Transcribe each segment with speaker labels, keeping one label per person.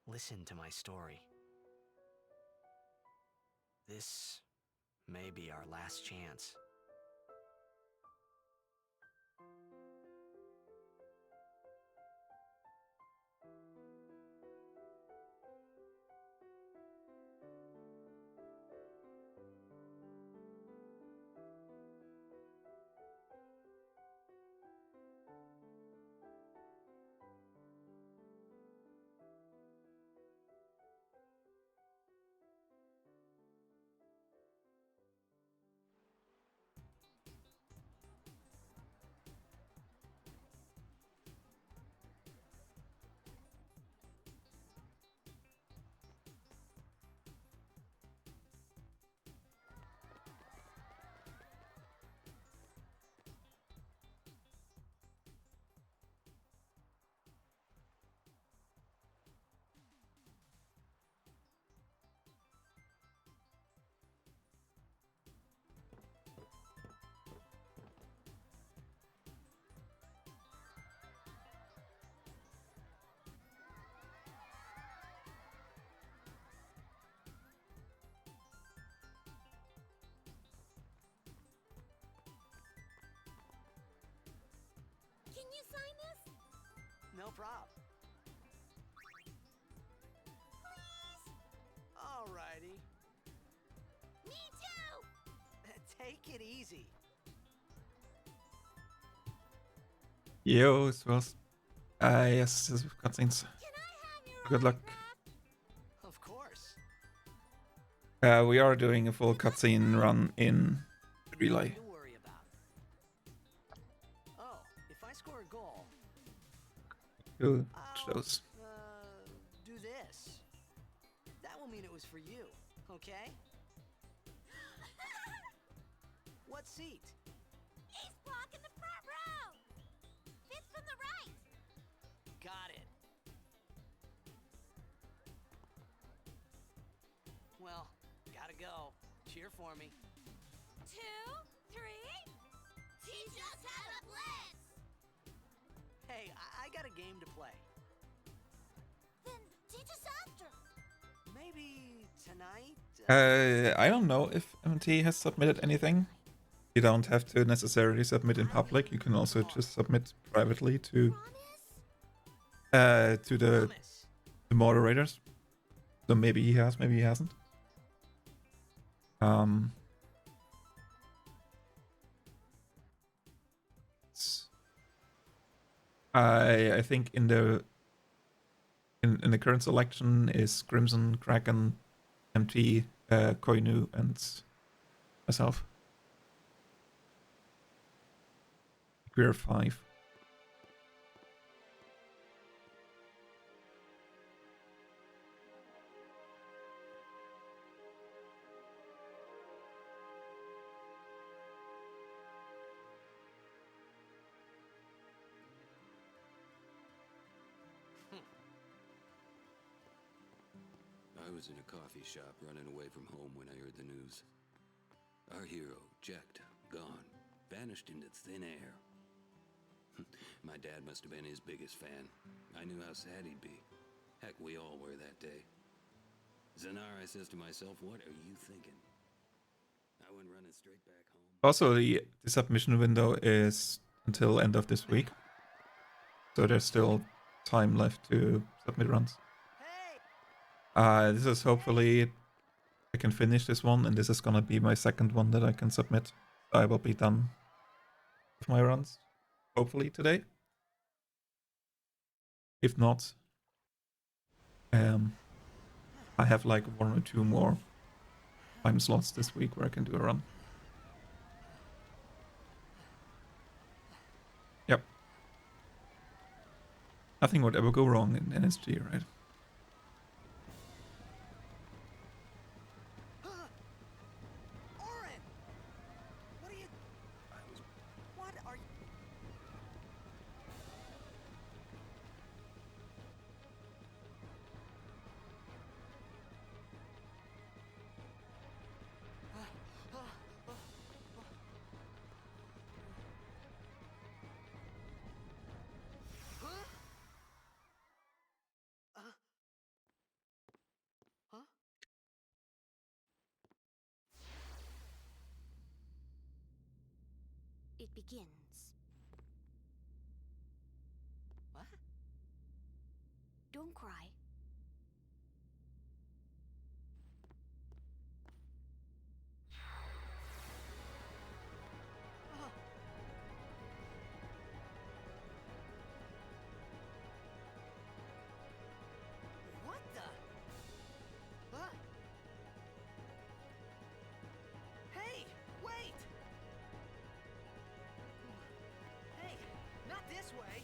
Speaker 1: listen to my story. This may be our last chance.
Speaker 2: Can you sign this?
Speaker 1: No prob.
Speaker 2: Please?
Speaker 1: Alrighty.
Speaker 2: Me too!
Speaker 1: Take it easy.
Speaker 3: Yo, it was. Yes, this is cutscenes.
Speaker 2: Can I have your
Speaker 3: Good luck.
Speaker 2: autograph?
Speaker 1: Of course.
Speaker 3: We are doing a full cutscene run in Relay.
Speaker 1: Nothing to worry about. Oh, if I score a goal,
Speaker 3: Who
Speaker 1: I'll,
Speaker 3: chose?
Speaker 1: do this. That will mean it was for you, okay? What seat?
Speaker 2: He's blocking the front row! Fifth from the right!
Speaker 1: Got it. Well, gotta go. Cheer for me.
Speaker 2: 2, 3... Teach us how to blitz!
Speaker 1: Hey, I got a game to play.
Speaker 2: Then teach us after.
Speaker 1: Maybe tonight?
Speaker 3: I don't know if MT has submitted anything. You don't have to necessarily submit in public. You can also just submit privately to
Speaker 2: Promise?
Speaker 3: the
Speaker 1: Promise.
Speaker 3: moderators. So maybe he has, maybe he hasn't. I think in the current selection is Crimson, Kraken, MT, Koinu, and myself. We're 5.
Speaker 4: I was in a coffee shop running away from home when I heard the news. Our hero, Jecht, gone, vanished into thin air. My dad must have been his biggest fan. I knew how sad he'd be. Heck, we all were that day. Zanar, I says to myself, what are you thinking? I went running straight back home.
Speaker 3: Also, the submission window is until end of this week. So there's still time left to submit runs.
Speaker 1: Hey!
Speaker 3: This is hopefully I can finish this one, and this is gonna be my second one that I can submit. I will be done with my runs, hopefully today. If not, I have like 1 or 2 more time slots this week where I can do a run. Yep. Nothing would ever go wrong in NSG, right?
Speaker 1: Oren! What are you... What are you...
Speaker 2: begins.
Speaker 1: What?
Speaker 2: Don't cry.
Speaker 1: What the? Huh? Hey, wait! Hey, not this way.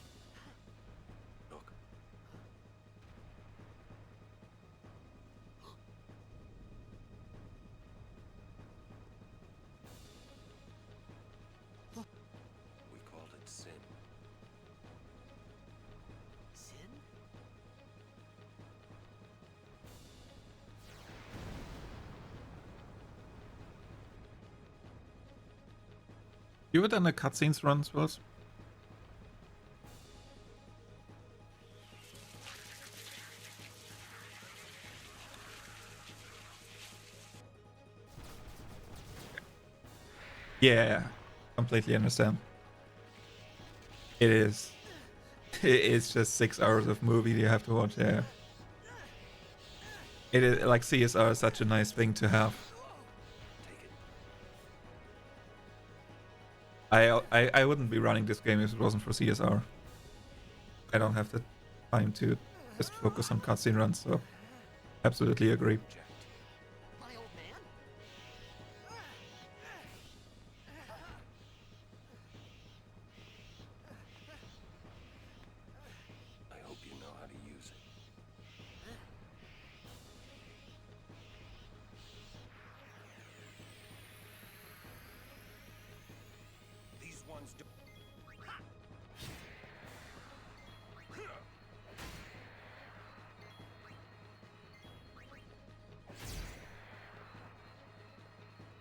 Speaker 4: Look. We called it sin.
Speaker 1: Sin?
Speaker 3: You were done the cutscenes runs, was? Yeah, completely understand. It is. It's just 6 hours of movie you have to watch. Yeah. It is like CSR is such a nice thing to have.
Speaker 4: Take it.
Speaker 3: I wouldn't be running this game if it wasn't for CSR. I don't have the time to just focus on cutscene runs, so absolutely agree.
Speaker 4: Jacked.
Speaker 1: My old man?
Speaker 4: I hope you know how to use it. These ones do.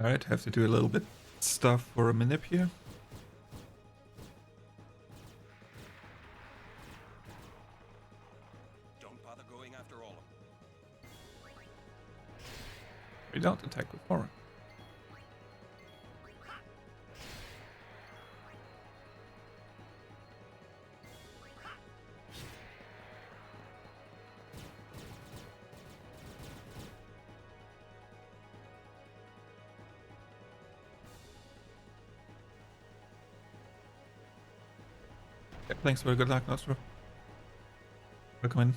Speaker 3: Alright, have to do a little bit stuff for a manip here.
Speaker 4: Don't bother going after all of them.
Speaker 3: We don't attack with aura. Yeah, thanks for the good luck, Nostro. Welcome in.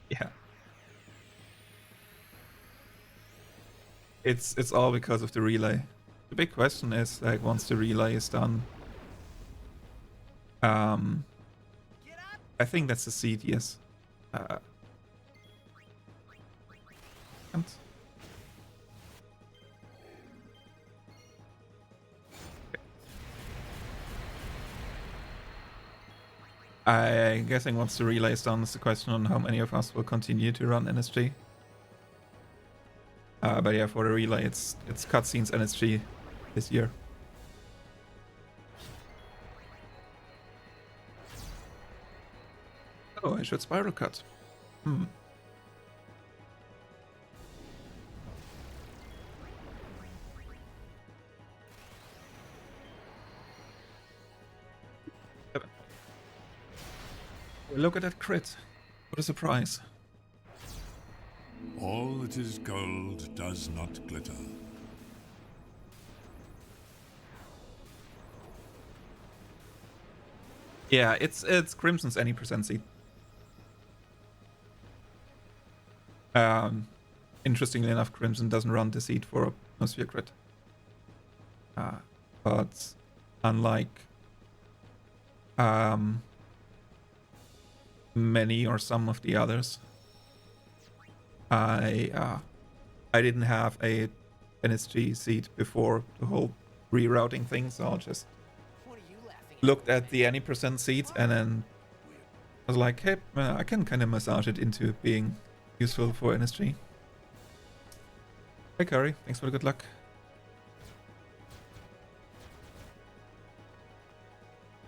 Speaker 3: Yeah. It's all because of the relay. The big question is, like, once the relay is done,
Speaker 1: Get up!
Speaker 3: I think that's the seed, yes. And I'm guessing once the relay is done, it's the question on how many of us will continue to run NSG. But yeah, for the relay, it's cutscenes NSG this year. Oh, I should spiral cut. Look at that crit. What a surprise.
Speaker 5: All that is gold does not glitter.
Speaker 3: Yeah, it's Crimson's any percent seed. Interestingly enough, Crimson doesn't run the seed for no sphere crit. But unlike many or some of the others, I didn't have a NSG seed before the whole rerouting thing, so I just
Speaker 1: What are you laughing at?
Speaker 3: looked at the any percent seeds and then I was like, hey, I can kind of massage it into being useful for NSG. Hey Curry, thanks for the good luck.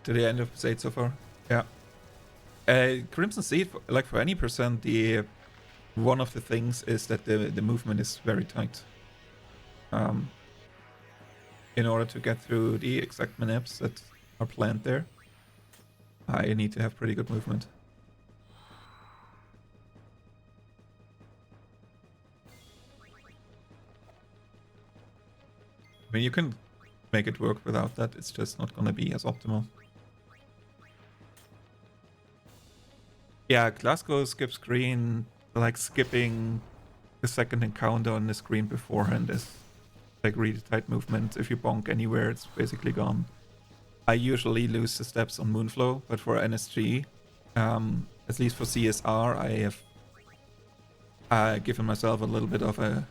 Speaker 3: to the end of phase 8 so far. Yeah. Crimson Seed, like for any percent, the one of the things is that the movement is very tight. In order to get through the exact manips that are planned there, I need to have pretty good movement. I mean, you can make it work without that, it's just not gonna be as optimal. Yeah, Glasgow skip screen, like skipping the second encounter on the screen beforehand is like really tight movement. If you bonk anywhere, it's basically gone. I usually lose the steps on Moonflow, but for NSG, at least for CSR, I have given myself a little bit of a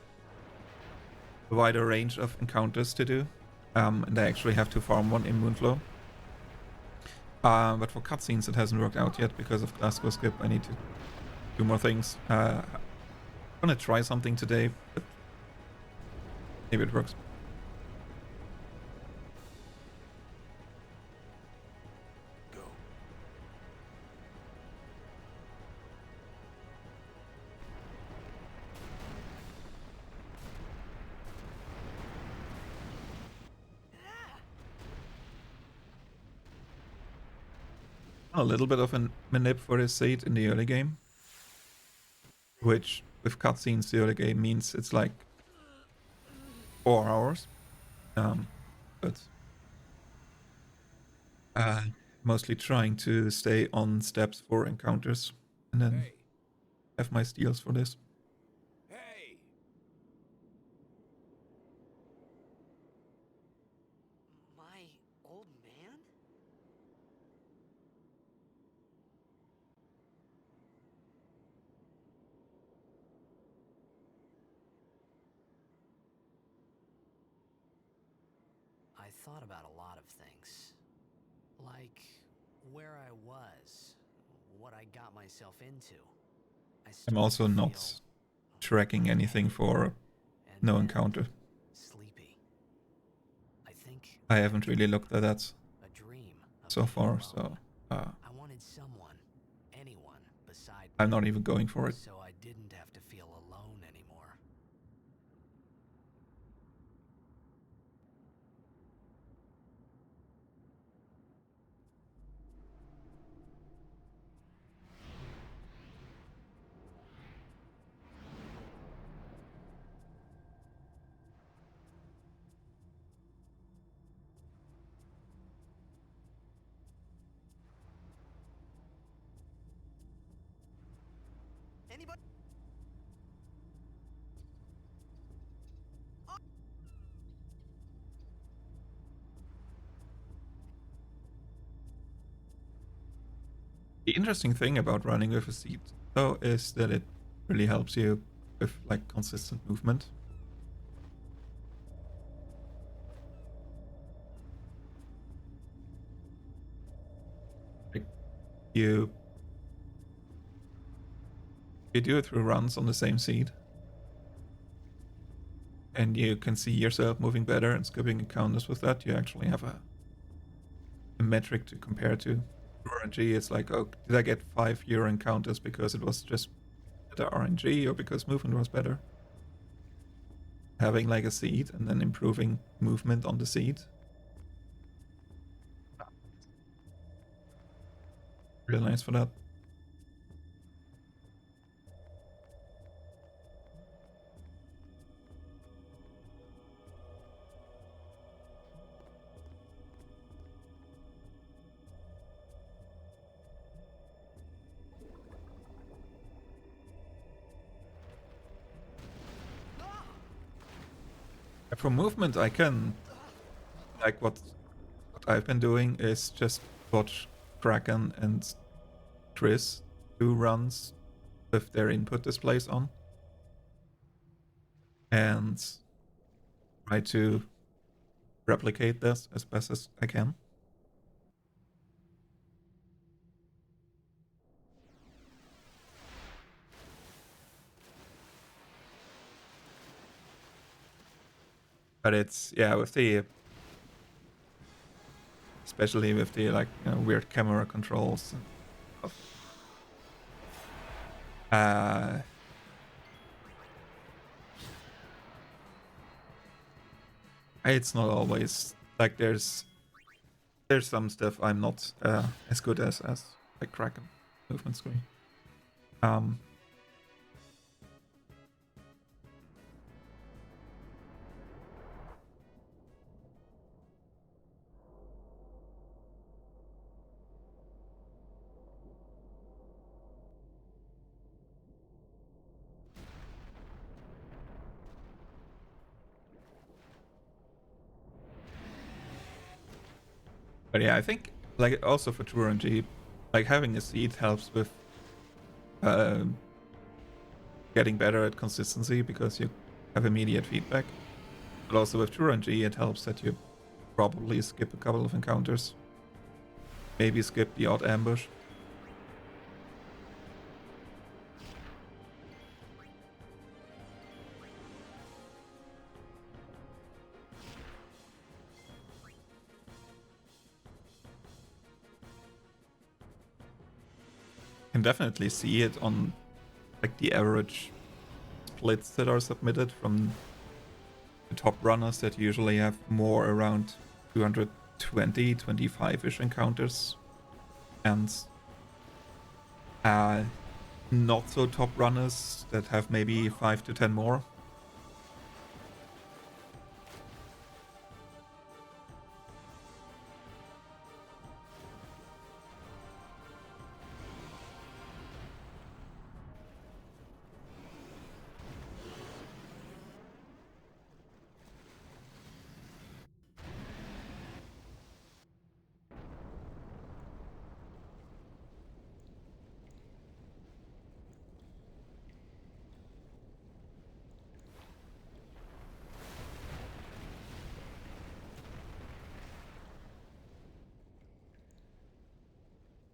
Speaker 3: wider range of encounters to do, and I actually have to farm one in Moonflow. But for cutscenes, it hasn't worked out yet because of Glasgow skip. I need to do more things. I'm gonna try something today, but maybe it works.
Speaker 4: Go.
Speaker 3: A little bit of a manip for this seed in the early game, which with cutscenes the early game means it's like 4 hours, but mostly trying to stay on steps for encounters and then have my steals for this.
Speaker 4: Hey!
Speaker 1: My old man? I thought about a lot of things. Like where I was, what I got myself into.
Speaker 3: I'm also not tracking anything for no encounter.
Speaker 1: Sleepy. I think
Speaker 3: I haven't really looked at that
Speaker 1: a dream
Speaker 3: so far, so
Speaker 1: I wanted someone, anyone beside
Speaker 3: I'm
Speaker 1: me,
Speaker 3: not even going for it.
Speaker 1: so I didn't have to feel alone anymore. Anybody?
Speaker 3: The interesting thing about running with a seed, though, is that it really helps you with like consistent movement. Like you do it through runs on the same seed, and you can see yourself moving better and skipping encounters with that. You actually have a metric to compare to. RNG, it's like, oh, did I get 5 year encounters because it was just better RNG or because movement was better? Having like a seed and then improving movement on the seed. Real nice for that. For movement, I can, like what I've been doing is just watch Kraken and Tris do runs with their input displays on, and try to replicate this as best as I can. But it's, yeah, with the especially with the like weird camera controls and stuff. It's not always like there's some stuff I'm not as good as like Kraken movement screen. But yeah, I think like also for True RNG, like having a seed helps with getting better at consistency because you have immediate feedback. But also with True RNG, it helps that you probably skip a couple of encounters. Maybe skip the odd ambush. Can definitely see it on like the average splits that are submitted from the top runners that usually have more around 220, 25-ish encounters, and not so top runners that have maybe 5 to 10 more.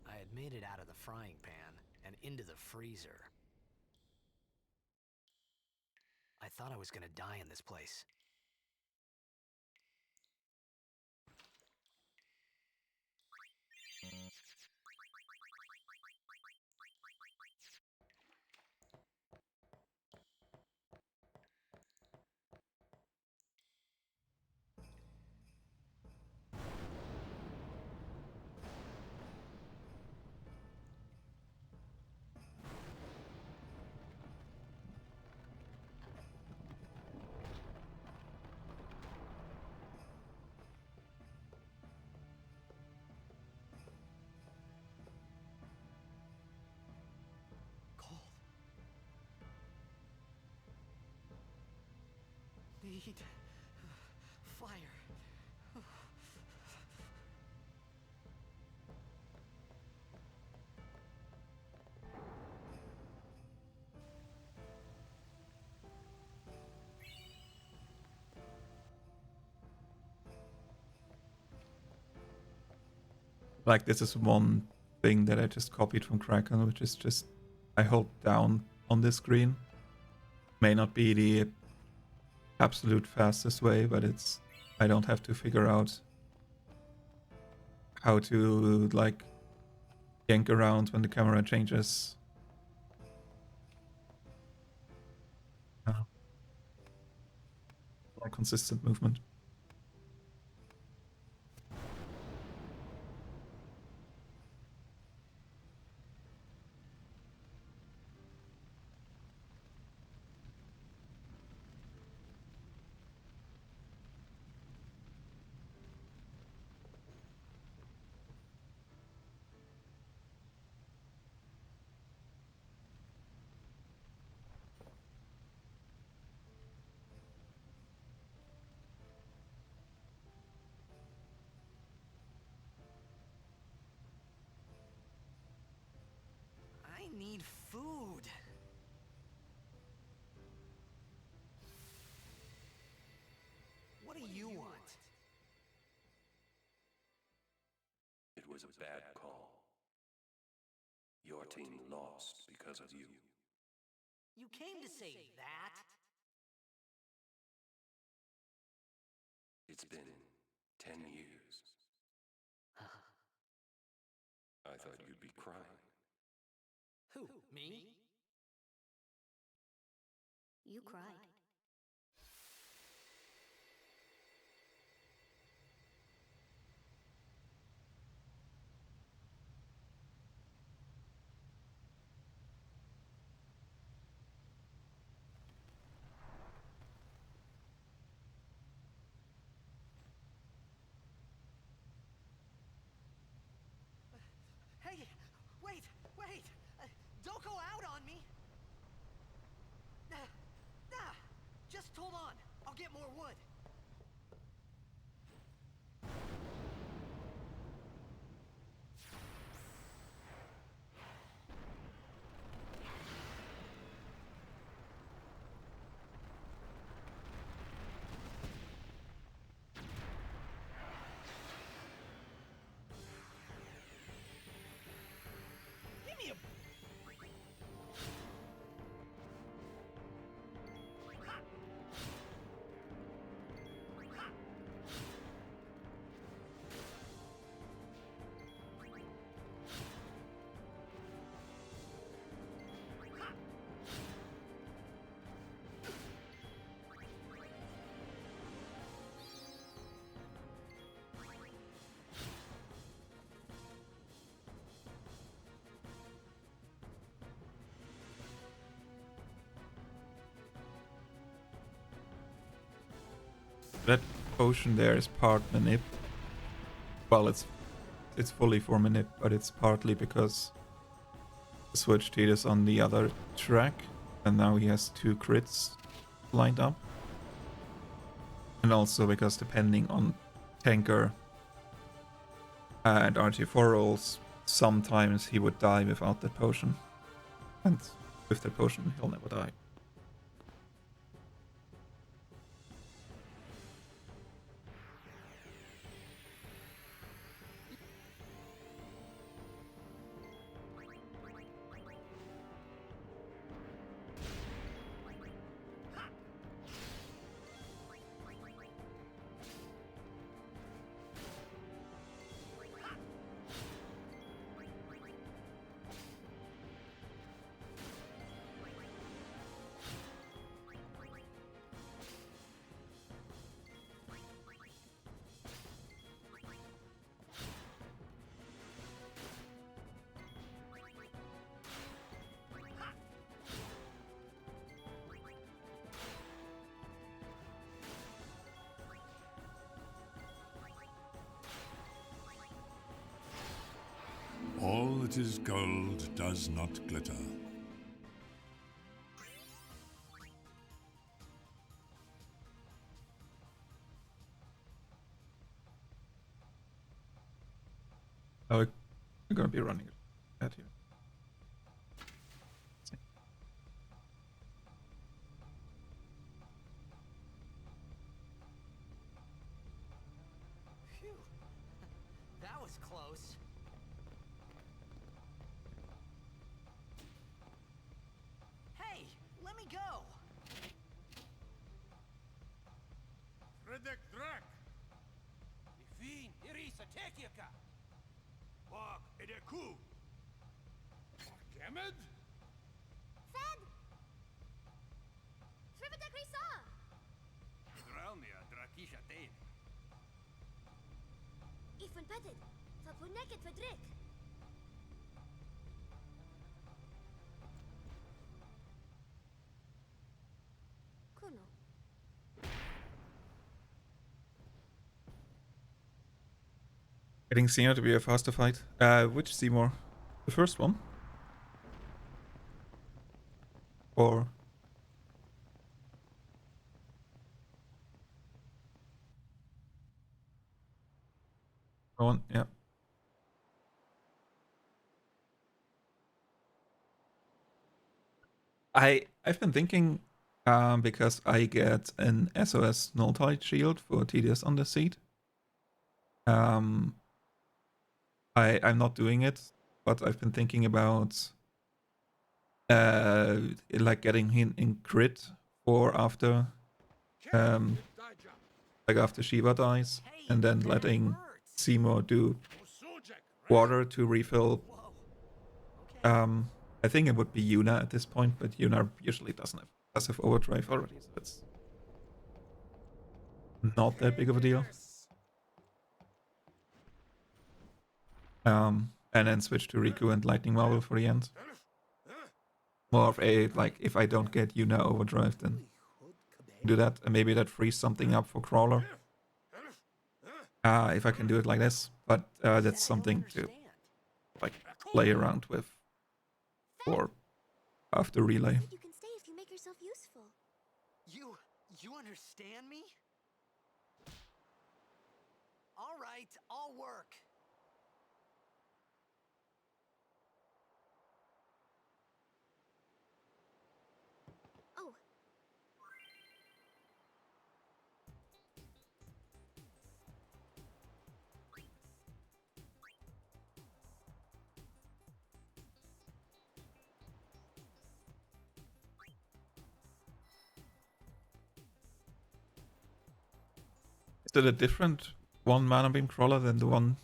Speaker 1: I had made it out of the frying pan and into the freezer. I thought I was gonna die in this place. Need fire.
Speaker 3: Like this is one thing that I just copied from Kraken, which is just I hold down on this screen. May not be the absolute fastest way, but it's I don't have to figure out how to like yank around when the camera changes. More consistent movement.
Speaker 1: I need food. What do you want?
Speaker 4: It was a bad call. Your team lost because of you.
Speaker 1: You came to say that?
Speaker 4: It's been 10 years.
Speaker 2: You cried.
Speaker 1: Hey, wait! Don't go out on me! Just hold on. I'll get more wood. Give me a...
Speaker 3: That potion there is part manip. Well, it's fully for manip, but it's partly because I switched Tidus on the other track, and now he has 2 crits lined up. And also because depending on tanker and RT4 rolls, sometimes he would die without that potion. And with that potion, he'll never die.
Speaker 5: All that is gold does not glitter.
Speaker 3: Oh, we're gonna be running at you.
Speaker 1: Phew. That was close. Hey, let me go!
Speaker 6: Redek Drak! Ifin, Irisa, Tekiaka! Wag, Edeku! Gamed?
Speaker 2: Fed! Shribata Krisa!
Speaker 6: Dralnia, Drakisha Tate.
Speaker 2: Ifun Petted! Fapuneket Fedrik! Kuno.
Speaker 3: Getting Seymour to be a faster fight. Which Seymour? The first one? Or... one, yeah. I've been thinking, because I get an SOS null tide shield for Tidus on the seat. I'm not doing it, but I've been thinking about like getting him in crit for after like after Shiva dies, and then letting Seymour do water to refill.
Speaker 1: Whoa. Okay.
Speaker 3: I think it would be Yuna at this point, but Yuna usually doesn't have passive overdrive already, so it's not that big of a deal. And then switch to Riku and Lightning Marble for the end. More of a, like, if I don't get Yuna overdrive, then do that, and maybe that frees something up for Crawler. If I can do it like this, but that's something to like play around with for after relay.
Speaker 2: You can stay if you make yourself useful.
Speaker 1: You understand me? All right, I'll work.
Speaker 2: Oh.
Speaker 3: Is it a different one mana beam crawler than the one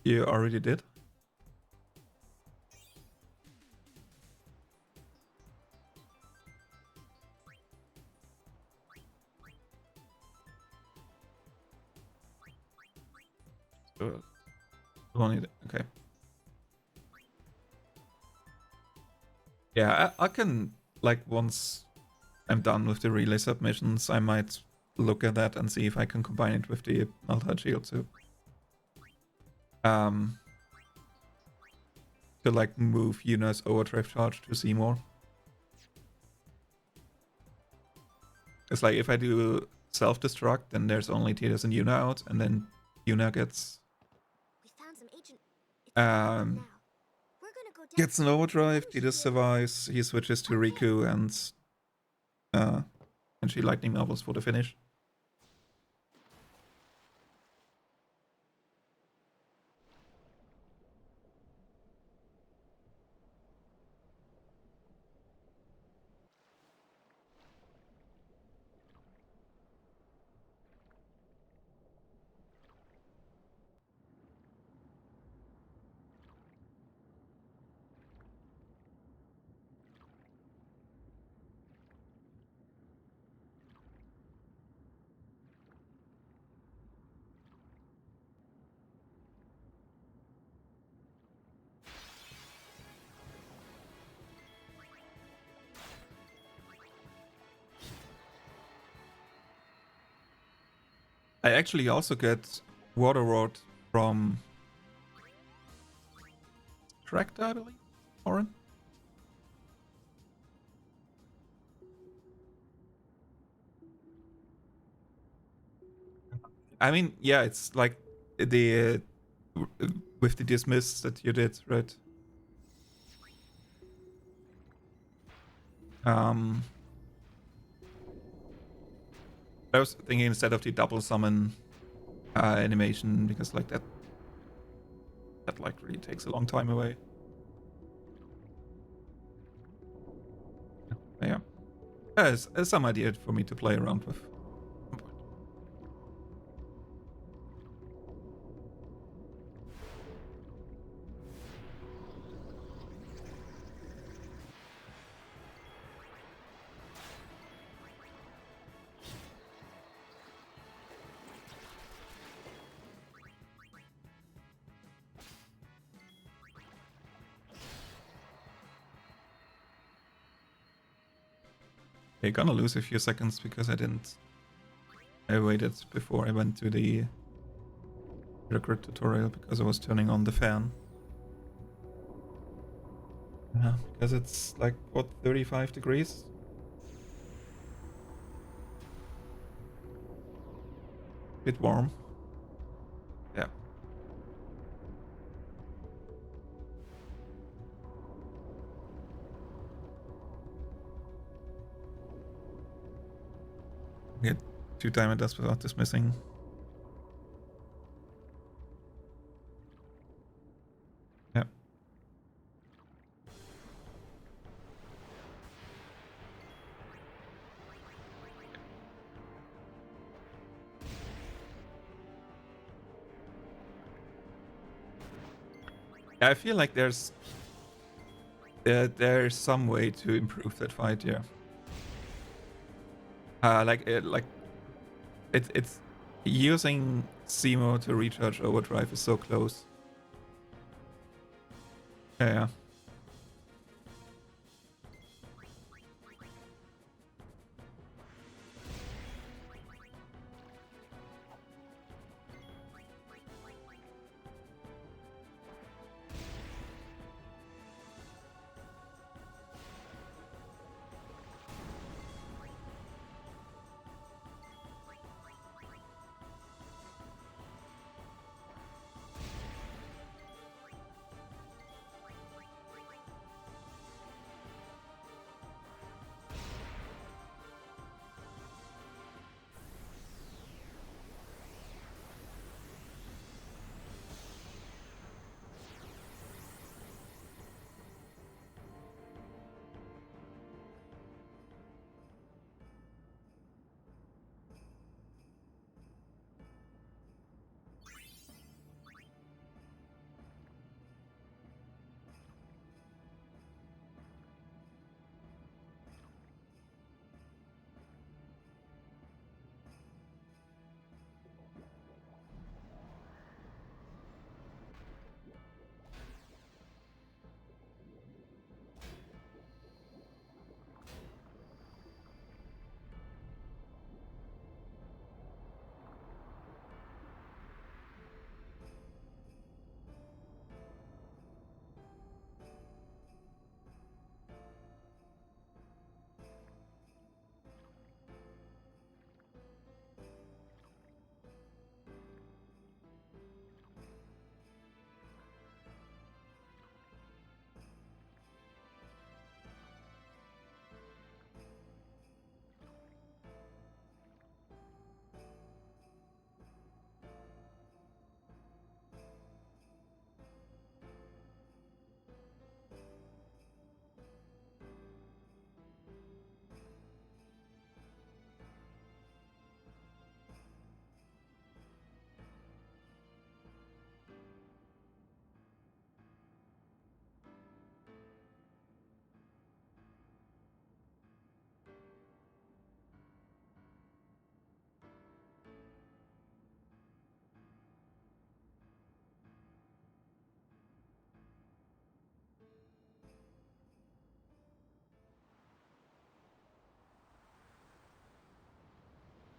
Speaker 3: you already did? Okay. Yeah, I can, like, once I'm done with the relay submissions, I might look at that and see if I can combine it with the Malta Shield too. To like move Yuna's overdrive charge to Seymour. It's like if I do self-destruct, then there's only Tidus and Yuna out, and then Yuna gets
Speaker 2: We found some agent. It's now. We're gonna go down.
Speaker 3: gets an overdrive, Tidus survives, he switches to Riku and she lightning marbles for the finish. I actually also get Water Rod from Extractor, I believe, Oren. I mean, yeah, it's like the with the dismiss that you did, right? I was thinking instead of the double summon animation, because like that like really takes a long time away. Yeah, it's some idea for me to play around with. Okay, gonna lose a few seconds because I waited before I went to the record tutorial because I was turning on the fan. Yeah, because it's like, what, 35 degrees? Bit warm. Yeah. Get 2 diamond dust without dismissing. Yeah. I feel like there's some way to improve that fight, yeah. It's using Seymour to recharge overdrive is so close. Yeah.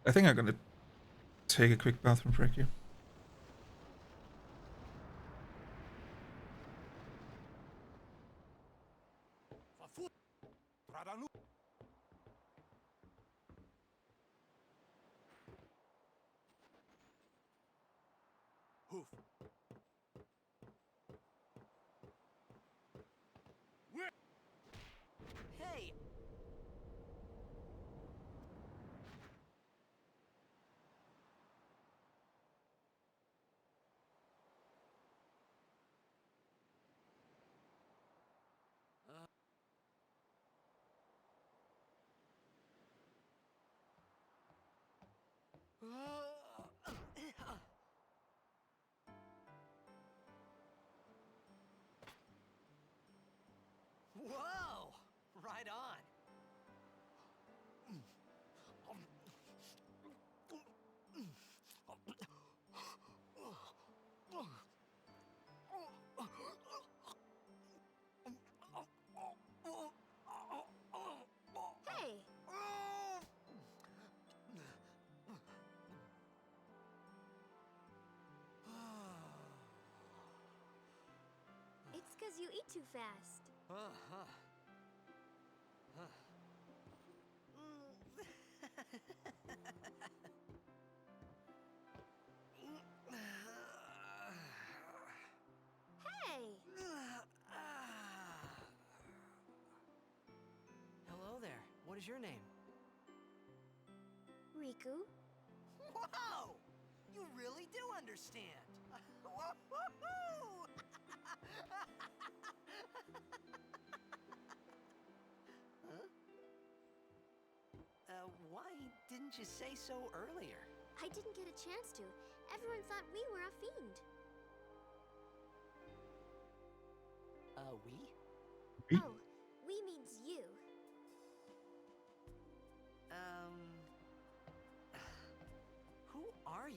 Speaker 3: I think I'm gonna take a quick bathroom break here.
Speaker 6: Hoof.
Speaker 1: Hey! Whoa! Right on.
Speaker 2: Hey, it's because you eat too fast. Hey,
Speaker 1: Hello there. What is your name?
Speaker 2: Riku.
Speaker 1: Whoa! You really do understand. Woo-hoo-hoo! Huh? Why didn't you say so earlier?
Speaker 2: I didn't get a chance to. Everyone thought we were a fiend.
Speaker 1: We?
Speaker 3: We?
Speaker 2: Oh, we means you.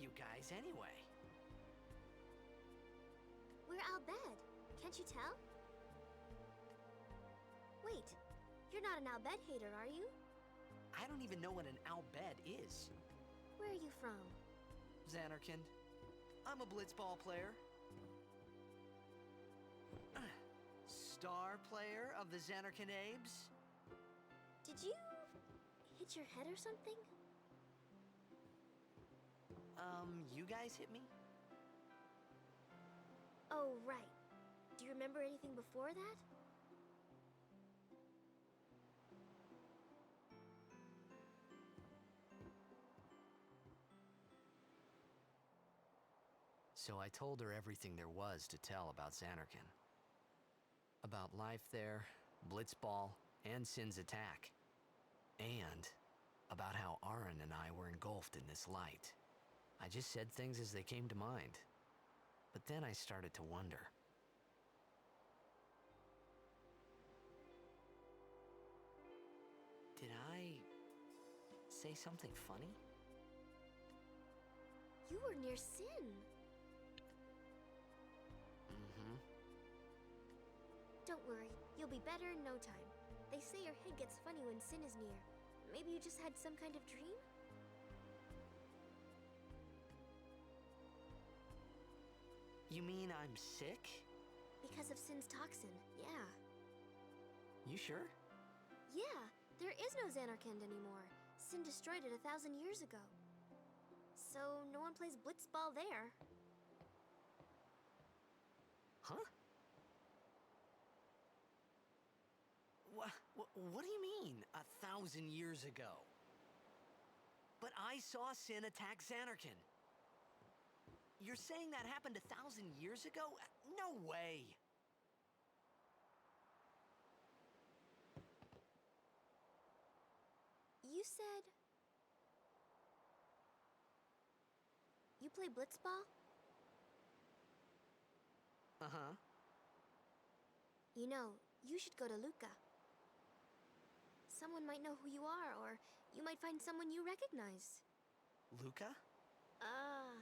Speaker 1: you guys, anyway?
Speaker 7: We're Al Bhed. Can't you tell? Wait, you're not an Al Bhed hater, are you?
Speaker 1: I don't even know what an Al Bhed is.
Speaker 7: Where are you from?
Speaker 1: Zanarkand. I'm a Blitzball player. Star player of the Zanarkand Abes.
Speaker 7: Did you hit your head or something?
Speaker 1: You guys hit me?
Speaker 7: Oh, right. Do you remember anything before that?
Speaker 1: So I told her everything there was to tell about Zanarkand. About life there, Blitzball, and Sin's attack. And about how Aaron and I were engulfed in this light. I just said things as they came to mind. But then I started to wonder. Did I say something funny?
Speaker 7: You were near Sin.
Speaker 1: Mm-hmm.
Speaker 7: Don't worry, you'll be better in no time. They say your head gets funny when Sin is near. Maybe you just had some kind of dream?
Speaker 1: You mean I'm sick?
Speaker 7: Because of Sin's toxin, yeah.
Speaker 1: You sure?
Speaker 7: Yeah, there is no Zanarkand anymore. Sin destroyed it 1,000 years ago. So no one plays Blitzball there.
Speaker 1: Huh? What do you mean, 1,000 years ago? But I saw Sin attack Zanarkand. You're saying that happened 1,000 years ago? No way!
Speaker 7: You said... You play Blitzball?
Speaker 1: Uh-huh.
Speaker 7: You know, you should go to Luca. Someone might know who you are, or you might find someone you recognize.
Speaker 1: Luca? Huh.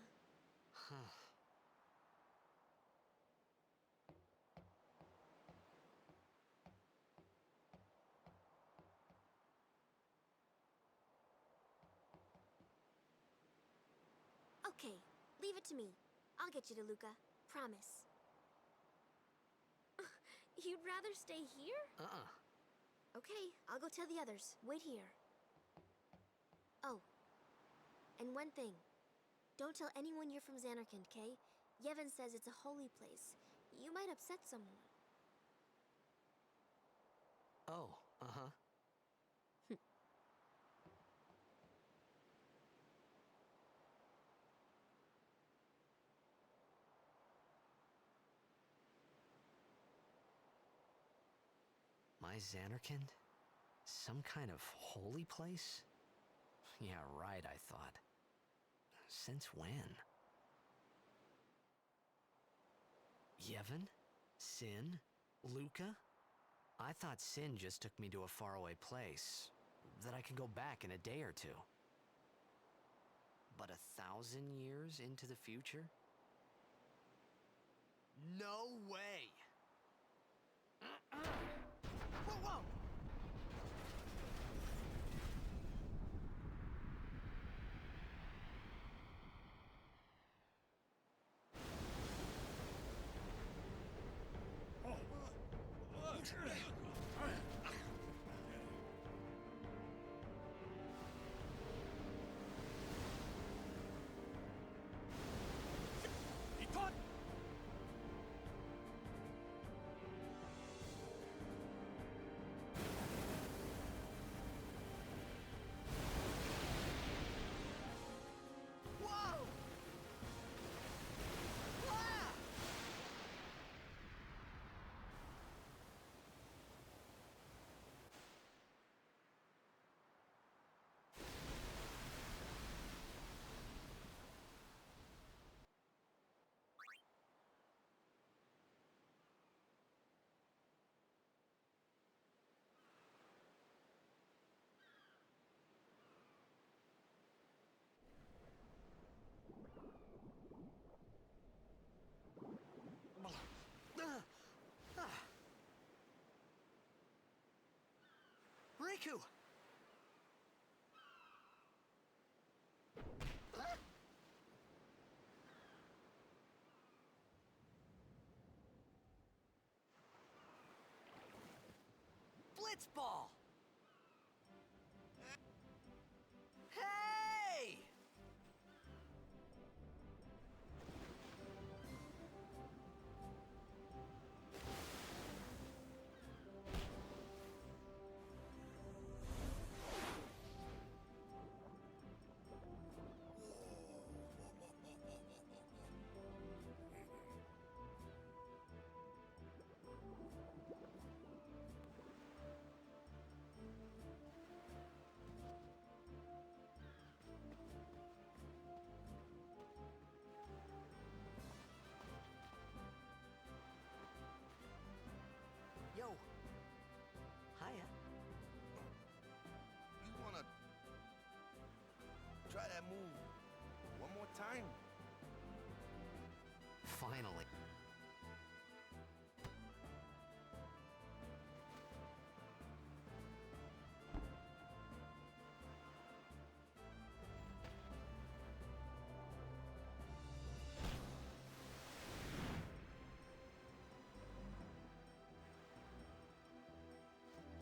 Speaker 7: Okay, leave it to me. I'll get you to Luca. Promise. You'd rather stay here? Okay, I'll go tell the others. Wait here. Oh, and one thing. Don't tell anyone you're from Zanarkand, Kay? Yevon says it's a holy place. You might upset someone.
Speaker 1: Oh, uh-huh. My Zanarkand? Some kind of holy place? Yeah, right, I thought. Since when? Yevon? Sin? Luca? I thought Sin just took me to a faraway place, that I could go back in a day or two. But 1,000 years into the future? No way! Whoa, whoa! Riku! Blitzball! Hey! Yo. Hiya.
Speaker 6: You wanna try that move one more time?
Speaker 1: Finally.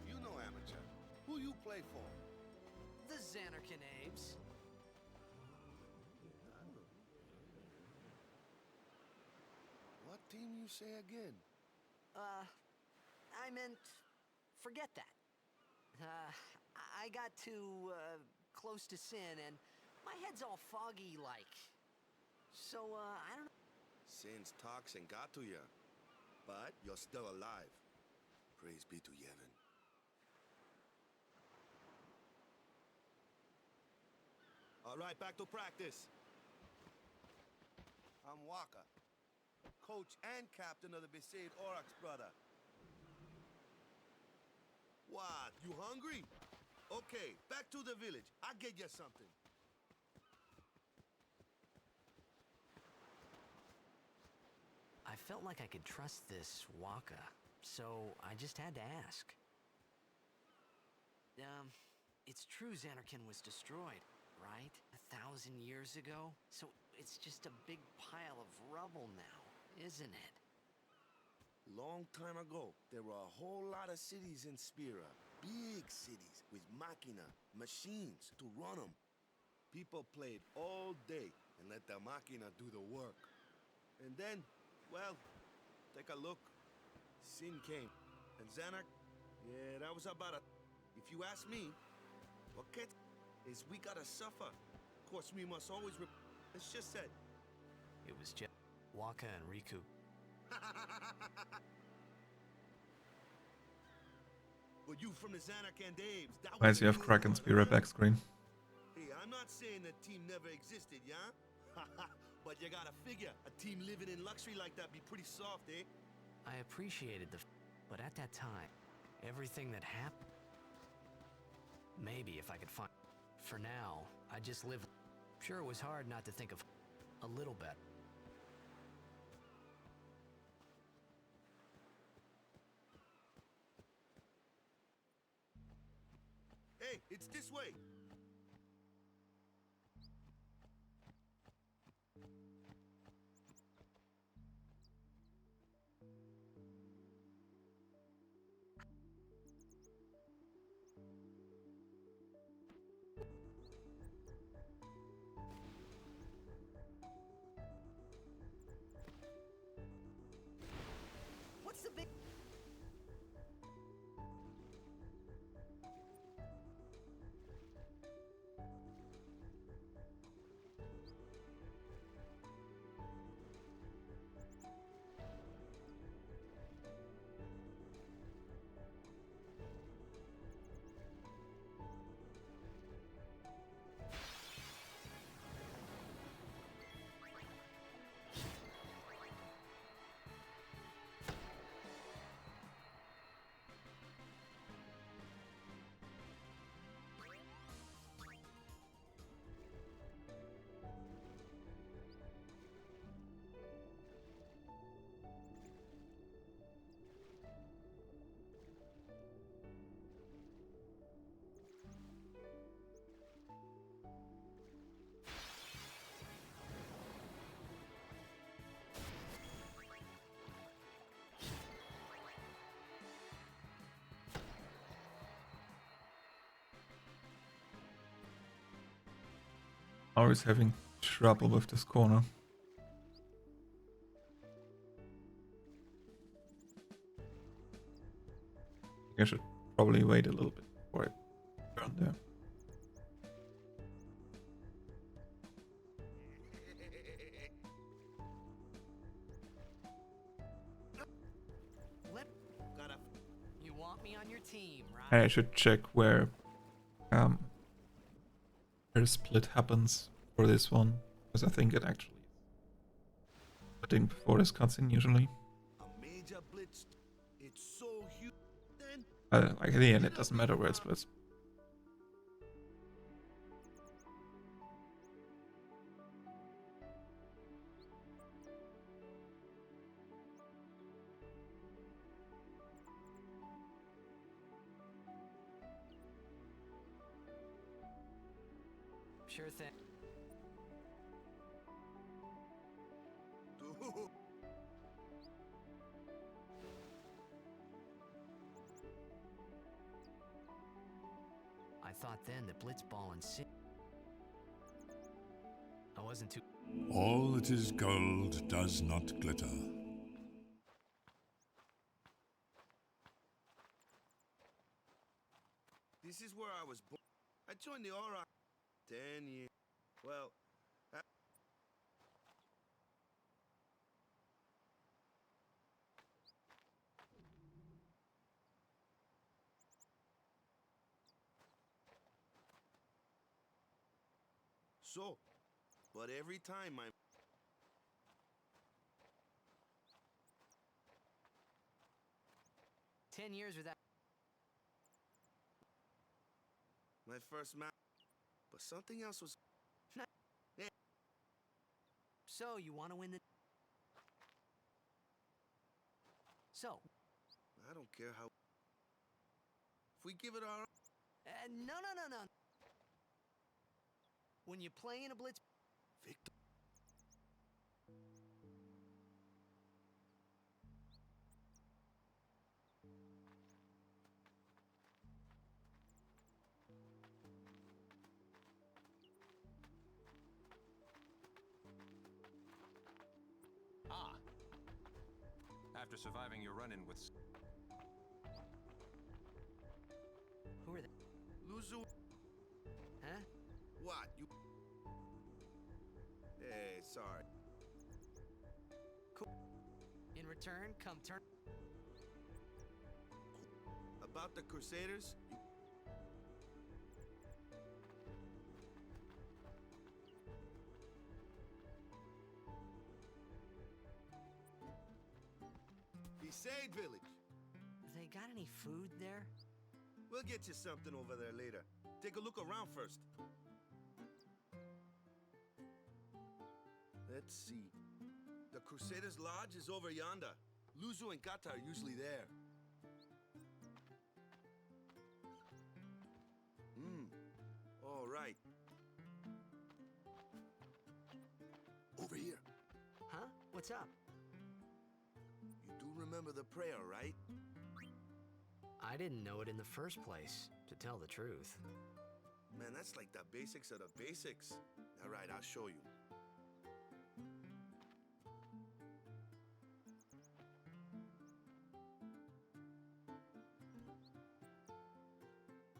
Speaker 6: You know amateur. Who you play for?
Speaker 1: The Xanarkin Abes.
Speaker 6: What team you say again?
Speaker 1: I meant, forget that. I got too, close to Sin, and my head's all foggy like. So, I don't know.
Speaker 6: Sin's toxin got to you, but you're still alive. Praise be to Yevon. All right, back to practice. I'm Waka, coach and captain of the Besaid Aurochs, brother. What, you hungry? Okay, back to the village. I'll get you something.
Speaker 1: I felt like I could trust this Waka, so I just had to ask. It's true Xanarkin was destroyed, right? 1,000 years ago? So it's just a big pile of rubble now, isn't it?
Speaker 6: Long time ago, there were a whole lot of cities in Spira. Big cities with machina, machines to run them. People played all day and let the machina do the work. And then, well, take a look. Sin came. And Xanak, yeah, that was about it. If you ask me, what gets is we gotta suffer. Of course, we must always it's just said.
Speaker 1: It was just Waka and Riku.
Speaker 6: But you from the Xanac and Daves, that
Speaker 3: Nice, you have Kraken's Spear back screen.
Speaker 6: Hey, I'm not saying the team never existed, yeah? But you gotta figure, a team living in luxury like that be pretty soft, eh?
Speaker 1: I appreciated but at that time, everything that happened. Maybe if I could find. For now, I just live. Sure, it was hard not to think of a little bit.
Speaker 6: Hey, it's this way.
Speaker 1: What's the big?
Speaker 3: Always having trouble with this corner. I should probably wait a little bit before I turn there.
Speaker 1: You want me on your team, right?
Speaker 3: I should check where the split happens for this one, because I think it actually is splitting before this cutscene usually.
Speaker 6: A major blitz. It's so huge. Then
Speaker 3: Like in the end, it doesn't matter where it splits.
Speaker 1: Sure thing. I thought then that Blitzball and Sin. I wasn't too.
Speaker 5: All that is gold does not glitter.
Speaker 6: this is where I was born. I joined the Aura 10 years. Well, so, but every time my
Speaker 1: 10 years without.
Speaker 6: first match, but something else was.
Speaker 1: So, you want to win the. So.
Speaker 6: I don't care how. If we give it our.
Speaker 1: No. When you play in a blitz.
Speaker 6: Victor.
Speaker 8: After surviving your run-in with...
Speaker 1: Who are they?
Speaker 6: Luzu.
Speaker 1: Huh?
Speaker 6: What? You. Hey, sorry.
Speaker 1: Cool. In return, come turn.
Speaker 6: About the Crusaders? You... Besaid Village.
Speaker 1: They got any food there?
Speaker 6: We'll get you something over there later. Take a look around first. Let's see. The Crusaders' Lodge is over yonder. Luzu and Gata are usually there. All right. Over here.
Speaker 1: Huh? What's up?
Speaker 6: You do remember the prayer, right?
Speaker 1: I didn't know it in the first place, to tell the truth.
Speaker 6: Man, that's like the basics of the basics. All right, I'll show you.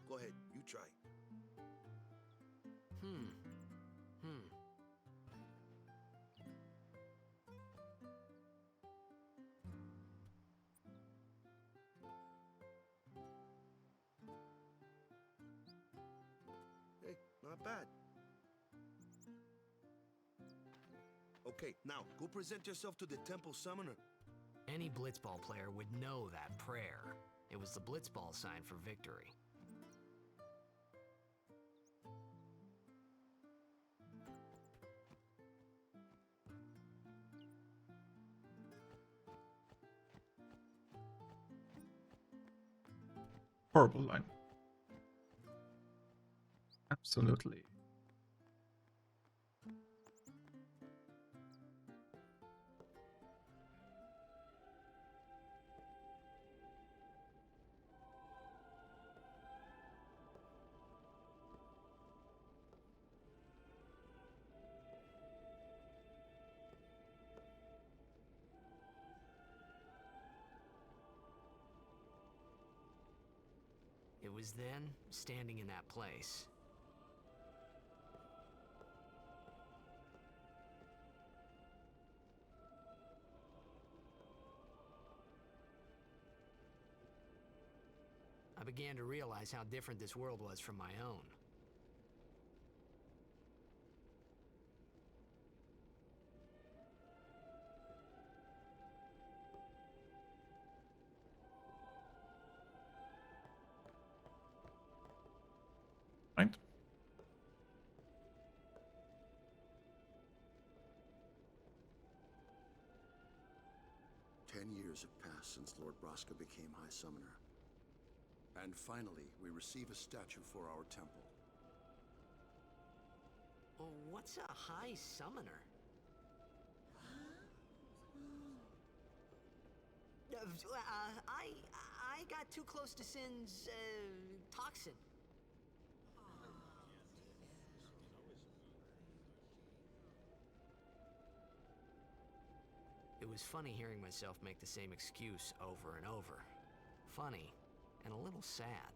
Speaker 6: Go ahead, you try. Hey, not bad. Okay, now go present yourself to the temple summoner.
Speaker 1: Any Blitzball player would know that prayer. It was the Blitzball sign for victory.
Speaker 3: Horrible line. Absolutely.
Speaker 1: was then, standing in that place. I began to realize how different this world was from my own.
Speaker 3: Right.
Speaker 9: Years have passed since Lord Braska became High Summoner. And finally, we receive a statue for our temple.
Speaker 1: Oh, what's a High Summoner? I got too close to Sin's, toxin. It was funny hearing myself make the same excuse over and over. Funny, and a little sad.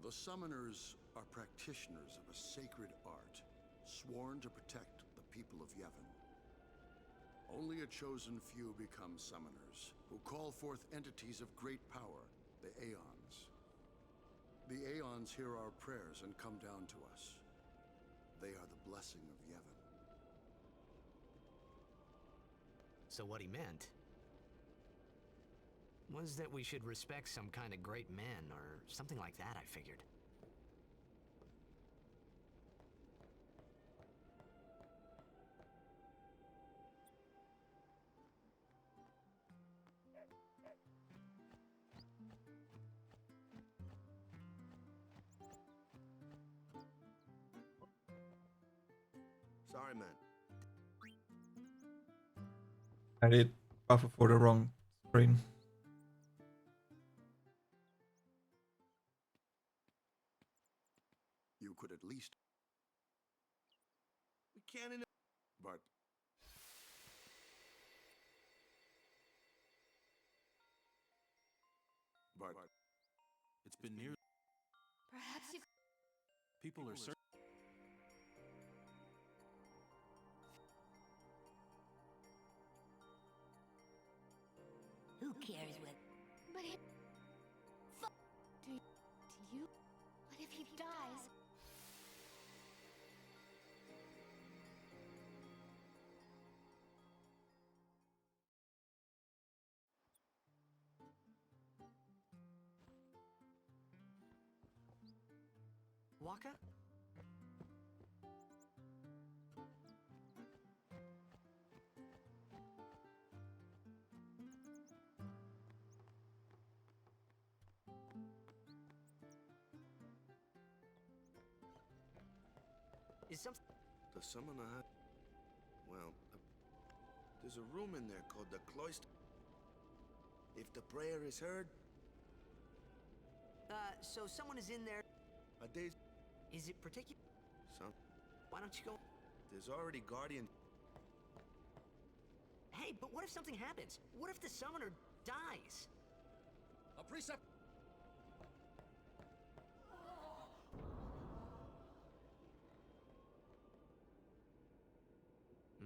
Speaker 9: The summoners are practitioners of a sacred art, sworn to protect the people of Yevon. Only a chosen few become summoners, who call forth entities of great power, the Aeons. The Aeons hear our prayers and come down to us. They are the blessing of Yevon.
Speaker 1: So what he meant was that we should respect some kind of great men, or something like that, I figured.
Speaker 6: Sorry, man.
Speaker 3: I did buffer for the wrong screen.
Speaker 9: You could at least...
Speaker 6: We can't...
Speaker 9: But...
Speaker 8: It's been near.
Speaker 2: Perhaps you...
Speaker 8: People are searching.
Speaker 2: Who cares what... But it... To you? What if he dies?
Speaker 1: Waka? Is something...
Speaker 6: The summoner had... Well, there's a room in there called the Cloister. If the prayer is heard...
Speaker 1: So someone is in there...
Speaker 6: A day's...
Speaker 1: Is it particular?
Speaker 6: Some...
Speaker 1: Why don't you go...
Speaker 6: There's already Guardian...
Speaker 1: Hey, but what if something happens? What if the summoner dies?
Speaker 9: A precept!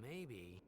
Speaker 1: Maybe...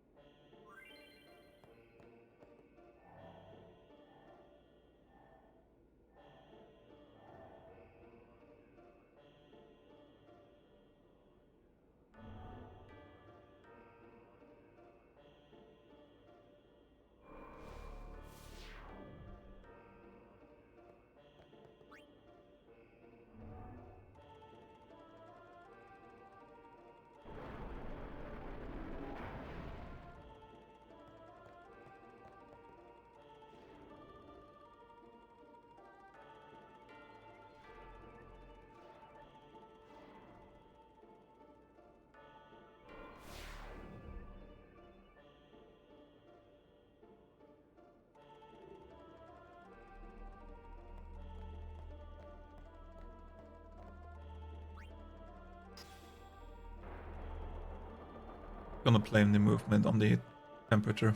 Speaker 3: Gonna blame the movement on the temperature.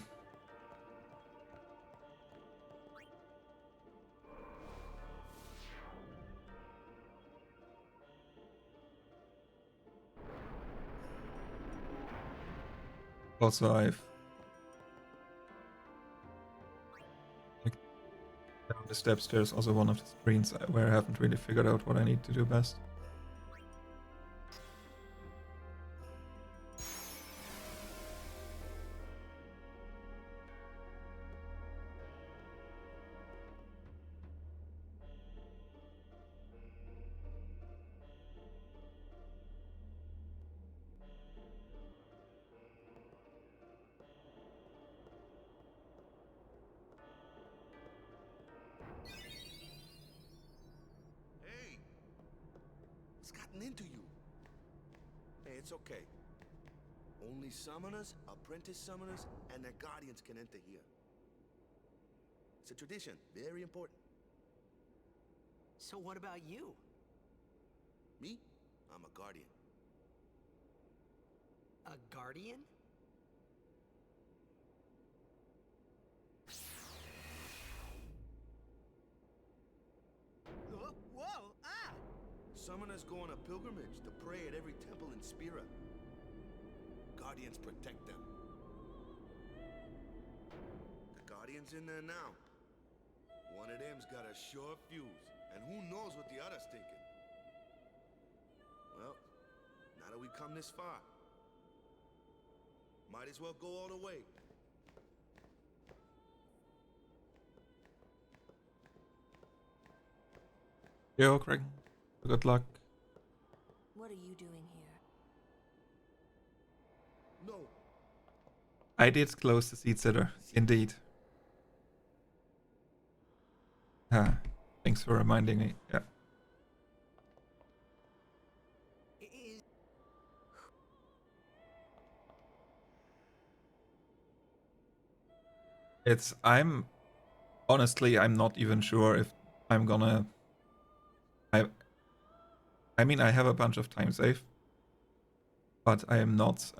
Speaker 3: Also, I've like, down the steps. There's also one of the screens where I haven't really figured out what I need to do best.
Speaker 6: Hey! It's gotten into you. Hey, it's okay. Only summoners, apprentice summoners, and their guardians can enter here. It's a tradition, very important.
Speaker 1: So what about you?
Speaker 6: Me? I'm a guardian.
Speaker 1: A guardian?
Speaker 2: Whoa! Ah!
Speaker 6: Summoners go on a pilgrimage to pray at every temple in Spira. Guardians protect them. The Guardian's in there now. One of them's got a sure fuse, and who knows what the other's thinking. Well, now that we come this far, might as well go all the way.
Speaker 3: Yo, Craig. Good luck.
Speaker 2: What are you doing here?
Speaker 6: No.
Speaker 3: I did close the seat sitter, indeed. Ah, thanks for reminding me. Yeah. I'm honestly, I'm not even sure if I'm gonna. I mean, I have a bunch of time save, but I am not.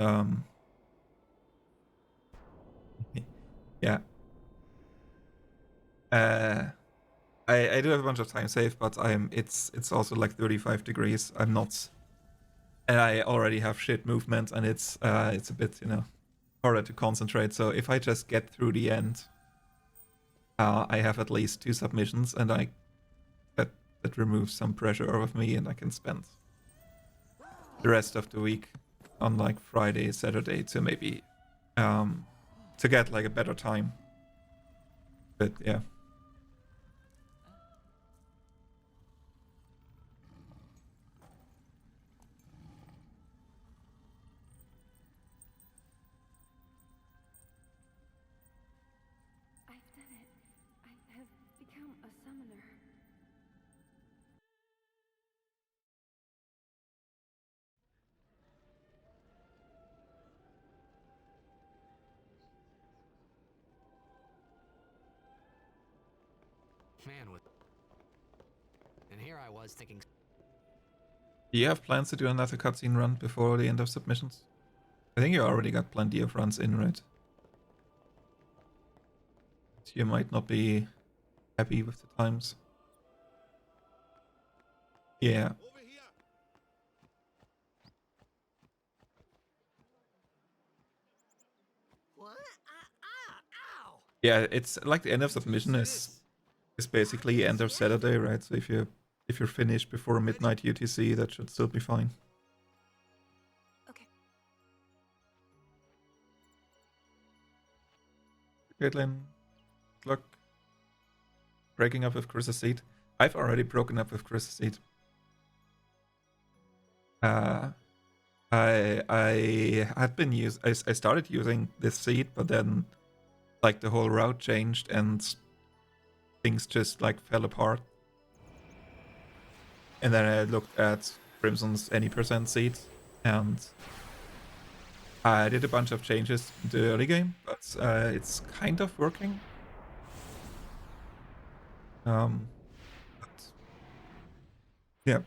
Speaker 3: Yeah. I do have a bunch of time save, but it's also like 35 degrees. I'm not, and I already have shit movement, and it's a bit, harder to concentrate. So if I just get through the end, I have at least 2 submissions, and that removes some pressure off of me, and I can spend the rest of the week on like Friday, Saturday to maybe to get like a better time. But yeah.
Speaker 10: I've done it. I have become a summoner.
Speaker 1: Man, and here I was thinking.
Speaker 3: Do you have plans to do another cutscene run before the end of submissions? I think you already got plenty of runs in, right? But you might not be happy with the times. Yeah.
Speaker 1: What? Ow!
Speaker 3: Yeah, it's like the end of submission is basically end of Saturday, right? So if you're finished before midnight UTC, that should still be fine.
Speaker 7: Okay.
Speaker 3: Caitlin, good luck. Breaking up with Chris's seat. I've already broken up with Chris's seat. I had been I started using this seat, but then like the whole route changed and things just like fell apart. And then I looked at Crimson's any percent seat, and I did a bunch of changes in the early game, but it's kind of working. But yeah.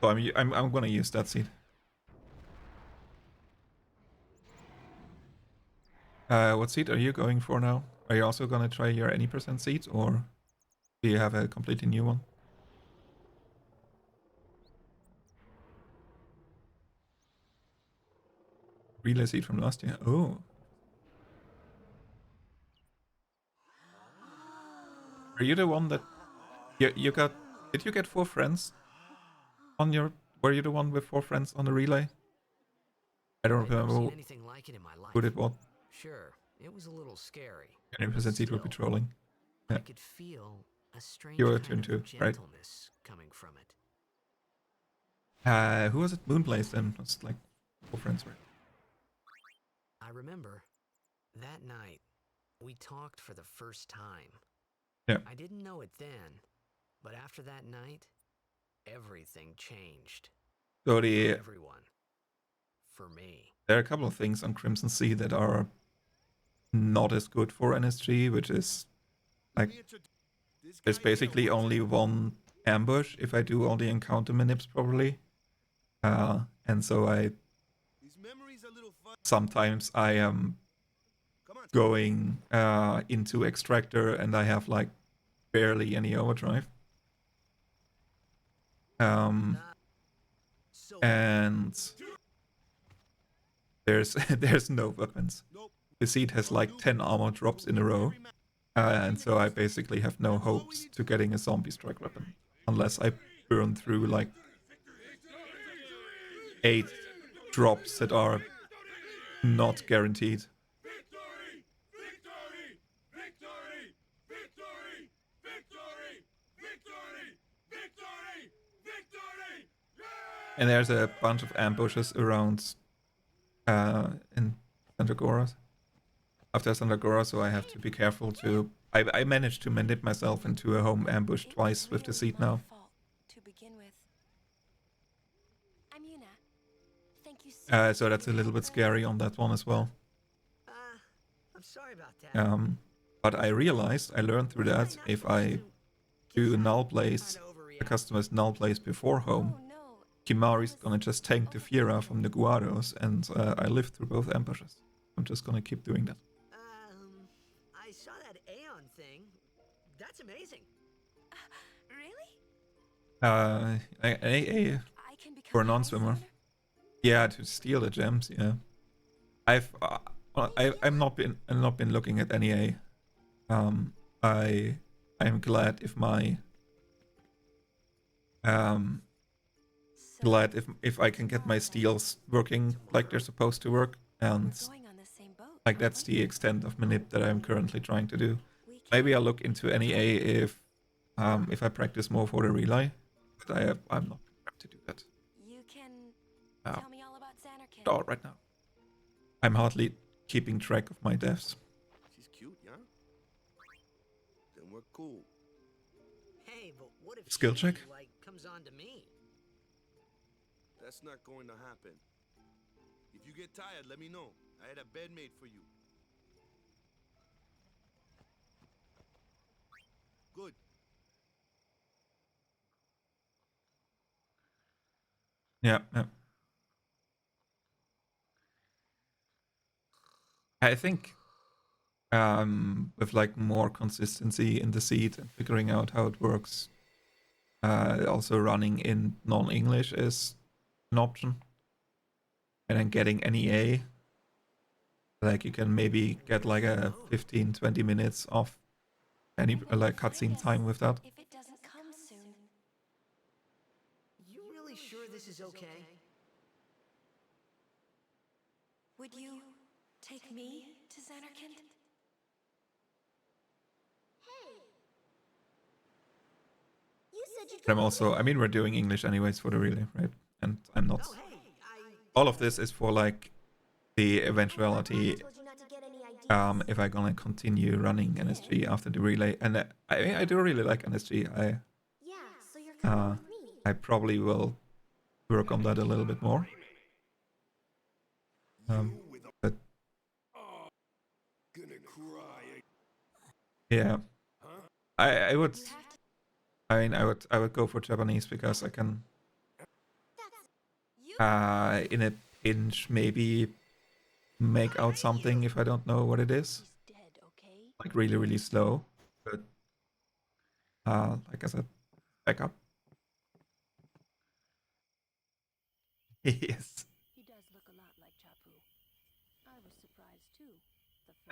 Speaker 3: So I'm gonna use that seat. What seat are you going for now? Are you also gonna try your any percent seat, or do you have a completely new one? relay seed from last year. Oh. Are you the one that you got? Did you get 4 friends on your? Were you the one with 4 friends on the relay? I don't
Speaker 1: I've never
Speaker 3: remember
Speaker 1: seen anything like it in my life.
Speaker 3: who did what.
Speaker 1: Sure, it was a little scary.
Speaker 3: 20% seed will be
Speaker 1: Still,
Speaker 3: trolling.
Speaker 1: I
Speaker 3: Yeah.
Speaker 1: could feel a strange
Speaker 3: You were
Speaker 1: kind
Speaker 3: tuned
Speaker 1: of
Speaker 3: too, right?
Speaker 1: gentleness coming from it.
Speaker 3: Who was it? Moonblaze then. It was like 4 friends, right?
Speaker 1: I remember that night we talked for the first time.
Speaker 3: Yeah.
Speaker 1: I didn't know it then, but after that night, everything changed.
Speaker 3: So
Speaker 1: For everyone. For me.
Speaker 3: there are a couple of things on Crimson Sea that are not as good for NSG, which is like there's basically only one ambush if I do all the encounter manips properly. And so sometimes I am going into Extractor and I have like barely any overdrive. And there's no weapons. The seed has like 10 armor drops in a row. And so I basically have no hopes to getting a zombie strike weapon. Unless I burn through like 8 drops that are not guaranteed. And there's a bunch of ambushes around in Sandragora. After Sandragora, so I have to be careful to... I managed to manip myself into a home ambush twice with the seed now. So that's a little bit scary on that one as well.
Speaker 1: I'm sorry about that.
Speaker 3: But I realized, I learned through that, if I do null plays, the customer's null plays before home, Kimari's gonna just tank the Fiera from the Guados, and I lived through both ambushes. I'm just gonna keep doing that.
Speaker 1: I saw that Aeon thing. That's amazing.
Speaker 10: Really?
Speaker 3: For a non-swimmer. Yeah, to steal the gems, yeah. I've not been looking at any A. I'm glad if my glad if I can get my steals working like they're supposed to work, and like that's the extent of manip that I'm currently trying to do. Maybe I'll look into NEA if I practice more for the relay, but I'm not prepared to do that.
Speaker 10: You can
Speaker 3: tell me all about Xanarkin. Not right now. I'm hardly keeping track of my deaths.
Speaker 6: She's cute, yeah? Then we're cool.
Speaker 1: Hey, but what if
Speaker 3: Skill check?
Speaker 1: like comes on to me?
Speaker 6: That's not going to happen. If you get tired, let me know. I had a bed made for you. Good.
Speaker 3: Yeah. I think with like more consistency in the seed and figuring out how it works, also running in non-English is an option. And then getting NEA, like you can maybe get like a 15-20 minutes of any like cutscene time with that.
Speaker 10: If it doesn't come soon.
Speaker 1: You really sure this is okay?
Speaker 10: Would you take me to Xanarkin?
Speaker 7: You said you'd
Speaker 3: But I'm also, I mean, we're doing English anyways for the relay, right? And I'm not. All of this is for like the eventuality if I'm gonna continue running NSG after the relay. And I do really like NSG. I probably will work on that a little bit more. But yeah, I would. I mean, I would go for Japanese because I can, in a pinch, maybe make out something if I don't know what it is. Like really, really slow. But like I said, back up. Yes.
Speaker 10: He does look a lot like Chapu.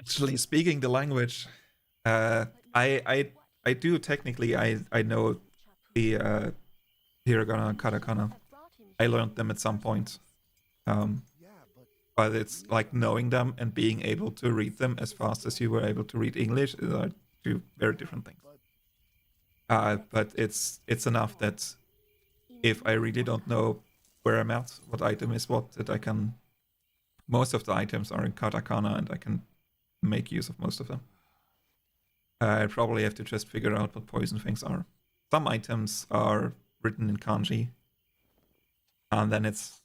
Speaker 3: Actually, speaking the language, I do technically I know the hiragana and katakana. I learned them at some point, but it's like knowing them and being able to read them as fast as you were able to read English are two very different things. But it's enough that if I really don't know where I'm at, what item is what, that I can. Most of the items are in katakana, and I can make use of most of them. I probably have to just figure out what poison things are. Some items are written in kanji, and then it's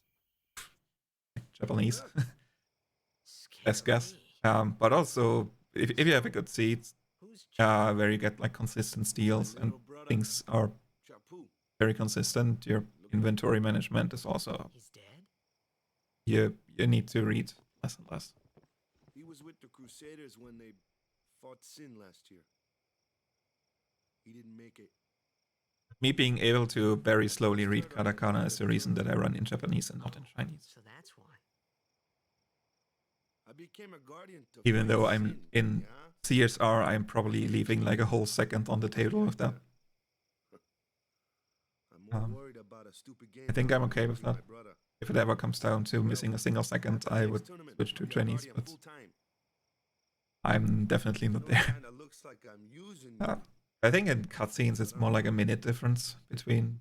Speaker 3: Japanese. Best guess. But also, if you have a good seed, where you get like consistent steals and things are very consistent, your inventory management is also. You need to read less and less.
Speaker 6: He was with the Crusaders when they fought Sin last year. He didn't make it.
Speaker 3: Me being able to very slowly read katakana is the reason that I run in Japanese and not in Chinese.
Speaker 1: So that's why.
Speaker 6: I became a guardian to
Speaker 3: Even though I'm in CSR, I'm probably leaving like a whole second on the table with that.
Speaker 6: I'm more worried about a stupid game.
Speaker 3: I think I'm okay with that. If it ever comes down to missing a single second, I would switch to Chinese, but I'm definitely not there. I think in cutscenes it's more like a minute difference between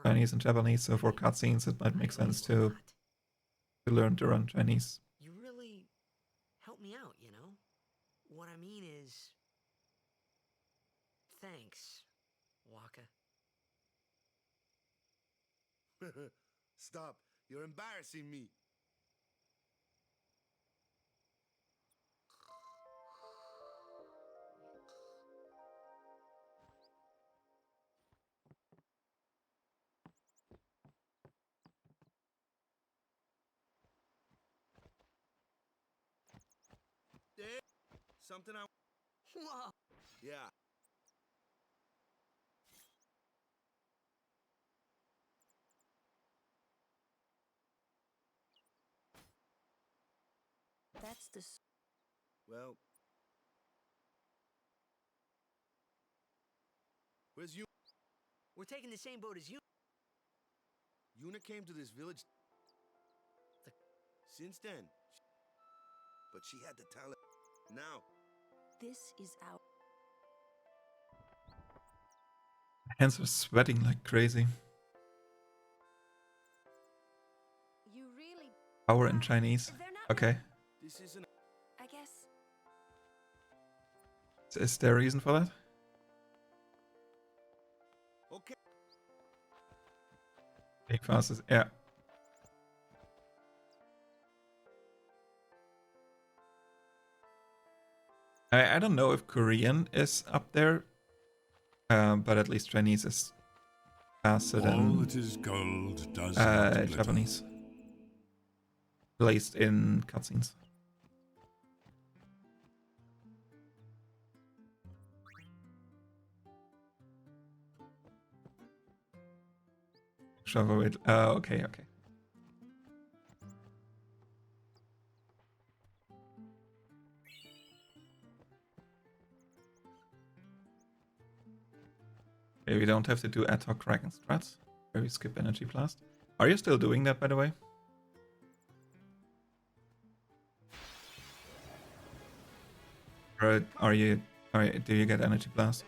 Speaker 3: Chinese and Japanese, so for cutscenes it might make sense to learn to run Chinese.
Speaker 1: You really help me out, you know? What I mean is... Thanks, Waka.
Speaker 6: Stop. You're embarrassing me. Something I...
Speaker 1: Whoa.
Speaker 6: Yeah.
Speaker 10: That's the...
Speaker 6: Well... Where's you?
Speaker 1: We're taking the same boat as you.
Speaker 6: Yuna came to this village... Since then. But she had the talent. Now.
Speaker 10: This is our...
Speaker 3: Hands are sweating like crazy.
Speaker 10: You really...
Speaker 3: Power in Chinese. Okay.
Speaker 6: This isn't...
Speaker 10: I guess...
Speaker 3: Is there a reason for that?
Speaker 6: Okay.
Speaker 3: Big fastest, yeah. I don't know if Korean is up there, but at least Chinese is faster than
Speaker 5: All that is gold does not glitter.
Speaker 3: Japanese. At least in cutscenes. Shovel it. Okay. Okay, we don't have to do ad hoc Kraken strats, where we skip Energy Blast. Are you still doing that, by the way? Or do you get Energy Blast?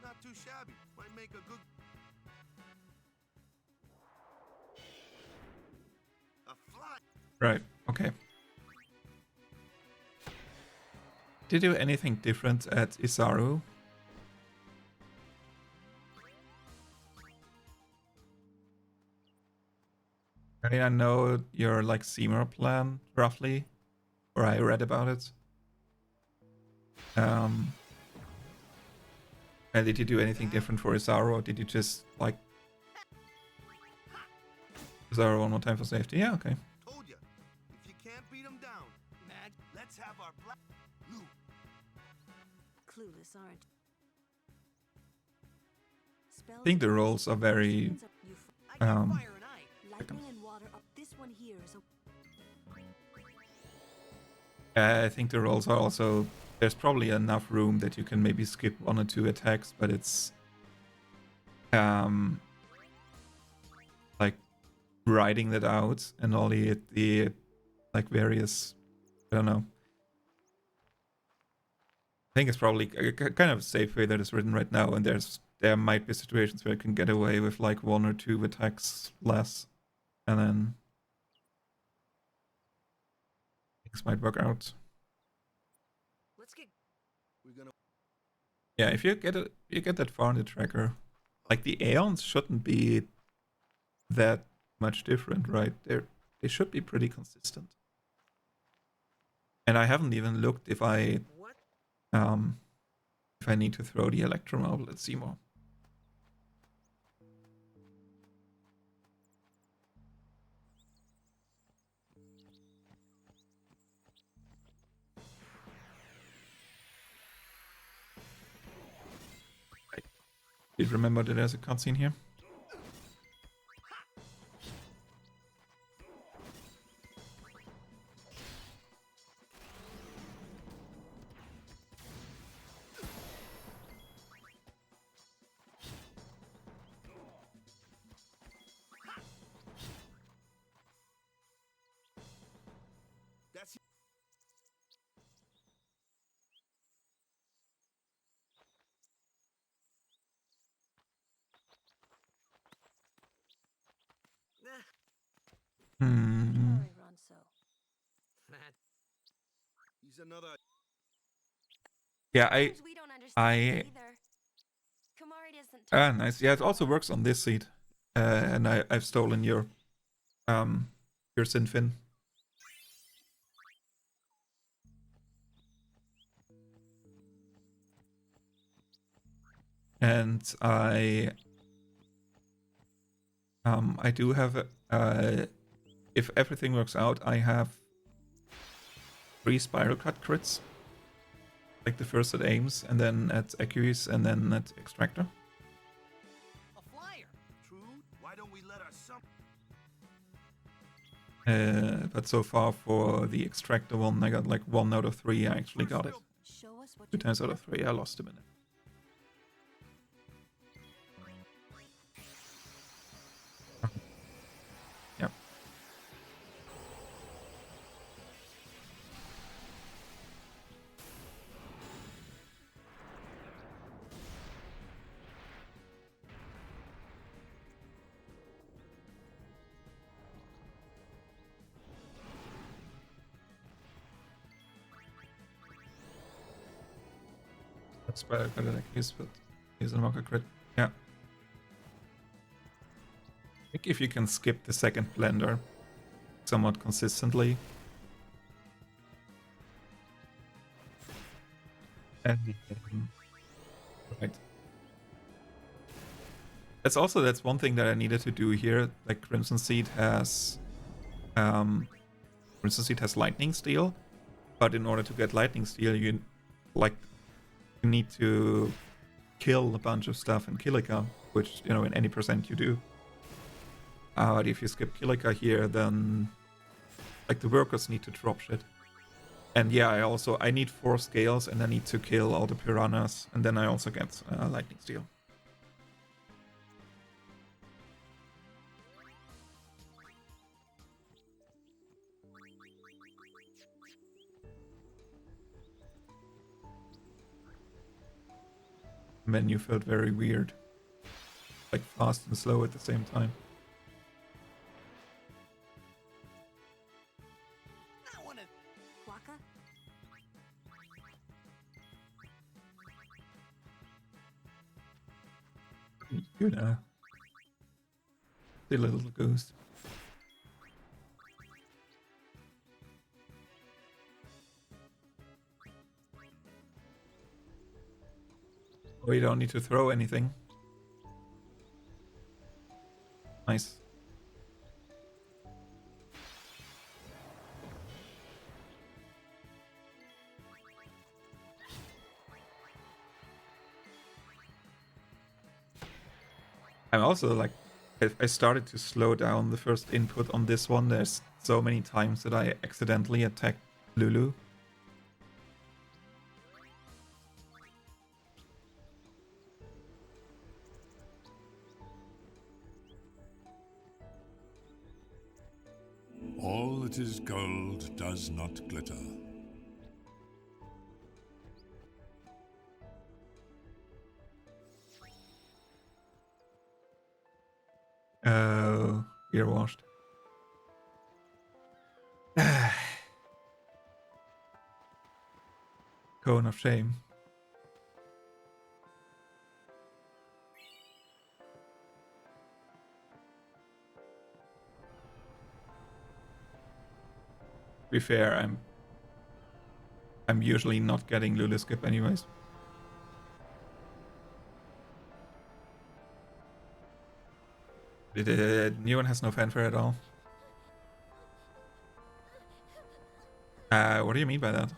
Speaker 6: Not too shabby. Might make a good... A fly.
Speaker 3: Right, okay. Did you do anything different at Isaru? I mean, I know your like Seymour plan roughly, or I read about it. And did you do anything different for Isaru, or did you just like Isaru one more time for safety? Yeah, okay.
Speaker 6: Told ya. If you can't beat them down, man, let's have our black... Lou.
Speaker 10: Clueless, aren't...
Speaker 3: I think the roles are very
Speaker 10: Lightning and water up this one here is
Speaker 3: I think the rolls are also... There's probably enough room that you can maybe skip 1 or 2 attacks, but it's... like writing that out and all the like various... I don't know. I think it's probably a kind of safe way that it's written right now, and there might be situations where you can get away with like 1 or 2 attacks less, and then things might work out.
Speaker 2: Let's get.
Speaker 3: Yeah, if you get that far in the tracker, like the Aeons shouldn't be that much different, right? They should be pretty consistent. And I haven't even looked if I need to throw the Electromobile at Seymour. Did you remember that there's a cutscene here?
Speaker 6: That's
Speaker 3: Hmm.
Speaker 6: he's another.
Speaker 3: Yeah,
Speaker 10: we don't understand either. Kumari doesn't
Speaker 3: nice. Yeah, it also works on this seat. And I've stolen your Sinfin. And I do have if everything works out, I have 3 spiral cut crits. Like the first at Ames, and then at Echuilles, and then at Extractor.
Speaker 6: A flyer. True. Why don't we let our
Speaker 3: But so far for the Extractor one, I got like 1 out of 3. I actually got it. 2 times out of 3, I lost a minute. Yep. That's better than Echuilles, but here's a Mocha crit. Yeah. I think if you can skip the second blender somewhat consistently. And right. That's one thing that I needed to do here. Like Crimson Seed has Lightning Steel, but in order to get Lightning Steel, you need to kill a bunch of stuff in Kilika, which, you know, in any percent you do. But if you skip Kilika here, then like the workers need to drop shit. And yeah, I need 4 scales, and I need to kill all the piranhas, and then I also get Lightning Steel. Menu felt very weird. Like fast and slow at the same time. You know. The little ghost. Oh, you don't need to throw anything. Nice. I'm also like I started to slow down the first input on this one. There's so many times that I accidentally attacked Lulu.
Speaker 5: All that is gold does not glitter.
Speaker 3: Oh, ear washed. Cone of shame. To be fair, I'm usually not getting Lulu skip anyways. The new one has no fanfare at all. What do you mean by that?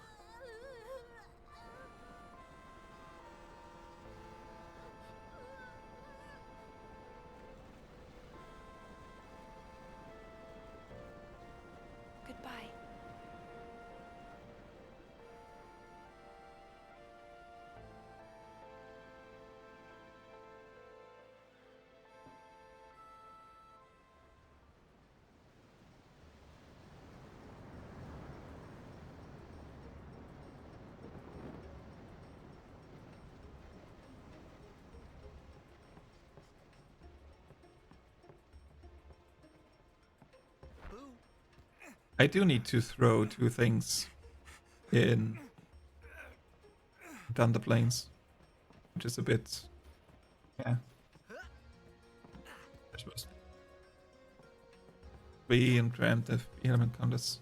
Speaker 10: Goodbye.
Speaker 3: I do need to throw 2 things in Thunder Plains, which is a bit, yeah. I suppose. 3 and preemptive element counters.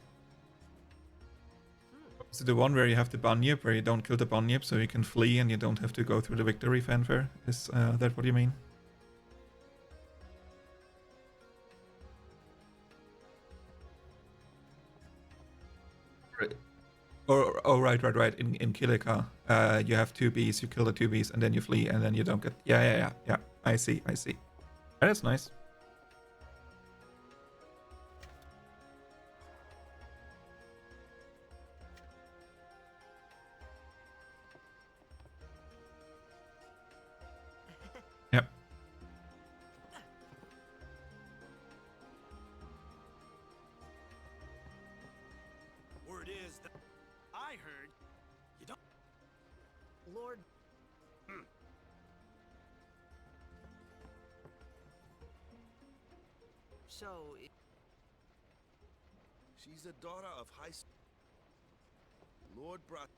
Speaker 3: Is it the one where you have the bunyip, where you don't kill the bunyip, so you can flee and you don't have to go through the victory fanfare? Is that what you mean? Oh, right. In Kilika, you have 2 bees, you kill the 2 bees, and then you flee, and then you don't get... Yeah. I see. That is nice. Yep.
Speaker 8: Word is that I heard you don't. Lord. So.
Speaker 6: She's the daughter of Haste. Lord brought.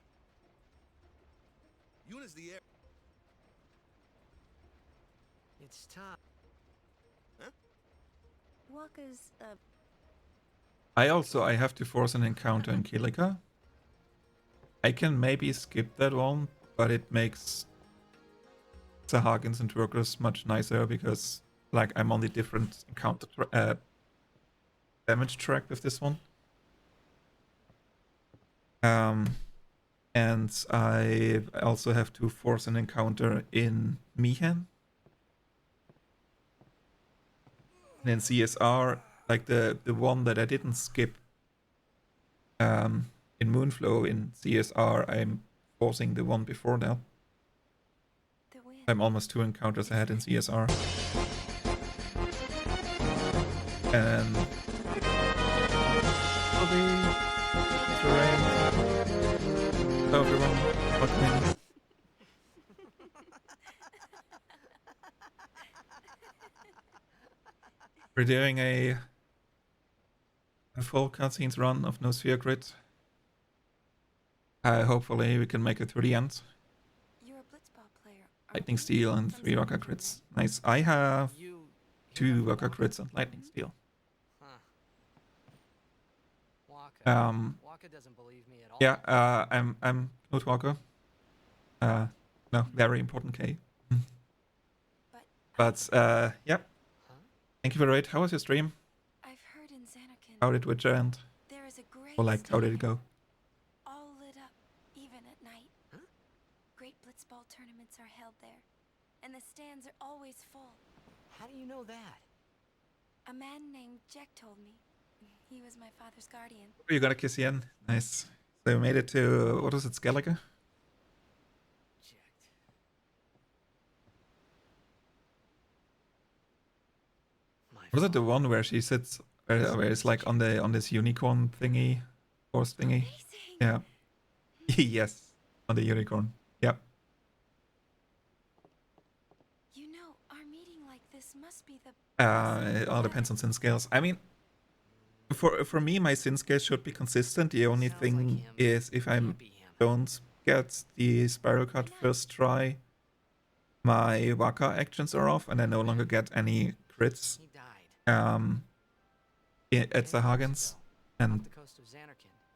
Speaker 6: Eunice the heir.
Speaker 1: It's time.
Speaker 6: Huh?
Speaker 2: Walker's,
Speaker 3: I have to force an encounter in Kilika. I can maybe skip that one, but it makes Sahagins and Workers much nicer because, like, I'm on the different encounter damage track with this one. And I also have to force an encounter in Mihan. And in CSR, like the one that I didn't skip in Moonflow, in CSR, I'm forcing the one before that. I'm almost 2 encounters ahead in CSR. And... Hello everyone, welcome in. We're doing a full cutscenes run of no Sphere Grid. Hopefully we can make it through the end.
Speaker 10: You're a Blitzball player.
Speaker 3: Lightning Steel and 3 Waka crits. Nice. I have 2 Waka crits and Lightning Steel.
Speaker 1: Waka doesn't believe me at all.
Speaker 3: Yeah, I'm Knut Walker. No, very important K. But yeah. Thank you for the raid. How was your stream?
Speaker 10: I've heard in Zanarkand.
Speaker 3: How did Witcher end?
Speaker 10: There is a great
Speaker 3: Or like, how did it go?
Speaker 10: all lit up, even at night. Huh? Great Blitzball tournaments are held there, and the stands are always full.
Speaker 1: How do you know that?
Speaker 10: A man named Jack told me. He was my father's guardian.
Speaker 3: Oh, you got a kiss Yen. Nice. So you made it to, what is it, Skellige? Was it the one where she sits, where it's like on this unicorn thingy, horse thingy?
Speaker 10: Amazing.
Speaker 3: Yeah. Yes, on the unicorn. Yep.
Speaker 10: You know, our meeting like this must be the.
Speaker 3: It all depends on sin scales. I mean, for me, my sin scales should be consistent. The only thing is if I don't get the spiral card first try, my Waka actions are off, and I no longer get any crits. At Sahagins, and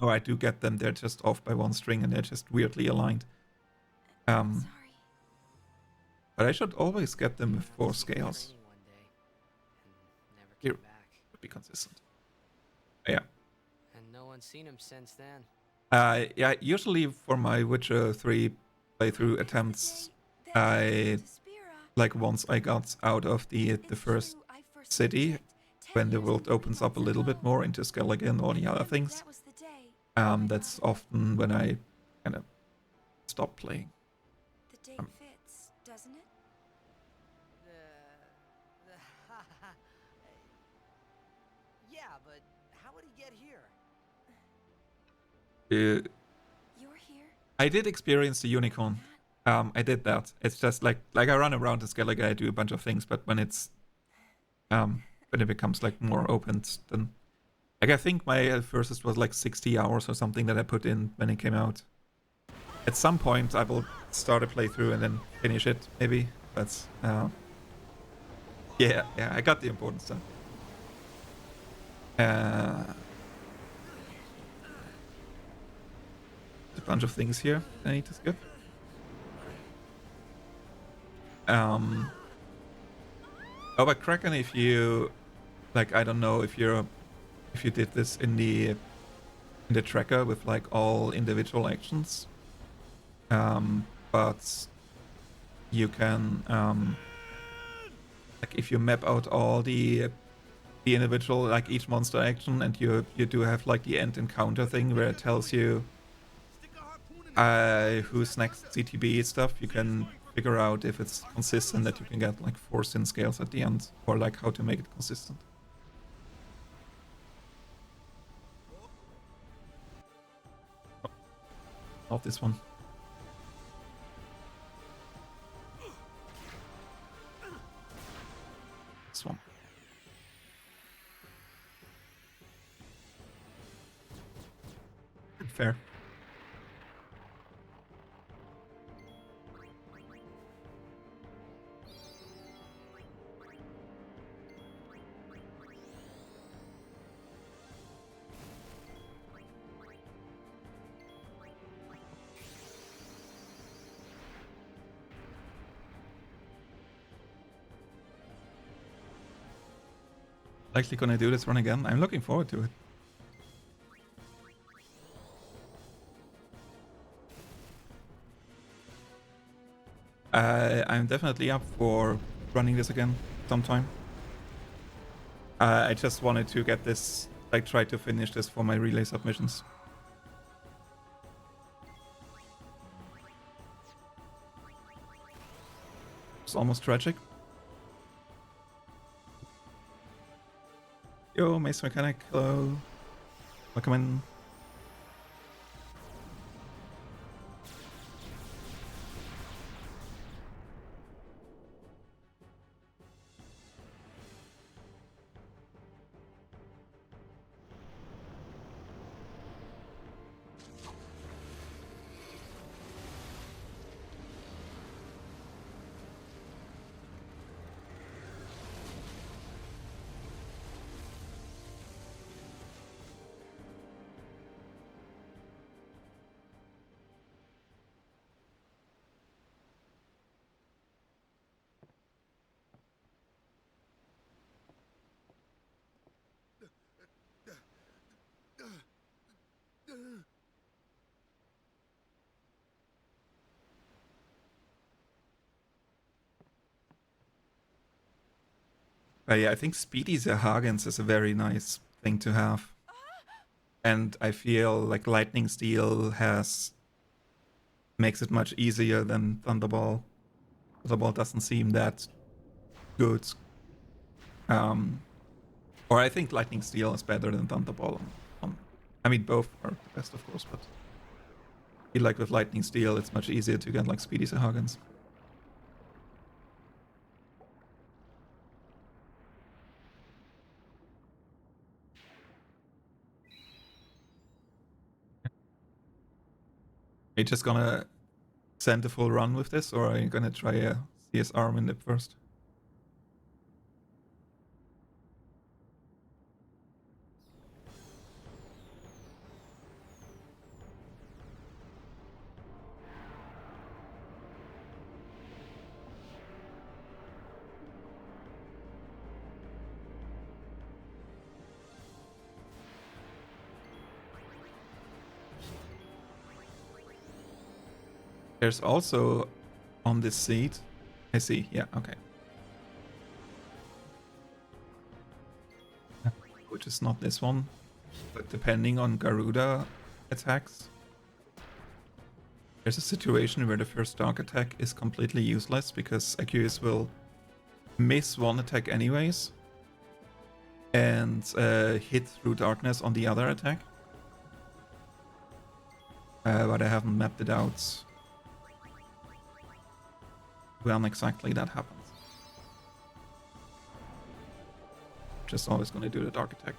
Speaker 3: or I do get them, they're just off by one string and they're just weirdly aligned. But I should always get them with 4 scales. Here, would be consistent. Yeah.
Speaker 1: And no one's seen him since then.
Speaker 3: Yeah, usually for my Witcher 3 playthrough attempts, like once I got out of the first city, when the world opens up a little bit more into Skellige and all the other things, that's often when I kind of stop playing.
Speaker 10: The date fits, doesn't it?
Speaker 1: Yeah, but how would he get here?
Speaker 10: You're here?
Speaker 3: I did experience the unicorn. I did that. It's just like I run around the Skellige, I do a bunch of things, but when it's when it becomes like more open, then like I think my first was like 60 hours or something that I put in when it came out. At some point I will start a playthrough and then finish it, maybe. But yeah, I got the important stuff. A bunch of things here I need to skip. Oh, but Kraken, if you like, I don't know if you did this in the tracker with like all individual actions, but you can like if you map out all the individual, like each monster action, and you do have like the end encounter thing where it tells you who's next CTB stuff. You can figure out if it's consistent, that you can get like 4 sin scales at the end, or like how to make it consistent. Oh, not this one. This one. Fair. Likely gonna do this run again. I'm looking forward to it. I'm definitely up for running this again sometime. I just wanted to get this, like try to finish this for my relay submissions. It's almost tragic. Yo, Mace Mechanic, hello. Welcome in. But yeah, I think Speedy Zerhagens is a very nice thing to have. And I feel like Lightning Steel makes it much easier than Thunderball. Thunderball doesn't seem that good. Or I think Lightning Steel is better than Thunderball. I mean, both are the best, of course, but I feel like with Lightning Steel, it's much easier to get like Speedy Zerhagens. Are you just gonna send a full run with this, or are you gonna try a CSR in it first? There's also on this seat. I see, yeah, okay. Which is not this one, but depending on Garuda attacks, there's a situation where the first dark attack is completely useless because Echuilles will miss one attack anyways and hit through darkness on the other attack. But I haven't mapped it out when exactly that happens. Just always gonna do the dark attack.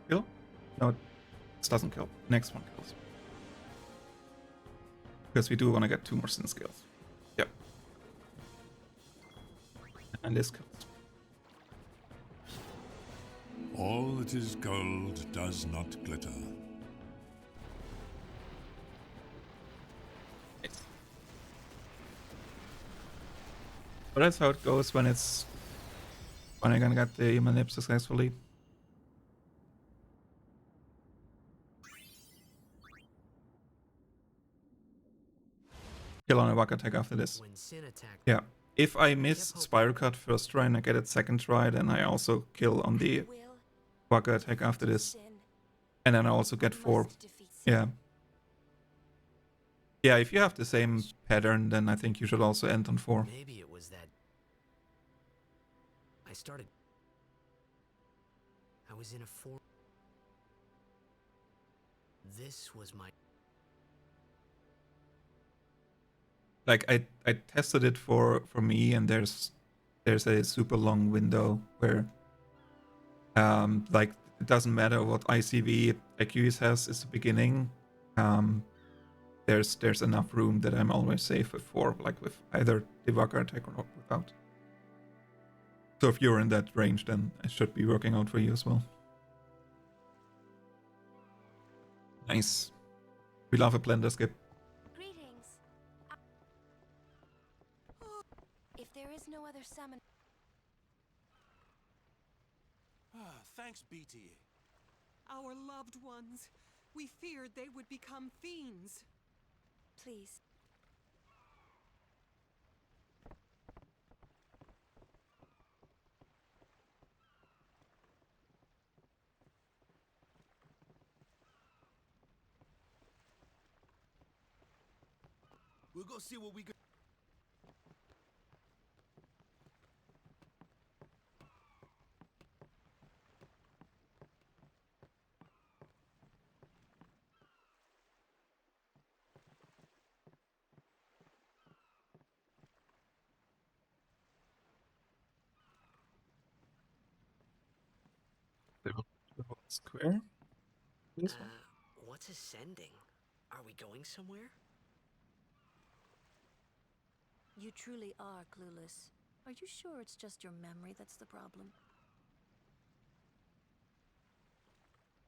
Speaker 3: Kill? No, this doesn't kill. Next one kills. Because we do want to get 2 more sin skills. Yep. And this kills.
Speaker 5: All that is gold does not glitter.
Speaker 3: Nice. But that's how it goes when I'm gonna get the manip successfully. Kill on a Waka attack after this.
Speaker 1: When Sin attacked,
Speaker 3: Yeah. If I miss Spiral Cut first try and I get it second try, then I also kill on the Waka attack after this. And then I also get 4. Yeah. Yeah, if you have the same pattern, then I think you should also end on 4.
Speaker 1: maybe it was that I was in a 4. This was my...
Speaker 3: Like I tested it for me, and there's a super long window where like it doesn't matter what ICV Echuilles has is the beginning. There's enough room that I'm always safe with 4, like with either the Waka attack or not without. So if you're in that range, then it should be working out for you as well. Nice. We love a blender skip.
Speaker 10: Greetings. If there is no other summon...
Speaker 8: Thanks, BT.
Speaker 11: Our loved ones. We feared they would become fiends.
Speaker 10: Please.
Speaker 6: We'll go see what we can.
Speaker 3: The whole square. This one.
Speaker 1: What's ascending? Are we going somewhere?
Speaker 10: You truly are clueless. Are you sure it's just your memory that's the problem?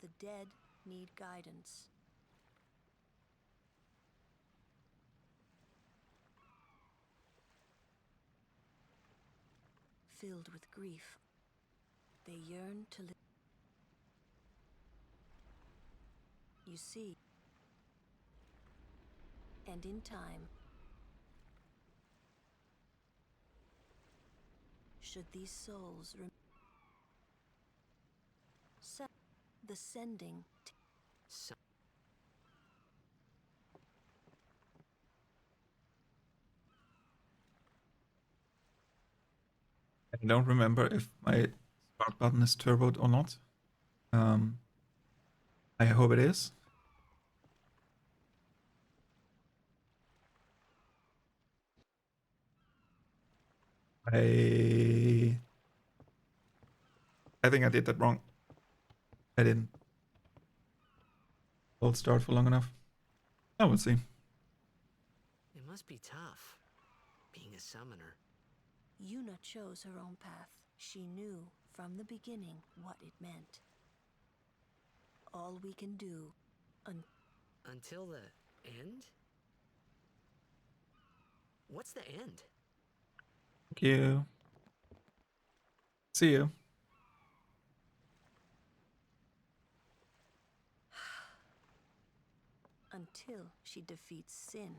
Speaker 10: The dead need guidance. Filled with grief, they yearn to live. You see, and in time, should these souls the sending
Speaker 3: I don't remember if my start button is turboed or not. I hope it is. I think I did that wrong. I didn't hold start for long enough. I will see.
Speaker 1: It must be tough, being a summoner.
Speaker 10: Yuna chose her own path. She knew from the beginning what it meant. All we can do
Speaker 1: until the end? What's the end?
Speaker 3: Thank you. See you.
Speaker 10: Until she defeats sin.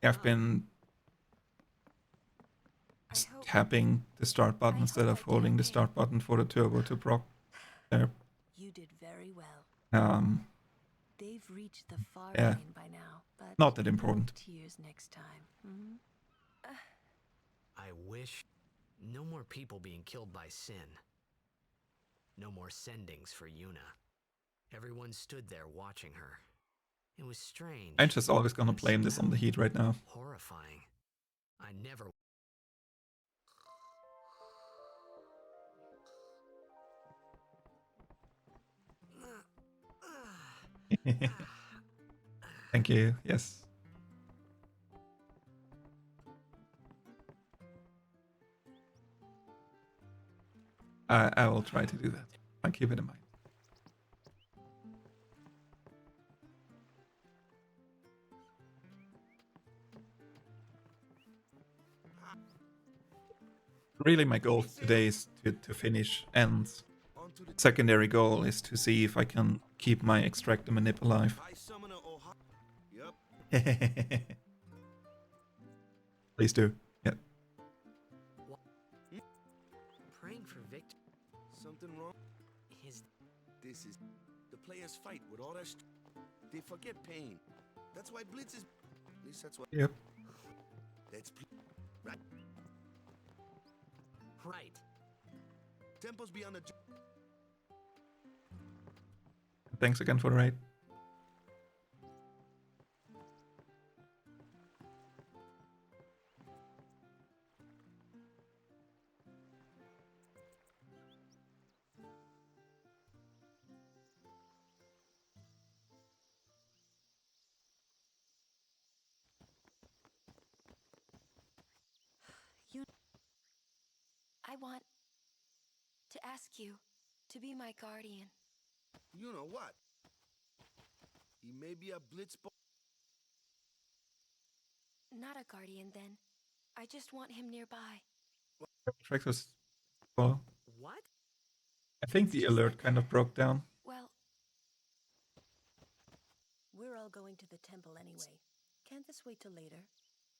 Speaker 3: I've been tapping the start button instead of holding the start button for the turbo to proc there.
Speaker 10: You did very well. They've reached the far line by now, but
Speaker 3: not that important.
Speaker 10: No tears next time.
Speaker 1: I wish no more people being killed by sin. No more sendings for Yuna. Everyone stood there watching her. It was strange.
Speaker 3: I'm just always gonna blame this on the heat right now.
Speaker 1: Horrifying. I never...
Speaker 3: Thank you, yes. I will try to do that. I'll keep it in mind. Really, my goal today is to finish, and secondary goal is to see if I can keep my Extractor Manip alive. Please do. Yeah.
Speaker 1: Praying for victory.
Speaker 6: Something wrong? This is the players fight with all that. They forget pain. That's why Blitz is. At least that's what.
Speaker 3: Yep.
Speaker 6: That's right.
Speaker 1: Right.
Speaker 6: Temples beyond the.
Speaker 3: Thanks again for the raid.
Speaker 10: I want to ask you to be my guardian.
Speaker 6: You know what? He may be a Blitzball.
Speaker 10: Not a guardian, then. I just want him nearby.
Speaker 3: Tracks well.
Speaker 1: What?
Speaker 3: I think the alert kind of broke down.
Speaker 10: Well, we're all going to the temple anyway. Can't this wait till later?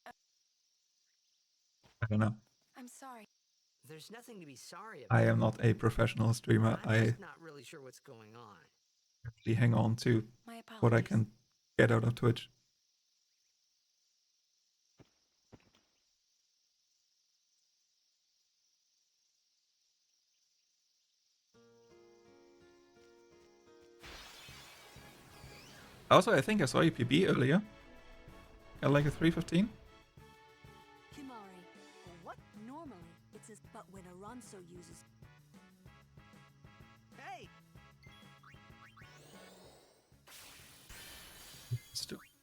Speaker 3: I don't know.
Speaker 10: I'm sorry.
Speaker 1: There's nothing to be sorry about.
Speaker 3: I am not a professional streamer.
Speaker 1: I'm just not really sure what's going on.
Speaker 3: Actually hang on to what I can get out of Twitch. Also, I think I saw you PB earlier. Got like a 315.
Speaker 10: What? Normally, it's as but when Aranso uses.
Speaker 1: Hey!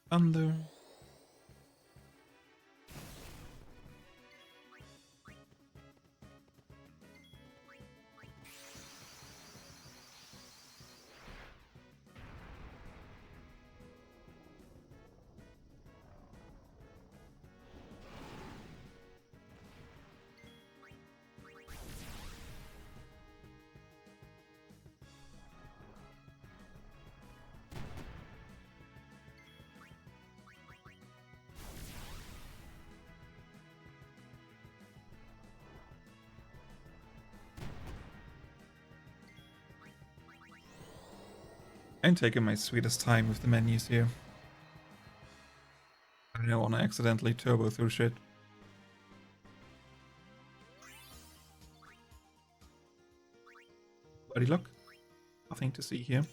Speaker 3: Thunder. I'm taking my sweetest time with the menus here. I don't want to accidentally turbo through shit. Buddy luck. Nothing to see here.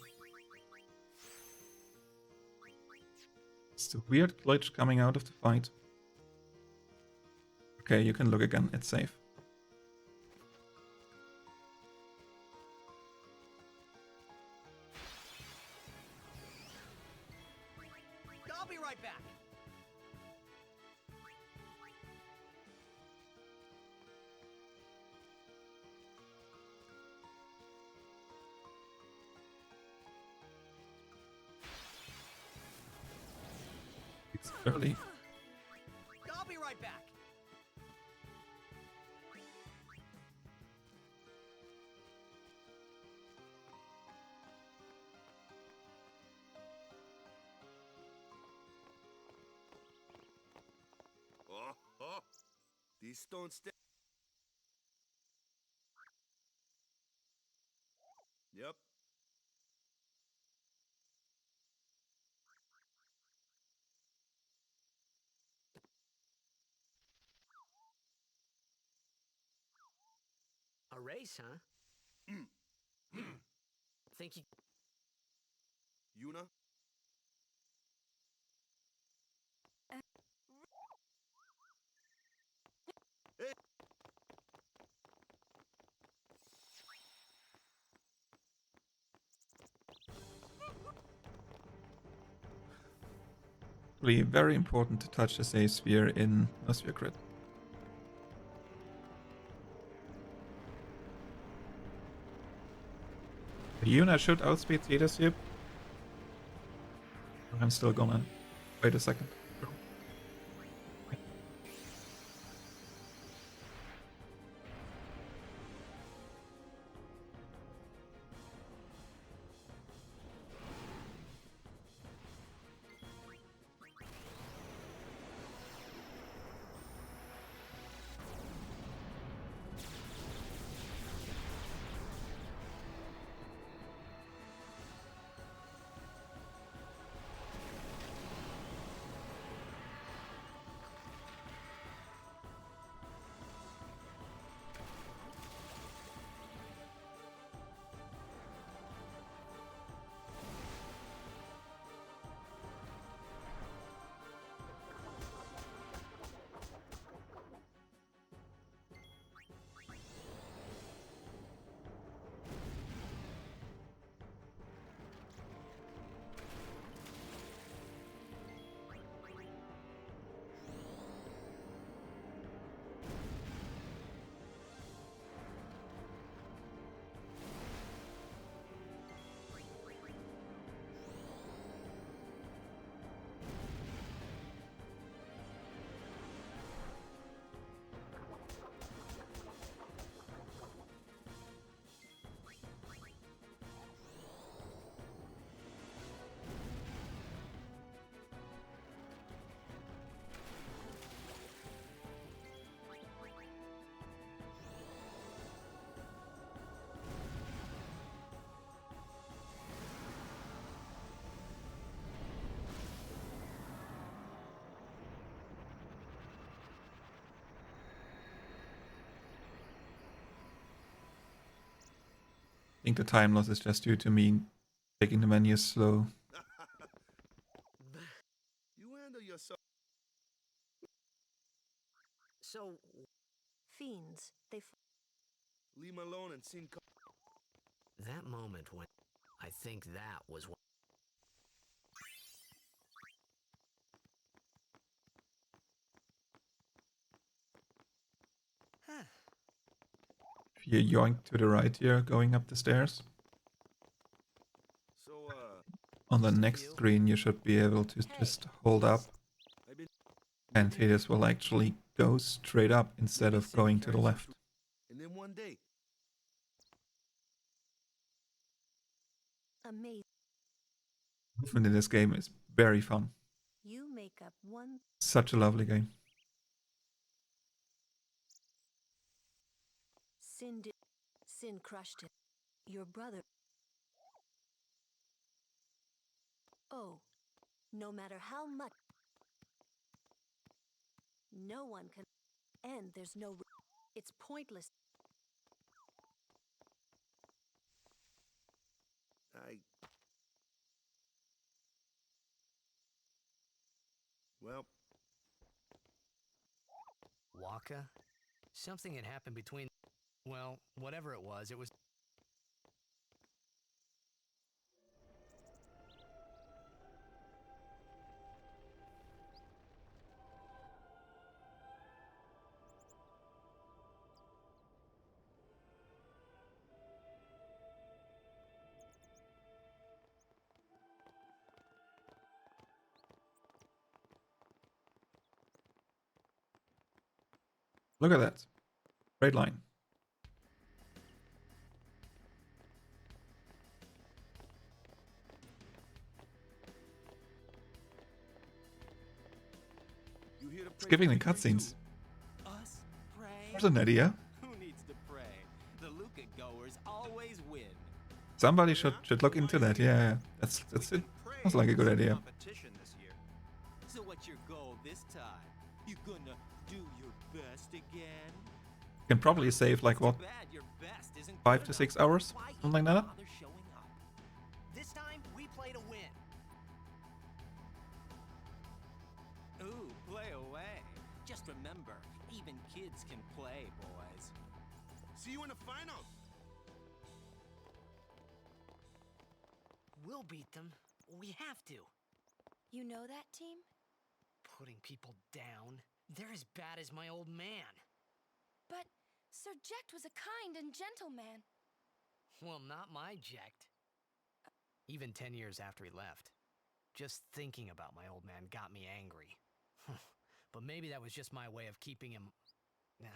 Speaker 3: It's a weird glitch coming out of the fight. Okay, you can look again, it's safe.
Speaker 1: I'll be right back.
Speaker 3: It's early.
Speaker 1: I'll be right back.
Speaker 6: Oh, these stones stay. Yep.
Speaker 1: A race, huh? Think you...
Speaker 6: Yuna? Hey.
Speaker 3: Really very important to touch the save sphere in a Sphere Grid. Yuna should outspeed Tidus here. I'm still gonna wait a second. I think the time loss is just due to me taking the menus slow.
Speaker 6: You handle yourself.
Speaker 1: So...
Speaker 10: Fiends,
Speaker 6: Leave him alone and sing.
Speaker 1: That moment when... I think that was when...
Speaker 3: If you yoink to the right here, going up the stairs.
Speaker 6: So,
Speaker 3: On the next screen, you should be able to just hold up, and Tidus will actually go straight up instead of going to the left.
Speaker 6: and then one day,
Speaker 10: Amazing.
Speaker 3: Movement in this game is very fun.
Speaker 10: You make up one.
Speaker 3: Such a lovely game.
Speaker 10: Sin crushed it. Your brother. Oh, no matter how much. No one can. And there's no. It's pointless.
Speaker 6: well,
Speaker 1: Waka? Something had happened between... Well, whatever it was,
Speaker 3: Look at that. Straight line.
Speaker 6: you hear the
Speaker 3: Skipping the cutscenes.
Speaker 8: Us pray?
Speaker 3: There's an idea.
Speaker 8: Who needs to pray? The Luca goers always win.
Speaker 3: Somebody should look into that. Yeah, that's it. Sounds like a good idea.
Speaker 8: Competition this year. So what's your goal this time? You gonna do your best again?
Speaker 3: You can probably save like what,
Speaker 8: Too bad your best isn't
Speaker 3: 5
Speaker 8: good
Speaker 3: to 6
Speaker 8: enough.
Speaker 3: hours,
Speaker 8: Why
Speaker 3: something like
Speaker 8: even
Speaker 3: that.
Speaker 8: bother showing up?
Speaker 1: This time, we play to win.
Speaker 8: Ooh, play away. Just remember, even kids can play, boys.
Speaker 6: See you in the final.
Speaker 1: We'll beat them. We have to.
Speaker 7: You know that team?
Speaker 1: Putting people down. They're as bad as my old man.
Speaker 7: But Sir Jekt was a kind and gentle man.
Speaker 1: Well, not my Jekt. Even 10 years after he left. Just thinking about my old man got me angry. But maybe that was just my way of keeping him... Nah.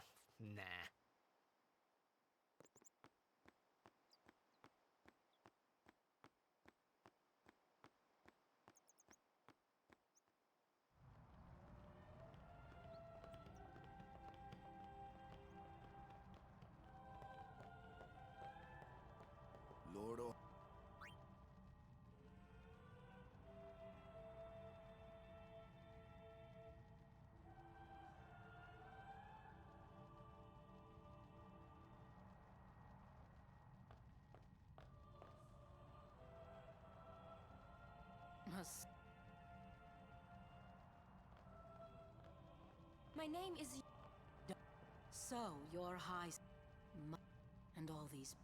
Speaker 6: Lord, oh.
Speaker 7: My name is...
Speaker 12: So, your high... and all these...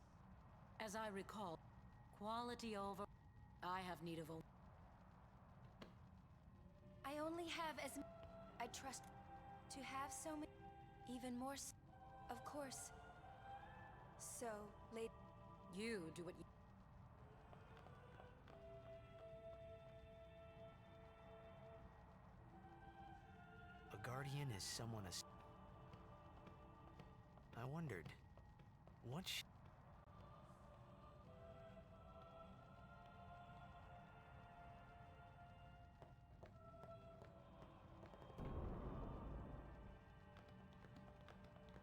Speaker 12: As I recall, quality over... I have need of a...
Speaker 7: I only have as... I trust to have so many... Even more... Of course. So, late...
Speaker 12: You do what you...
Speaker 1: A guardian is someone... I wondered... What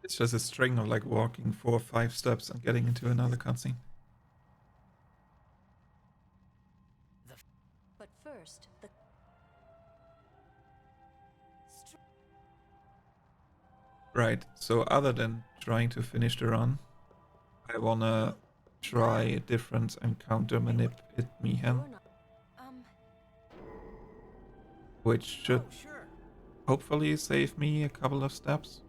Speaker 3: It's just a string of like walking 4 or 5 steps and getting into another cutscene.
Speaker 10: But first, the
Speaker 3: Right, so other than trying to finish the run, I wanna try a different encounter manip it Mihan, which should hopefully save me a couple of steps.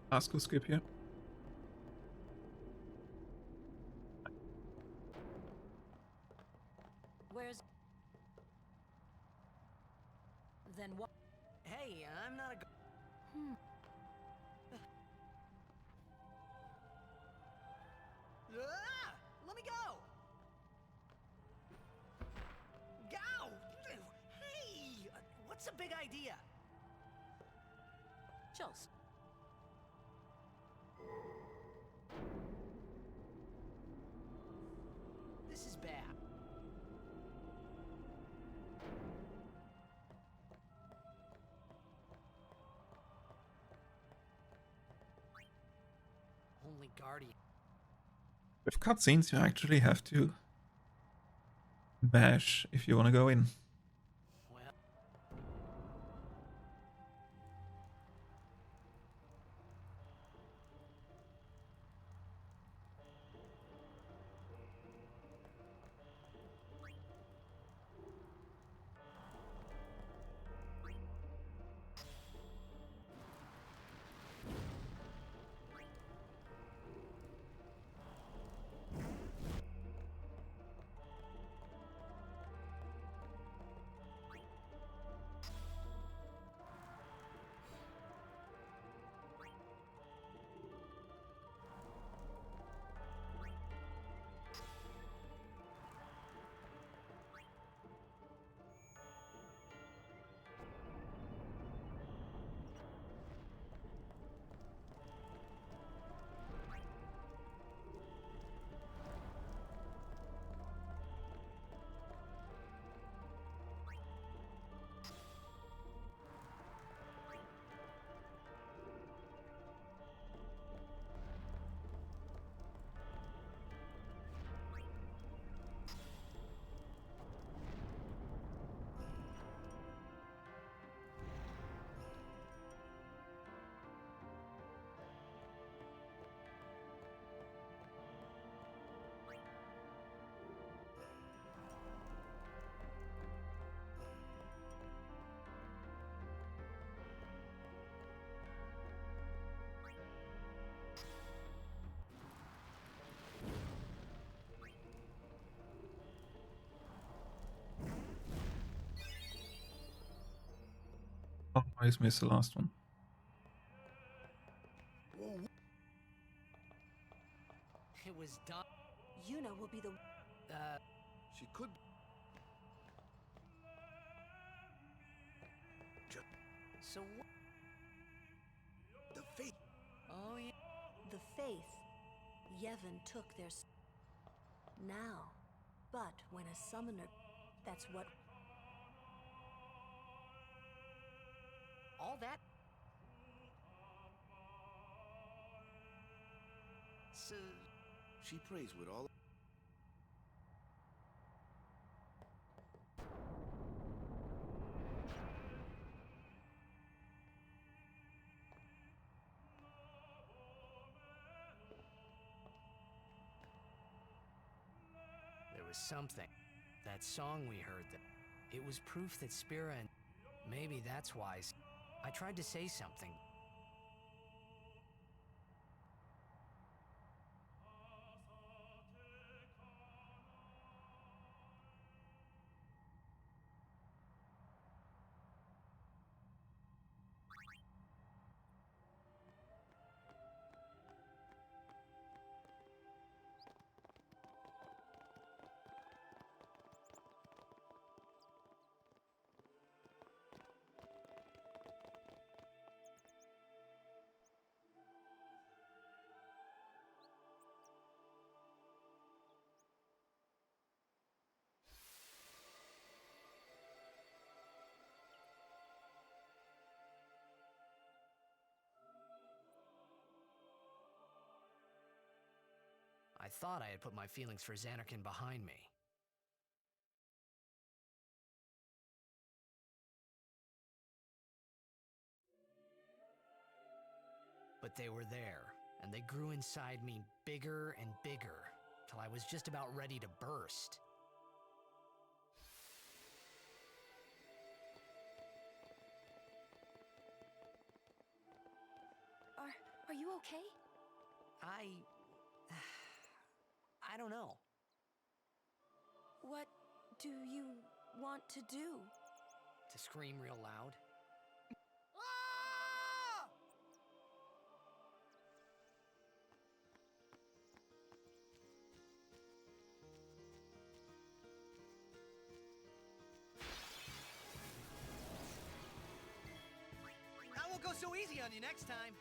Speaker 3: Ask who skip here.
Speaker 12: Where's... Then what?
Speaker 1: Hey, I'm not a... Ah! Let me go! Go! Hey! What's the big idea?
Speaker 12: Djose.
Speaker 1: This is bad. Only guardian.
Speaker 3: With cutscenes, you actually have to bash if you want to go in.
Speaker 1: Well,
Speaker 3: Always miss the last one.
Speaker 1: it was done.
Speaker 10: Yuna will be the...
Speaker 6: She could.
Speaker 1: So what?
Speaker 6: The fate.
Speaker 1: Oh, yeah.
Speaker 10: The faith. Yevon took their... Now. But when a summoner... That's what...
Speaker 1: All that? So...
Speaker 6: She prays with all.
Speaker 1: There was something. That song we heard, it was proof that Spira and... Maybe that's why I tried to say something. I thought I had put my feelings for Zanarkand behind me. But they were there, and they grew inside me bigger and bigger, till I was just about ready to burst.
Speaker 10: Are you okay?
Speaker 1: I don't know.
Speaker 10: What do you want to do?
Speaker 1: To scream real loud?
Speaker 8: I won't go so easy on you next time.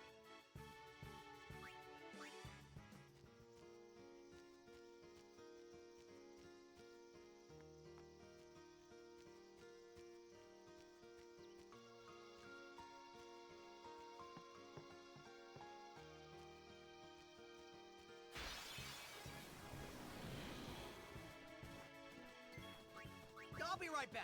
Speaker 8: I'll be right back.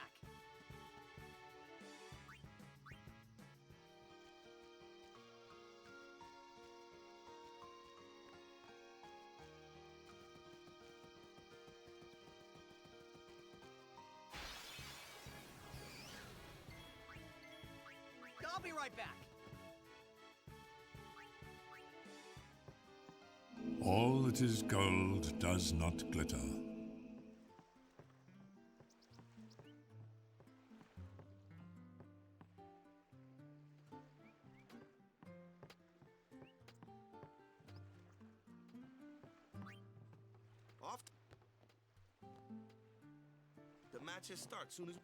Speaker 8: I'll be right back.
Speaker 5: All that is gold does not glitter.
Speaker 6: Off. The matches start soon as.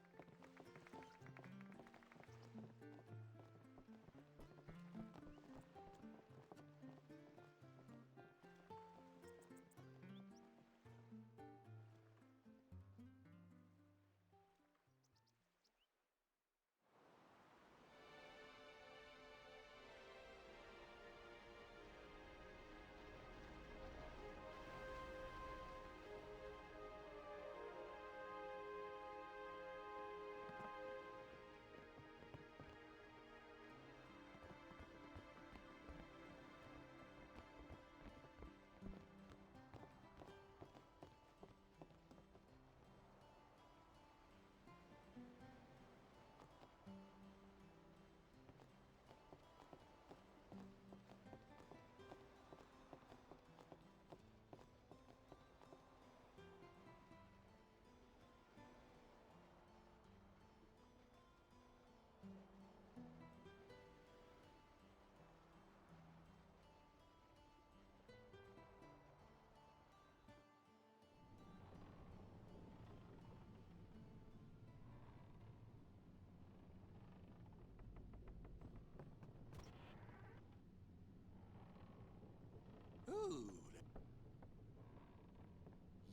Speaker 8: Ooh.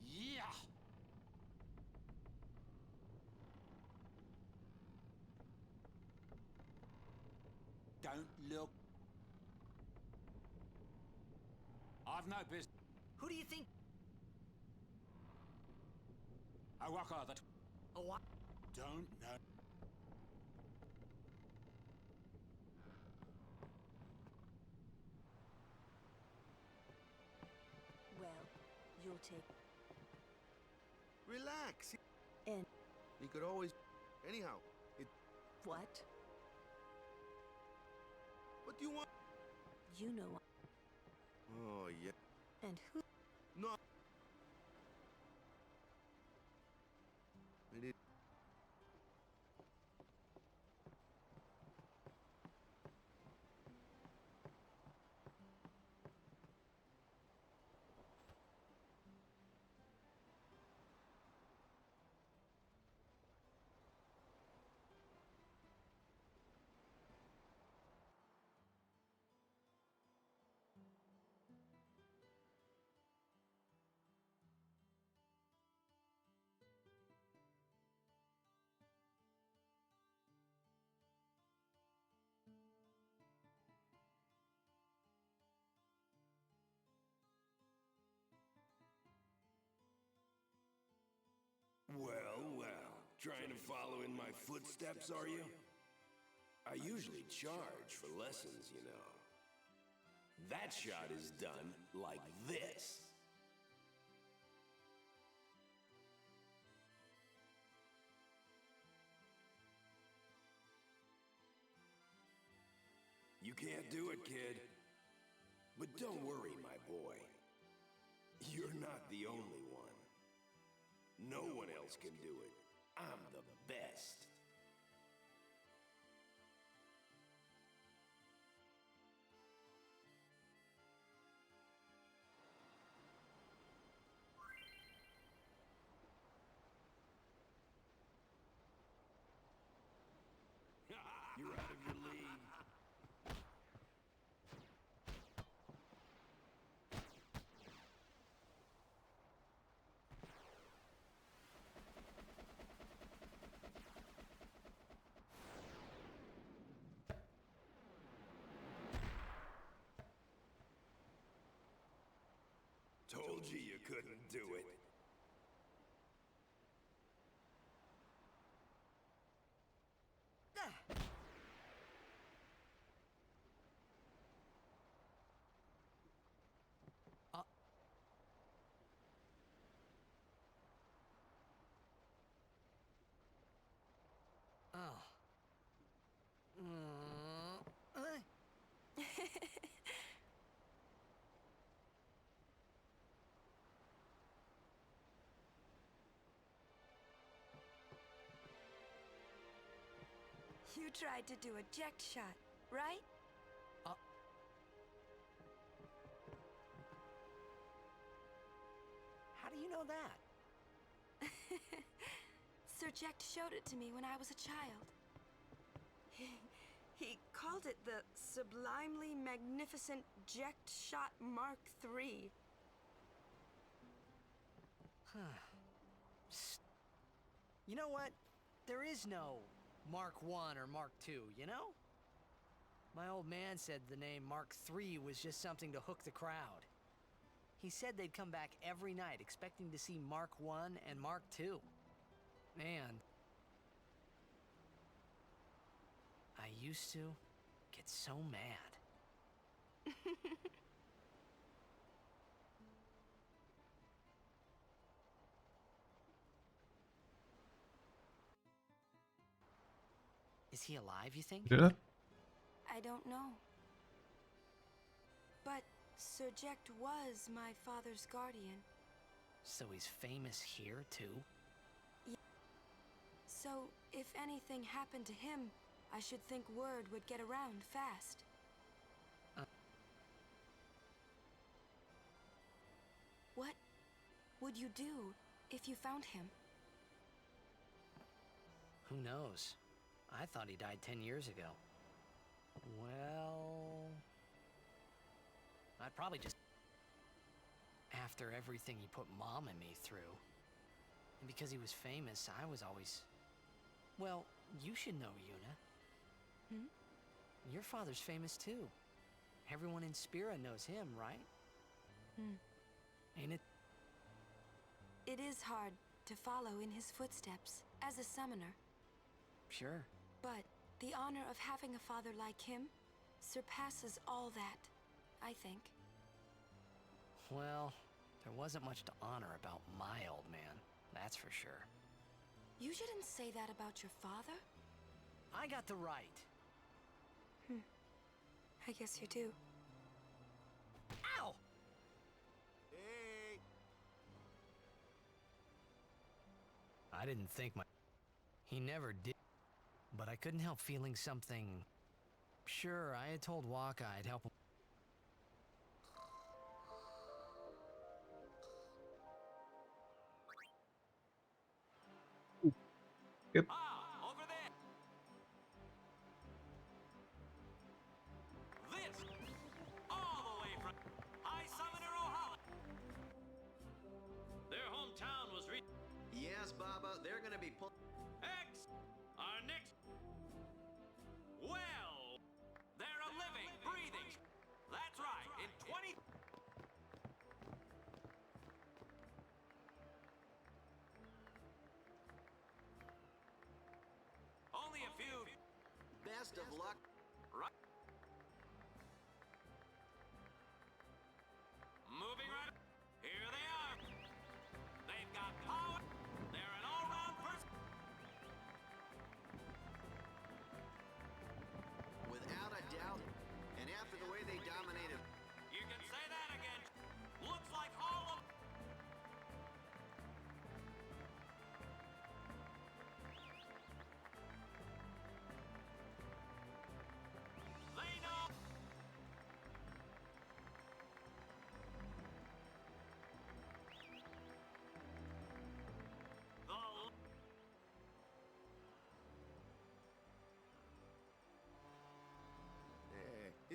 Speaker 8: Yeah. Don't look. I've no business. Who do you think? I walk out that. Oh, what? Don't know.
Speaker 10: Well, you'll take...
Speaker 6: Relax.
Speaker 10: And...
Speaker 6: You could always... Anyhow, it...
Speaker 10: What?
Speaker 6: What do you want?
Speaker 10: You know...
Speaker 6: Oh, yeah.
Speaker 10: And who...
Speaker 6: No. It is...
Speaker 13: Well, well, trying to follow in my footsteps, are you? I usually charge for lessons, you know. That shot is done like this. You can't do it, kid. But don't worry, my boy. You're not the only one. No one else can do it. I'm the best. You're out of your league. Told you couldn't do it.
Speaker 10: You tried to do a eject shot, right?
Speaker 1: How do you know that?
Speaker 10: Sir Jekt showed it to me when I was a child. He called it the Sublimely Magnificent Jekt Shot Mark III.
Speaker 1: You know what? There is no Mark I or Mark II, you know? My old man said the name Mark III was just something to hook the crowd. He said they'd come back every night expecting to see Mark I and Mark II. Man, I used to get so mad. Is he alive, you think?
Speaker 3: Did it?
Speaker 10: I don't know. But Sir Jekt was my father's guardian.
Speaker 1: So he's famous here, too?
Speaker 10: Yeah. So, if anything happened to him, I should think word would get around fast. What would you do if you found him?
Speaker 1: Who knows? I thought he died 10 years ago. Well, I'd probably just... After everything he put Mom and me through. And because he was famous, I was always... Well, you should know, Yuna. Your father's famous too. Everyone in Spira knows him, right? Ain't it?
Speaker 10: It is hard to follow in his footsteps as a summoner.
Speaker 1: Sure.
Speaker 10: But the honor of having a father like him surpasses all that, I think.
Speaker 1: Well, there wasn't much to honor about my old man, that's for sure.
Speaker 10: You shouldn't say that about your father.
Speaker 1: I got the right.
Speaker 10: I guess you do.
Speaker 1: Ow!
Speaker 6: Hey!
Speaker 1: I didn't think He never did. But I couldn't help feeling something... Sure, I had told Waka I'd help him.
Speaker 3: Yep.
Speaker 8: Over there! This! All the way from High Summoner Ohala! Their hometown was
Speaker 14: Yes, Baba, they're gonna be
Speaker 8: Our next... Well... They're a living, breathing... That's right, in 20... Only a few...
Speaker 14: Best of luck.
Speaker 8: Right. Moving right... Here they are. They've got power. They're an all-round person.
Speaker 14: Without a doubt, and after the way they dominated...
Speaker 8: You can say that again. Looks like all of...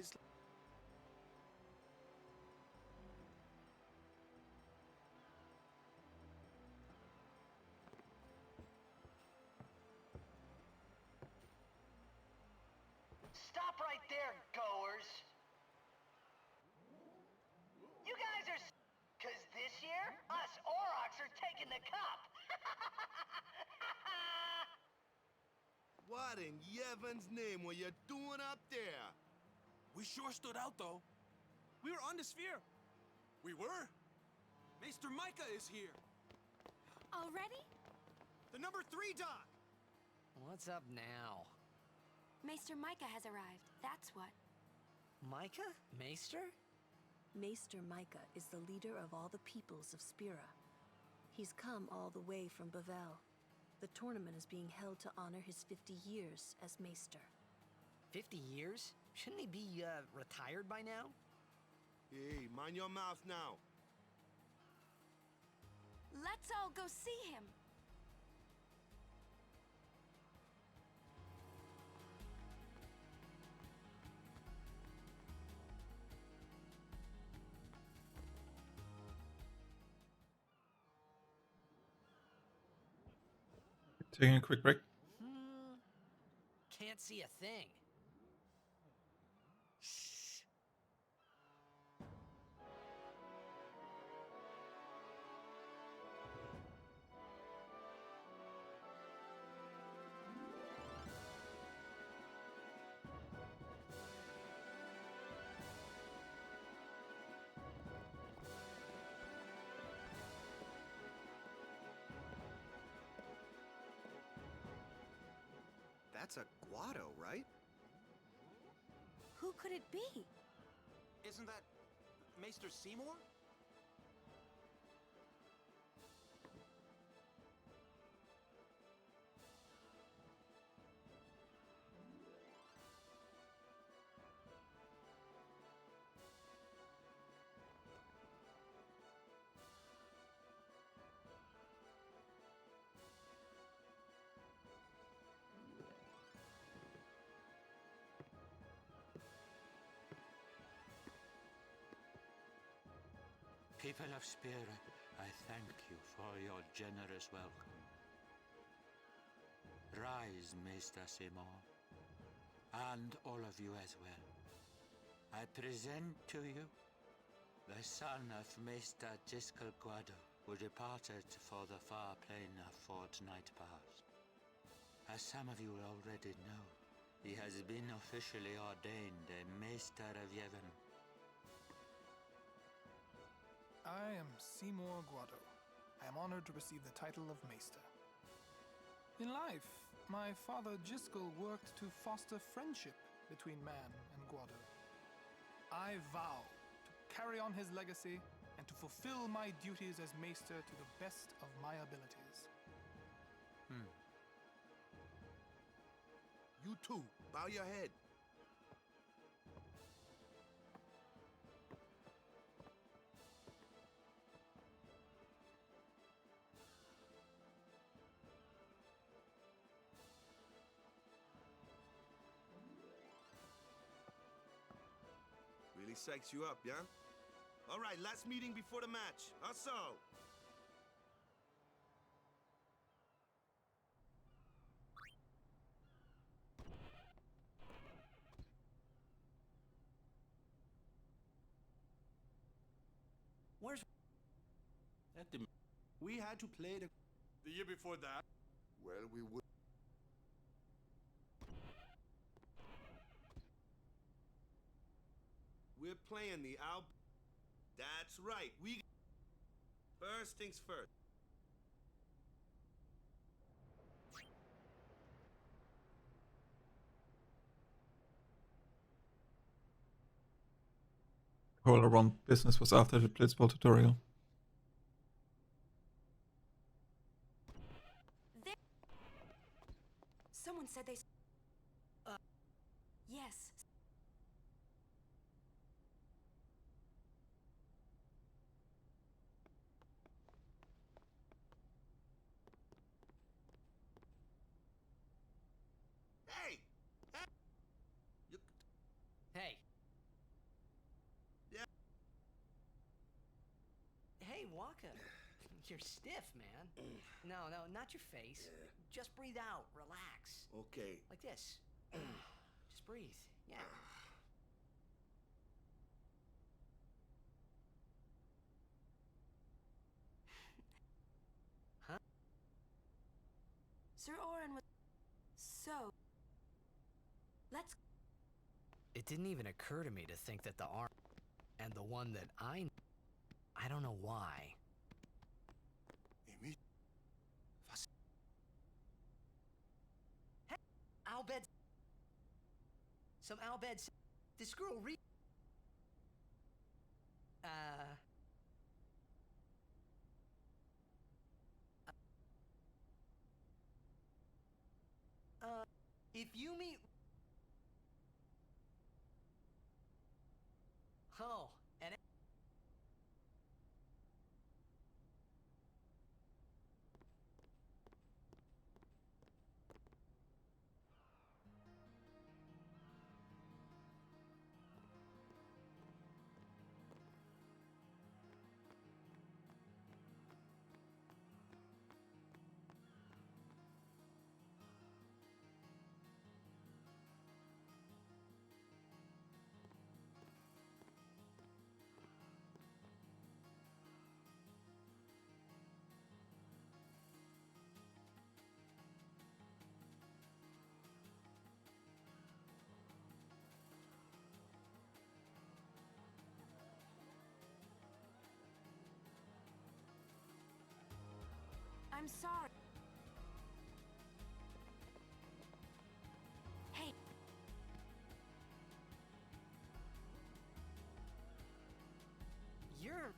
Speaker 6: It's
Speaker 15: Stop right there, goers. You guys are cause this year, us Aurochs are taking the cup.
Speaker 6: what in Yevon's name were you doing up there?
Speaker 16: We sure stood out, though. We were on the sphere. We were. Maester Micah is here.
Speaker 2: Already?
Speaker 16: The number 3 doc.
Speaker 1: What's up now?
Speaker 7: Maester Micah has arrived, that's what.
Speaker 1: Micah? Maester?
Speaker 10: Maester Micah is the leader of all the peoples of Spira. He's come all the way from Bevelle. The tournament is being held to honor his 50 years as Maester.
Speaker 1: 50 years? Shouldn't he be, retired by now?
Speaker 6: Hey, mind your mouth now.
Speaker 2: Let's all go see him.
Speaker 3: Taking a quick break.
Speaker 1: Can't see a thing.
Speaker 14: That's a Guado, right?
Speaker 2: Who could it be?
Speaker 16: Isn't that Maester Seymour?
Speaker 17: People of Spira, I thank you for your generous welcome. Rise, Maester Seymour, and all of you as well. I present to you the son of Maester Djose Guado, who departed for the far plain a fortnight past. As some of you already know, he has been officially ordained a Maester of Yevon.
Speaker 18: I am Seymour Guado. I am honored to receive the title of Maester. In life, my father Djose worked to foster friendship between man and Guado. I vow to carry on his legacy and to fulfill my duties as Maester to the best of my abilities.
Speaker 6: You too, bow your head. Really psychs you up, yeah? All right, last meeting before the match. Also.
Speaker 1: Where's...
Speaker 6: We had to play
Speaker 16: The year before that?
Speaker 9: Well, we would.
Speaker 6: We're playing the Alp. That's right. We. First things first.
Speaker 3: Whole around business was after the Blitzball tutorial.
Speaker 2: Someone said they... Yes.
Speaker 6: Hey!
Speaker 1: Hey, Waka. You're stiff, man. No, not your face. Just breathe out. Relax.
Speaker 6: Okay.
Speaker 1: Like this. Just breathe. Yeah. Huh?
Speaker 10: Sir Orin was... So... Let's...
Speaker 1: It didn't even occur to me to think that the arm and the one that I don't know why. Hey, Albed. Some Albed. This girl if you meet... Oh, and...
Speaker 10: I'm sorry. Hey.
Speaker 1: You're...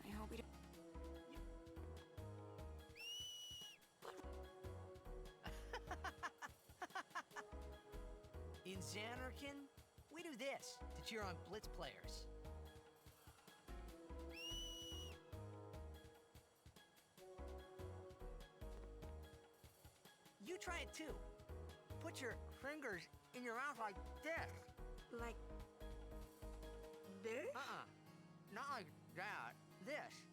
Speaker 10: I hope we don't...
Speaker 1: In Zanarkand, we do this to cheer on Blitz players. You try it too. Put your fingers in your mouth like this.
Speaker 10: Like... this?
Speaker 1: Not like that. This.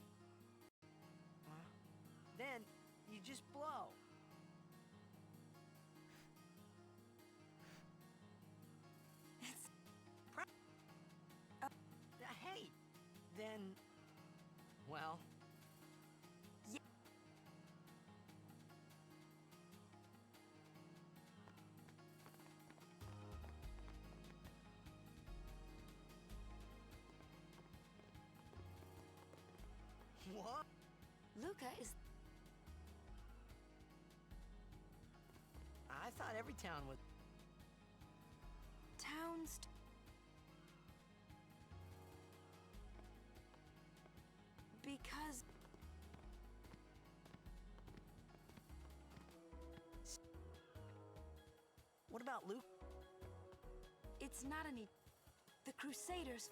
Speaker 1: Then you just blow. Hey, then, well,
Speaker 10: yeah.
Speaker 1: What?
Speaker 10: Luca is...
Speaker 1: I thought every town was...
Speaker 10: Towns... Because...
Speaker 1: What about Luke?
Speaker 10: It's not any... The Crusaders...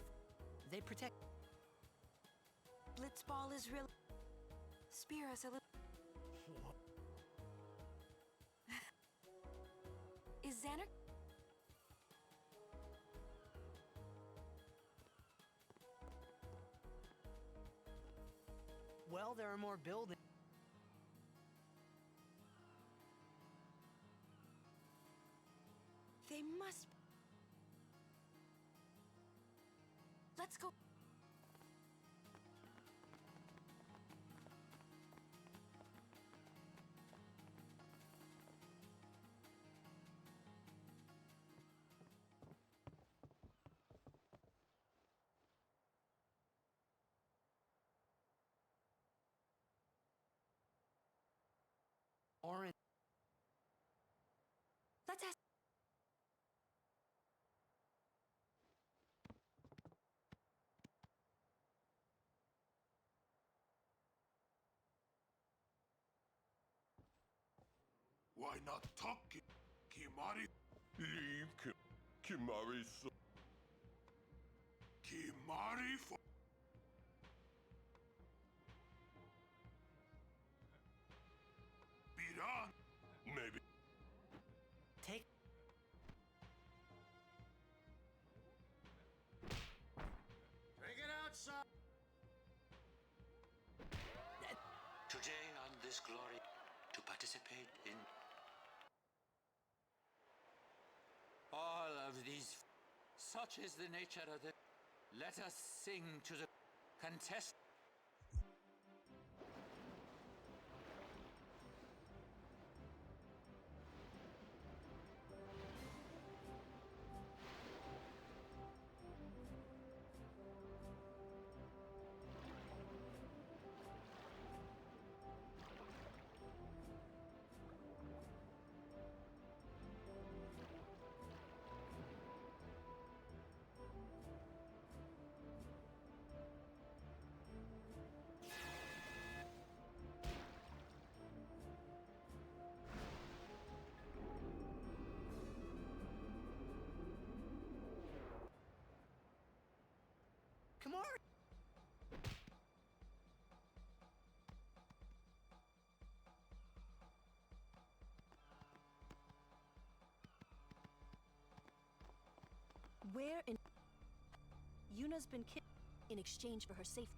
Speaker 1: They protect...
Speaker 10: Blitzball is real... Spear us a little... Is Xander...
Speaker 1: Well, there are more buildings.
Speaker 10: They must... Let's go...
Speaker 1: Orange.
Speaker 10: Let's ask...
Speaker 5: Why not talk, Kimari? Leave Kimari so... Kimari for...
Speaker 17: glory to participate in all of these. Such is the nature of the. Let us sing to the contest.
Speaker 1: Come on!
Speaker 10: Where in... Yuna's been killed in exchange for her safety.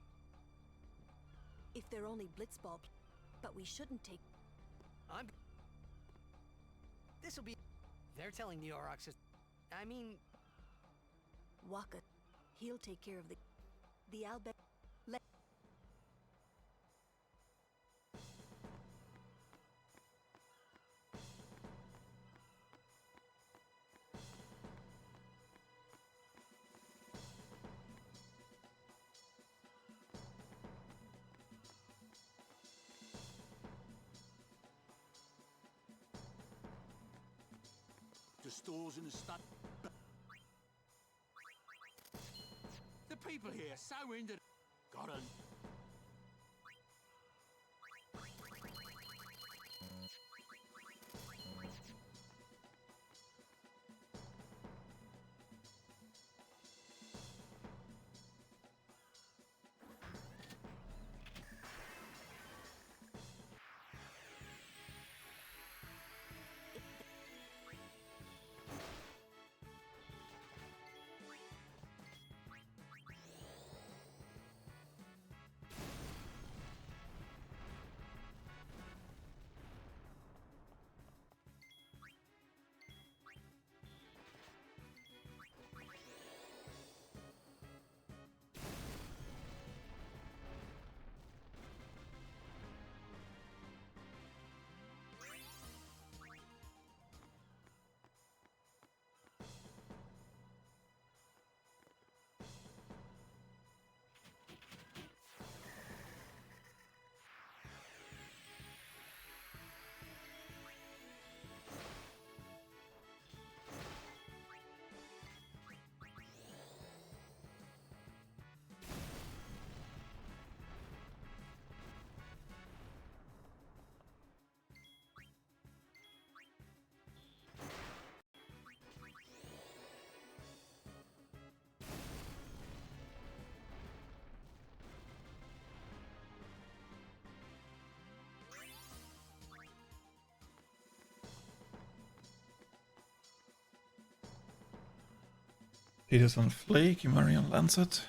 Speaker 10: If they're only Blitzball, but we shouldn't take...
Speaker 1: This'll be... They're telling the Aurochs... I mean...
Speaker 10: Waka. He'll take care of the Albe... Let...
Speaker 16: The stores in the stud. The people here so into. Gotta.
Speaker 3: Tidus on Flake, Imari on Lancet.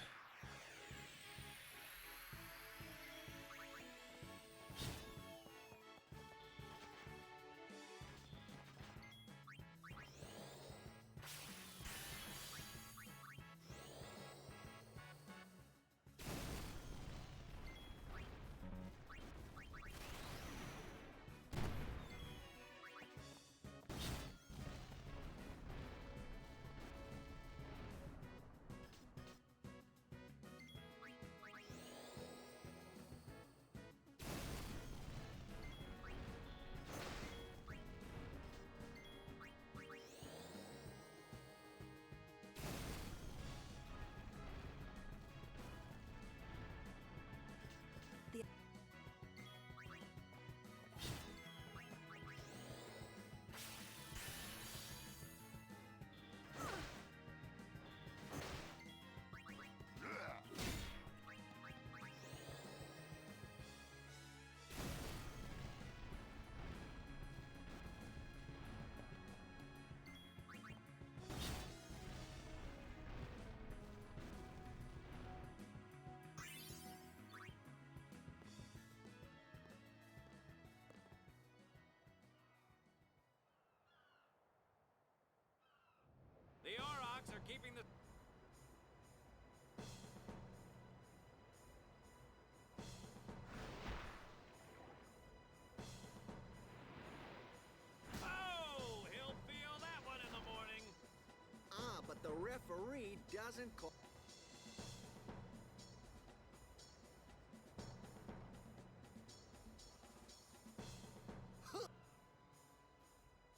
Speaker 14: referee doesn't call.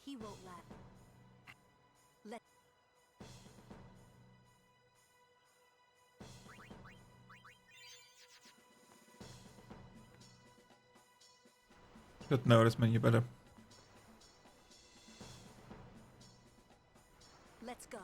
Speaker 10: He won't laugh. Let.
Speaker 3: Should notice, man, you better.
Speaker 10: Let's go.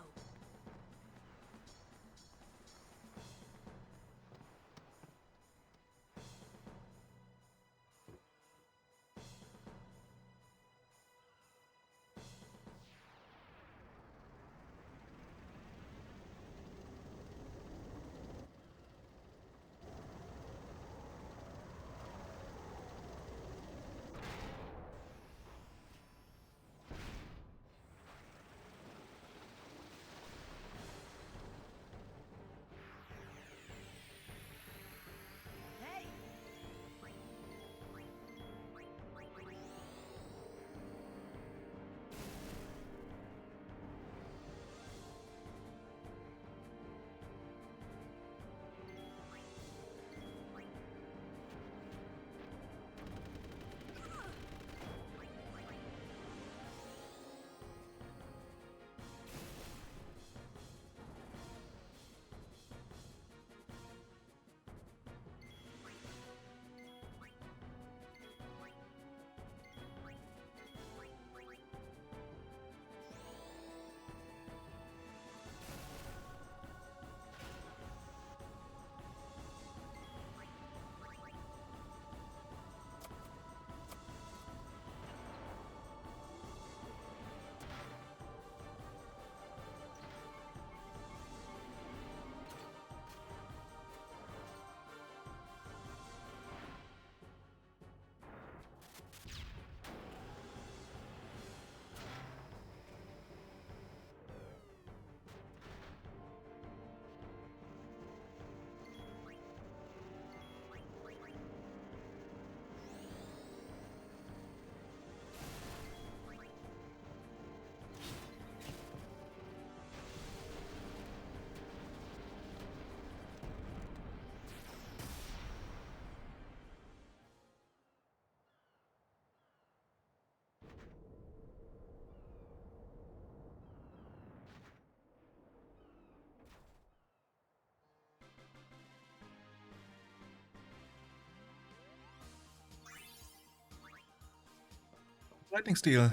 Speaker 3: Lightning Steel,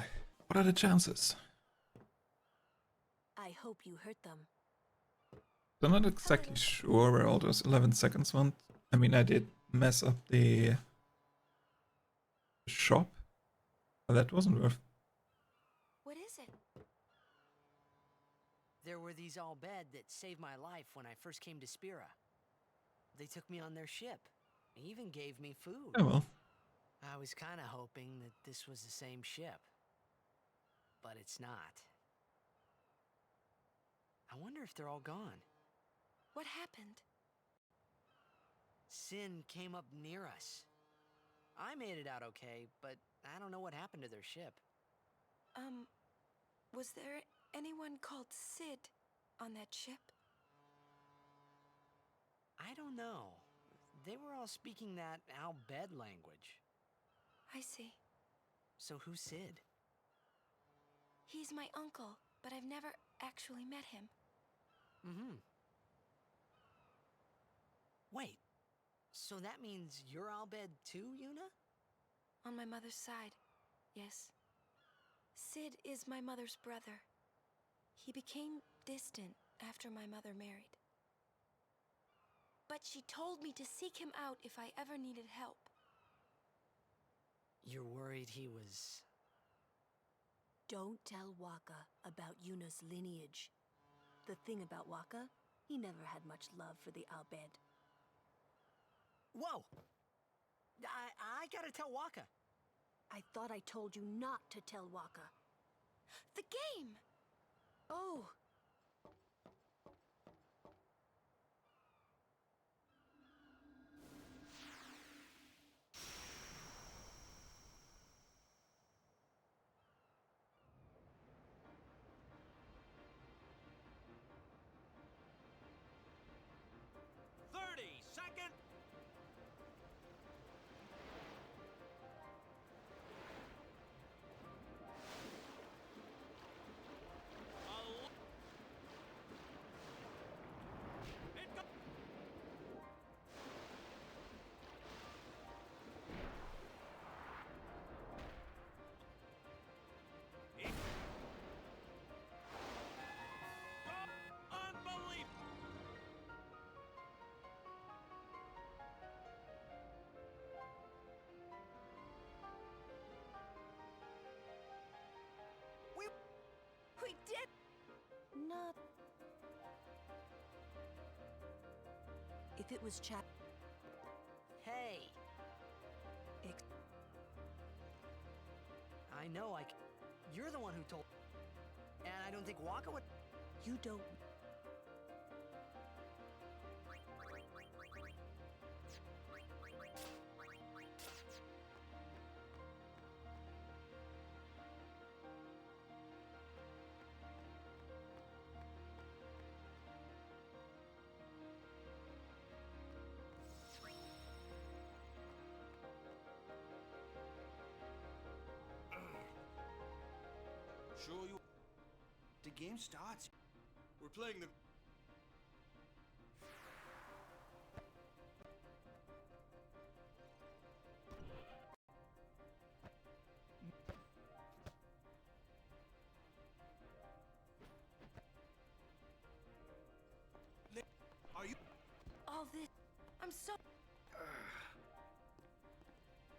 Speaker 3: what are the chances?
Speaker 10: I hope you hurt them.
Speaker 3: I'm not exactly sure where all those 11 seconds went. I mean, I did mess up the shop, but that wasn't worth.
Speaker 7: What is it?
Speaker 1: There were these all bed that saved my life when I first came to Spira. They took me on their ship. They even gave me food.
Speaker 3: Oh well.
Speaker 1: I was kind of hoping that this was the same ship. But it's not. I wonder if they're all gone.
Speaker 7: What happened?
Speaker 1: Sin came up near us. I made it out okay, but I don't know what happened to their ship.
Speaker 19: Was there anyone called Sid on that ship?
Speaker 1: I don't know. They were all speaking that Al-Bed language.
Speaker 19: I see.
Speaker 1: So who's Sid?
Speaker 19: He's my uncle, but I've never actually met him.
Speaker 1: Mm-hmm. Wait, so that means you're Al-Bed too, Yuna?
Speaker 19: On my mother's side, yes. Sid is my mother's brother. He became distant after my mother married. But she told me to seek him out if I ever needed help.
Speaker 1: You're worried he was...
Speaker 10: Don't tell Waka about Yuna's lineage. The thing about Waka, he never had much love for the Al-Bed.
Speaker 1: Whoa! I gotta tell Waka.
Speaker 10: I thought I told you not to tell Waka.
Speaker 19: The game!
Speaker 10: Oh! If it was chat.
Speaker 1: Hey! I know you're the one who told. And I don't think Waka would.
Speaker 10: You don't.
Speaker 16: Sure you. The game starts. We're playing the. Are you?
Speaker 10: All this. I'm so.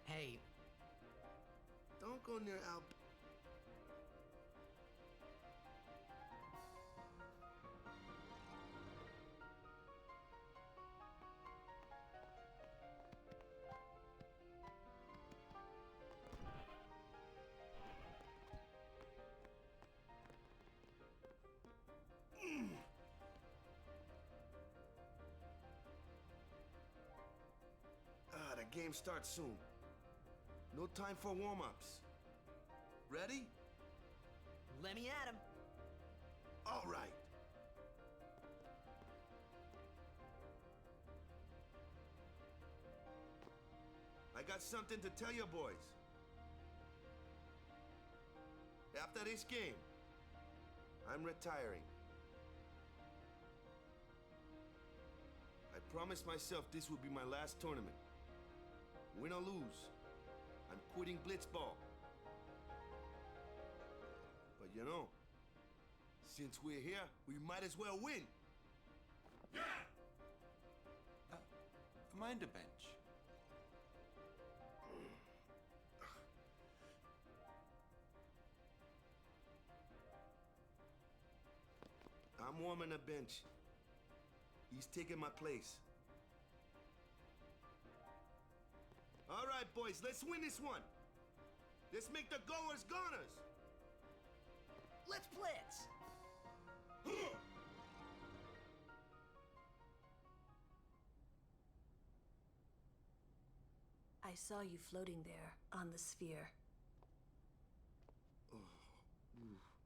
Speaker 1: Hey.
Speaker 6: Don't go near Al. The game starts soon. No time for warm-ups. Ready?
Speaker 1: Let me at him.
Speaker 6: All right. I got something to tell you boys. After this game, I'm retiring. I promised myself this would be my last tournament. Win or lose, I'm quitting Blitzball. But you know, since we're here, we might as well win.
Speaker 16: Yeah! Mind a bench.
Speaker 6: I'm warming a bench. He's taking my place. All right, boys, let's win this one. Let's make the goers goners.
Speaker 1: Let's blitz.
Speaker 10: I saw you floating there on the sphere.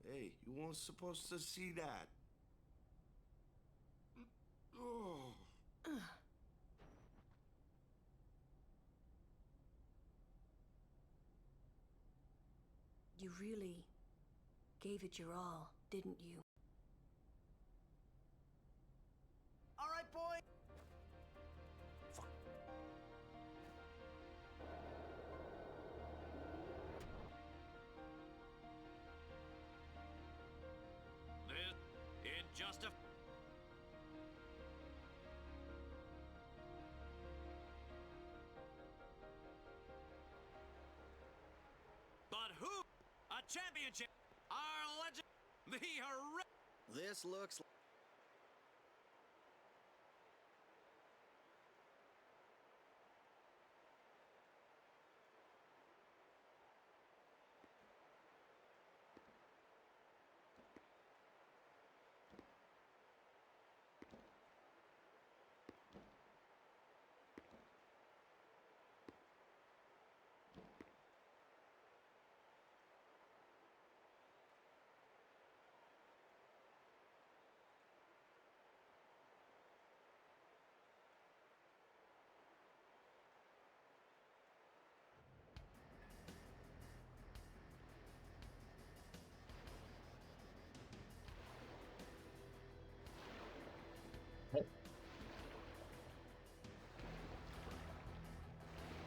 Speaker 6: Hey, you weren't supposed to see that. Oh.
Speaker 10: You really gave it your all, didn't you?
Speaker 1: All right, boy.
Speaker 16: It just a. But who? A championship! Our legend, the
Speaker 14: This looks like.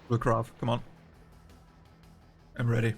Speaker 3: Will Graav, come on. I'm ready.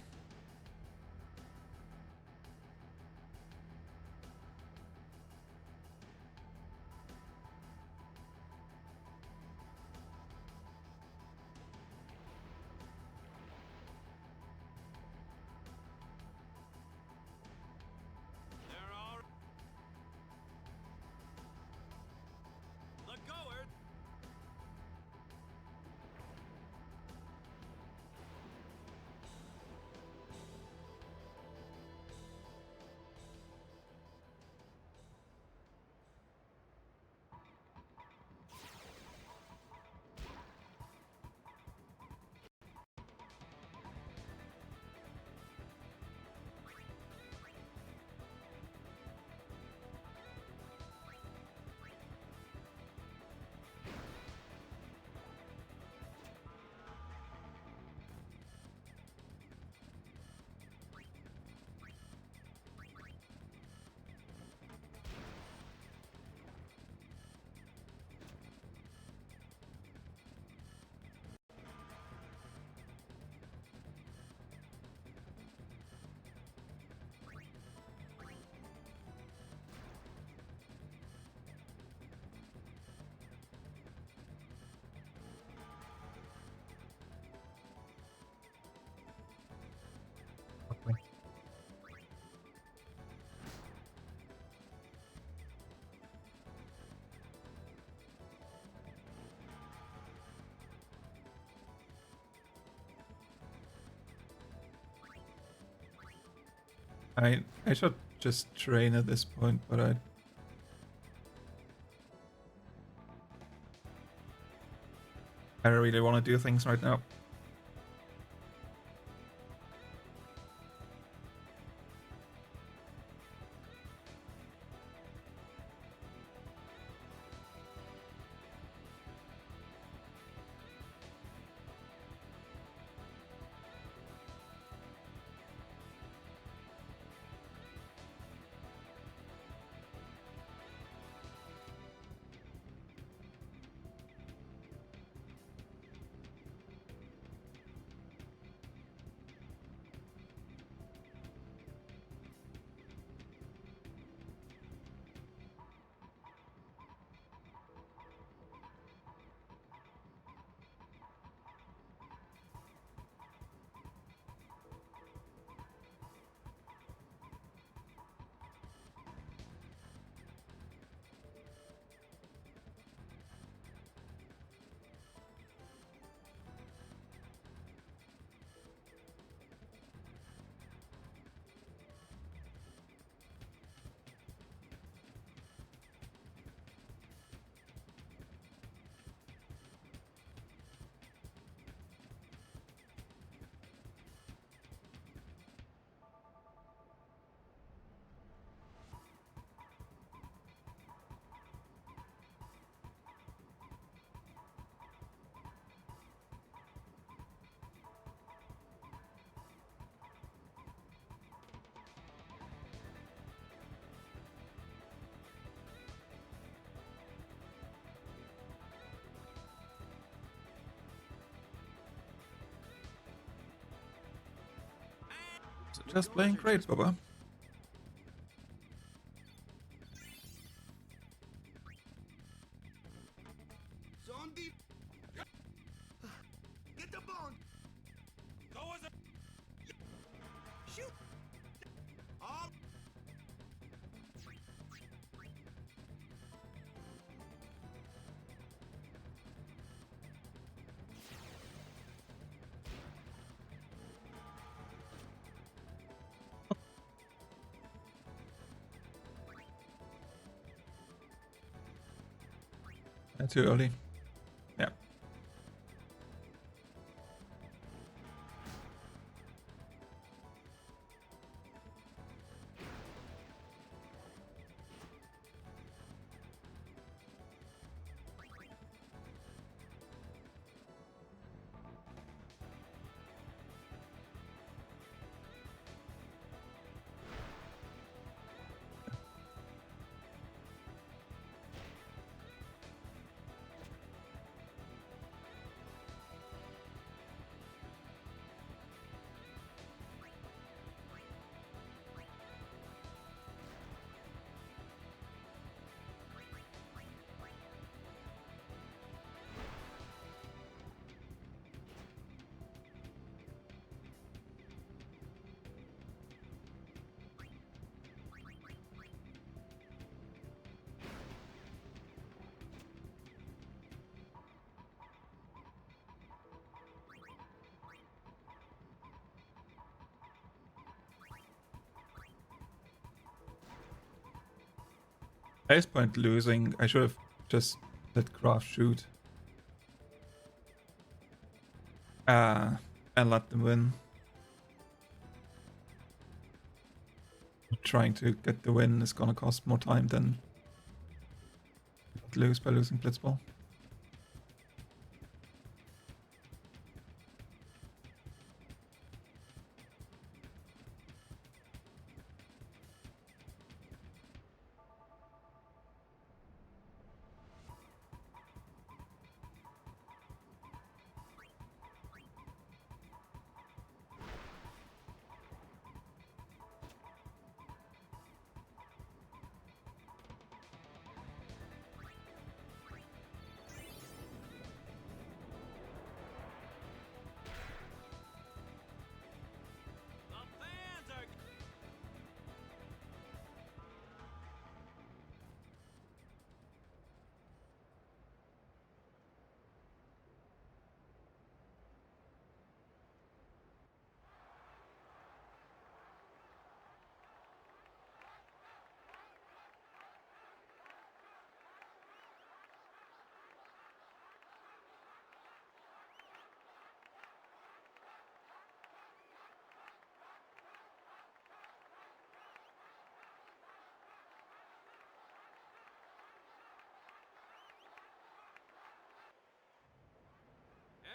Speaker 3: I should just train at this point, but I don't really want to do things right now. Just playing great, Bubba.
Speaker 6: Get the bone.
Speaker 16: Go as a
Speaker 6: Shoot. Up.
Speaker 3: That's too early. Yeah. Haste point losing. I should have just let Graav shoot. And let them win. Trying to get the win is gonna cost more time than lose by losing Blitzball.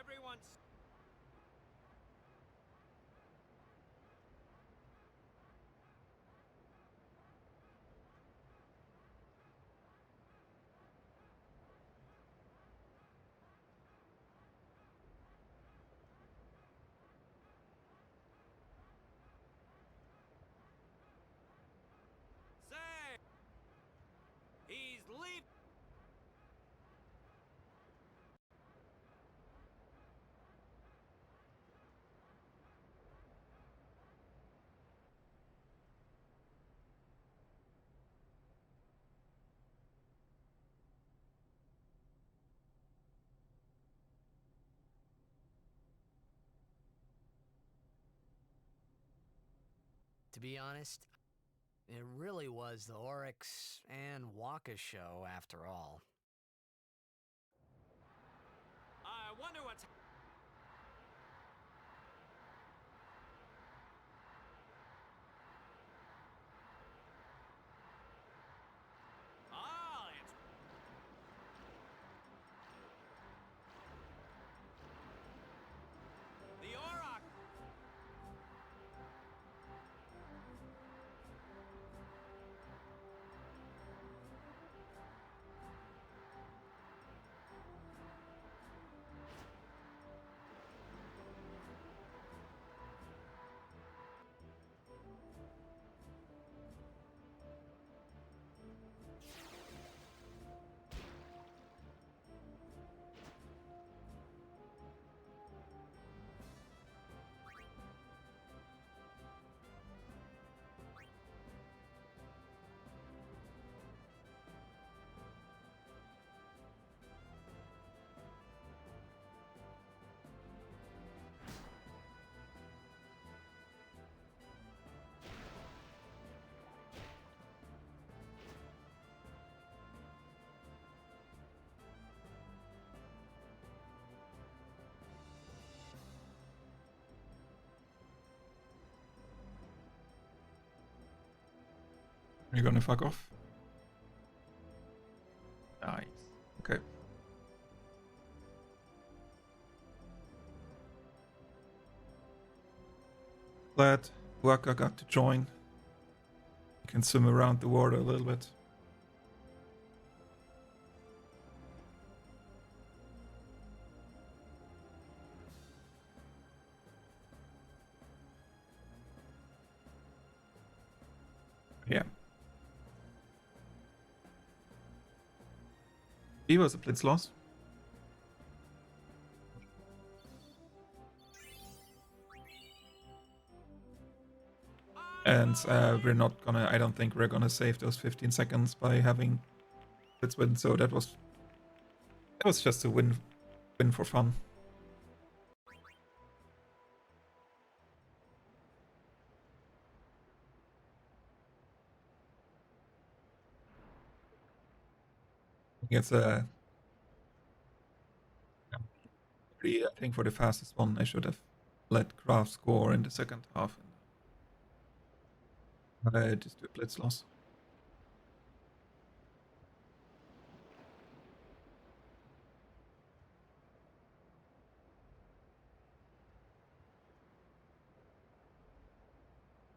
Speaker 16: Everyone's... Say! He's leaving!
Speaker 1: To be honest, it really was the Oryx and Waka show after all.
Speaker 16: I wonder what's... Ah, it's... The Auroch!
Speaker 3: Are you gonna fuck off? Nice. Okay. Glad Waka got to join. You can swim around the water a little bit. Yeah. He was a blitz loss. And we're not gonna, I don't think we're gonna save those 15 seconds by having blitz win, so that was just a win for fun. It's a I think for the fastest one I should have let Graav score in the second half. Just do a blitz loss.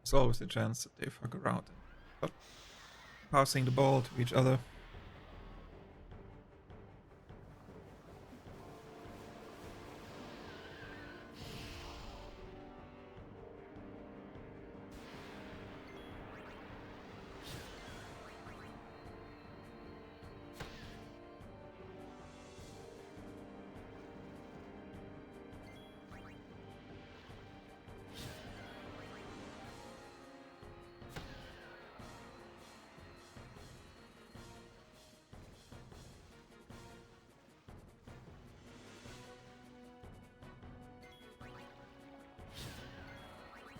Speaker 3: There's always a chance that they fuck around and passing the ball to each other.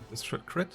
Speaker 3: This crit.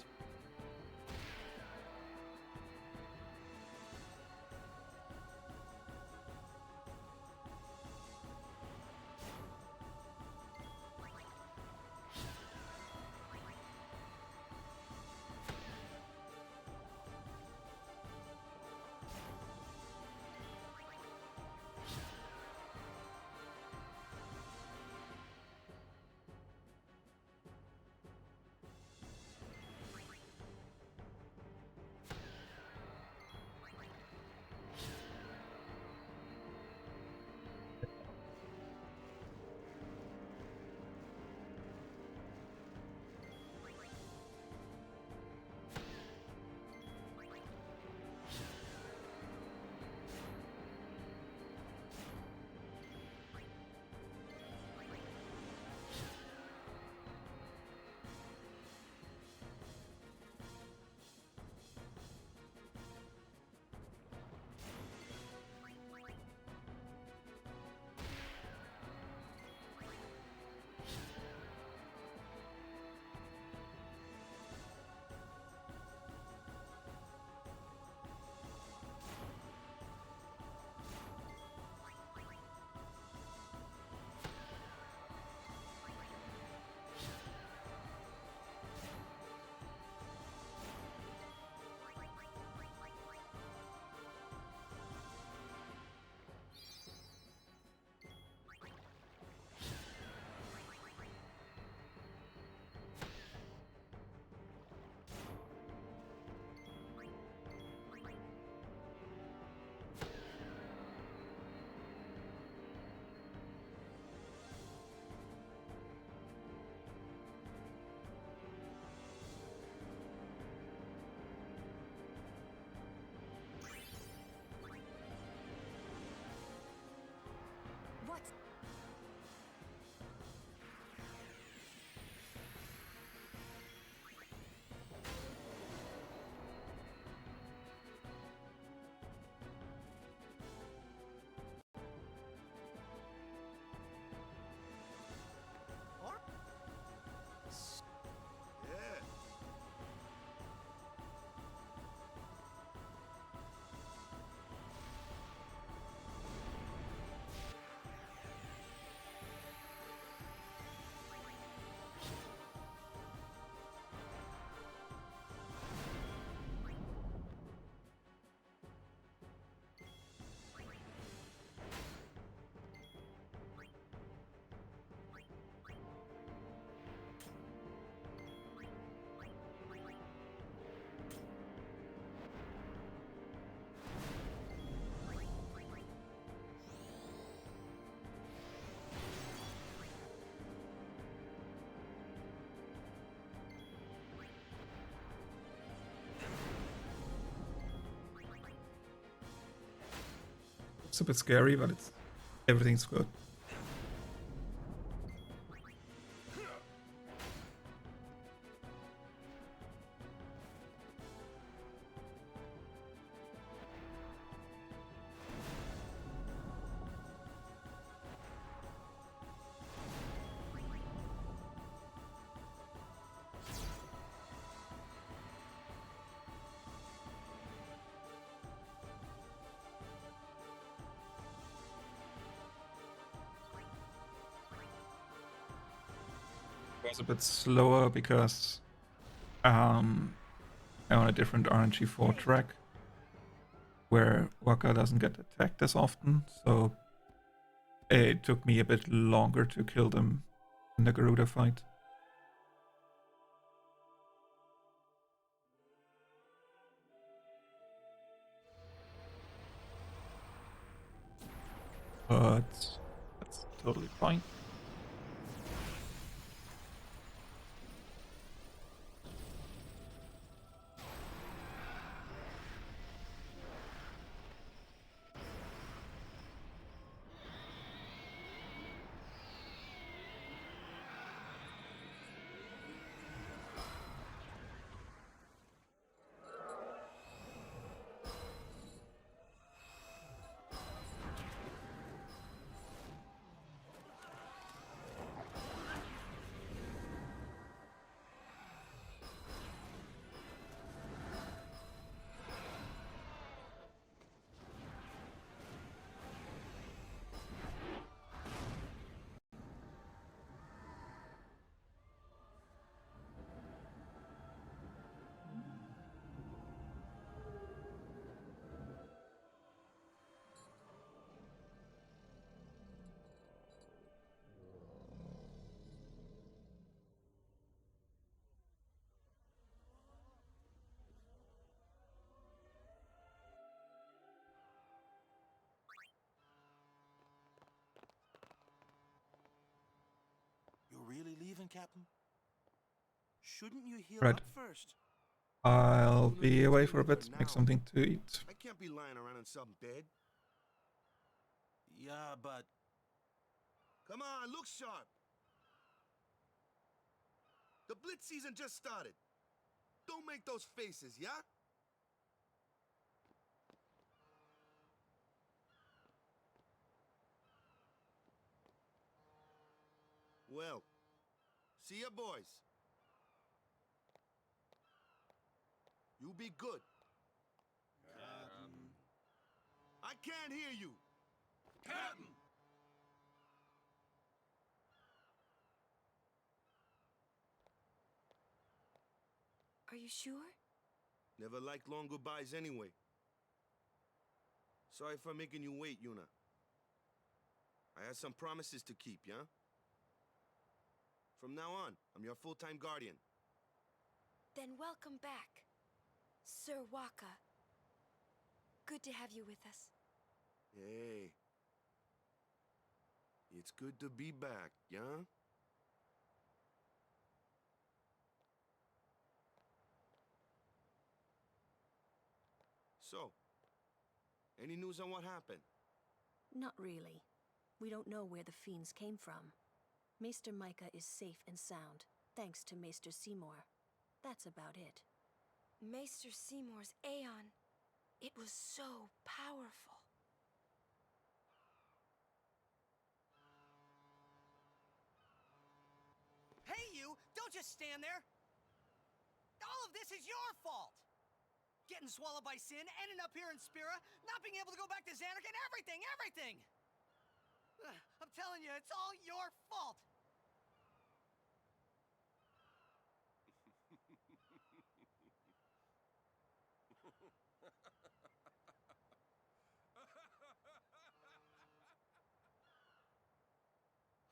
Speaker 3: It's a bit scary, but everything's good. Was a bit slower because I'm on a different RNG4 track where Waka doesn't get attacked as often, so it took me a bit longer to kill them in the Garuda fight. But that's totally fine.
Speaker 16: Really leaving, Captain? Shouldn't you heal
Speaker 3: Right.
Speaker 16: up first?
Speaker 3: I'll be away for a bit, make something to eat.
Speaker 6: I can't be lying around in some bed.
Speaker 16: Yeah, but...
Speaker 6: Come on, look sharp. The Blitz season just started. Don't make those faces, yeah? Well, see ya, boys. You be good.
Speaker 16: Captain.
Speaker 6: I can't hear you.
Speaker 16: Captain!
Speaker 19: Are you sure?
Speaker 6: Never liked long goodbyes anyway. Sorry for making you wait, Yuna. I had some promises to keep, yeah? From now on, I'm your full-time guardian.
Speaker 19: Then welcome back, Sir Waka. Good to have you with us.
Speaker 6: Hey. It's good to be back, yeah? So, any news on what happened?
Speaker 10: Not really. We don't know where the fiends came from. Maester Micah is safe and sound, thanks to Maester Seymour. That's about it.
Speaker 19: Maester Seymour's Aeon. It was so powerful.
Speaker 15: Hey, you! Don't just stand there! All of this is your fault! Getting swallowed by sin, ending up here in Spira, not being able to go back to Xanarkand, everything! I'm telling you, it's all your fault!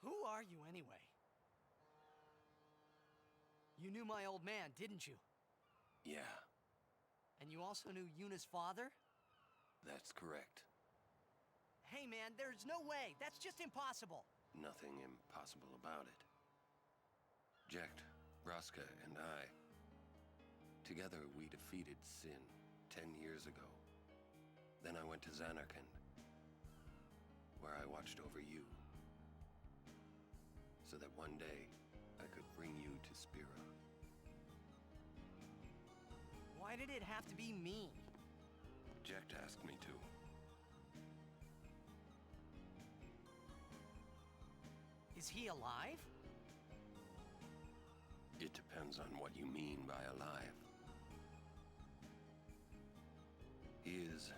Speaker 15: Who are you, anyway? You knew my old man, didn't you?
Speaker 4: Yeah,
Speaker 15: And you also knew Yuna's father?
Speaker 4: that's correct.
Speaker 15: Hey man, there's no way! That's just impossible!
Speaker 4: Nothing impossible about it. Jekt, Braska, and I, together we defeated Sin 10 years ago. Then I went to Xanarkand. where I watched over you. So that one day, I could bring you to Spira.
Speaker 15: Why did it have to be me?
Speaker 4: Jekt asked me to.
Speaker 15: Is he alive?
Speaker 4: It depends on what you mean by alive. He is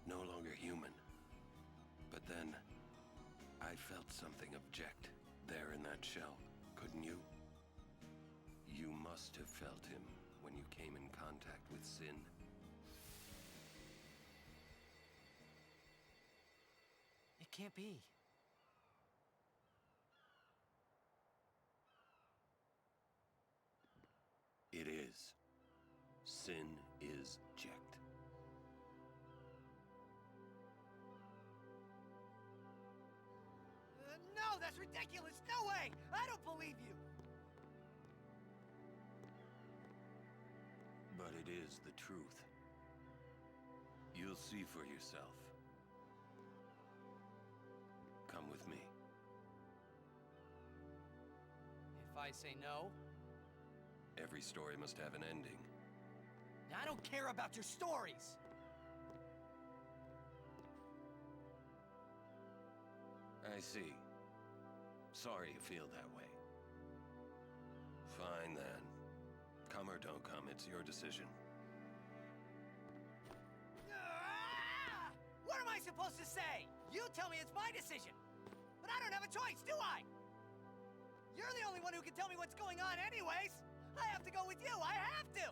Speaker 4: no longer human. But then, I felt something of Jekt there in that shell, couldn't you? You must have felt him when you came in contact with Sin.
Speaker 15: It can't be.
Speaker 4: It is. Sin is Jekt.
Speaker 15: No, that's ridiculous! No way! I don't believe you!
Speaker 4: But it is the truth. You'll see for yourself. Come with me.
Speaker 15: If I say no?
Speaker 4: Every story must have an ending.
Speaker 15: I don't care about your stories!
Speaker 4: I see. Sorry you feel that way. Fine then. Come or don't come, it's your decision.
Speaker 15: What am I supposed to say? You tell me it's my decision. But I don't have a choice, do I? You're the only one who can tell me what's going on anyways. I have to go with you, I have to!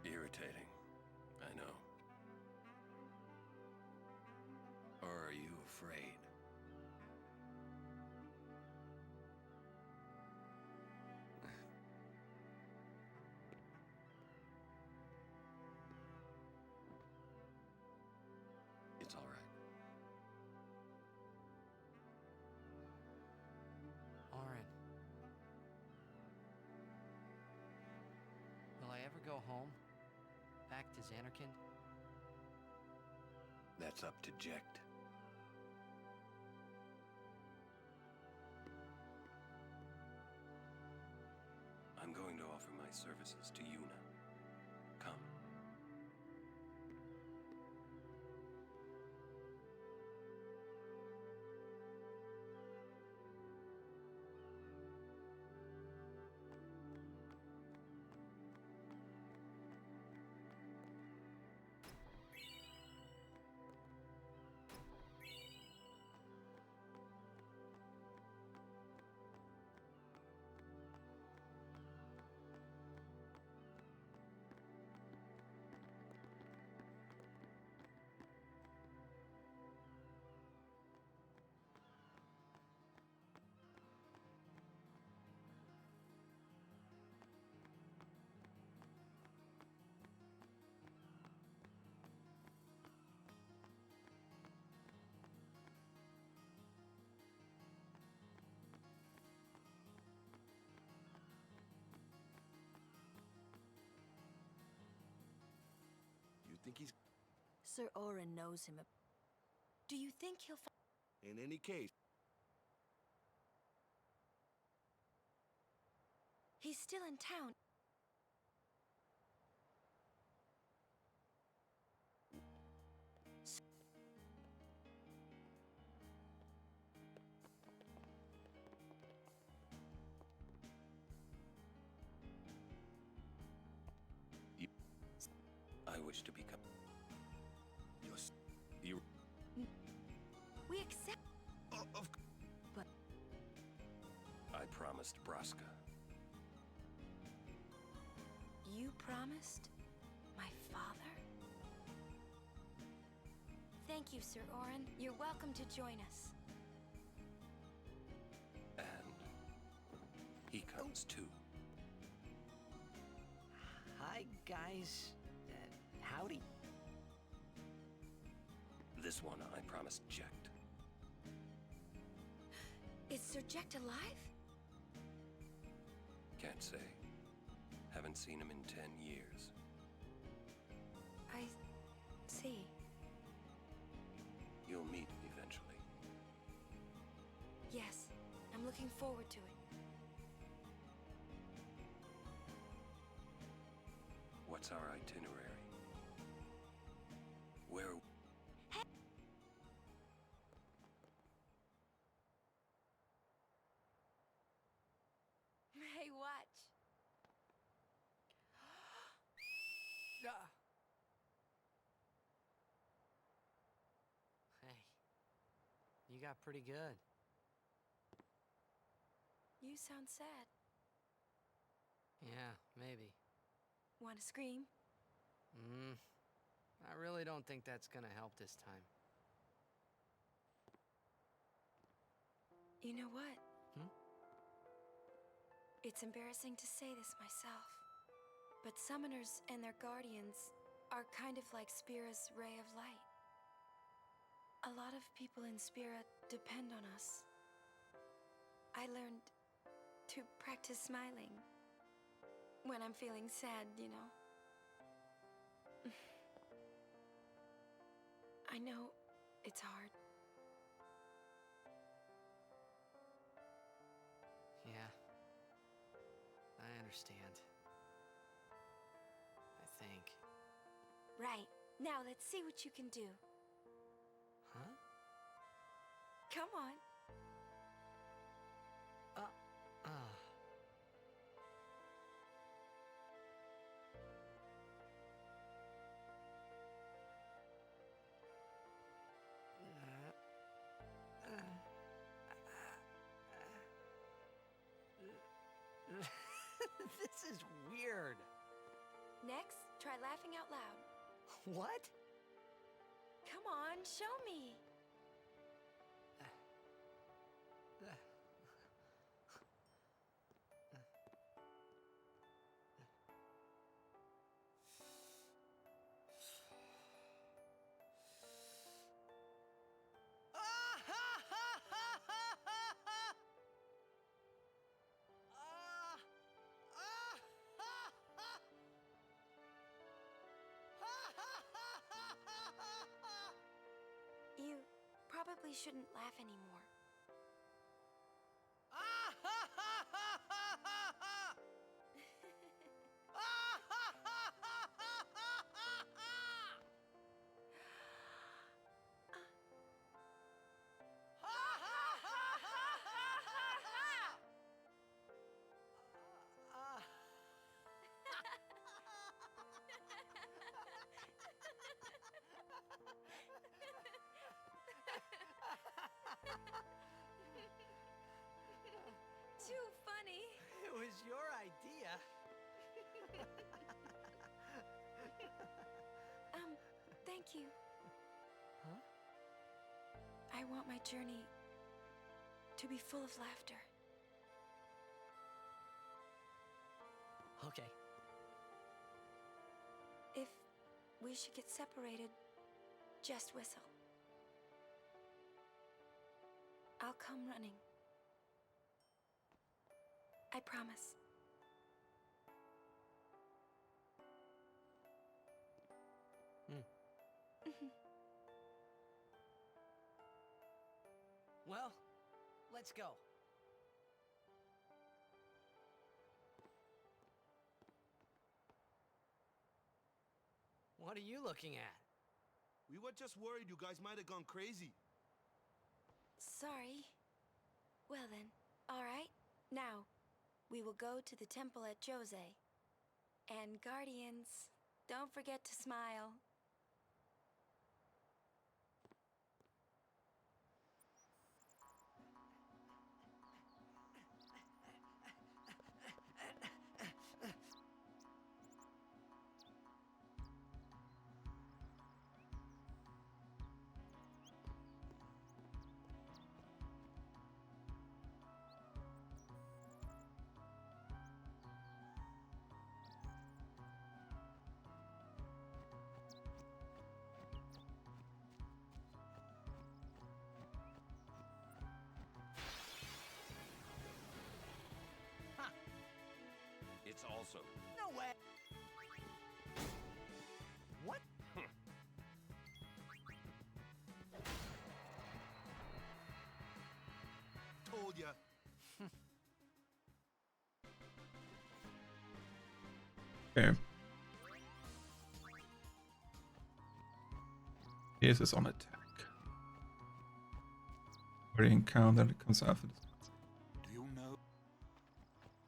Speaker 4: Irritating, I know. Or are you afraid? It's all right.
Speaker 1: Orin. Will I ever go home? Back to Zanarkand?
Speaker 4: That's up to Jekt. I'm going to offer my services to Yuna. Come.
Speaker 6: Think he's...
Speaker 10: Sir Orin knows him. Do you think he'll
Speaker 6: In any case...
Speaker 19: He's still in town.
Speaker 4: I wish to become... You...
Speaker 19: We accept...
Speaker 10: But...
Speaker 4: I promised Braska.
Speaker 19: You promised? My father? Thank you, Sir Orin. You're welcome to join us.
Speaker 4: And... he comes too.
Speaker 1: Hi, guys. Howdy.
Speaker 4: This one I promised Jekt.
Speaker 19: Is Sir Jekt alive?
Speaker 4: Can't say. Haven't seen him in 10 years.
Speaker 19: see.
Speaker 13: You'll meet eventually.
Speaker 19: Yes, I'm looking forward to it.
Speaker 13: What's our itinerary? Where...
Speaker 19: Hey, watch.
Speaker 1: Hey, you got pretty good.
Speaker 19: You sound sad.
Speaker 1: Yeah, maybe.
Speaker 19: Want to scream?
Speaker 1: I really don't think that's gonna help this time.
Speaker 19: You know what?
Speaker 1: Hmm?
Speaker 19: It's embarrassing to say this myself, but summoners and their guardians are kind of like Spira's ray of light. A lot of people in Spira depend on us. I learned to practice smiling when I'm feeling sad, you know. I know it's hard.
Speaker 1: Yeah, I understand. I think.
Speaker 19: Right. Now let's see what you can do.
Speaker 1: Huh?
Speaker 19: Come on.
Speaker 1: This is weird.
Speaker 19: Next, try laughing out loud.
Speaker 1: What?
Speaker 19: Come on, show me. You probably shouldn't laugh anymore. Too funny.
Speaker 1: It was your idea.
Speaker 19: Thank you.
Speaker 1: Huh?
Speaker 19: I want my journey to be full of laughter.
Speaker 1: Okay.
Speaker 19: If we should get separated, just whistle. I'll come running. I promise.
Speaker 1: Well, let's go. What are you looking at?
Speaker 6: We were just worried you guys might have gone crazy.
Speaker 19: Sorry. Well then, all right. Now, we will go to the temple at Djose. And guardians, don't forget to smile.
Speaker 13: It's also...
Speaker 15: No way! What?
Speaker 16: told ya.
Speaker 3: Okay. This is on attack. Very encounter that comes after this.
Speaker 17: Do you know?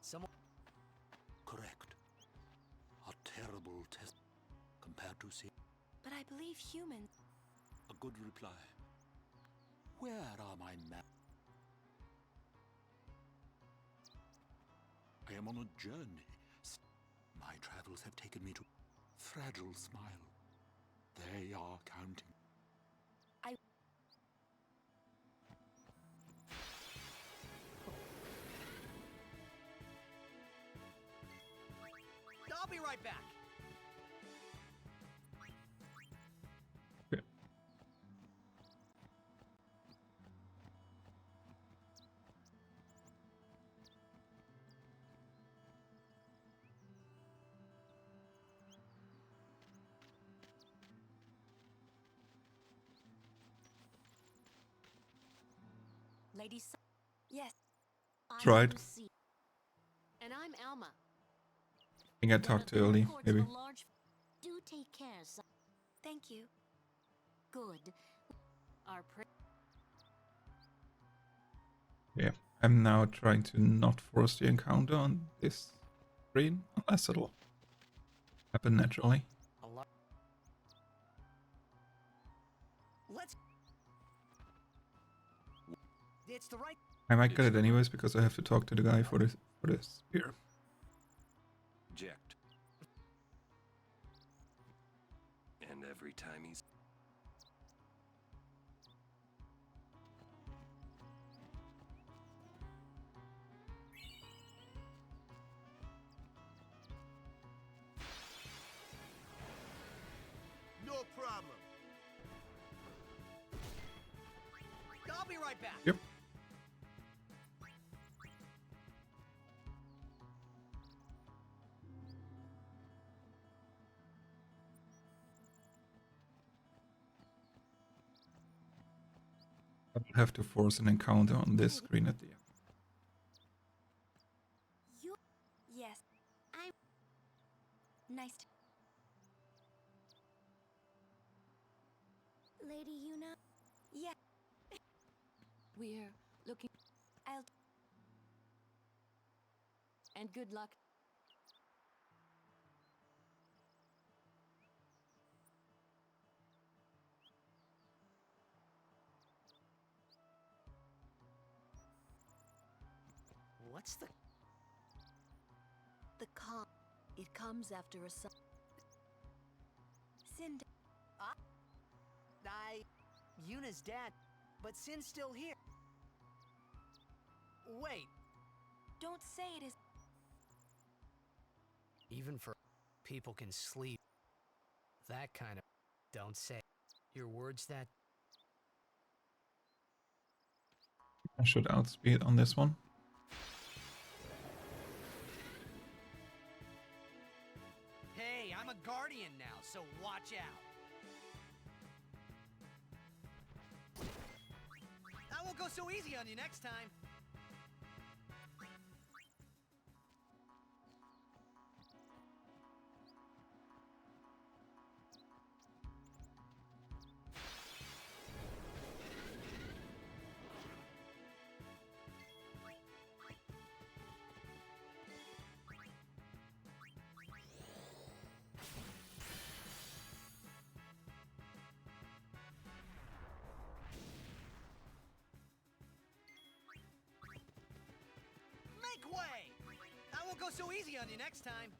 Speaker 1: Someone.
Speaker 17: Correct. A terrible test compared to see.
Speaker 10: But I believe humans.
Speaker 17: A good reply. Where are my men? I am on a journey. My travels have taken me to Fragile Smile. They are counting.
Speaker 15: I'll be right back.
Speaker 3: Okay.
Speaker 12: Lady S
Speaker 10: Yes.
Speaker 3: Tried.
Speaker 12: Lucy. And I'm Alma.
Speaker 3: I think I talked too early, maybe.
Speaker 12: Do take care, son.
Speaker 10: Thank you.
Speaker 12: Good. Our
Speaker 3: Yeah, I'm now trying to not force the encounter on this screen, unless it'll happen naturally.
Speaker 15: Let's. It's the right.
Speaker 3: I might get it anyways because I have to talk to the guy for this spear.
Speaker 4: Eject. And every time he's...
Speaker 6: No problem.
Speaker 15: I'll be right back.
Speaker 3: Yep. I'll have to force an encounter on this screen at the end.
Speaker 10: You. Yes. I'm. Nice. Lady Yuna. Yeah.
Speaker 12: We're looking.
Speaker 10: I'll.
Speaker 12: And good luck.
Speaker 1: What's the...
Speaker 10: The calm. It comes after a sun. Sin.
Speaker 15: Yuna's dad, but Sin's still here. Wait.
Speaker 10: Don't say it is.
Speaker 1: Even for people can sleep. That kind of... Don't say. Your words that...
Speaker 3: I should outspeed on this one.
Speaker 15: Hey, I'm a guardian now, so watch out. I won't go so easy on you next time. Make way! I won't go so easy on you next time.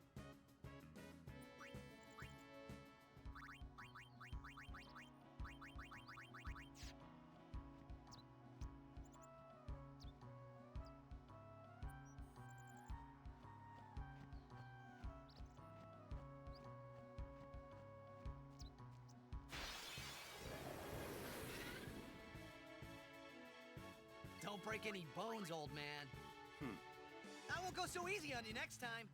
Speaker 15: Don't break any bones, old man. I won't go so easy on you next time.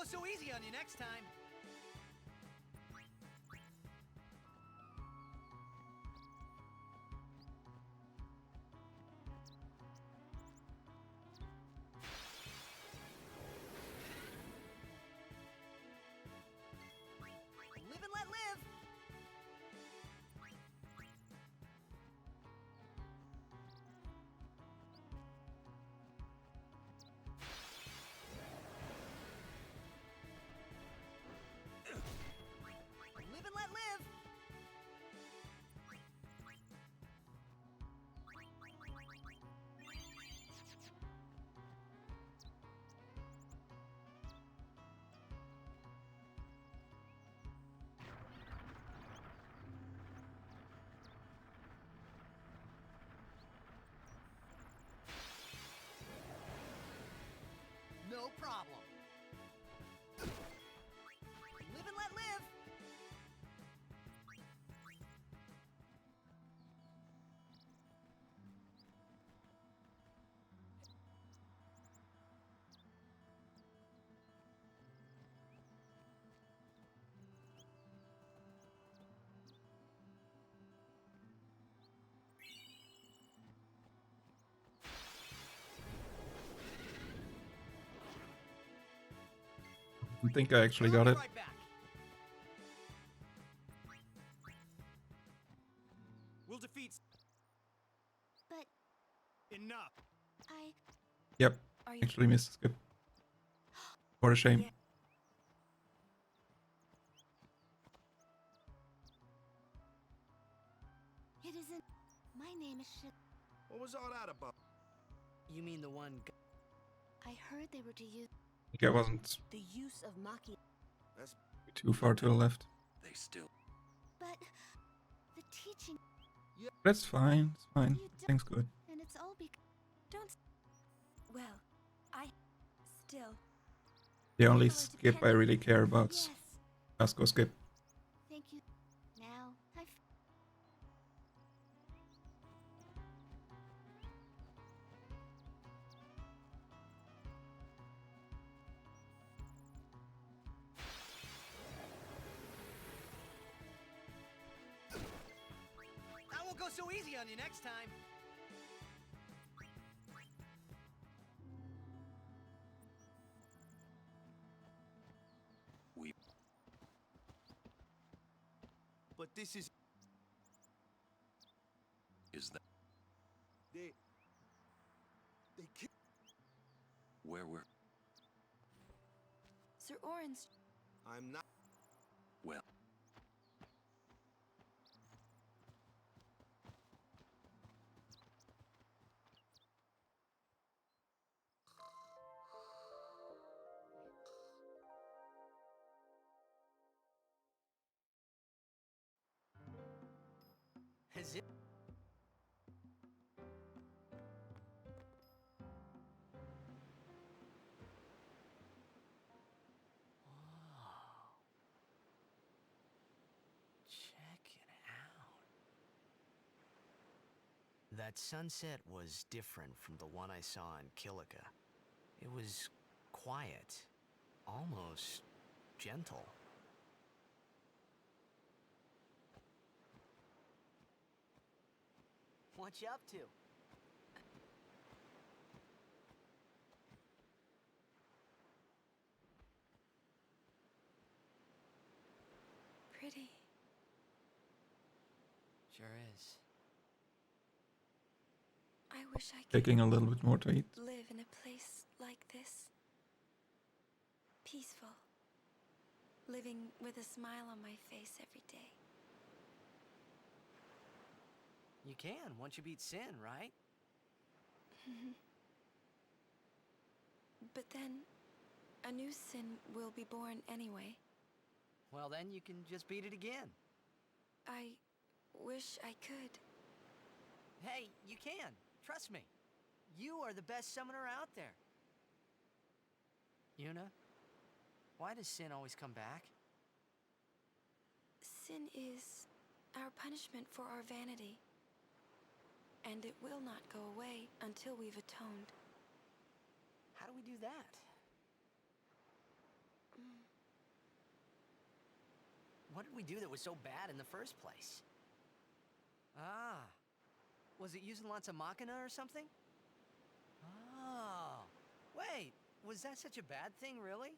Speaker 15: go so easy on you next time. Live and let live. Live and let live. No problem. Live and let live.
Speaker 3: I think I actually got it.
Speaker 15: Right back. We'll defeat.
Speaker 7: But
Speaker 15: Enough.
Speaker 3: Yep.
Speaker 19: Are you
Speaker 3: Actually missed the skip. What a shame.
Speaker 19: Yeah.
Speaker 2: It isn't. My name is Shit.
Speaker 6: What was all that about?
Speaker 1: You mean the one?
Speaker 2: I heard they were to use
Speaker 3: I think I wasn't
Speaker 2: the use of Maki.
Speaker 6: That's
Speaker 3: too far to the left.
Speaker 4: They still.
Speaker 2: But the teaching,
Speaker 3: That's fine. It's fine.
Speaker 2: You don't-
Speaker 3: Things good.
Speaker 2: and it's all because.
Speaker 19: Don't. Well, I still.
Speaker 3: The only
Speaker 2: People are
Speaker 3: skip I really care about
Speaker 2: Yes.
Speaker 3: is Casco skip.
Speaker 2: Thank you. Now I.
Speaker 15: I won't go so easy on you next time.
Speaker 6: But this is
Speaker 4: Is that
Speaker 6: they kill.
Speaker 4: where we're?
Speaker 19: Sir Orange.
Speaker 6: I'm not.
Speaker 4: Well,
Speaker 1: Has it? Whoa. Check it out. That sunset was different from the one I saw in Kilika. It was quiet, almost gentle.
Speaker 15: What you up to?
Speaker 19: Pretty.
Speaker 1: Sure is.
Speaker 19: I wish I could
Speaker 3: Taking a little bit more to eat.
Speaker 19: live in a place like this. Peaceful. Living with a smile on my face every day.
Speaker 1: You can once you beat Sin, right?
Speaker 19: But then, a new sin will be born anyway.
Speaker 1: Well, then you can just beat it again.
Speaker 19: I wish I could.
Speaker 1: Hey, you can. Trust me. You are the best summoner out there. Yuna, why does Sin always come back?
Speaker 19: Sin is our punishment for our vanity. And it will not go away until we've atoned.
Speaker 1: How do we do that? What did we do that was so bad in the first place? Ah. Was it using lots of Machina or something? Oh. Wait, was that such a bad thing, really?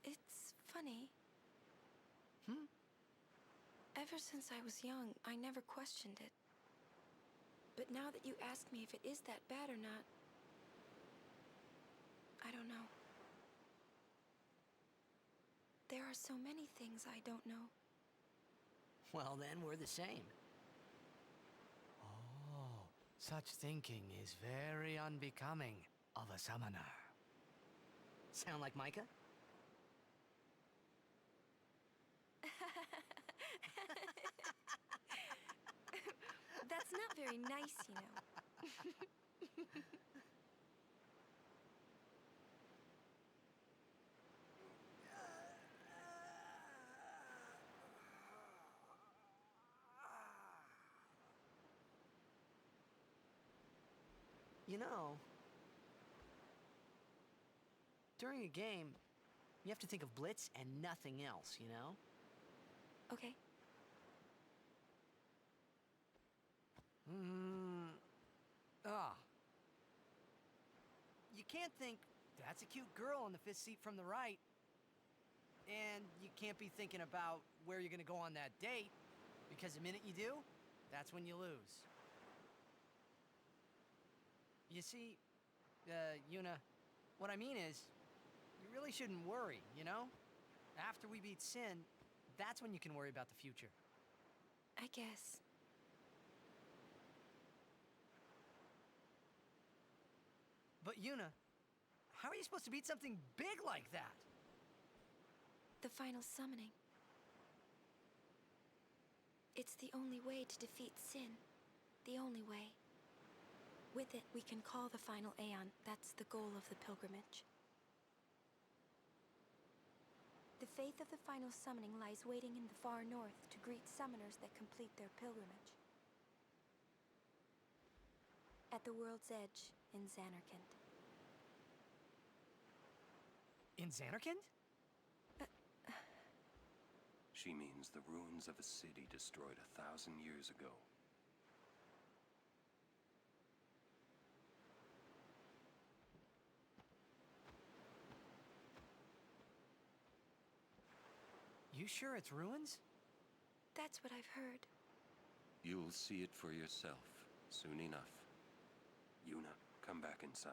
Speaker 19: It's funny.
Speaker 1: Hmm?
Speaker 19: Ever since I was young, I never questioned it. But now that you ask me if it is that bad or not, I don't know. There are so many things I don't know.
Speaker 1: Well, then we're the same. Oh, such thinking is very unbecoming of a summoner. Sound like Micah?
Speaker 19: That's not very nice, you know.
Speaker 1: You know, during a game, you have to think of Blitz and nothing else, you know?
Speaker 19: Okay.
Speaker 1: You can't think, that's a cute girl in the fifth seat from the right. And you can't be thinking about where you're gonna go on that date, because the minute you do, that's when you lose. You see, Yuna, what I mean is, you really shouldn't worry, you know? After we beat Sin, that's when you can worry about the future.
Speaker 19: I guess.
Speaker 1: But Yuna, how are you supposed to beat something big like that?
Speaker 19: The final summoning. It's the only way to defeat Sin. The only way. With it, we can call the final Aeon. That's the goal of the pilgrimage. The faith of the final summoning lies waiting in the far north to greet summoners that complete their pilgrimage. At the world's edge in Zanarkand.
Speaker 1: In Zanarkand?
Speaker 4: She means the ruins of a city destroyed 1,000 years ago.
Speaker 1: You sure it's ruins?
Speaker 19: That's what I've heard.
Speaker 4: You'll see it for yourself soon enough. Yuna, come back inside.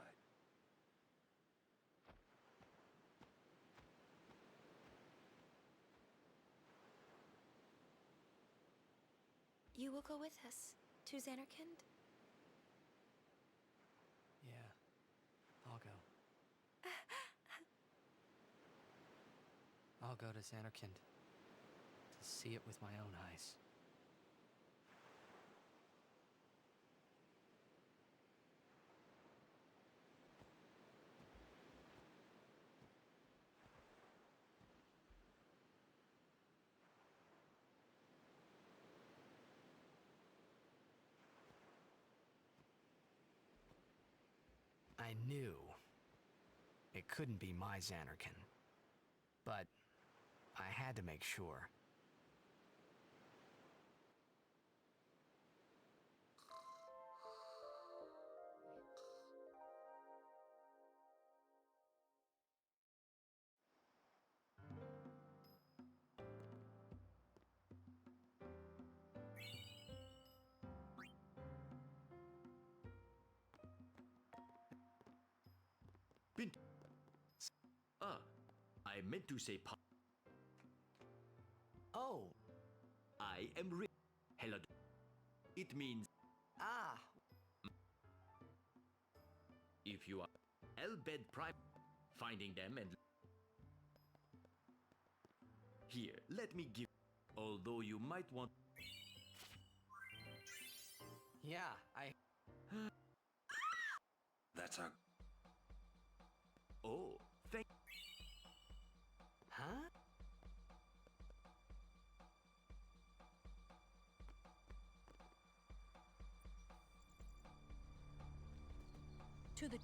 Speaker 19: You will go with us to Zanarkand?
Speaker 1: Yeah, I'll go. I'll go to Zanarkand to see it with my own eyes. I knew it couldn't be my Zanarkand, but I had to make sure.
Speaker 20: I meant to say
Speaker 1: Oh.
Speaker 20: I am Hello. It means
Speaker 1: Ah.
Speaker 20: If you are Elbed Prime, finding them and here, let me give. Although you might want.
Speaker 1: Yeah, I.
Speaker 4: That's our.
Speaker 20: Oh, thank.
Speaker 1: Huh?
Speaker 10: To the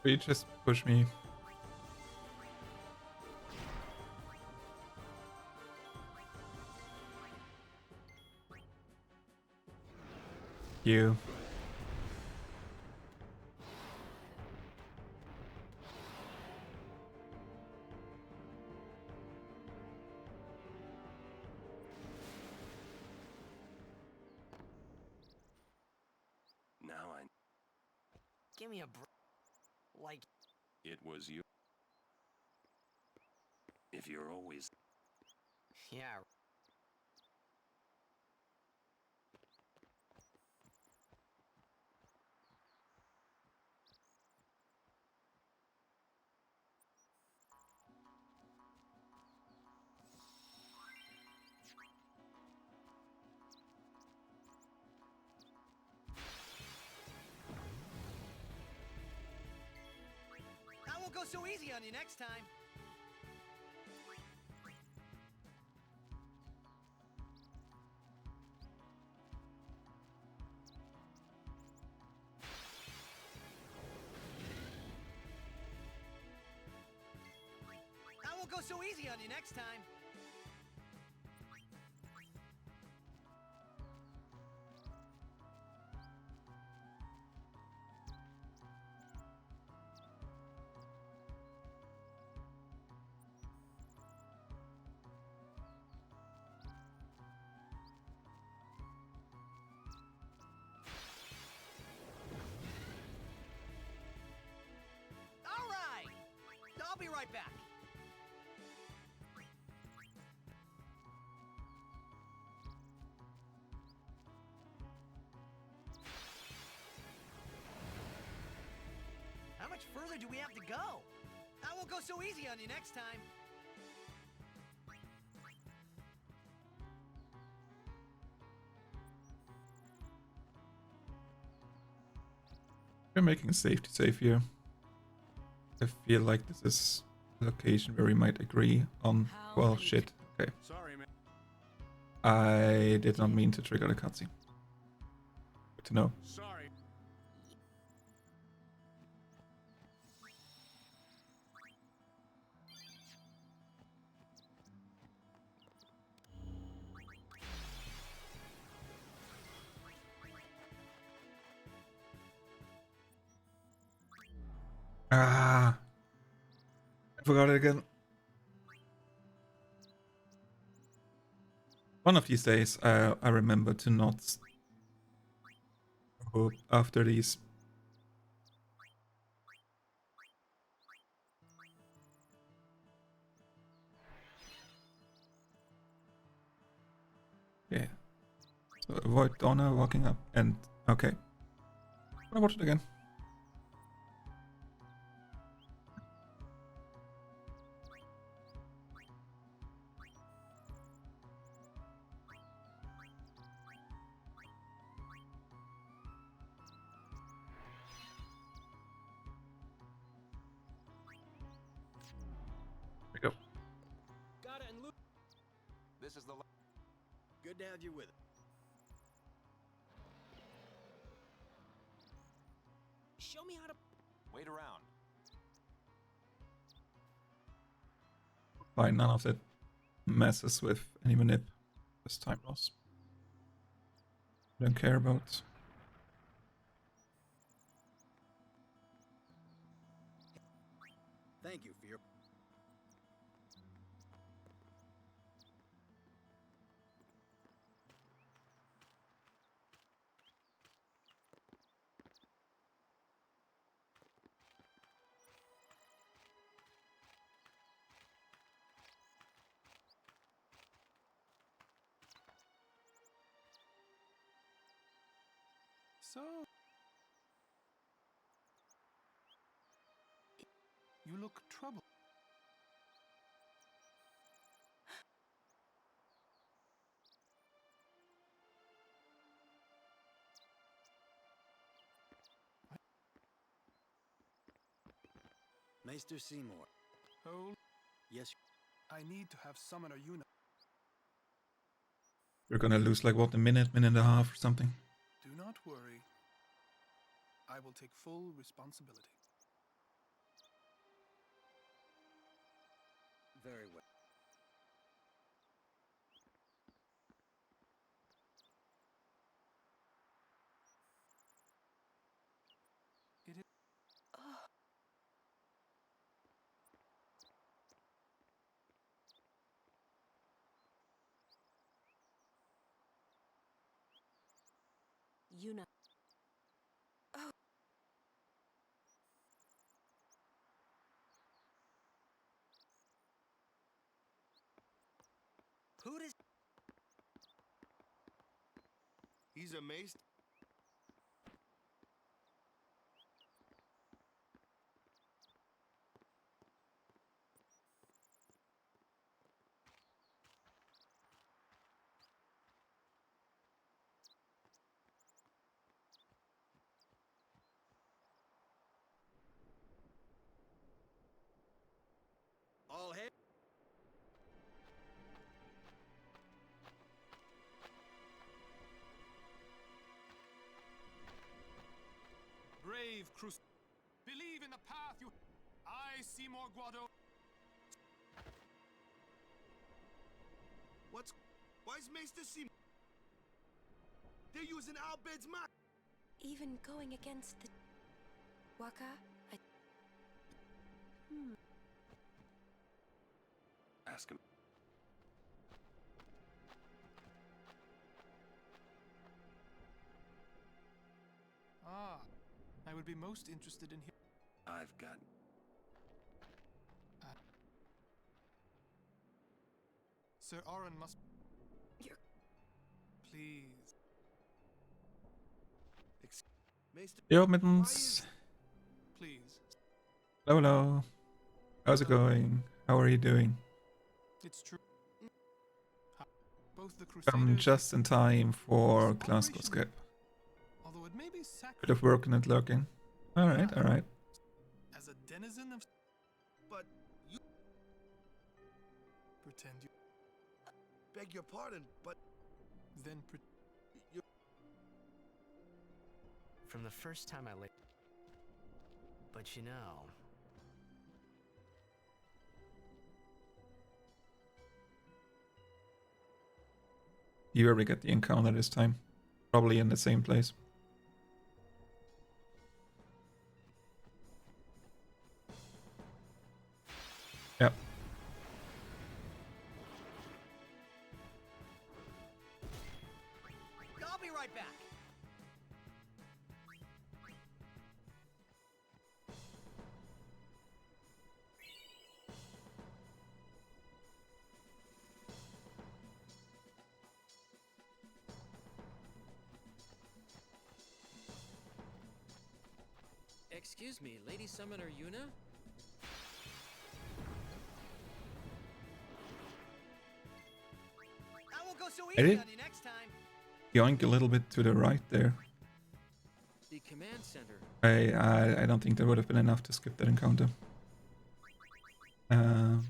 Speaker 3: Will you just push me? You.
Speaker 13: Now I...
Speaker 15: Give me a like...
Speaker 13: It was you. If you're always...
Speaker 15: Yeah. I won't go so easy on you next time. I won't go so easy on you next time. All right. I'll be right back. How much further do we have to go? I won't go so easy on you next time.
Speaker 3: We're making a safety save here. I feel like this is a location where we might agree on... Well, shit. Okay.
Speaker 16: Sorry, man.
Speaker 3: I did not mean to trigger the cutscene. Good to know.
Speaker 16: Sorry.
Speaker 3: Ah! I forgot it again. One of these days, I remember to not hope after these. Yeah. So avoid Donna walking up and okay. I'm gonna watch it again. Go.
Speaker 16: Got it and loot. This is the...
Speaker 14: Good to have you with us.
Speaker 16: Show me how to... Wait around.
Speaker 3: Fine, none of that messes with any manip. This time loss. Don't care about.
Speaker 14: Thank you for your...
Speaker 18: So... You look troubled.
Speaker 14: Maester Seymour.
Speaker 18: Hold.
Speaker 14: Yes.
Speaker 18: I need to have Summoner Una.
Speaker 3: We're gonna lose like what, a minute and a half or something.
Speaker 18: Do not worry. I will take full responsibility.
Speaker 15: Very well.
Speaker 18: It is.
Speaker 19: Oh. Yuna. Oh.
Speaker 15: Who does...
Speaker 6: He's amazed.
Speaker 15: All hail.
Speaker 18: Brave Crus. Believe in the path you. I, Seymour Guado.
Speaker 6: Why's Maester Seymour? They're using Albed's mark.
Speaker 19: Even going against the Waka,
Speaker 13: Ask him.
Speaker 18: Ah, I would be most interested in hearing.
Speaker 13: I've got...
Speaker 18: Sir Oren must...
Speaker 19: You're...
Speaker 18: Please.
Speaker 6: Maester...
Speaker 3: Yo, Mittens.
Speaker 18: Please.
Speaker 3: Hello, hello. How's it going? How are you doing?
Speaker 18: It's true. Both the
Speaker 3: I'm
Speaker 18: Crusaders...
Speaker 3: just in time for Glasgow Skip.
Speaker 18: Although it may be
Speaker 3: Bit of work in it lurking. Alright, alright.
Speaker 18: As a denizen of...
Speaker 6: But you...
Speaker 18: Pretend you...
Speaker 6: Beg your pardon, but...
Speaker 18: Then
Speaker 6: you...
Speaker 1: From the first time I laid... But you know...
Speaker 3: You ever get the encounter this time? Probably in the same place. Yep.
Speaker 15: I'll be right back.
Speaker 21: Excuse me, Lady Summoner Yuna?
Speaker 15: I won't go so
Speaker 3: I
Speaker 15: easy
Speaker 3: did
Speaker 15: on you next time.
Speaker 3: yoink a little bit to the right there.
Speaker 21: The command center.
Speaker 3: I don't think there would have been enough to skip that encounter. I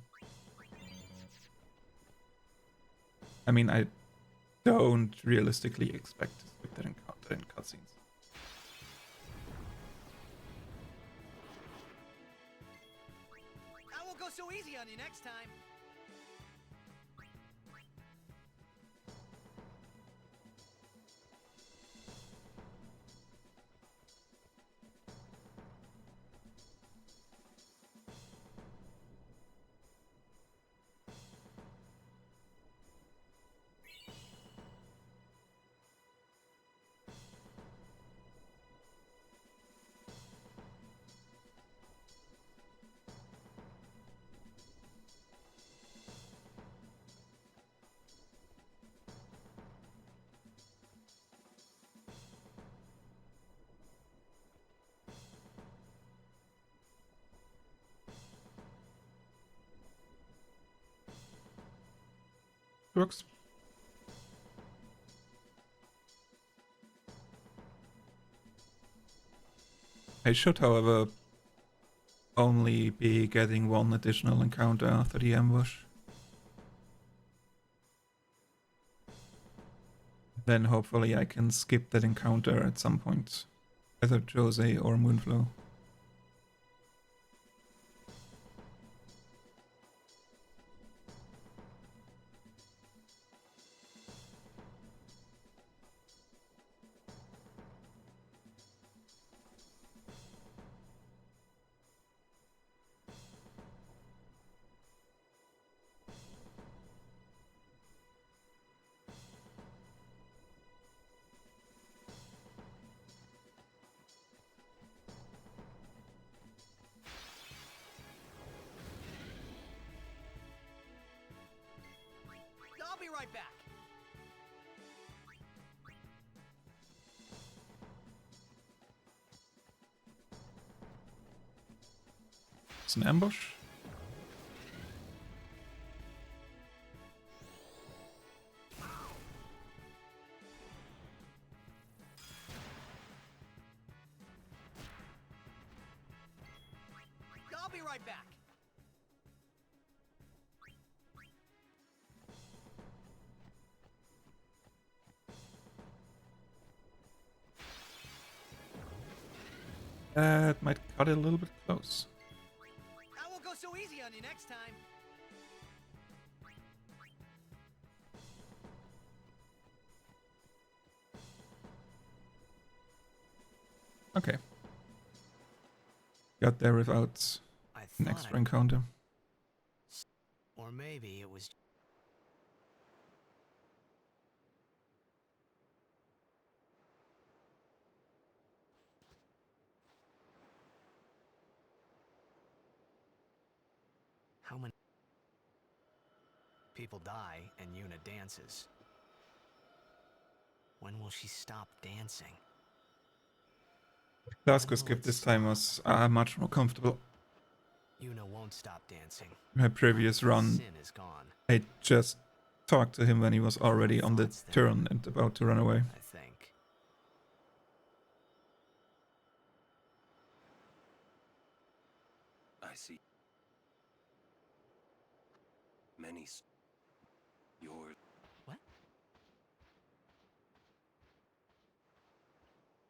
Speaker 3: mean, I don't realistically expect to skip that encounter in cutscenes.
Speaker 15: I won't go so easy on you next time.
Speaker 3: Works. I should, however, only be getting one additional encounter after the ambush. Then hopefully I can skip that encounter at some point. Either Djose or Moonflow.
Speaker 15: right back.
Speaker 3: It's an ambush.
Speaker 15: I'll be right back.
Speaker 3: That might cut it a little bit close.
Speaker 15: I won't go so easy on you next time.
Speaker 3: Okay. Got there without an extra encounter.
Speaker 1: Or maybe it was... How many people die and Yuna dances? When will she stop dancing?
Speaker 3: Glasgow skip this time was much more comfortable.
Speaker 1: Yuna won't stop dancing.
Speaker 3: My previous run,
Speaker 1: Sin is gone,
Speaker 3: I just talked to him when he was already on the turn and about to run away.
Speaker 1: I think.
Speaker 4: I see. Many yours.
Speaker 1: What?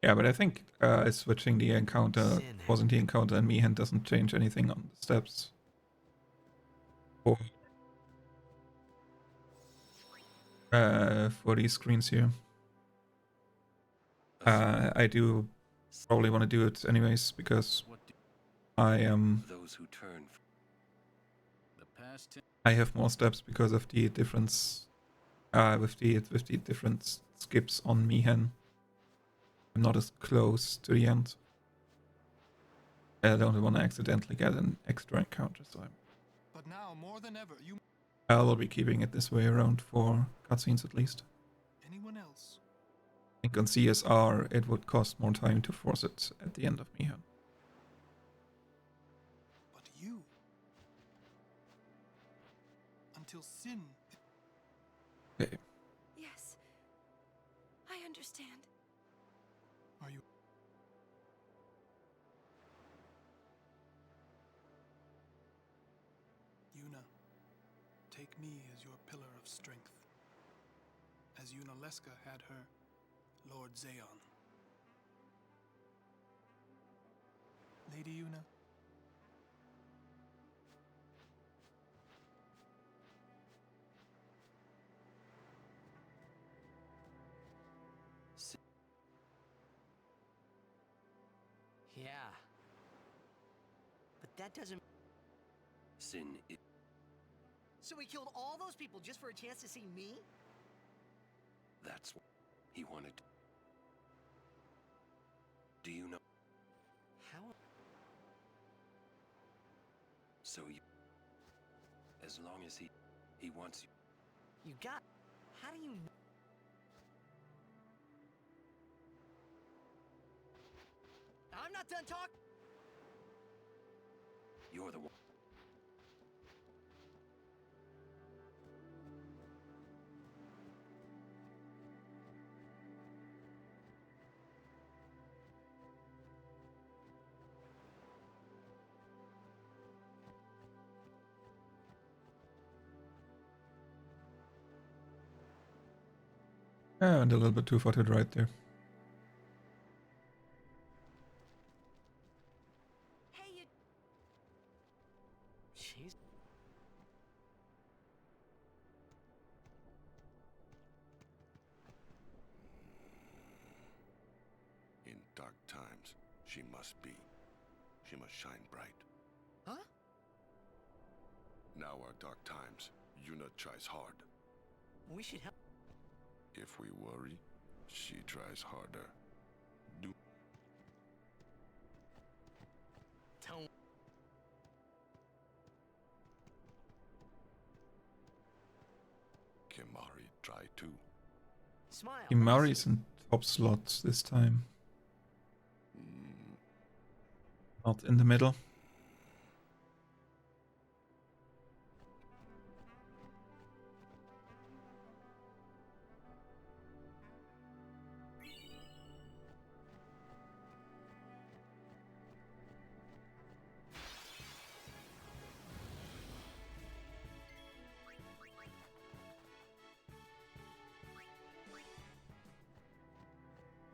Speaker 3: Yeah, but I think switching the encounter wasn't the encounter and Mihan doesn't change anything on the steps. For these screens here. I do probably want to do it anyways because I am.
Speaker 4: Those who turn.
Speaker 3: I have more steps because of the difference with the different skips on Mihan. I'm not as close to the end. I don't want to accidentally get an extra encounter, so
Speaker 18: But now more than ever, you.
Speaker 3: I will be keeping it this way around for cutscenes at least.
Speaker 18: Anyone else?
Speaker 3: I think on CSR it would cost more time to force it at the end of Mihan.
Speaker 18: But you. Until sin.
Speaker 3: Okay.
Speaker 19: Yes. I understand.
Speaker 18: Are you? Yuna, take me as your pillar of strength, as Yuna Leska had her Lord Zayon. Lady Yuna.
Speaker 1: Yeah. But that doesn't...
Speaker 4: Sin it.
Speaker 15: So he killed all those people just for a chance to see me?
Speaker 4: That's what he wanted. Do you know?
Speaker 1: How?
Speaker 4: So you... As long as he wants you.
Speaker 1: You got... How do you know?
Speaker 15: I'm not done talking.
Speaker 4: You're the one.
Speaker 3: And a little bit too far to the right there.
Speaker 15: Hey, you...
Speaker 1: Jeez.
Speaker 6: In dark times, she must be. She must shine bright.
Speaker 15: Huh?
Speaker 6: Now are dark times. Yuna tries hard.
Speaker 15: We should help.
Speaker 6: If we worry, she tries harder. Do.
Speaker 1: Don't...
Speaker 6: Kimahri
Speaker 5: try too.
Speaker 1: Smile.
Speaker 3: Imari's in top slots this time. Not in the middle.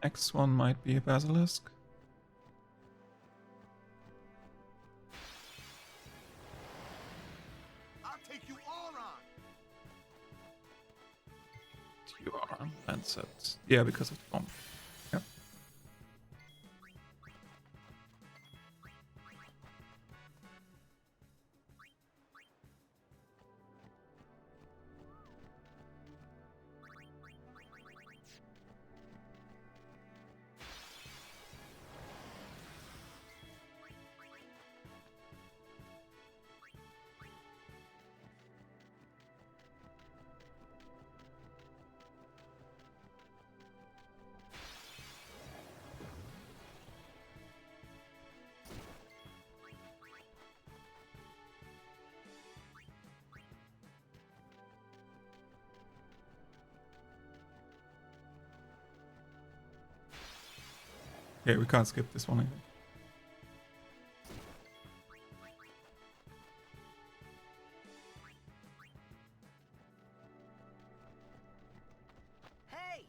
Speaker 3: Next one might be a basilisk.
Speaker 6: I'll take you all on.
Speaker 3: You are on Lancet. Yeah, because of the bomb. Yeah. Yeah, we can't skip this one, I think.
Speaker 10: Hey!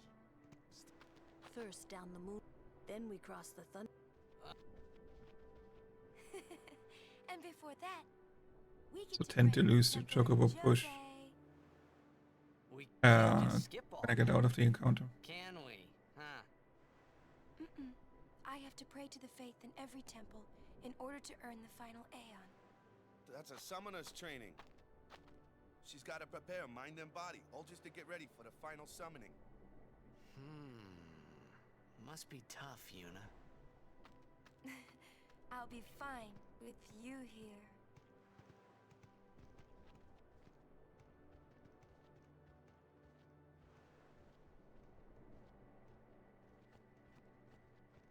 Speaker 10: First down the moon, then we cross the thunder.
Speaker 19: And before that, we get
Speaker 3: So tend to lose to Chocobo push.
Speaker 1: We
Speaker 3: When I get out of the encounter.
Speaker 1: Can we? Huh?
Speaker 19: I have to pray to the faith in every temple in order to earn the final Aeon.
Speaker 6: That's a summoner's training. She's got to prepare mind and body, all just to get ready for the final summoning.
Speaker 1: Must be tough, Yuna.
Speaker 19: I'll be fine with you here.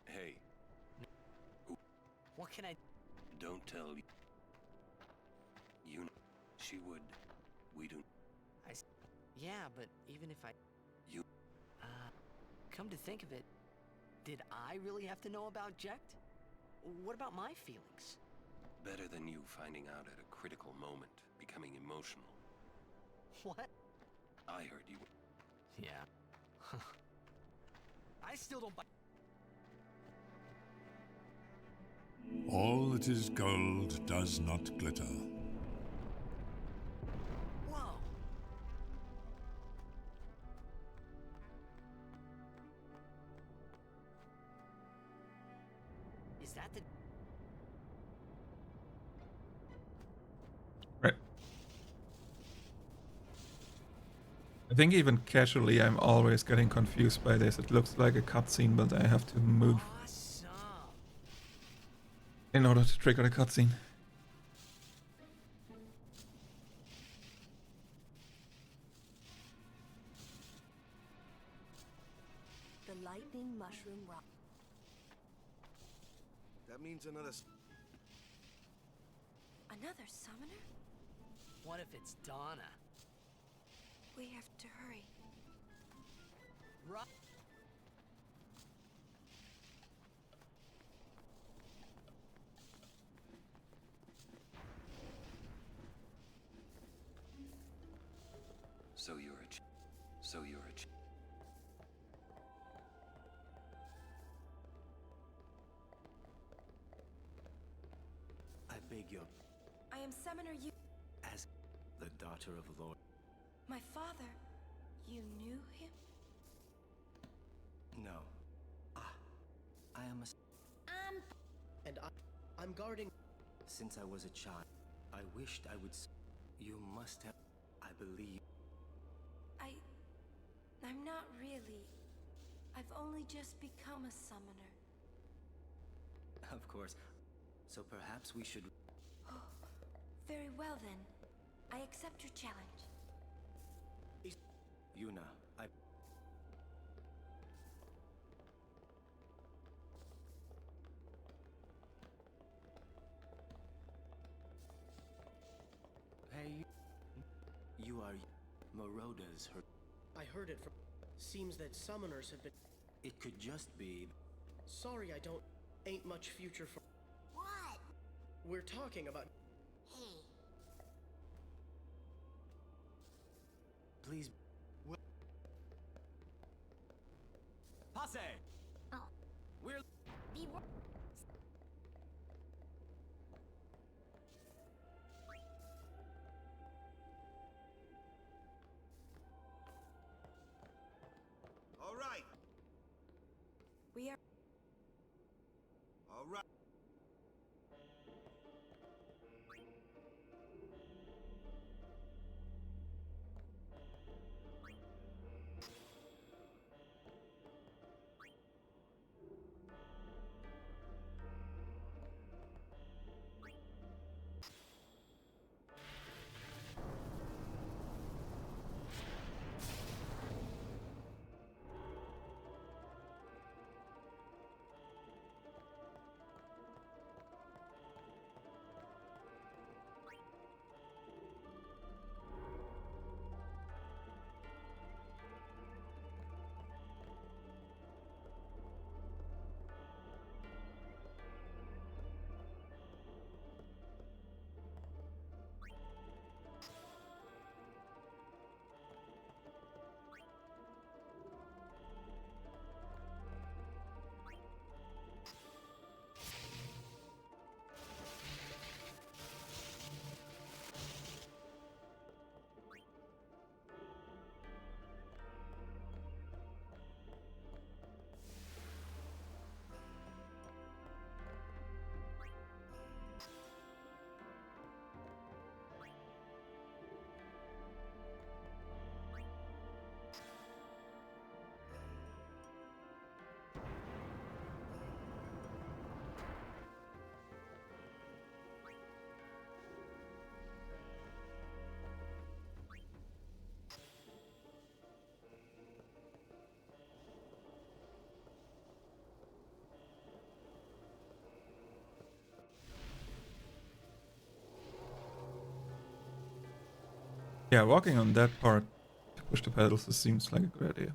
Speaker 4: Hey.
Speaker 1: What can I...
Speaker 4: Don't tell you. She would. We do.
Speaker 1: Yeah, but even if I...
Speaker 4: You...
Speaker 1: Come to think of it, did I really have to know about Jekt? What about my feelings?
Speaker 4: Better than you finding out at a critical moment, becoming emotional.
Speaker 1: What?
Speaker 4: I heard you...
Speaker 1: Yeah.
Speaker 15: I still don't buy...
Speaker 5: All that is gold does not glitter.
Speaker 1: Whoa! Is that the...
Speaker 3: Right. I think even casually I'm always getting confused by this. It looks like a cutscene, but I have to move in order to trigger the cutscene.
Speaker 10: The lightning mushroom rock.
Speaker 6: That means another...
Speaker 19: Another summoner?
Speaker 1: What if it's Donna?
Speaker 19: We have to hurry.
Speaker 1: Right.
Speaker 4: So you're a
Speaker 11: I beg your...
Speaker 19: I am Summoner you.
Speaker 11: As the daughter of Lord...
Speaker 19: My father. You knew him?
Speaker 11: No. I am a... And I'm guarding... Since I was a child, I wished I would... You must have... I believe...
Speaker 19: I'm not really. I've only just become a summoner.
Speaker 11: Of course. So perhaps we should...
Speaker 19: Oh, very well then. I accept your challenge.
Speaker 11: Yuna, I... Hey, you are Moroda's her...
Speaker 8: I heard it from... Seems that summoners have been...
Speaker 11: It could just be...
Speaker 8: Sorry, I don't... Ain't much future for...
Speaker 2: What?
Speaker 8: We're talking about...
Speaker 2: Hey.
Speaker 11: Please...
Speaker 15: Passe!
Speaker 2: Oh.
Speaker 15: We're...
Speaker 2: Be...
Speaker 6: All right.
Speaker 19: We are...
Speaker 6: All right.
Speaker 3: Yeah, walking on that part to push the pedals, this seems like a good idea.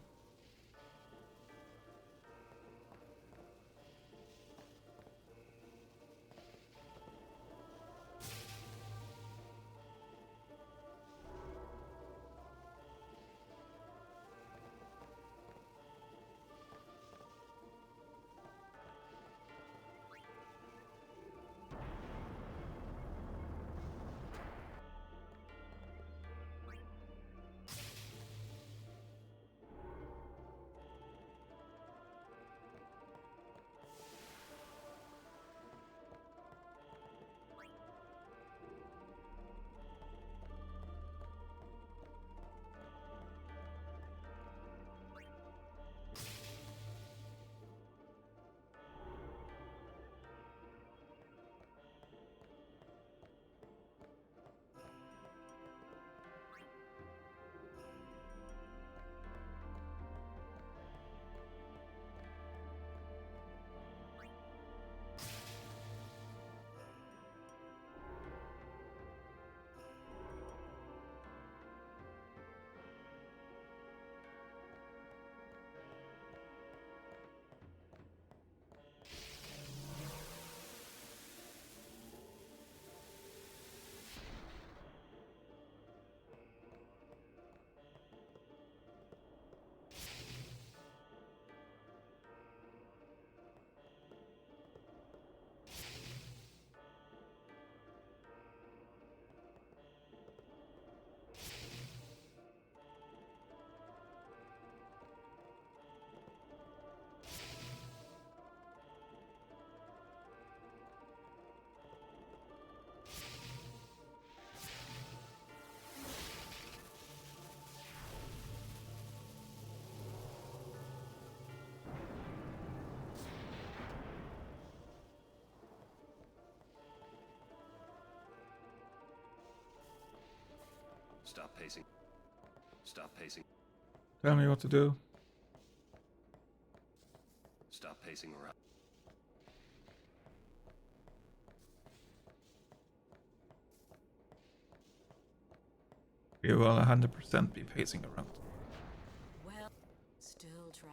Speaker 4: Stop pacing. Stop pacing.
Speaker 3: Tell me what to do.
Speaker 4: Stop pacing around.
Speaker 3: We will 100% be pacing around.
Speaker 12: Well, still try.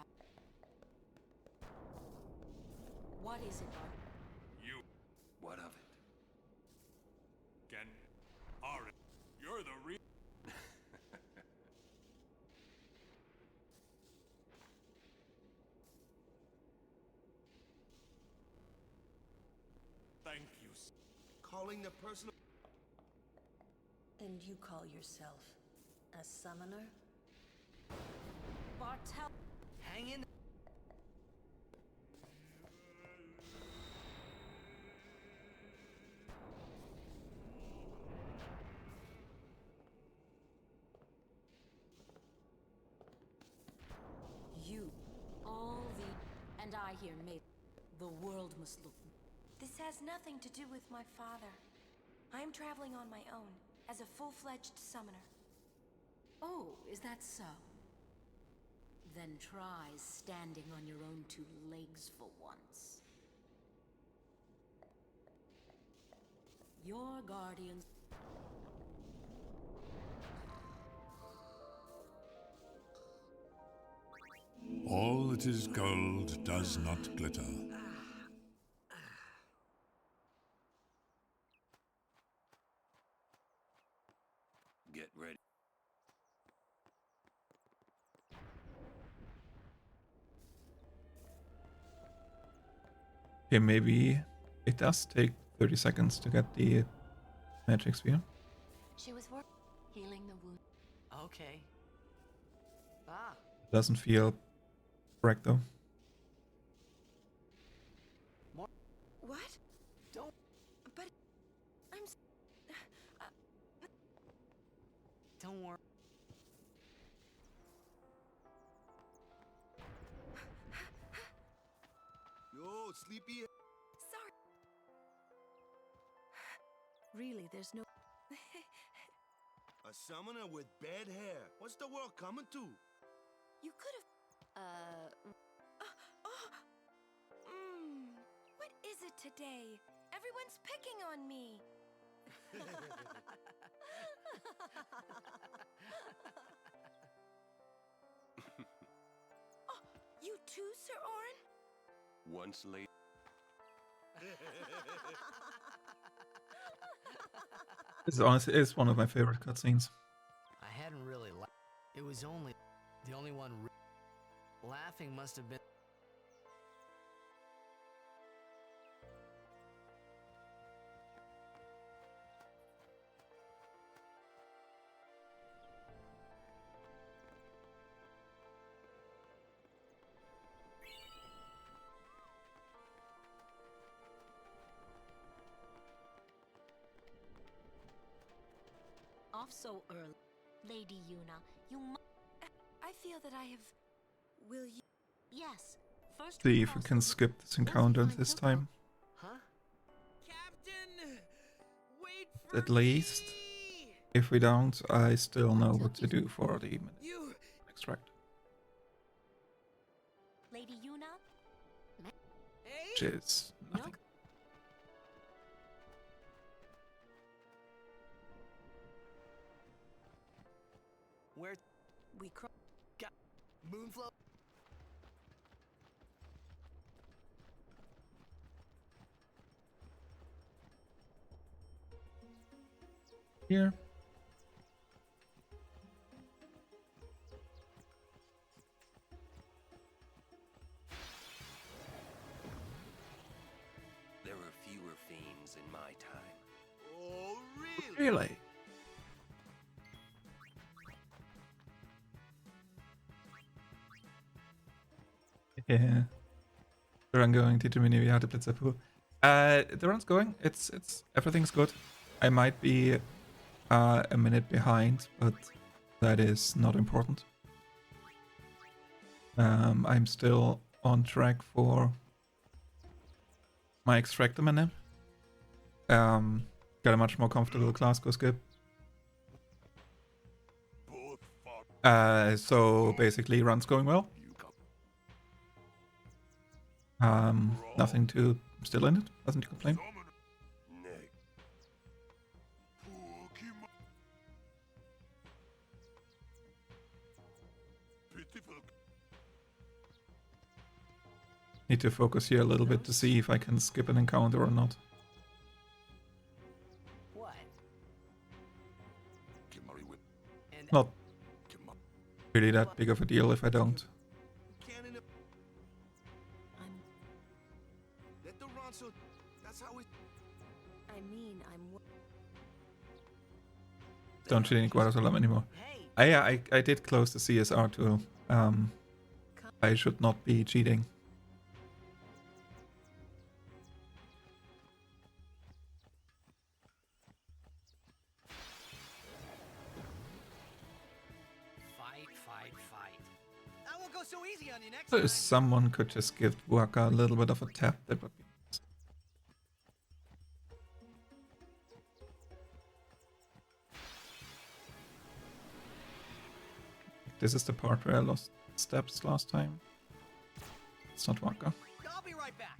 Speaker 12: What is it, Bart?
Speaker 5: You.
Speaker 4: What of it?
Speaker 5: Can. Are. You're the real. Thank you.
Speaker 6: Calling the personal.
Speaker 10: And you call yourself a summoner?
Speaker 15: Bartel, hang in.
Speaker 12: You, all the, and I here made. The world must look.
Speaker 19: This has nothing to do with my father. I am traveling on my own, as a full-fledged summoner.
Speaker 12: Oh, is that so? Then try standing on your own two legs for once. Your guardians.
Speaker 5: All that is gold does not glitter.
Speaker 4: Get ready.
Speaker 3: Okay, maybe it does take 30 seconds to get the magic sphere.
Speaker 19: She was healing the wound.
Speaker 15: Okay. Ah.
Speaker 3: Doesn't feel correct though.
Speaker 15: More.
Speaker 19: What?
Speaker 15: Don't.
Speaker 19: But I'm.
Speaker 15: Don't worry.
Speaker 6: Yo, sleepy.
Speaker 19: Sorry.
Speaker 10: Really, there's no.
Speaker 6: A summoner with bad hair. What's the world coming to?
Speaker 19: You could have. What is it today? Everyone's picking on me. Oh, you too, Sir Orin?
Speaker 4: Once late.
Speaker 3: This honestly is one of my favorite cutscenes.
Speaker 1: I hadn't really it was only the only one laughing must have been.
Speaker 12: Off so early. Lady Yuna, you
Speaker 19: I feel that I have... Will you...
Speaker 12: Yes. First
Speaker 3: See if we can skip this encounter this time.
Speaker 15: Huh? Captain! Wait for
Speaker 3: At least, if we don't, I still know what to do for the extract.
Speaker 12: Lady Yuna?
Speaker 3: Which is nothing.
Speaker 15: Where we got Moonflow.
Speaker 3: Here.
Speaker 4: There were fewer fiends in my time.
Speaker 6: Oh, really?
Speaker 3: Really? Yeah. The run going, teacher me how to Blitzballs. The run's going. It's everything's good. I might be a minute behind, but that is not important. I'm still on track for my Extractor mana. Got a much more comfortable class go skip. So basically, run's going well. Nothing to still in it. Nothing to complain. Need to focus here a little bit to see if I can skip an encounter or not.
Speaker 1: What?
Speaker 3: Not really that big of a deal if I don't. Don't treat any Guadosalam anymore. I did close the CSR tool. I should not be cheating.
Speaker 15: Fight. I won't go so easy on you next
Speaker 3: So
Speaker 15: time.
Speaker 3: if someone could just give Waka a little bit of a tap, that would be nice. This is the part where I lost steps last time. It's not Waka.
Speaker 15: I'll be right back.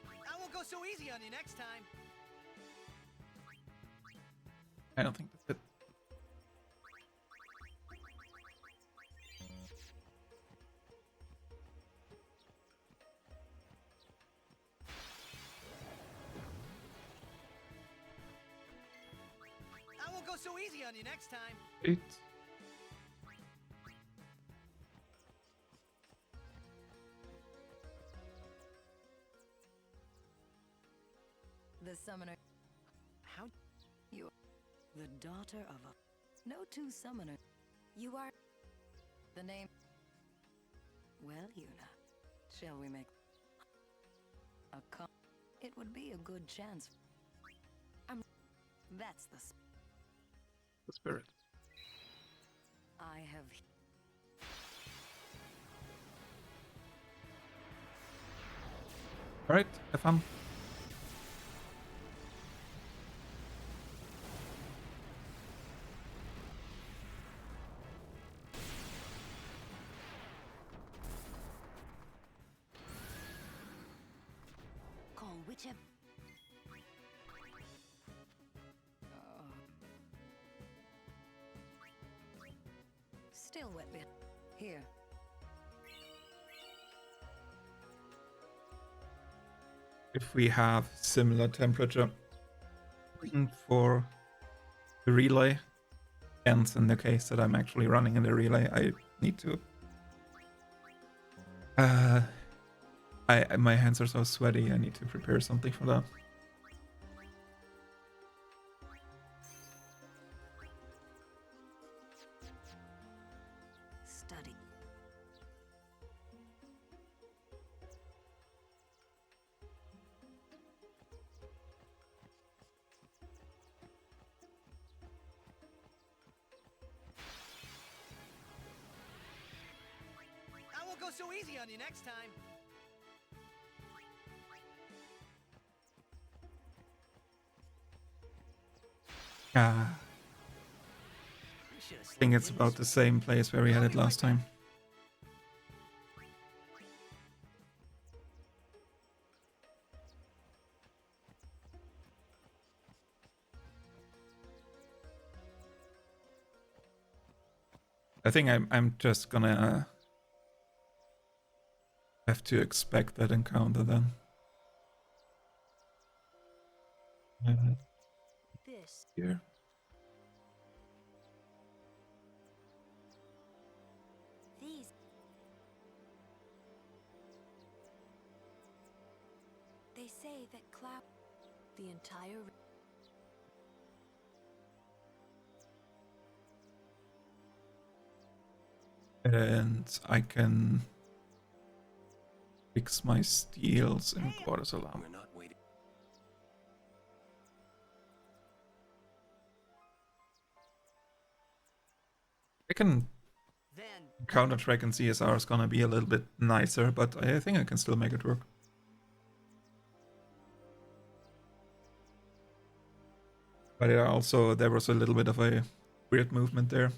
Speaker 15: I won't go so easy on you next time.
Speaker 3: I don't think that's it.
Speaker 15: I won't go so easy on you next time.
Speaker 3: It.
Speaker 12: The summoner. How? You. The daughter of a. No two summoner. You are. The name. Well, Yuna. Shall we make. A con. It would be a good chance. That's the.
Speaker 3: The spirit.
Speaker 12: I have.
Speaker 3: Alright, have fun.
Speaker 12: Call whichever. Still wet behind. Here.
Speaker 3: If we have similar temperature for the relay, and in the case that I'm actually running in the relay, I need to. My hands are so sweaty. I need to prepare something for that.
Speaker 12: Study.
Speaker 15: I won't go so easy on you next time.
Speaker 3: I think it's about the same place where we had it last time. I think I'm just gonna have to expect that encounter then.
Speaker 10: This.
Speaker 3: Here.
Speaker 10: These. They say that cloud. The entire.
Speaker 3: And I can fix my steals in Guadosalam. I can Counter track and CSR is gonna be a little bit nicer, but I think I can still make it work. But yeah, also there was a little bit of a weird movement there.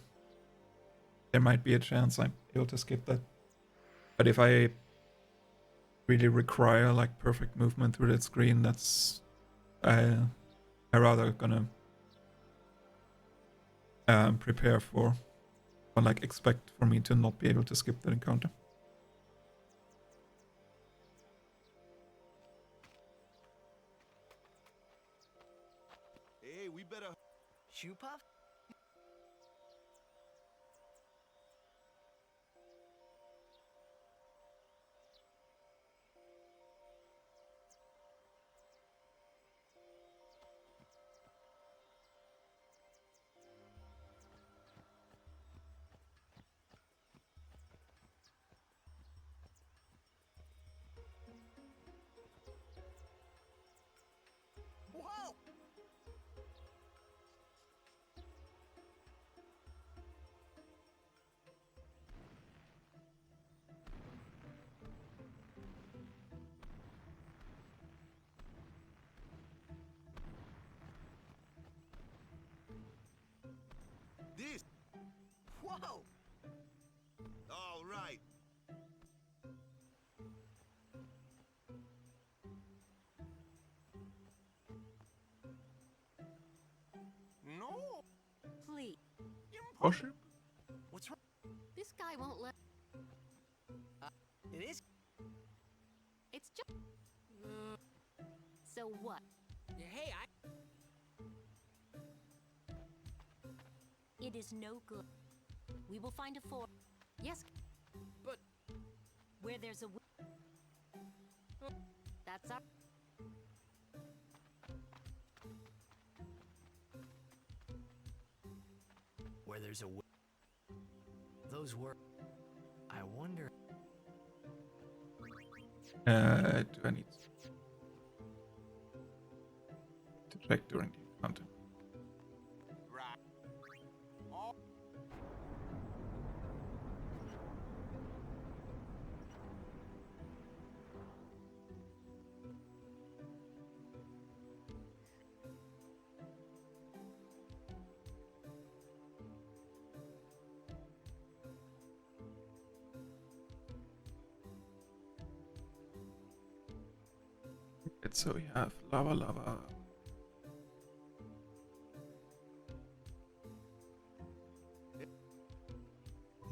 Speaker 3: There might be a chance I'm able to skip that. But if I really require like perfect movement through that screen, that's I rather gonna prepare for, or like expect for me to not be able to skip that encounter.
Speaker 6: Hey, we better.
Speaker 15: Shoe puff? Whoa!
Speaker 6: This.
Speaker 15: Whoa!
Speaker 6: All right.
Speaker 15: No!
Speaker 2: Please.
Speaker 3: Push it?
Speaker 15: What's wrong?
Speaker 2: This guy won't let.
Speaker 15: It is.
Speaker 2: It's just. So what?
Speaker 15: Hey,
Speaker 2: It is no good. We will find a ford. Yes.
Speaker 15: But
Speaker 2: where there's a. That's our.
Speaker 1: Where there's a those were. I wonder.
Speaker 3: Do I need to check during the encounter?
Speaker 15: right. Oh.
Speaker 3: So we have lava.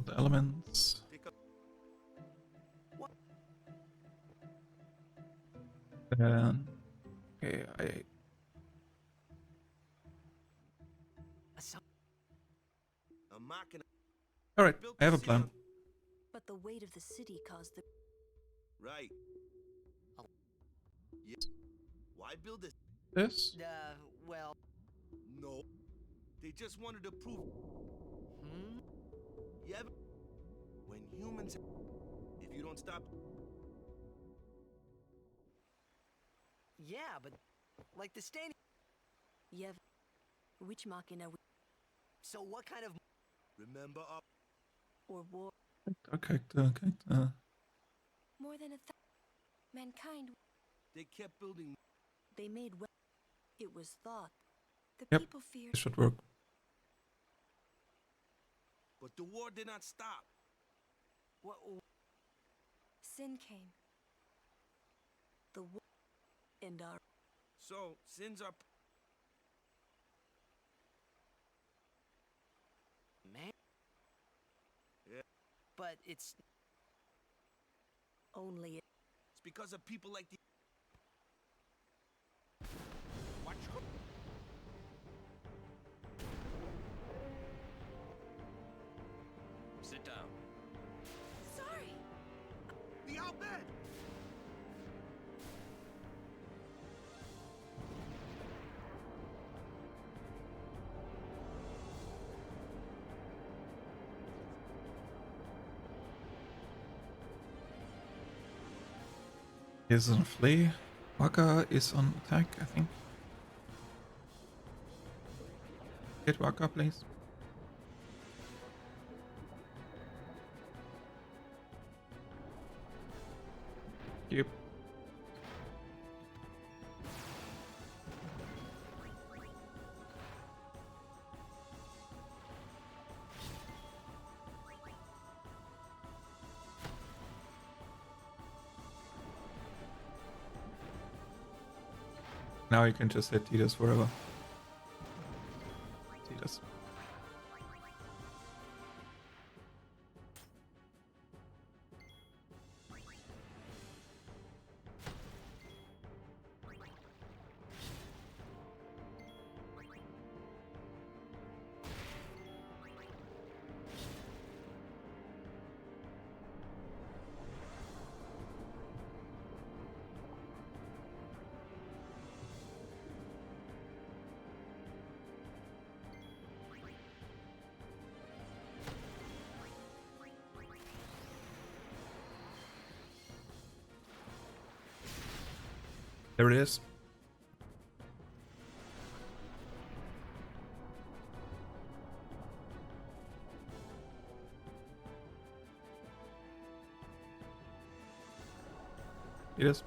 Speaker 3: The elements. And okay, Alright, I have a plan.
Speaker 10: But the weight of the city caused the...
Speaker 6: Right. Yeah. Why build this?
Speaker 3: This?
Speaker 15: Well...
Speaker 6: No. They just wanted to prove... Yeah, but when humans... If you don't stop...
Speaker 15: Yeah, but... Like the standing...
Speaker 10: Yeah, which Macarena...
Speaker 15: So what kind of...
Speaker 6: Remember up...
Speaker 10: Or war...
Speaker 3: Okay.
Speaker 10: More than mankind...
Speaker 6: They kept building...
Speaker 10: They made... It was thought. The
Speaker 3: Yep,
Speaker 10: people feared...
Speaker 3: this should work.
Speaker 6: But the war did not stop.
Speaker 15: What?
Speaker 10: Sin came. The war... And our...
Speaker 6: So, sins are...
Speaker 15: Man.
Speaker 6: Yeah.
Speaker 15: But it's...
Speaker 10: Only...
Speaker 6: It's because of people like the...
Speaker 15: Watch out.
Speaker 20: Sit down.
Speaker 2: Sorry.
Speaker 6: The outbid!
Speaker 3: Is on flee. Waka is on attack, I think. Get Waka, please. Yep. Now you can just hit Tidus forever. Tidus. There it is. It is.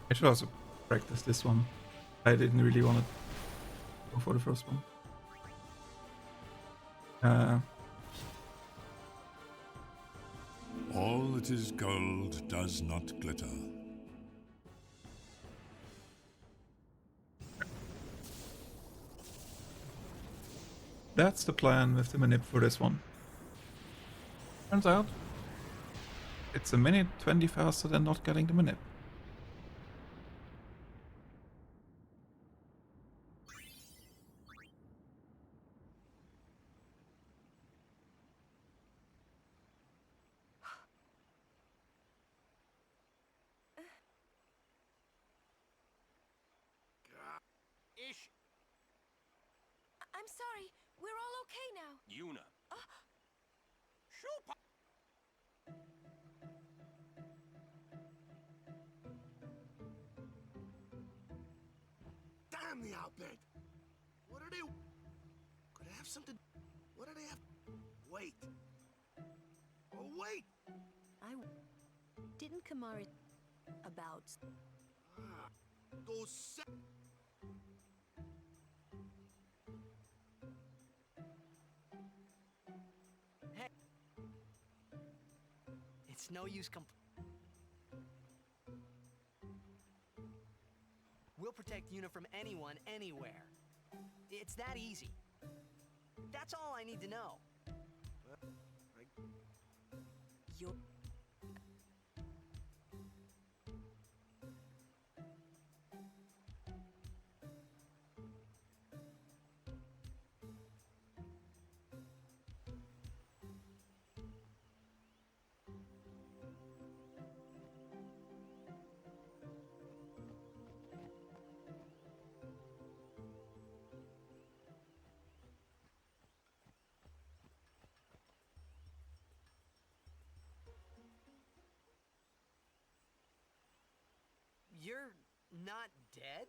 Speaker 3: I should also practice this one. I didn't really want to go for the first one.
Speaker 5: All that is gold does not glitter.
Speaker 3: That's the plan with the manip for this one. Turns out, it's a minute 20 faster than not getting the manip.
Speaker 19: I'm sorry. We're all okay now.
Speaker 16: Yuna.
Speaker 6: Damn the outbid! What are they? Could I have something? What do they have? Wait. Oh, wait!
Speaker 10: Didn't Kamari about
Speaker 6: Those
Speaker 15: Hey. It's no use We'll protect Yuna from anyone, anywhere. It's that easy. That's all I need to know.
Speaker 10: your
Speaker 15: You're not dead?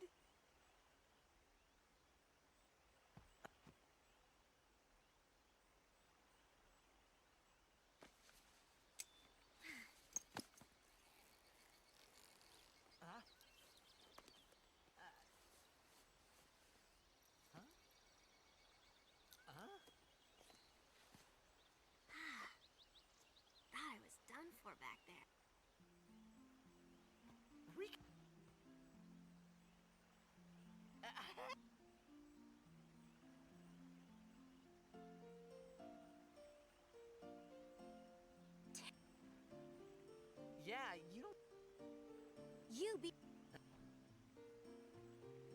Speaker 15: you be...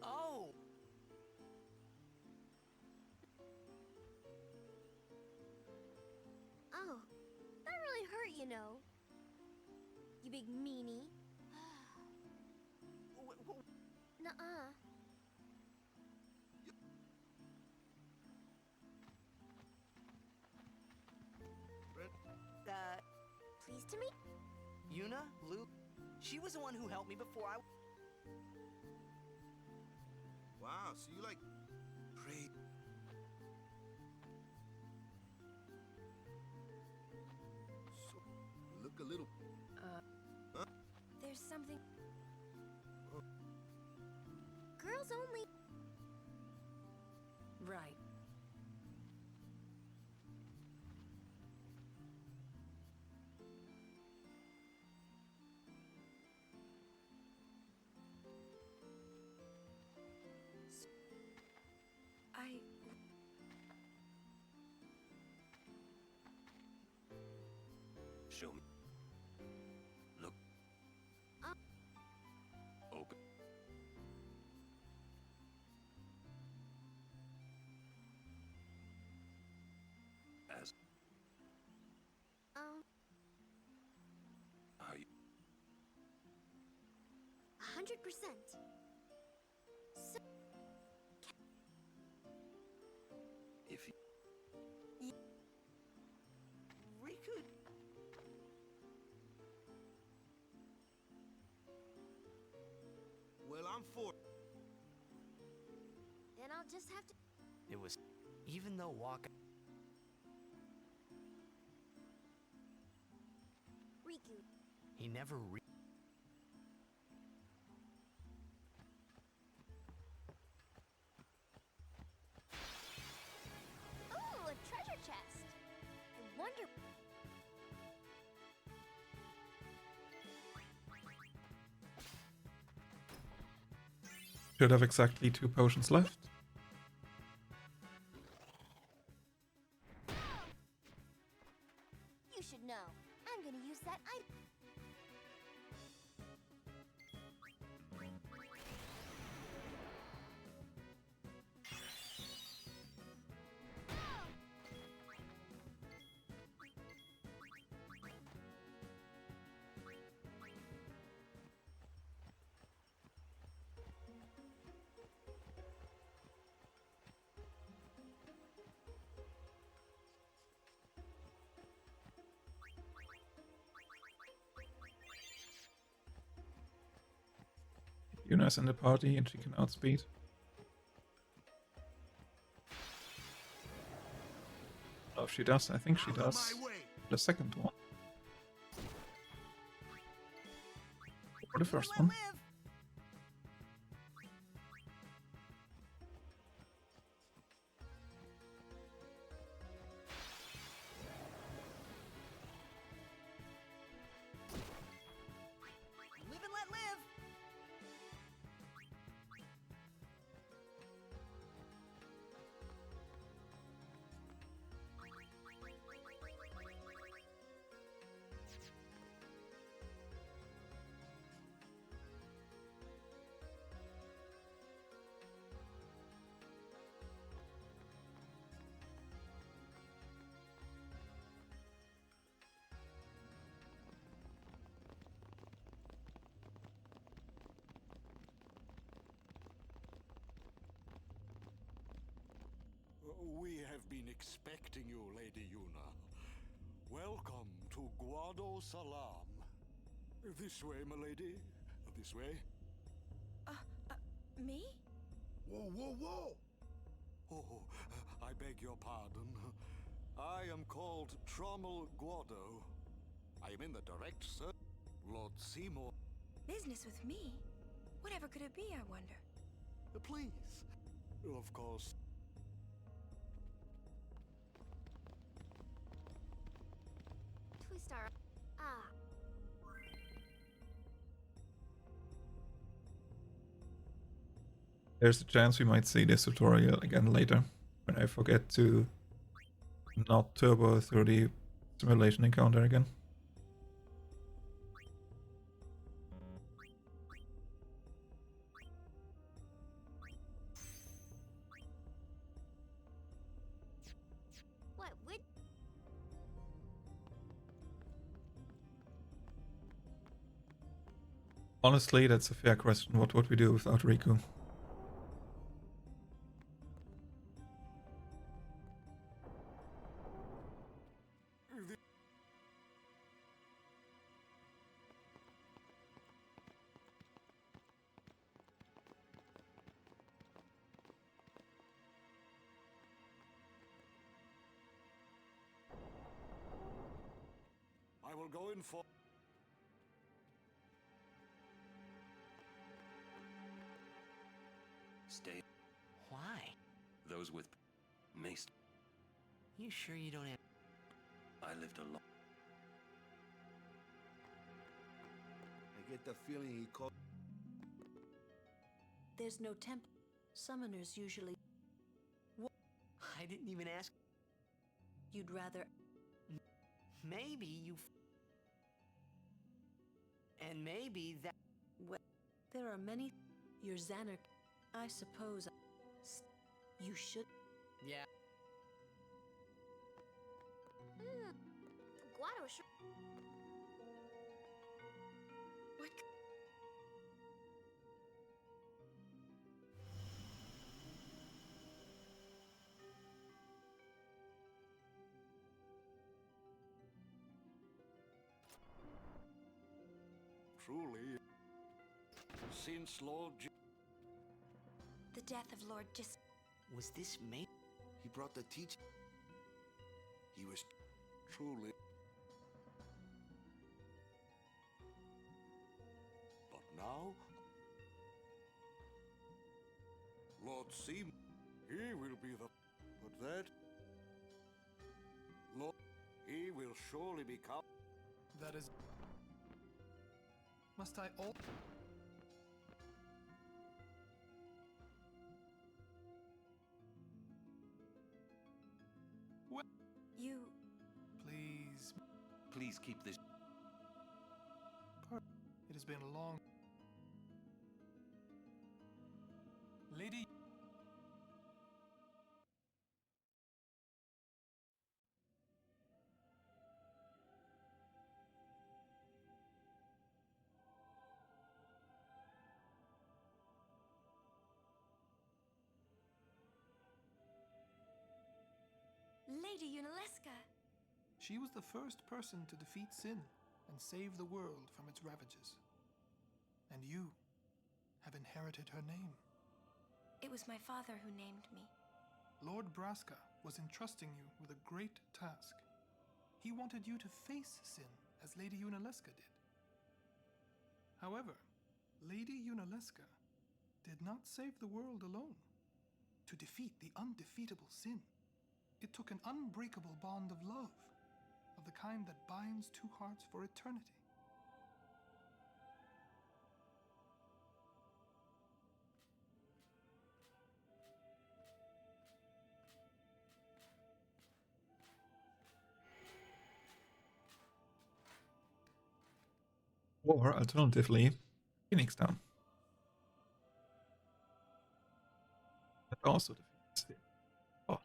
Speaker 15: Oh!
Speaker 7: Oh, that really hurt, you know. You big meanie. Nuh-uh. Pleased to meet...
Speaker 15: Yuna? Lou? She was the one who helped me before I...
Speaker 6: Wow, so you like... Pray... So, you look a little... Huh?
Speaker 7: There's something... Girls only...
Speaker 10: Right.
Speaker 4: Show me. Look. Open. As. Are you?
Speaker 7: 100%. So...
Speaker 4: If you...
Speaker 15: We could...
Speaker 6: Well, I'm for...
Speaker 7: Then I'll just have to...
Speaker 1: It was... Even though walk...
Speaker 7: Riku.
Speaker 1: He never
Speaker 7: Ooh, a treasure chest. I wonder...
Speaker 3: Should have exactly 2 potions left.
Speaker 7: You should know. I'm gonna use that item.
Speaker 3: Yuna's in the party and she can outspeed. Oh, she does. I think she does. The second one. Or the first one.
Speaker 15: Live and let live!
Speaker 5: We have been expecting you, Lady Yuna. Welcome to Guadosalam. This way, my lady. This way.
Speaker 19: Me?
Speaker 6: Whoa, whoa, whoa!
Speaker 5: Oh, I beg your pardon. I am called Trommel Guado. I am in the direct search Lord Seymour.
Speaker 19: Business with me? Whatever could it be, I wonder?
Speaker 5: Please. Of course.
Speaker 7: Twistar. Ah.
Speaker 3: There's a chance we might see this tutorial again later, when I forget to not turbo through the simulation encounter again. Honestly, that's a fair question. What would we do without Riku?
Speaker 5: I will go in for...
Speaker 4: Stay.
Speaker 1: Why?
Speaker 4: Those with Mace.
Speaker 1: You sure you don't have...
Speaker 4: I lived alone.
Speaker 6: I get the feeling he called...
Speaker 10: There's no temple. Summoners usually...
Speaker 1: I didn't even ask.
Speaker 10: You'd rather...
Speaker 1: Maybe you... And maybe that...
Speaker 10: Well, there are many... Your Xanark... I suppose... You should...
Speaker 1: Yeah.
Speaker 7: Guado sure...
Speaker 10: What?
Speaker 5: Truly, since Lord
Speaker 19: The death of Lord Djose...
Speaker 1: Was this me?
Speaker 6: He brought the teach...
Speaker 5: he was truly... But now... Lord Seymour, he will be the... But that... Lord, he will surely become...
Speaker 18: That is... Must I all... Well...
Speaker 19: You...
Speaker 18: Please...
Speaker 4: Please keep this...
Speaker 18: It has been a long... Lady...
Speaker 19: Lady Unaleska!
Speaker 18: She was the first person to defeat sin and save the world from its ravages. And you have inherited her name.
Speaker 19: It was my father who named me.
Speaker 18: Lord Braska was entrusting you with a great task. He wanted you to face sin as Lady Unaleska did. However, Lady Unaleska did not save the world alone. To defeat the undefeatable sin, it took an unbreakable bond of love, of the kind that binds two hearts for eternity.
Speaker 3: Or alternatively, Phoenix Down. That also defeats it. Oh.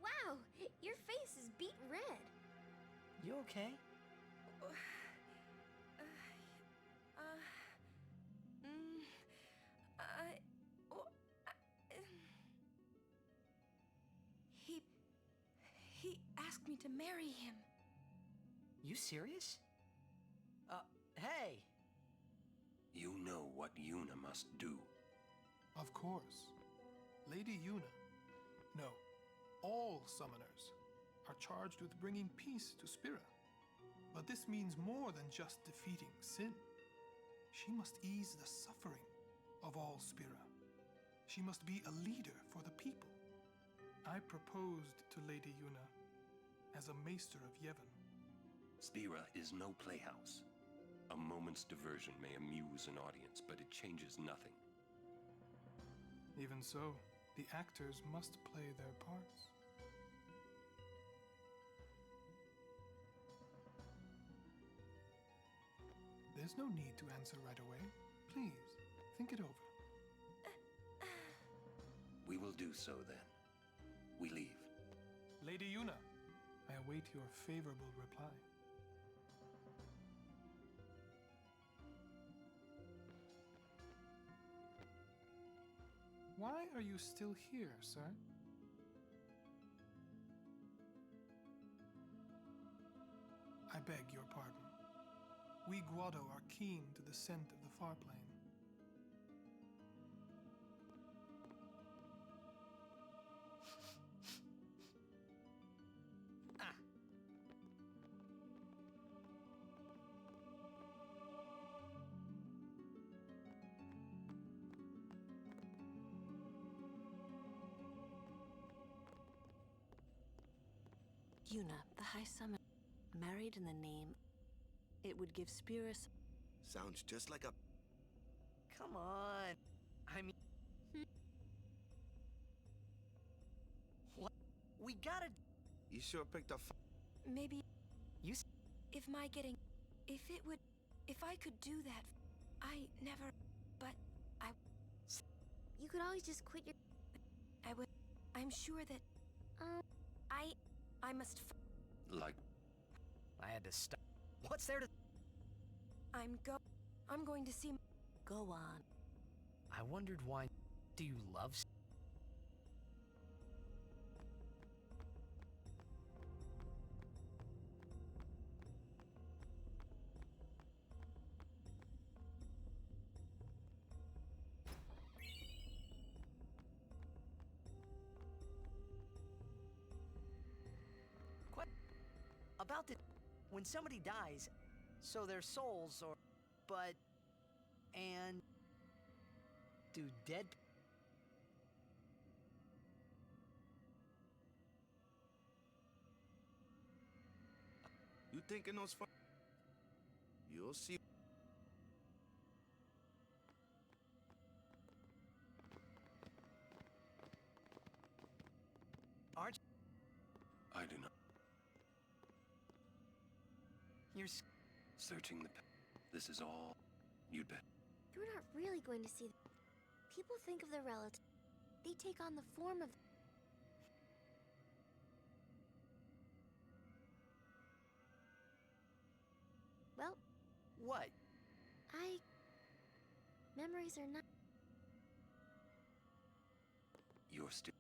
Speaker 7: Wow, your face is beet red.
Speaker 1: You okay?
Speaker 19: marry him.
Speaker 15: You serious? Hey!
Speaker 13: You know what Yuna must do.
Speaker 18: Of course. Lady Yuna. No, all summoners are charged with bringing peace to Spira. But this means more than just defeating sin. She must ease the suffering of all Spira. She must be a leader for the people. I proposed to Lady Yuna as a maester of Yevon.
Speaker 13: Spira is no playhouse. A moment's diversion may amuse an audience, but it changes nothing.
Speaker 18: Even so, the actors must play their parts. There's no need to answer right away. Please, think it over.
Speaker 13: We will do so then. We leave.
Speaker 18: Lady Yuna, I await your favorable reply. Why are you still here, sir? I beg your pardon. We Guado are keen to the scent of the far plane.
Speaker 10: Yuna, the High Summoner, married in the name, it would give Spira.
Speaker 6: Sounds just like a...
Speaker 15: Come on. I mean... What? We gotta...
Speaker 6: You sure picked a...
Speaker 19: Maybe...
Speaker 15: You...
Speaker 19: If my getting... If it would... If I could do that... I never... But... I...
Speaker 7: You could always just quit your...
Speaker 19: I would... I'm sure that... I must...
Speaker 13: Like...
Speaker 15: I had to stop. What's there to...
Speaker 19: I'm going to see...
Speaker 10: Go on.
Speaker 1: I wondered why... Do you love...
Speaker 15: About the... When somebody dies, so their souls or... But... And... Do dead...
Speaker 6: You thinking those fun... You'll see...
Speaker 15: Aren't...
Speaker 13: I do not.
Speaker 15: You're...
Speaker 13: Searching the... This is all... You'd bet.
Speaker 7: You're not really going to see them. People think of their relatives. They take on the form of... Well...
Speaker 15: What?
Speaker 7: Memories are not...
Speaker 13: You're still...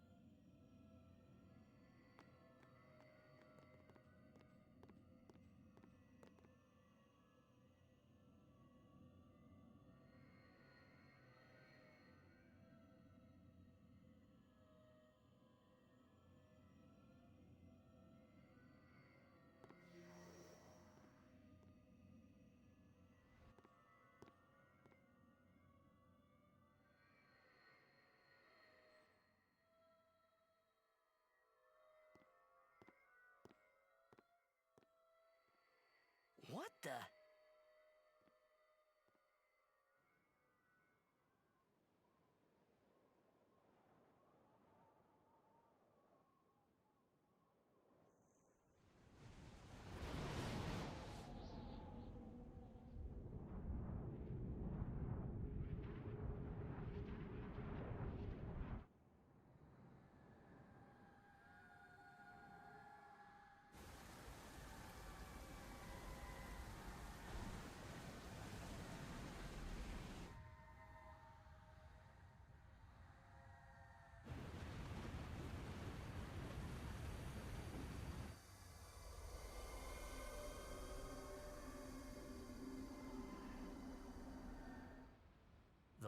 Speaker 15: What the...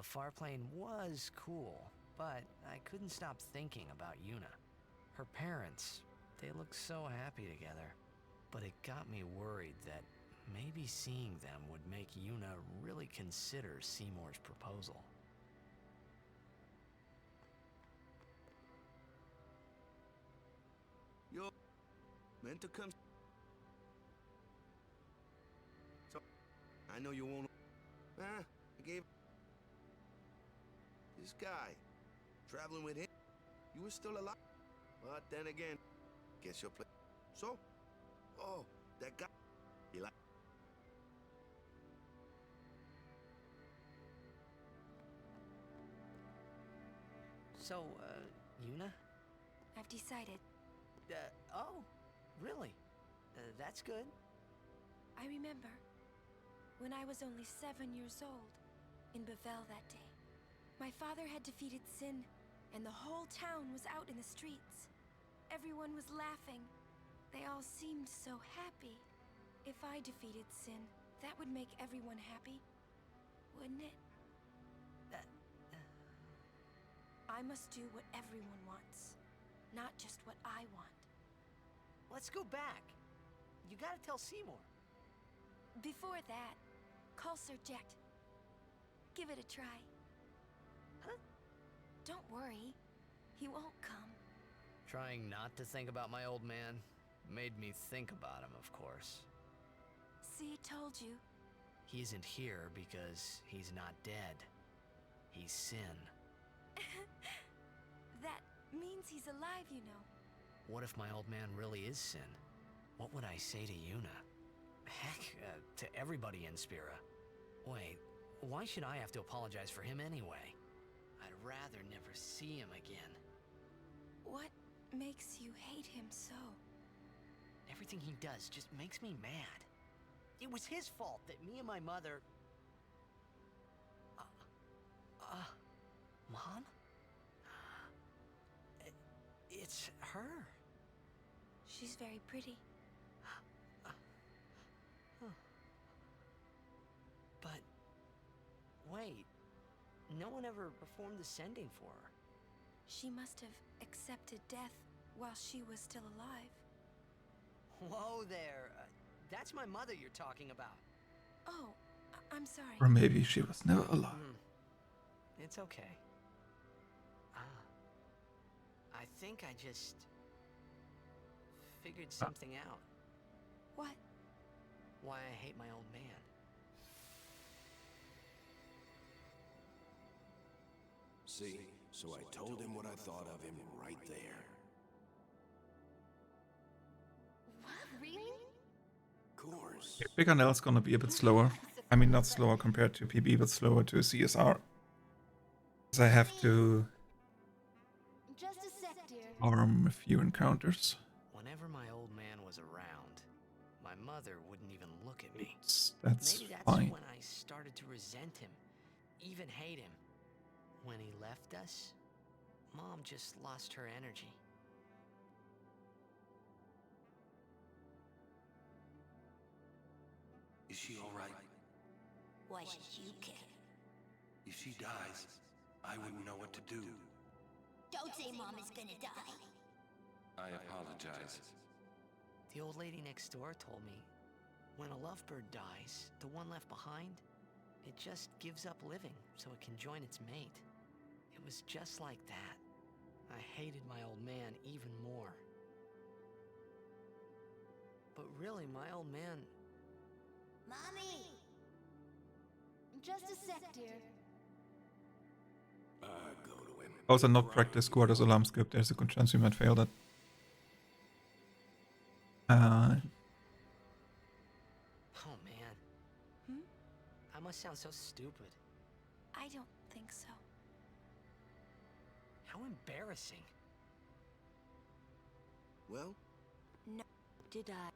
Speaker 1: the far plane was cool, but I couldn't stop thinking about Yuna. Her parents, they looked so happy together. But it got me worried that maybe seeing them would make Yuna really consider Seymour's proposal.
Speaker 6: Yo, meant to come. So, I know you won't. I gave this guy traveling with him. You were still alive, but then again, guess you'll play. So, oh, that guy. He like.
Speaker 1: So, Yuna?
Speaker 19: I've decided.
Speaker 1: Oh, really? That's good.
Speaker 19: I remember when I was only 7 years old in Bevelle that day. My father had defeated Sin, and the whole town was out in the streets. Everyone was laughing. They all seemed so happy. If I defeated Sin, that would make everyone happy, wouldn't it? I must do what everyone wants, not just what I want.
Speaker 1: Let's go back. You gotta tell Seymour.
Speaker 19: Before that, call Sir Jekt. Give it a try.
Speaker 1: Huh?
Speaker 19: Don't worry, he won't come.
Speaker 1: Trying not to think about my old man made me think about him, of course.
Speaker 19: See, told you.
Speaker 1: He isn't here because he's not dead. He's Sin.
Speaker 19: That means he's alive, you know.
Speaker 1: What if my old man really is Sin? What would I say to Yuna? Heck, to everybody in Spira. Wait, why should I have to apologize for him anyway? I'd rather never see him again.
Speaker 19: What makes you hate him so?
Speaker 1: Everything he does just makes me mad. It was his fault that me and my mother... Mom? It's her.
Speaker 19: She's very pretty.
Speaker 1: But... wait. No one ever performed the sending for her.
Speaker 19: She must have accepted death while she was still alive.
Speaker 1: Whoa there. That's my mother you're talking about.
Speaker 19: Oh, I'm sorry.
Speaker 3: Or maybe she was never alive.
Speaker 1: It's okay. I think I just figured something out.
Speaker 19: What?
Speaker 1: Why I hate my old man.
Speaker 13: See, so I told him what I thought of him right there.
Speaker 2: What? Really?
Speaker 13: Course.
Speaker 3: Picanel's gonna be a bit slower. I mean, not slower compared to PB, but slower to CSR. Because I have to
Speaker 2: Just a sec, dear.
Speaker 3: farm a few encounters.
Speaker 1: Whenever my old man was around, my mother wouldn't even look at me.
Speaker 3: That's
Speaker 1: Maybe that's
Speaker 3: fine.
Speaker 1: when I started to resent him, even hate him. When he left us, Mom just lost her energy.
Speaker 4: Is she all right?
Speaker 2: Why should you care?
Speaker 4: If she dies, I wouldn't know what to do.
Speaker 2: Don't say Mom is gonna die.
Speaker 4: I apologize.
Speaker 1: The old lady next door told me, when a lovebird dies, the one left behind, it just gives up living so it can join its mate. It was just like that. I hated my old man even more. But really, my old man...
Speaker 2: Mommy! Just a sec, dear.
Speaker 13: Go to him.
Speaker 3: Also, not practice Guadosalam skip. There's a good chance you might fail that.
Speaker 1: Oh man. I must sound so stupid.
Speaker 19: I don't think so.
Speaker 1: How embarrassing.
Speaker 6: Well?
Speaker 19: No, did I?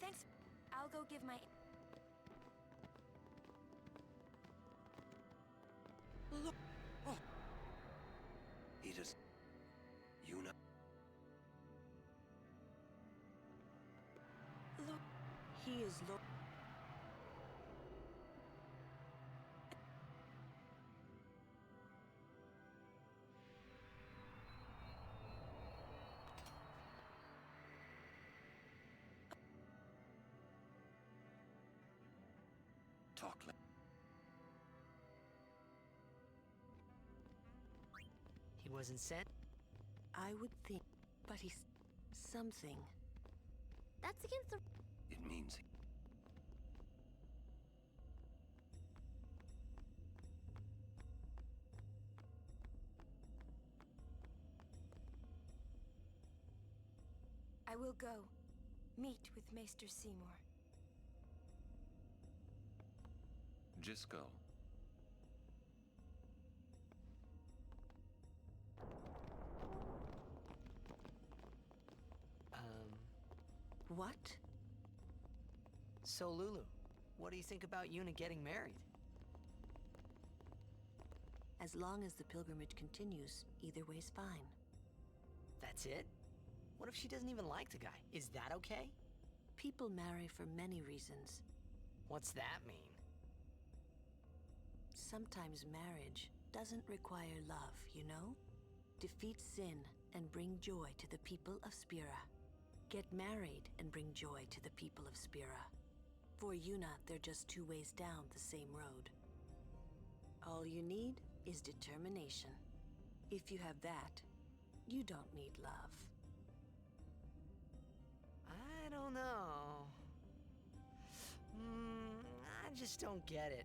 Speaker 19: Thanks. I'll go give my...
Speaker 4: He just... Yuna?
Speaker 10: He is Lord.
Speaker 4: Talk.
Speaker 1: He wasn't sent?
Speaker 10: I would think, but he's something.
Speaker 7: That's against the...
Speaker 4: It means
Speaker 19: I will go. Meet with Maester Seymour.
Speaker 4: just go.
Speaker 10: What?
Speaker 1: So, Lulu, what do you think about Yuna getting married?
Speaker 10: As long as the pilgrimage continues, either way's fine.
Speaker 1: That's it? What if she doesn't even like the guy? Is that okay?
Speaker 10: People marry for many reasons.
Speaker 1: What's that mean?
Speaker 10: Sometimes marriage doesn't require love, you know? Defeat sin and bring joy to the people of Spira. Get married and bring joy to the people of Spira. For Yuna, they're just two ways down the same road. All you need is determination. If you have that, you don't need love.
Speaker 1: I don't know. I just don't get it.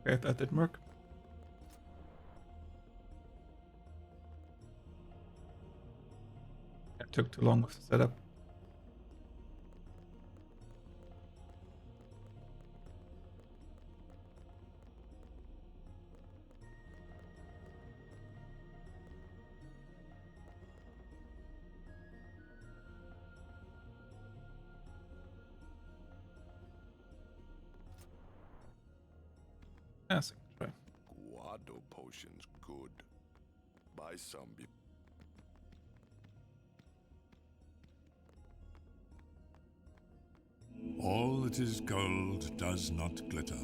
Speaker 3: Okay, that didn't work. It took too long with the setup. Yeah, second try.
Speaker 5: Guado potions good. Buy some.
Speaker 9: All that is gold does not glitter.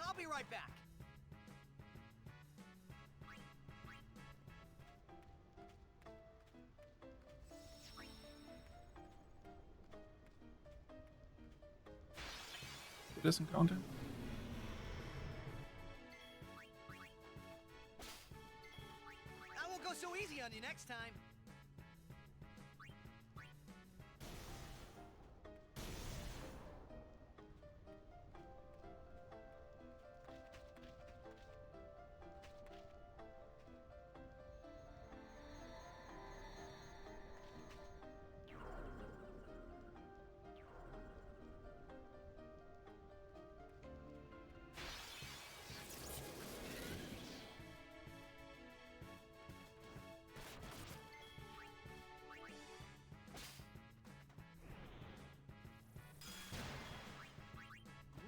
Speaker 15: I'll be right back.
Speaker 3: This encounter.
Speaker 15: I won't go so easy on you next time.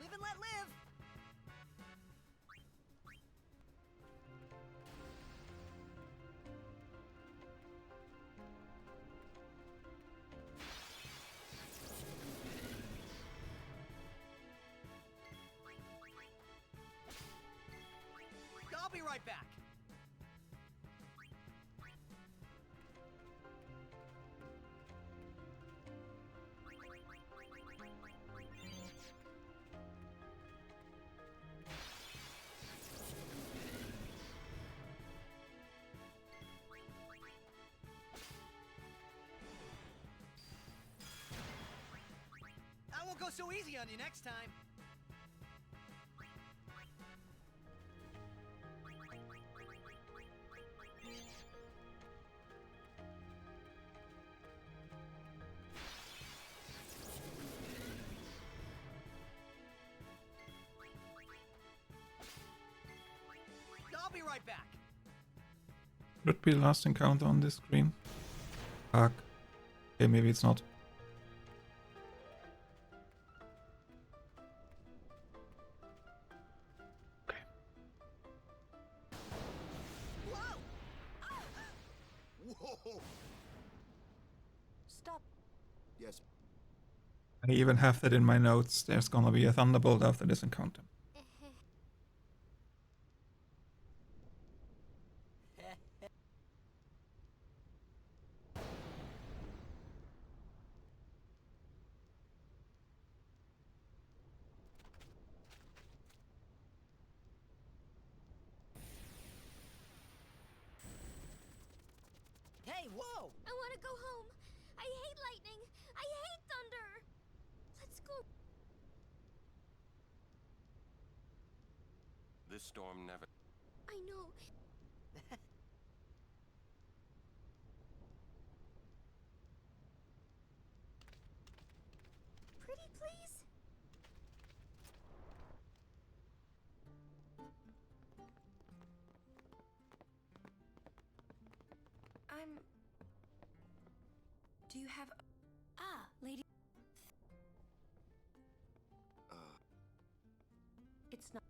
Speaker 15: Live and let live. I'll be right back. I won't go so easy on you next time. right back.
Speaker 3: Should be the last encounter on this screen. Fuck. Okay, maybe it's not.
Speaker 6: Whoa!
Speaker 10: Stop.
Speaker 6: Yes.
Speaker 3: I even have that in my notes. There's gonna be a thunderbolt after this encounter.
Speaker 15: Hey, whoa!
Speaker 7: I want to go home. I hate lightning. I hate thunder. Let's go.
Speaker 17: This storm never...
Speaker 7: I know. Pretty please?
Speaker 19: Do you have... Ah, lady...
Speaker 10: It's not.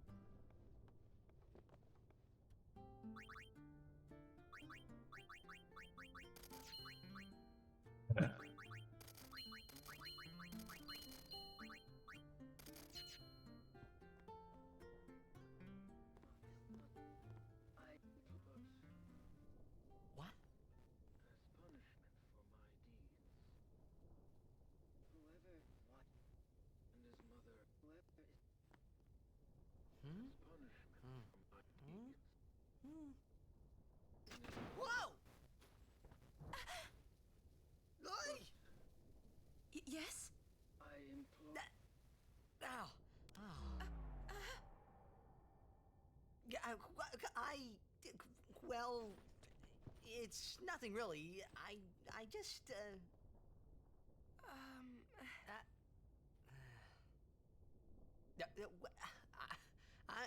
Speaker 15: What? Whoa!
Speaker 19: Yes?
Speaker 15: I implore. Ow! Oh. Well, it's nothing really. I just,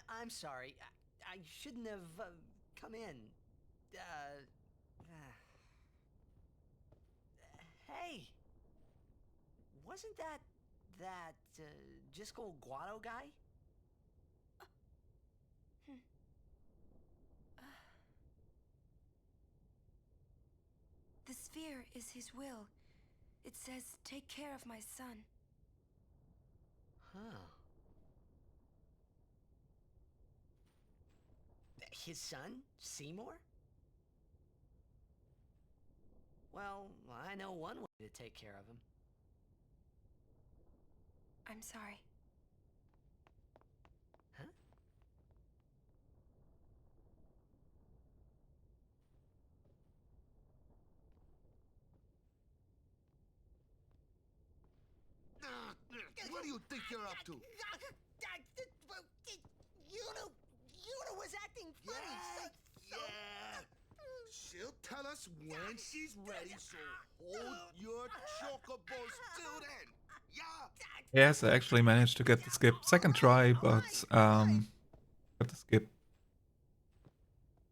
Speaker 15: I'm sorry. I shouldn't have come in. Hey, wasn't that Jiskel Guado guy?
Speaker 19: The sphere is his will. It says, take care of my son.
Speaker 15: Huh. His son, Seymour? Well, I know one way to take care of him.
Speaker 19: I'm sorry.
Speaker 15: Huh?
Speaker 6: What do you think you're up to?
Speaker 15: Yuna was acting funny.
Speaker 6: Yeah. She'll tell us when she's ready, so hold your chocobos till then. Yeah.
Speaker 3: Yes, I actually managed to get the skip. Second try, but got the skip.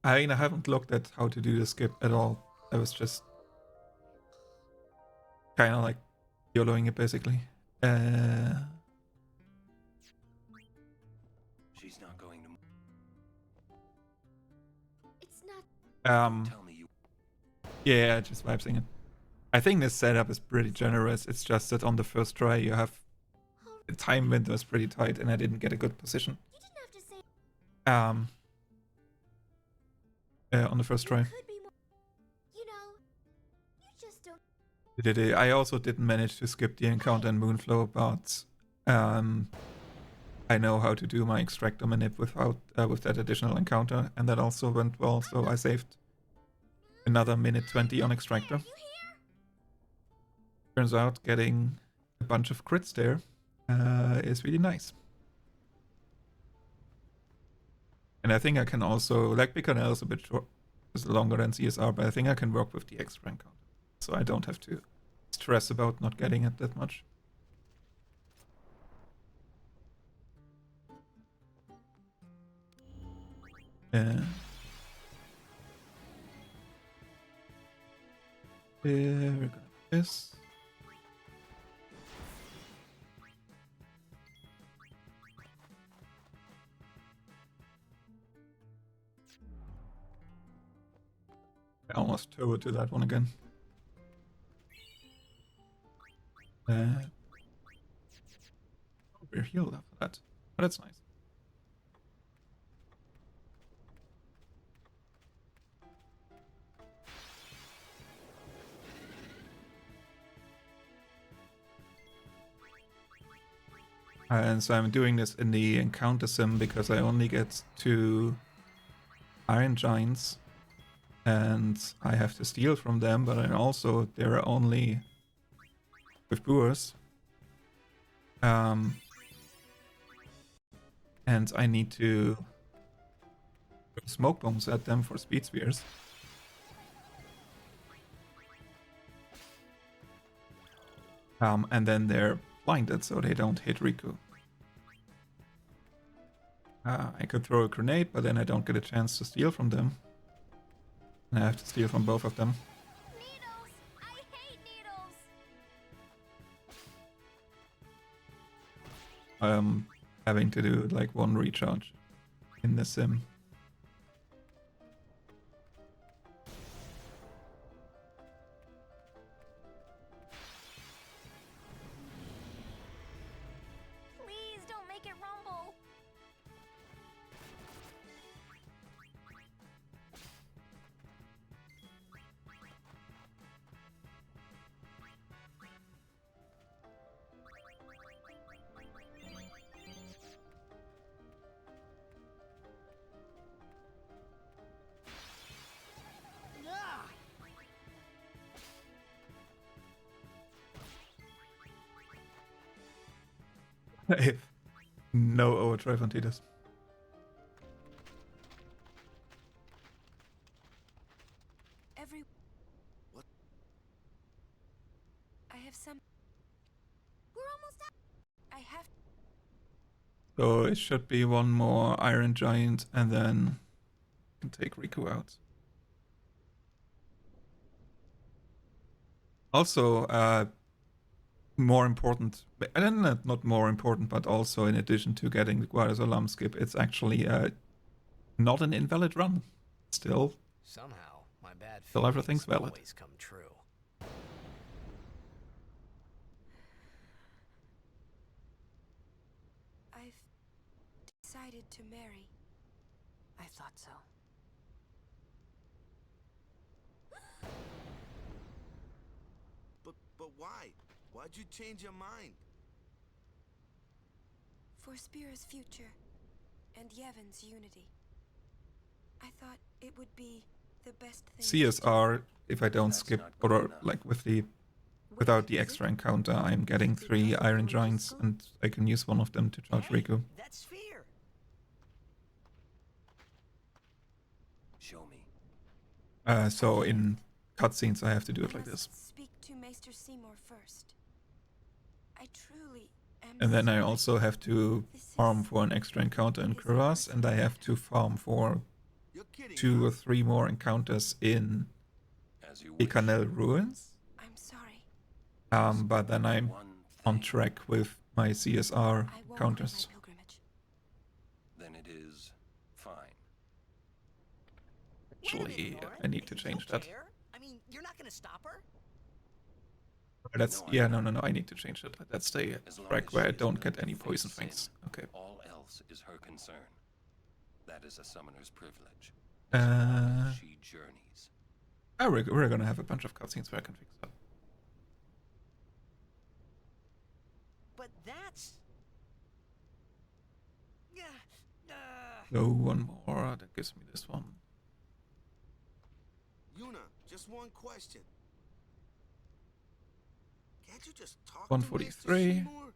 Speaker 3: I mean, I haven't looked at how to do the skip at all. I was just kind of like YOLOing it basically.
Speaker 17: She's not going to...
Speaker 7: It's not...
Speaker 17: Tell me you...
Speaker 3: Yeah, just vibing it. I think this setup is pretty generous. It's just that on the first try you have... The time window is pretty tight and I didn't get a good position.
Speaker 7: You didn't have to say...
Speaker 3: On the first try.
Speaker 7: Could be more... You know, you just don't...
Speaker 3: I also didn't manage to skip the encounter in Moonflow, but I know how to do my Extractor manip without with that additional encounter, and that also went well, so I saved another minute 20 on Extractor. Turns out getting a bunch of crits there is really nice. And I think I can also, like Picanel is a bit short, is longer than CSR, but I think I can work with the extra encounter. So I don't have to stress about not getting it that much. We're gonna do this. I almost towed to that one again. We're healed after that. But that's nice. And so I'm doing this in the encounter sim because I only get 2 Iron Giants and I have to steal from them, but then also there are only with boors. And I need to throw smoke bombs at them for speed spheres. And then they're blinded, so they don't hit Riku. I could throw a grenade, but then I don't get a chance to steal from them. And I have to steal from both of them.
Speaker 2: Needles! I hate needles!
Speaker 3: Having to do like 1 recharge in the sim.
Speaker 2: Please don't make it rumble! Ah!
Speaker 3: I have no overdrive on Tidus.
Speaker 19: What? I have some.
Speaker 7: We're almost out.
Speaker 19: I have.
Speaker 3: So it should be 1 more Iron Giant and then I can take Riku out. Also, more important, not more important, but also in addition to getting the Guadosalam skip, it's actually not an invalid run. Still,
Speaker 1: Somehow, my bad
Speaker 3: still everything's
Speaker 1: feelings
Speaker 3: valid.
Speaker 1: always come true.
Speaker 19: I've decided to marry.
Speaker 10: I thought so.
Speaker 6: But why? Why'd you change your mind?
Speaker 19: For Spear's future and Yevon's unity. I thought it would be the best thing.
Speaker 3: CSR, if I don't skip, or like without the extra encounter, I'm getting 3 Iron Giants and I can use 1 of them to charge Riku.
Speaker 15: That's Sphere!
Speaker 11: Show me.
Speaker 3: So in cutscenes I have to do it like this.
Speaker 19: Speak to Maester Seymour first. I truly am.
Speaker 3: And then I also have to farm for an extra encounter in Kuras, and I have to farm for 2 or 3 more encounters in Ikanel Ruins.
Speaker 19: I'm sorry.
Speaker 3: But then I'm on track with my CSR counters.
Speaker 17: Then it is fine.
Speaker 3: Actually, I need to change that.
Speaker 15: I mean, you're not gonna stop her?
Speaker 3: That's no, I need to change that. That's the track where I don't get any poison things. Okay.
Speaker 17: All else is her concern. That is a summoner's privilege. She journeys.
Speaker 3: Oh, we're gonna have a bunch of cutscenes where I can fix that.
Speaker 15: But that's...
Speaker 3: So 1 more, that gives me this one.
Speaker 6: Yuna, just 1 question. Can't you just talk
Speaker 3: 143.
Speaker 6: to Seymour?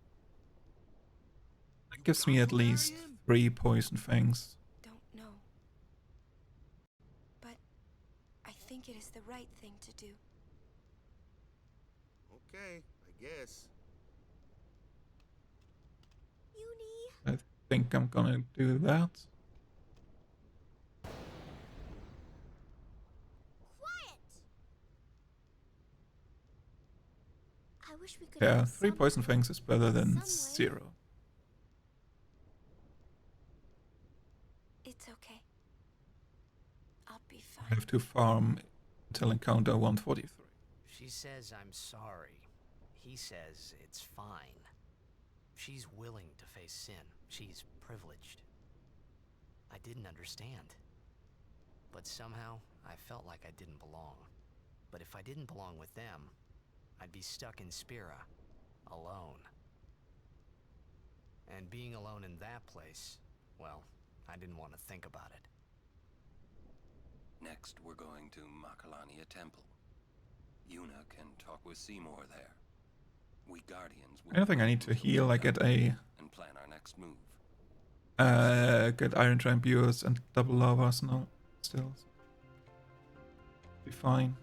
Speaker 3: That gives me at least 3 poison fangs.
Speaker 19: Don't know. But I think it is the right thing to do.
Speaker 6: Okay, I guess.
Speaker 7: Uni.
Speaker 3: I think I'm gonna do that.
Speaker 7: wish we could.
Speaker 3: Yeah,
Speaker 7: have
Speaker 3: 3
Speaker 7: some
Speaker 3: poison fangs is better than
Speaker 7: some way.
Speaker 3: 0.
Speaker 19: It's okay. I'll be
Speaker 3: I
Speaker 19: fine.
Speaker 3: have to farm until encounter 143.
Speaker 1: She says I'm sorry. He says it's fine. She's willing to face sin. She's privileged. I didn't understand. But somehow, I felt like I didn't belong. But if I didn't belong with them, I'd be stuck in Spira, alone. And being alone in that place, well, I didn't want to think about it.
Speaker 17: Next, we're going to Macarena Temple. Yuna can talk with Seymour there. We Guardians will
Speaker 3: I don't think I need to heal. I get a
Speaker 17: and plan our next move.
Speaker 3: get Iron Giant Buers and double lavas now. Still, be fine.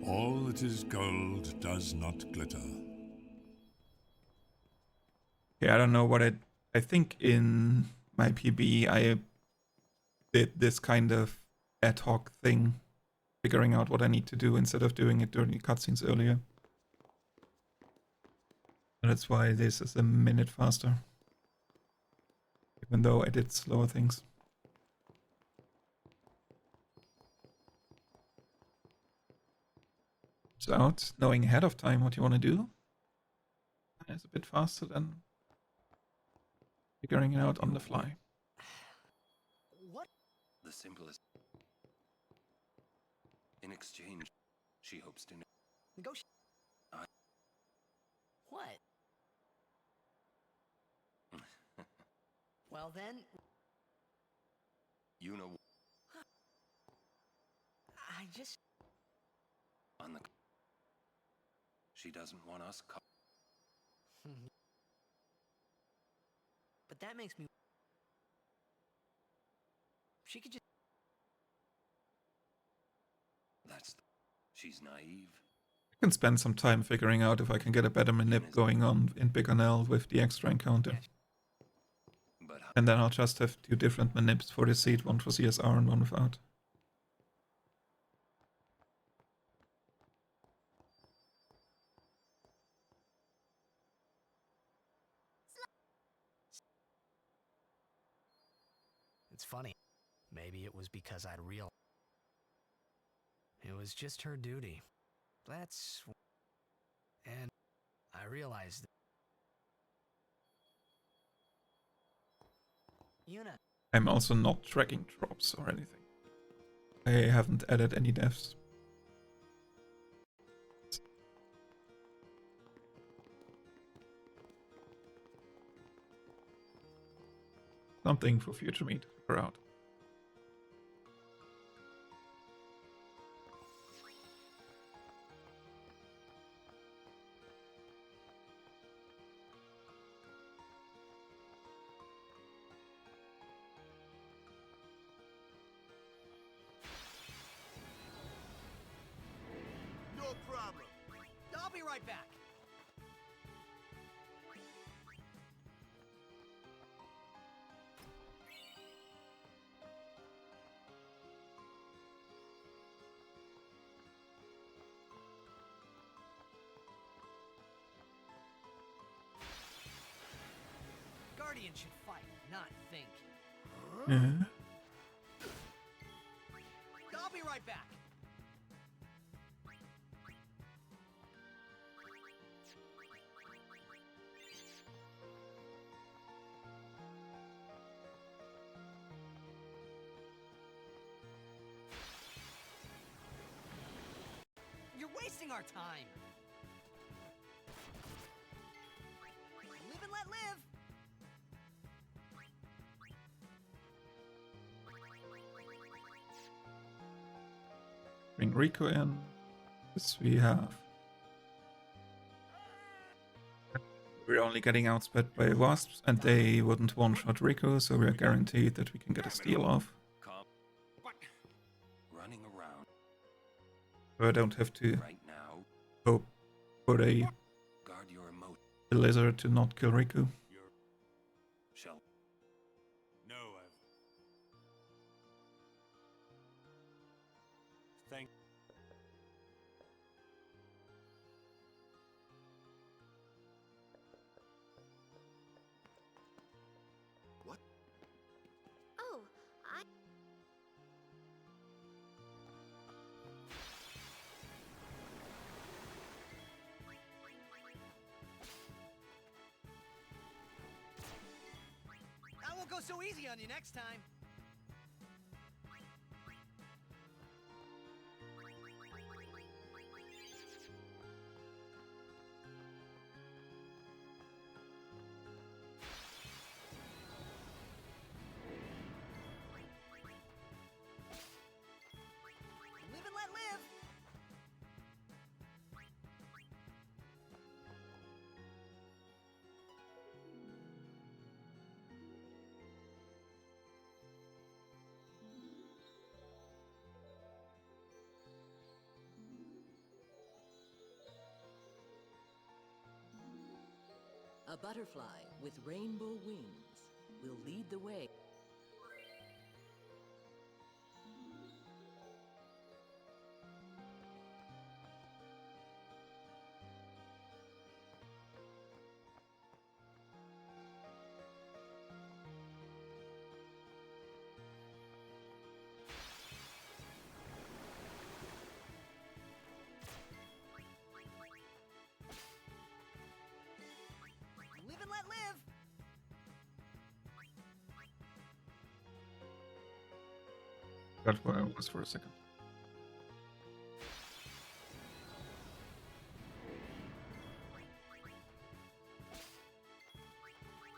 Speaker 9: All that is gold does not glitter.
Speaker 3: Yeah, I don't know what I think in my PB I did this kind of ad hoc thing, figuring out what I need to do instead of doing it during the cutscenes earlier. And that's why this is a minute faster. Even though I did slower things. So out, knowing ahead of time what you want to do is a bit faster than figuring it out on the fly.
Speaker 15: What?
Speaker 17: The simplest. In exchange, she hopes to
Speaker 15: Negotiate. What? Well then.
Speaker 17: You know.
Speaker 15: I just.
Speaker 17: On the. She doesn't want us.
Speaker 15: But that makes me. She could just.
Speaker 17: That's. She's naive.
Speaker 3: I can spend some time figuring out if I can get a better manip going on in Bigonel with the extra encounter. And then I'll just have 2 different manips for the seed, one for CSR and one without.
Speaker 1: It's funny. Maybe it was because I'd realized it was just her duty. That's... And I realized...
Speaker 15: Yuna.
Speaker 3: I'm also not tracking drops or anything. I haven't added any deaths. Something for future me to figure out.
Speaker 15: No problem. I'll be right back. Guardian should fight, not think.
Speaker 3: Yeah.
Speaker 15: I'll be right back. You're wasting our time. let live!
Speaker 3: Bring Rico in. This we have. We're only getting outsped by wasps, and they wouldn't one-shot Rico, so we're guaranteed that we can get a steal off.
Speaker 17: Running around
Speaker 3: So I don't have to
Speaker 17: right now.
Speaker 3: hope for a
Speaker 17: Guard your emotion.
Speaker 3: lizard to not kill Riku.
Speaker 17: Shall
Speaker 5: No, I've... Thank...
Speaker 6: What?
Speaker 7: Oh, I.
Speaker 15: I won't go so easy on you next time. Live and let live.
Speaker 10: A butterfly with rainbow wings will lead the way.
Speaker 15: Live and let live.
Speaker 3: That's where I was for a second.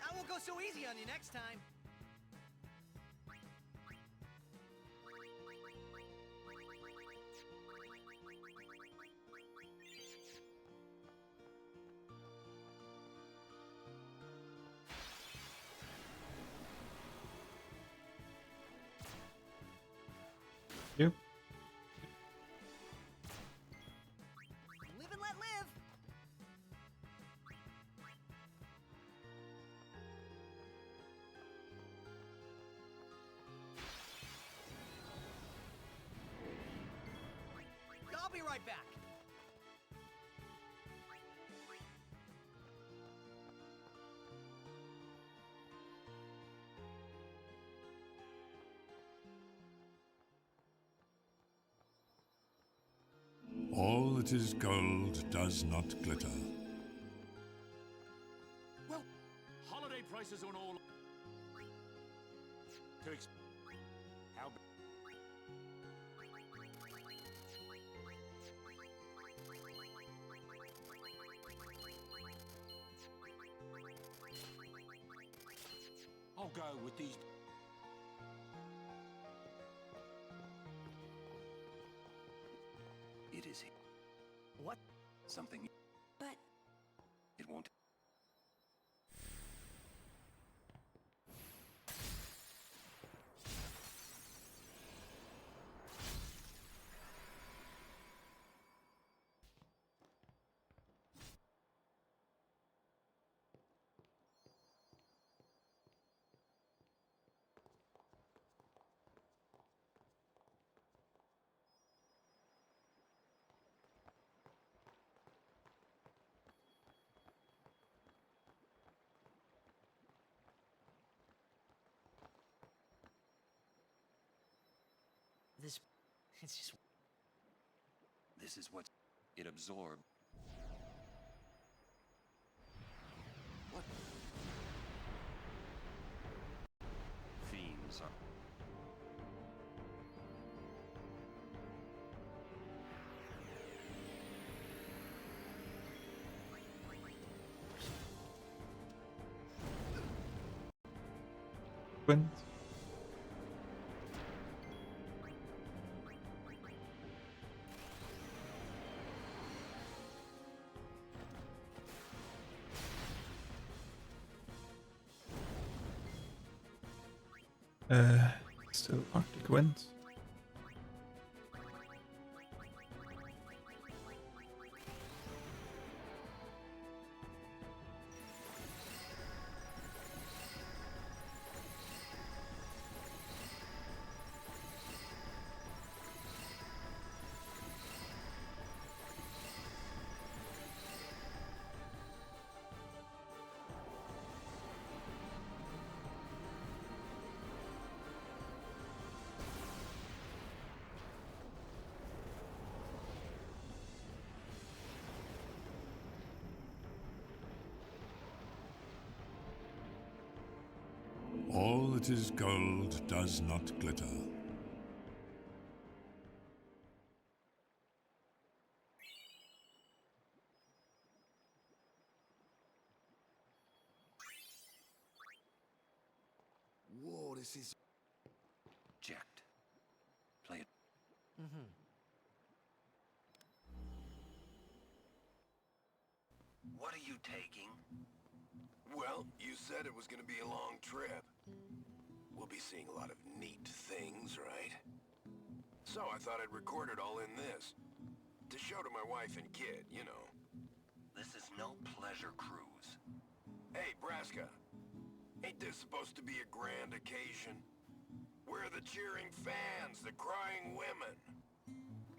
Speaker 15: I won't go so easy on you next time.
Speaker 3: Yep.
Speaker 15: Live and let live. I'll be right back.
Speaker 9: All that is gold does not glitter.
Speaker 16: Well, holiday prices on all. How? I'll go with these.
Speaker 17: It is
Speaker 15: What?
Speaker 17: something.
Speaker 19: But
Speaker 17: It won't.
Speaker 1: It's just.
Speaker 17: This is what it absorbed. What? Fiends are.
Speaker 3: Wind. Still Arctic Winds.
Speaker 9: All that is gold does not glitter.
Speaker 6: Whoa, this is...
Speaker 17: Jacked. Play it.
Speaker 1: Mm-hmm.
Speaker 17: What are you taking?
Speaker 13: Well, you said it was gonna be a long trip. We'll be seeing a lot of neat things, right? So I thought I'd record it all in this. To show to my wife and kid, you know.
Speaker 17: This is no pleasure cruise.
Speaker 13: Hey, Braska. Ain't this supposed to be a grand occasion? We're the cheering fans, the crying women.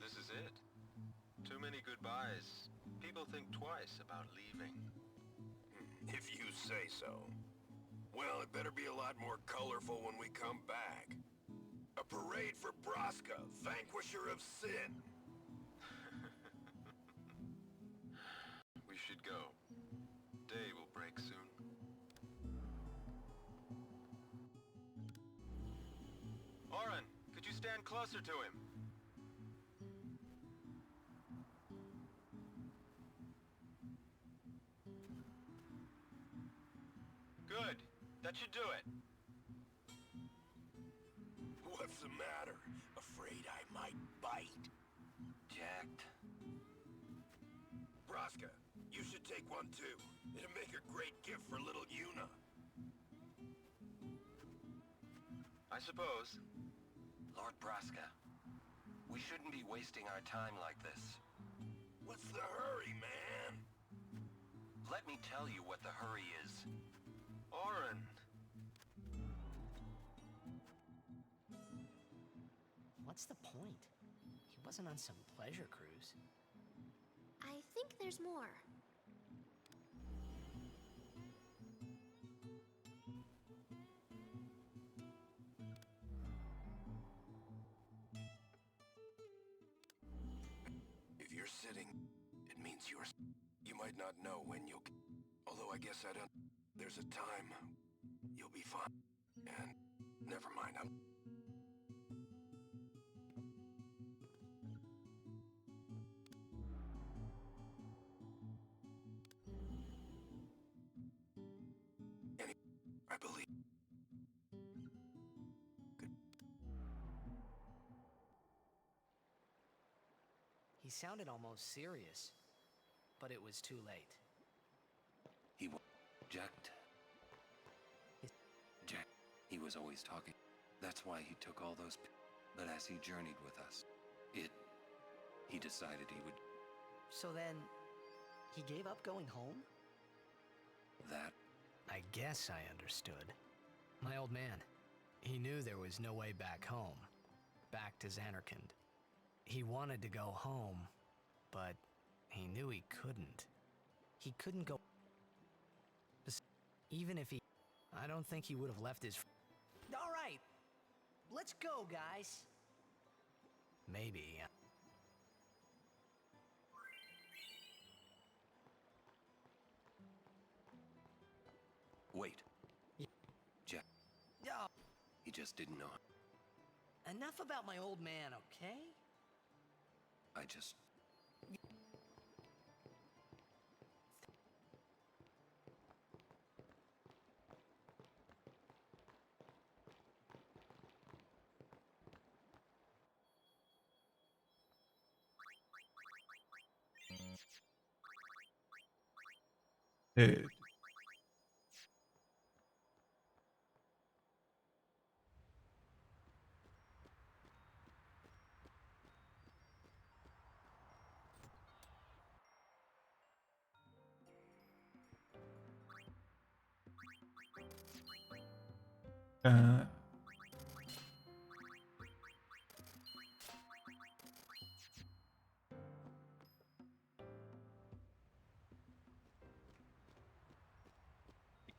Speaker 14: This is it. Too many goodbyes. People think twice about leaving.
Speaker 13: If you say so. Well, it better be a lot more colorful when we come back. A parade for Braska, vanquisher of sin.
Speaker 14: We should go. Day will break soon. Oren, could you stand closer to him? Good. That should do it.
Speaker 13: What's the matter? Afraid I might bite?
Speaker 17: Jacked.
Speaker 13: Braska, you should take one too. It'll make a great gift for little Yuna.
Speaker 14: I suppose.
Speaker 17: Lord Braska, we shouldn't be wasting our time like this.
Speaker 13: What's the hurry, man?
Speaker 17: Let me tell you what the hurry is.
Speaker 14: Oren.
Speaker 1: What's the point? He wasn't on some pleasure cruise.
Speaker 7: I think there's more.
Speaker 13: If you're sitting, it means you might not know when you'll... Although I guess I don't... There's a time you'll be fine. And never mind, I'm... I believe... Good.
Speaker 1: He sounded almost serious, but it was too late.
Speaker 17: He was jacked. Jack. He was always talking. That's why he took all those. But as he journeyed with us, he decided he would.
Speaker 1: So then, he gave up going home?
Speaker 17: That.
Speaker 1: I guess I understood. My old man. He knew there was no way back home. Back to Zanarkand. He wanted to go home, but he knew he couldn't. He couldn't go... Even if he... I don't think he would have left his...
Speaker 15: All right, let's go, guys.
Speaker 1: Maybe.
Speaker 17: Wait. Jack.
Speaker 1: Oh.
Speaker 17: He just didn't know.
Speaker 1: Enough about my old man, okay?
Speaker 17: I just...
Speaker 3: It.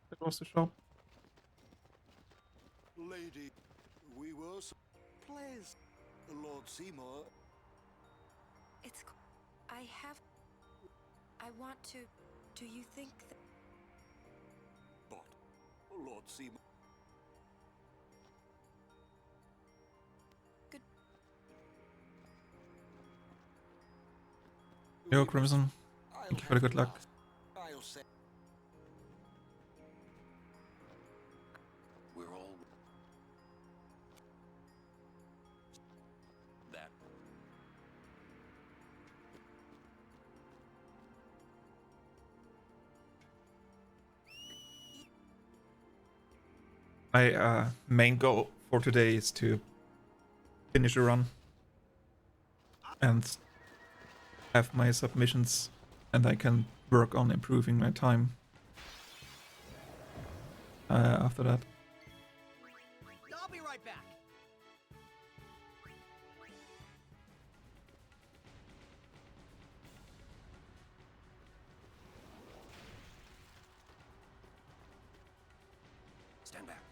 Speaker 3: That was the shop.
Speaker 5: Lady, we were pleased. Lord Seymour.
Speaker 19: It's. I have. I want to. Do you think that.
Speaker 5: But, Lord Seymour.
Speaker 19: Good.
Speaker 3: Yo, Crimson. Thank you for the good luck.
Speaker 5: I'll say.
Speaker 17: We're all that.
Speaker 3: My main goal for today is to finish a run and have my submissions, and I can work on improving my time after that.
Speaker 15: I'll be right back.
Speaker 17: Stand back.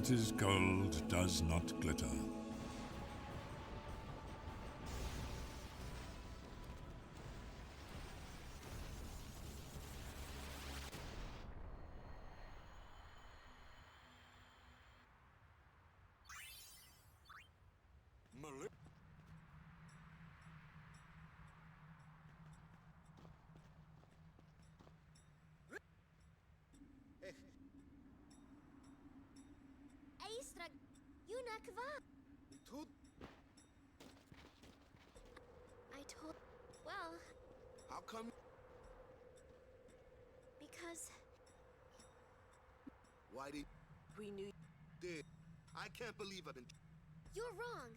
Speaker 9: that is gold does not glitter.
Speaker 7: I told. Well.
Speaker 6: How come?
Speaker 7: Because.
Speaker 6: Why did
Speaker 10: we knew?
Speaker 6: Did I can't believe I've been.
Speaker 7: You're wrong.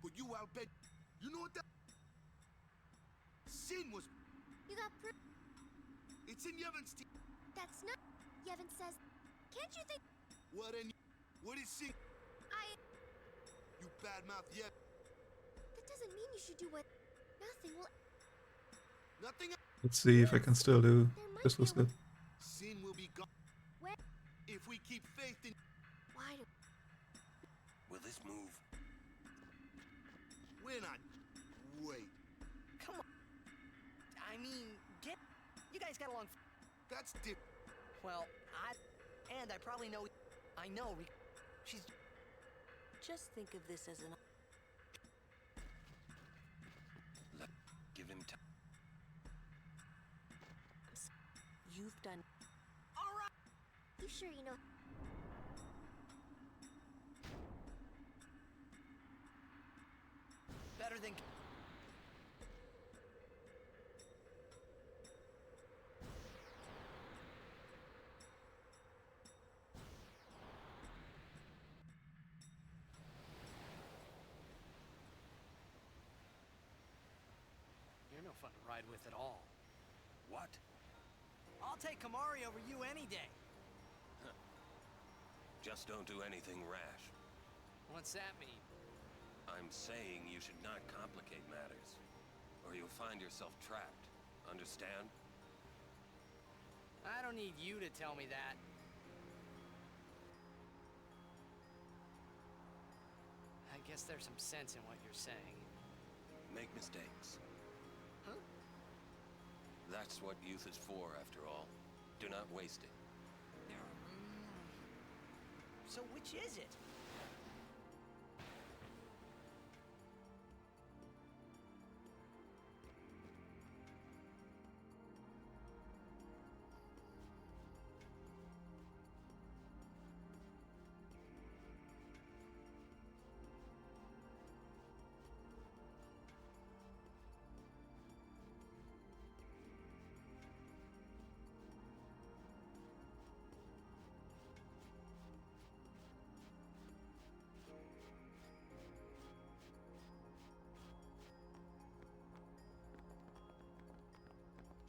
Speaker 6: But you outbid. You know what that? Sin was.
Speaker 7: You got proof.
Speaker 6: It's in Yevon's team.
Speaker 7: That's not. Yevon says. Can't you think?
Speaker 6: What in? What is sin? You badmouth Yev.
Speaker 7: That doesn't mean you should do what. Nothing will.
Speaker 6: Nothing.
Speaker 3: Let's see if I can still do this. Was good.
Speaker 6: Sin will be gone.
Speaker 7: Where?
Speaker 6: If we keep faith in.
Speaker 7: Why do?
Speaker 13: Will this move?
Speaker 6: We're not. Wait.
Speaker 15: Come on. I mean, get. You guys got along.
Speaker 6: That's dip.
Speaker 15: Well, and I probably know. I know. She's.
Speaker 10: Just think of this as an.
Speaker 13: Give him time.
Speaker 10: You've done.
Speaker 15: All right.
Speaker 7: You sure you know?
Speaker 15: Better than. You're no fun to ride with at all.
Speaker 13: What?
Speaker 15: I'll take Kamari over you any day.
Speaker 13: Just don't do anything rash.
Speaker 15: What's that mean?
Speaker 13: I'm saying you should not complicate matters, or you'll find yourself trapped. Understand?
Speaker 15: I don't need you to tell me that. I guess there's some sense in what you're saying.
Speaker 13: Make mistakes.
Speaker 15: Huh?
Speaker 13: That's what youth is for, after all. Do not waste it.
Speaker 15: So which is it?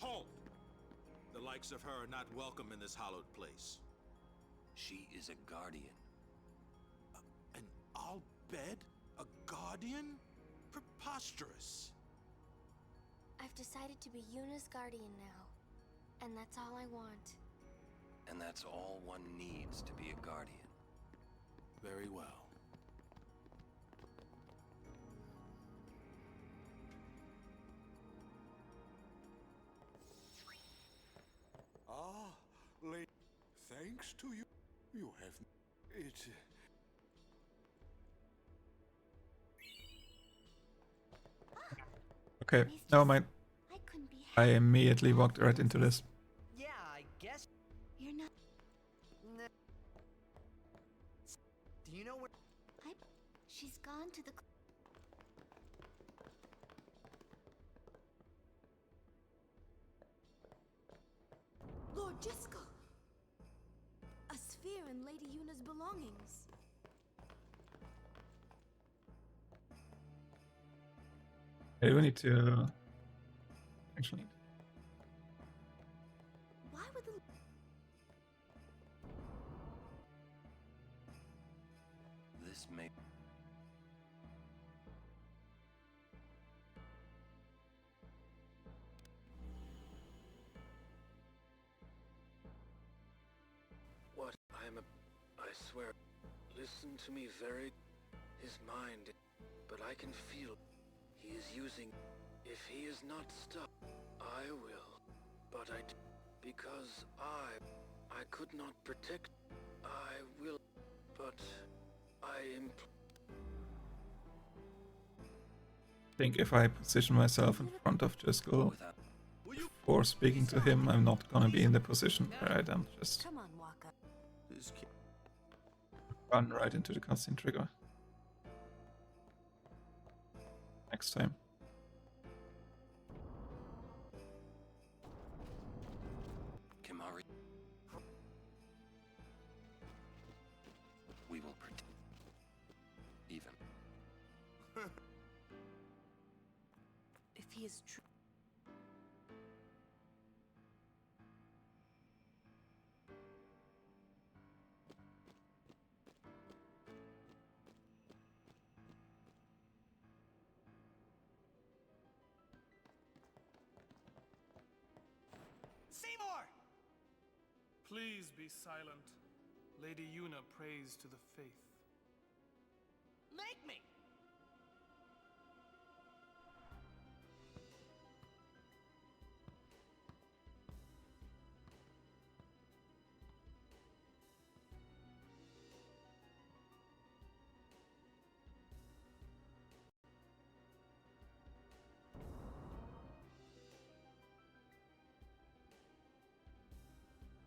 Speaker 16: Halt! The likes of her are not welcome in this hallowed place.
Speaker 13: She is a guardian.
Speaker 16: An Al-Bed? A guardian? Preposterous.
Speaker 7: I've decided to be Yuna's guardian now. And that's all I want.
Speaker 13: And that's all one needs to be a guardian.
Speaker 16: Very well.
Speaker 5: Thanks to you, you have it.
Speaker 3: Okay, never mind. I immediately walked right into this.
Speaker 15: Yeah, I guess.
Speaker 7: You're not.
Speaker 15: Do you know where?
Speaker 7: She's gone to the. Lord Jiskel! A sphere and Lady Yuna's belongings.
Speaker 3: I do need to. Actually.
Speaker 7: Why would the.
Speaker 13: This may.
Speaker 11: What? I swear.
Speaker 21: Listen to me very... His mind... But I can feel... He is using... If he is not stopped, I will. But because I could not protect... I will... But... I
Speaker 3: think if I position myself in front of Driscoll before speaking to him, I'm not gonna be in the position where I then just run right into the cutscene trigger. Next time.
Speaker 17: Kimari. We will protect. Even.
Speaker 10: If he is true.
Speaker 15: Seymour!
Speaker 18: Please be silent. Lady Yuna prays to the faith.
Speaker 15: Make me!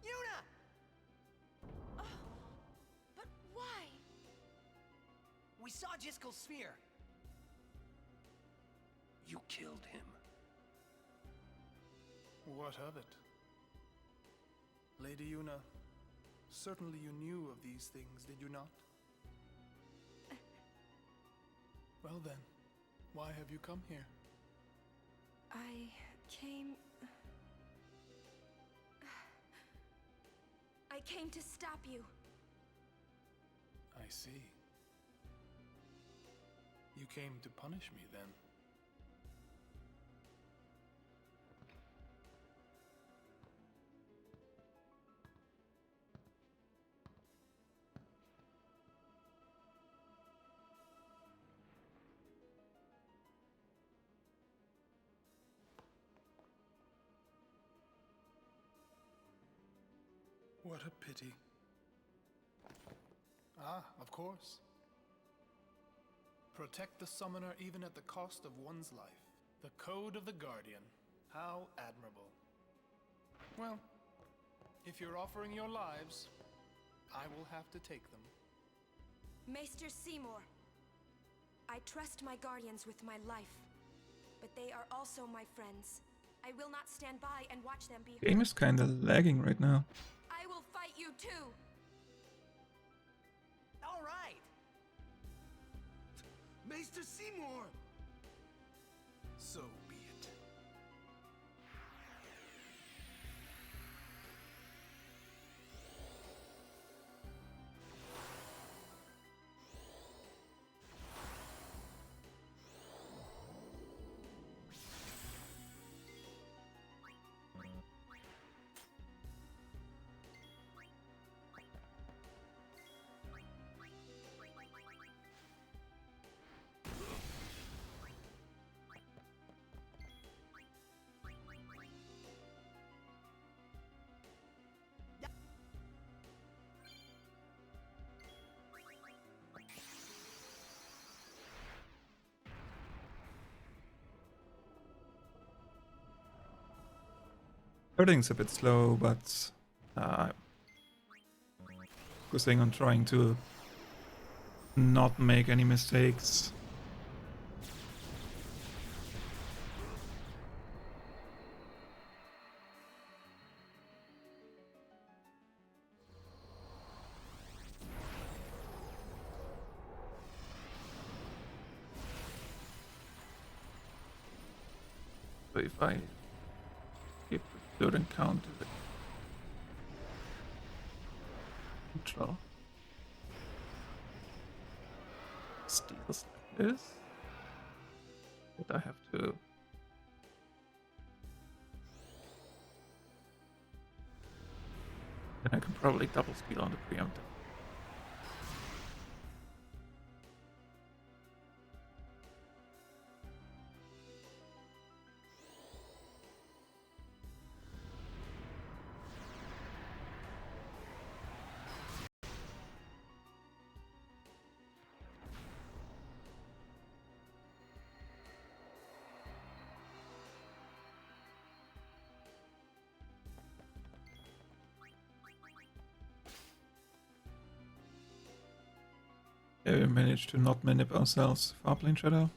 Speaker 15: Yuna!
Speaker 19: But why?
Speaker 15: We saw Driscoll's sphere.
Speaker 17: You killed him.
Speaker 18: What of it? Lady Yuna, certainly you knew of these things, did you not? Well then, why have you come here?
Speaker 19: I came to stop you.
Speaker 18: I see. You came to punish me then. What a pity. Ah, of course. Protect the summoner even at the cost of one's life. The code of the Guardian. How admirable. Well, if you're offering your lives, I will have to take them.
Speaker 19: Maester Seymour, I trust my guardians with my life, but they are also my friends. I will not stand by and watch them be
Speaker 3: Game is kinda lagging right now.
Speaker 19: I will fight you too.
Speaker 15: All right.
Speaker 6: Maester Seymour!
Speaker 18: So be it.
Speaker 3: Everything's a bit slow, but focusing on trying to not make any mistakes. So if I keep the third encounter control steals like this, but I have to then I can probably double steal on the preemptive. We managed to not manip ourselves. Farplane Shadow.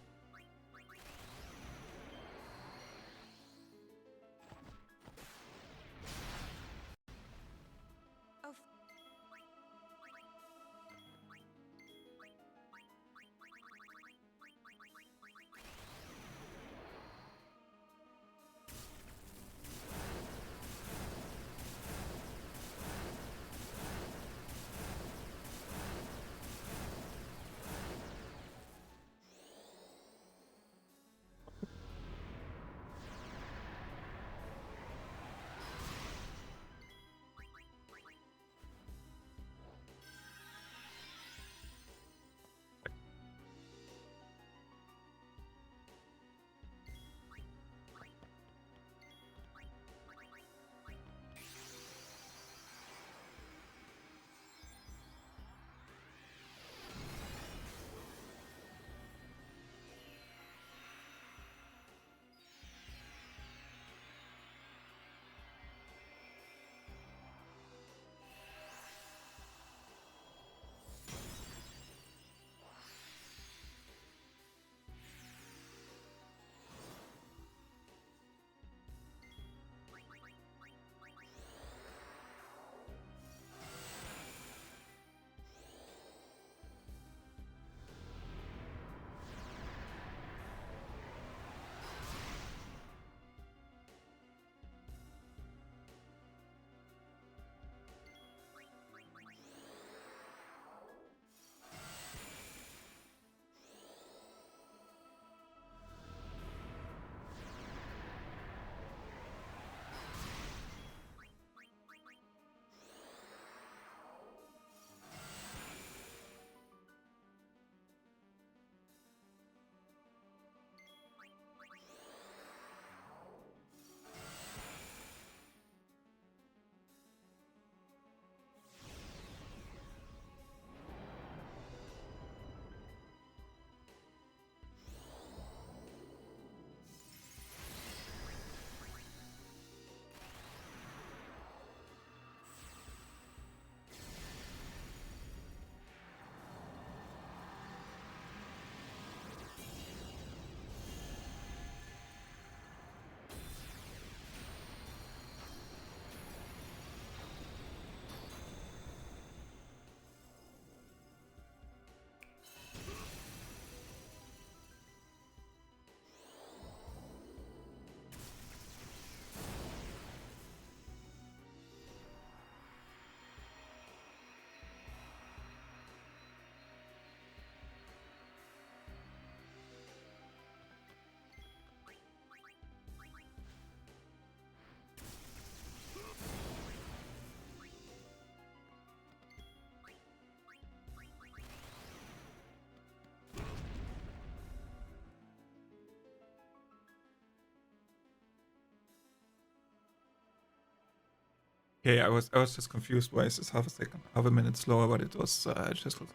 Speaker 3: Okay, I was just confused why is this half a minute slower, but it was just.
Speaker 8: Yuna,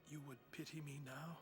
Speaker 8: you would pity me now?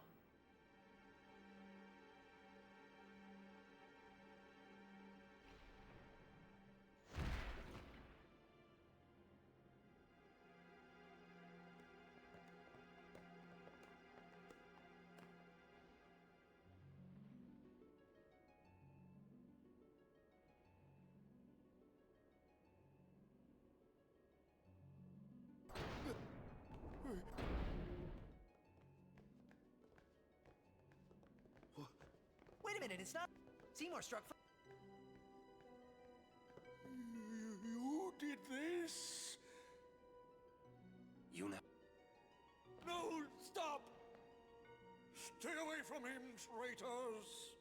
Speaker 15: Wait a minute, it's not. Seymour struck.
Speaker 5: You did this?
Speaker 17: Yuna.
Speaker 5: No, stop! Stay away from him, traitors!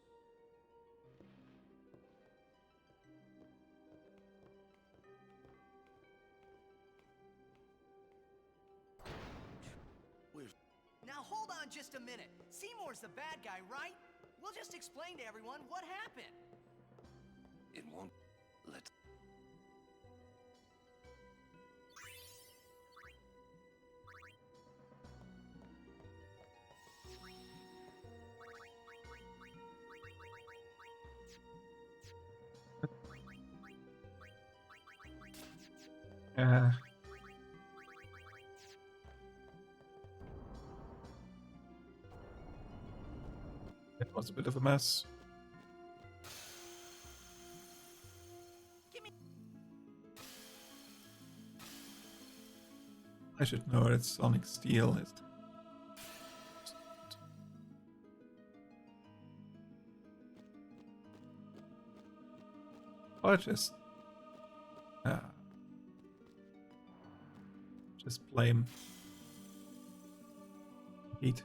Speaker 15: Now hold on just a minute. Seymour's the bad guy, right? We'll just explain to everyone what happened.
Speaker 17: It won't. Let's.
Speaker 3: Yeah. It was a bit of a mess. I should know it's Sonic Steel. Or just blame heat.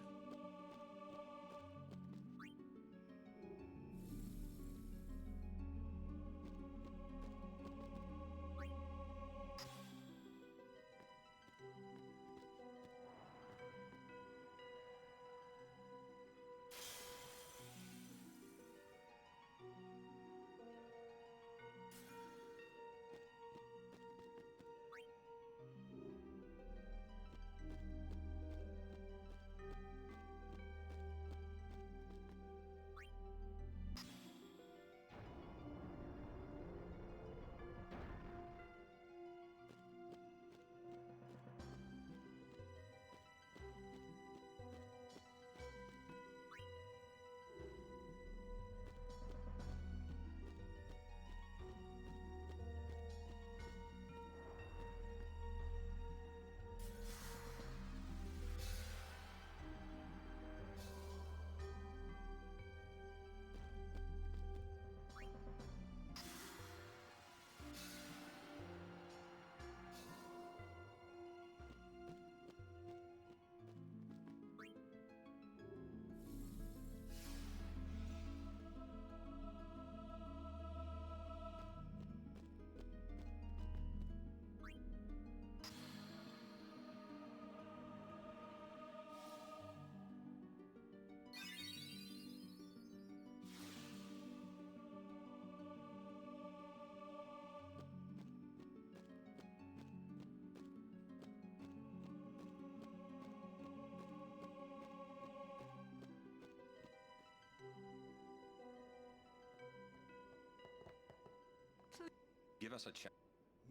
Speaker 17: Give us a chance.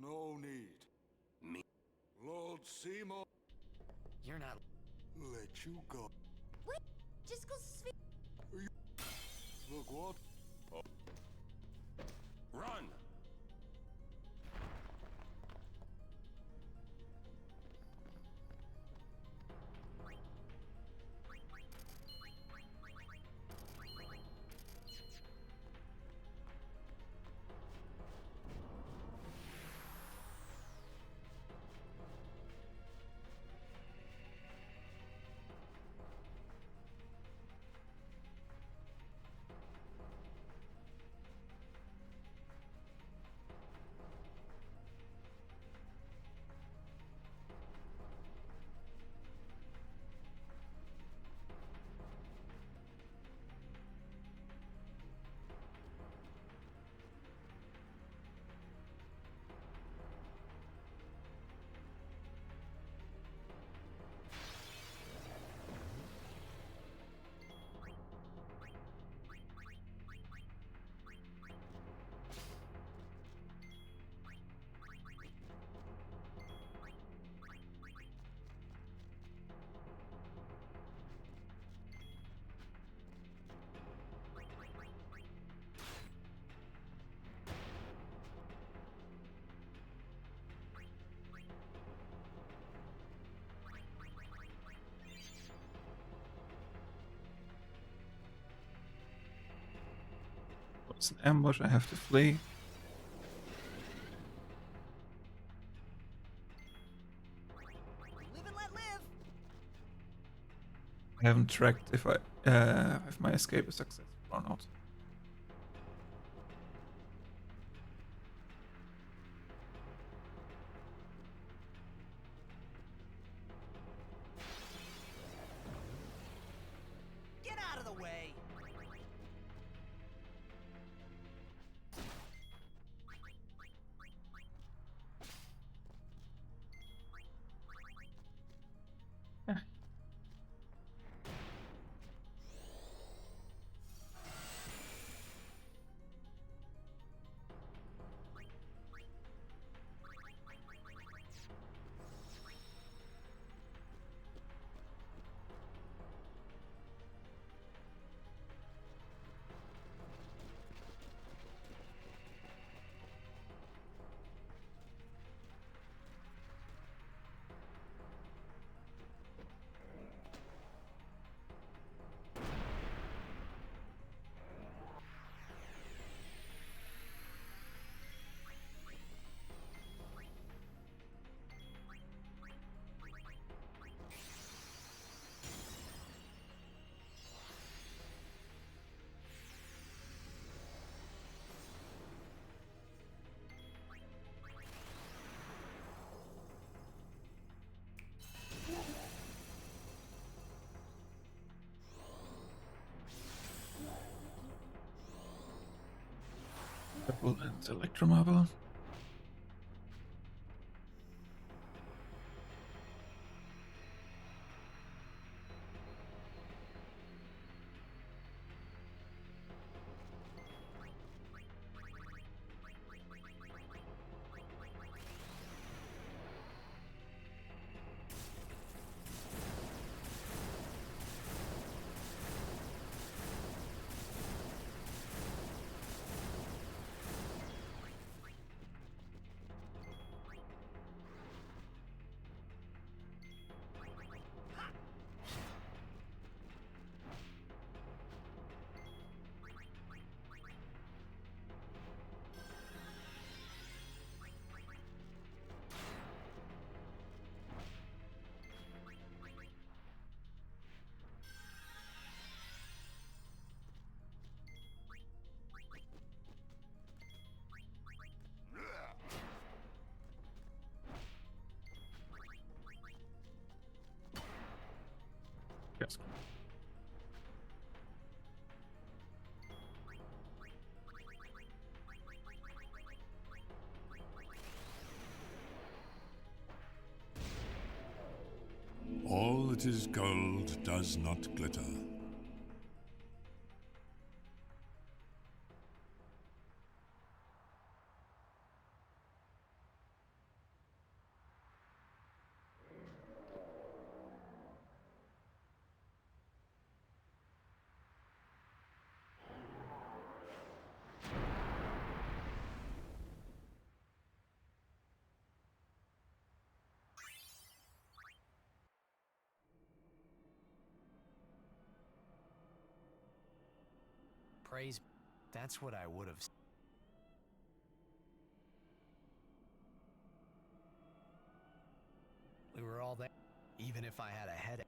Speaker 5: No need.
Speaker 17: Me?
Speaker 5: Lord Seymour.
Speaker 1: You're not.
Speaker 5: Let you go.
Speaker 7: Wait, just go sphere.
Speaker 5: Look what?
Speaker 17: Oh. Run!
Speaker 3: It's an ambush, I have to flee.
Speaker 15: Live and let live.
Speaker 3: I haven't tracked if my escape is successful or not.
Speaker 15: Get out of the way.
Speaker 3: Temple and Electromarble. Yes.
Speaker 9: All that is gold does not glitter.
Speaker 1: Praise. That's what I would have. We were all there, even if I had a headache.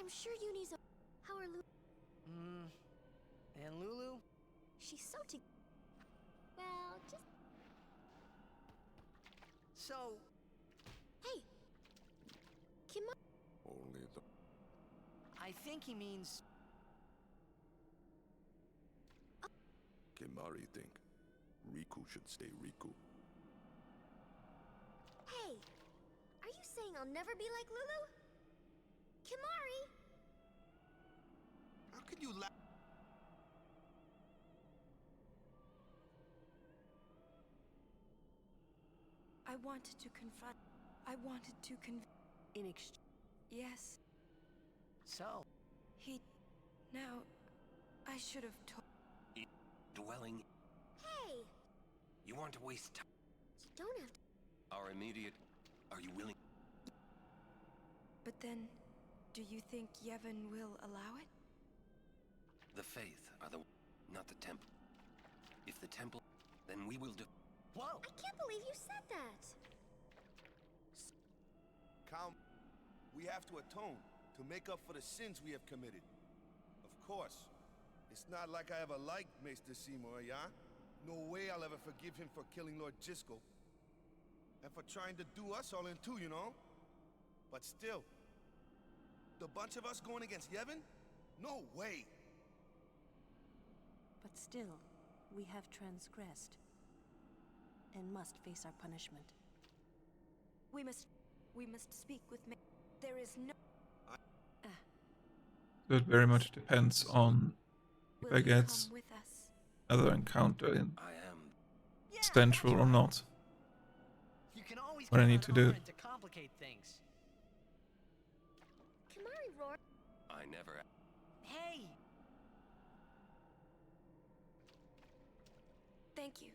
Speaker 7: I'm sure Uni's a... How are Lulu?
Speaker 15: And Lulu?
Speaker 7: She's so Well, just...
Speaker 15: So...
Speaker 7: Hey!
Speaker 5: Only the...
Speaker 15: I think he means...
Speaker 5: Kimari think Riku should stay Riku.
Speaker 7: Hey! Are you saying I'll never be like Lulu? Kimari!
Speaker 5: How could you laugh?
Speaker 19: I wanted to confront. I wanted to in exchange. Yes.
Speaker 15: So?
Speaker 19: He... Now... I should have told...
Speaker 17: Dwelling.
Speaker 7: Hey!
Speaker 17: You want to waste time?
Speaker 7: You don't have to...
Speaker 17: Our immediate... Are you willing?
Speaker 19: But then... Do you think Yevon will allow it?
Speaker 17: The Faith are the... not the Temple. If the Temple... Then we will do...
Speaker 15: Whoa!
Speaker 7: I can't believe you said that!
Speaker 6: Count. We have to atone, to make up for the sins we have committed. Of course. It's not like I ever liked Maester Seymour, yeah? No way I'll ever forgive him for killing Lord Djisco. And for trying to do us all in two, you know? But still, the bunch of us going against Yevon? No way!
Speaker 10: But still, we have transgressed. And must face our punishment.
Speaker 19: We must speak with me. There is no...
Speaker 3: So it very much depends on if I get
Speaker 19: with us?
Speaker 3: another encounter in
Speaker 17: I am...
Speaker 3: Central or not.
Speaker 15: You can always
Speaker 3: What I need to do.
Speaker 15: To complicate things.
Speaker 7: Kimari roar.
Speaker 17: I never...
Speaker 15: Hey!
Speaker 19: Thank you.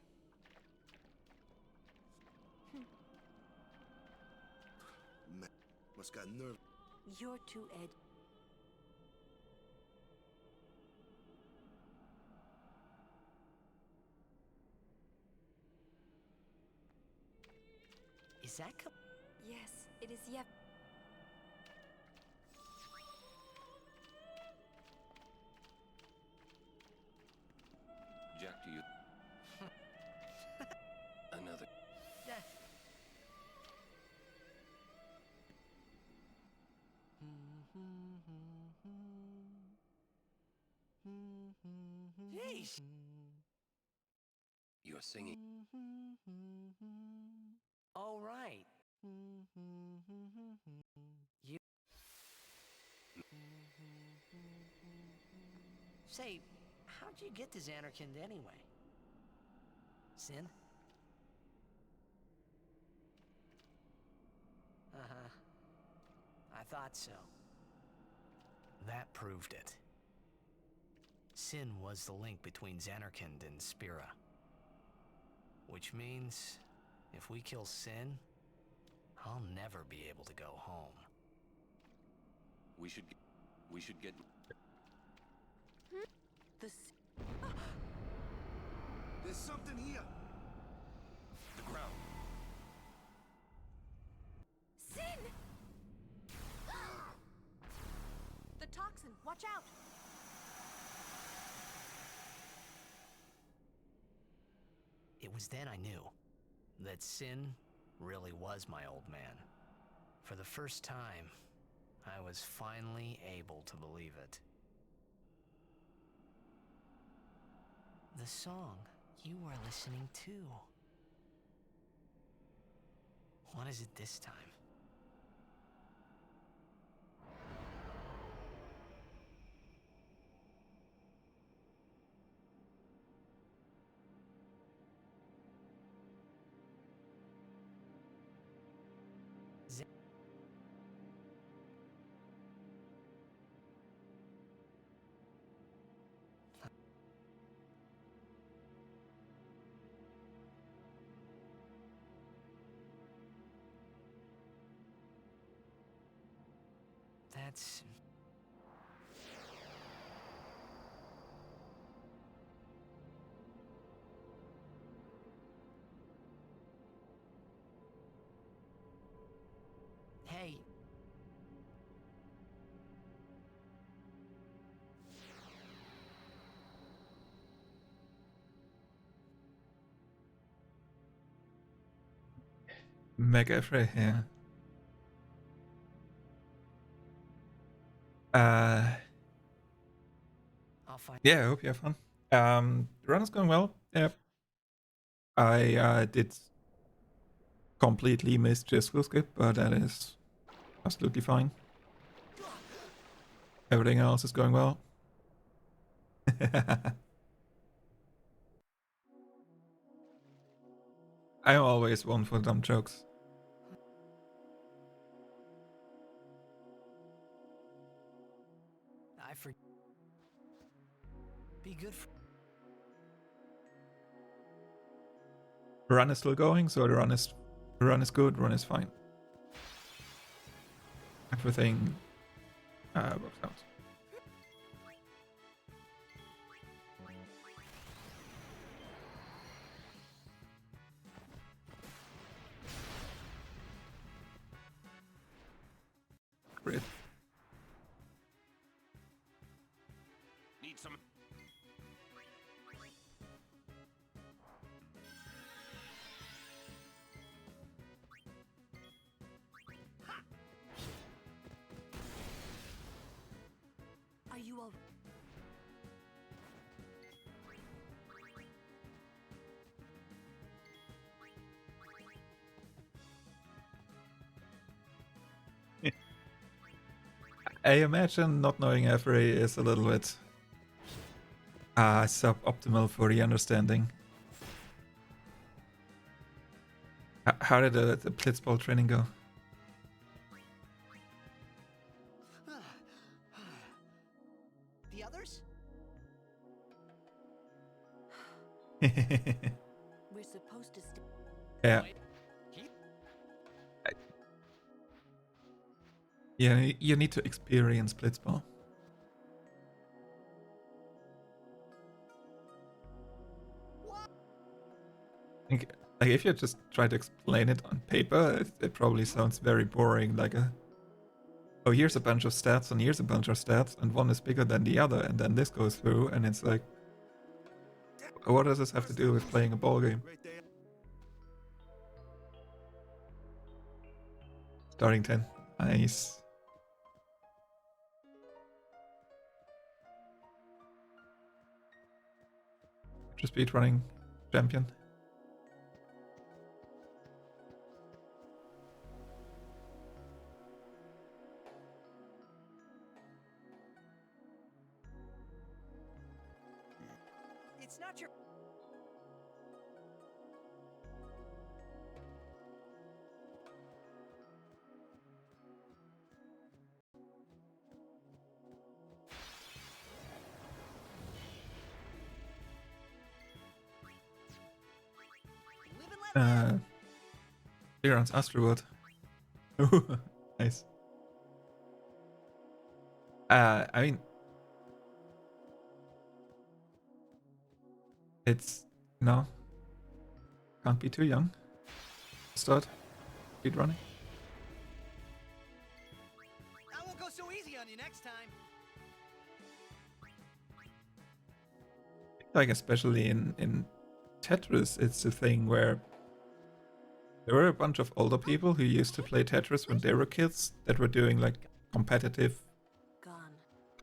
Speaker 6: Man, must got nerve.
Speaker 10: You're too edgy.
Speaker 15: Is that
Speaker 19: Yes, it is Yep.
Speaker 17: Jack, do you... Another...
Speaker 15: Jeez.
Speaker 17: You're singing.
Speaker 1: Oh, right. You. Say, how'd you get to Zanarkand anyway? Sin? Uh-huh. I thought so. That proved it. Sin was the link between Zanarkand and Spira. Which means, if we kill Sin, I'll never be able to go home.
Speaker 17: We should get...
Speaker 6: There's something here.
Speaker 17: The ground.
Speaker 2: Sin! The toxin, watch out!
Speaker 1: It was then I knew that Sin really was my old man. For the first time, I was finally able to believe it. The song you were listening to. What is it this time? That's... Hey.
Speaker 3: Mega Frey, yeah. Yeah, I hope you have fun. The run is going well. Yep. I did completely miss Djose Skip, but that is absolutely fine. Everything else is going well. I'm always one for dumb jokes.
Speaker 1: I forget. Be good for...
Speaker 3: The run is still going, so the run is good, run is fine. Everything works out. Great.
Speaker 13: Need some.
Speaker 10: Are you all...
Speaker 3: I imagine not knowing every is a little bit suboptimal for the understanding. How did the Blitzball training go?
Speaker 15: The others?
Speaker 10: We're supposed to stay...
Speaker 3: Yeah. Yeah, you need to experience Blitzball. Like if you just try to explain it on paper, it probably sounds very boring. Like oh, here's a bunch of stats and here's a bunch of stats, and one is bigger than the other, and then this goes through, and it's like, what does this have to do with playing a ball game? Starting 10. Nice. speedrunning champion.
Speaker 15: It's not your...
Speaker 3: Clearance Astrowood. Nice. I mean, it's can't be too young. Start speedrunning.
Speaker 15: I won't go so easy on you next time.
Speaker 3: Like especially in Tetris, it's the thing where there were a bunch of older people who used to play Tetris when they were kids that were doing like competitive,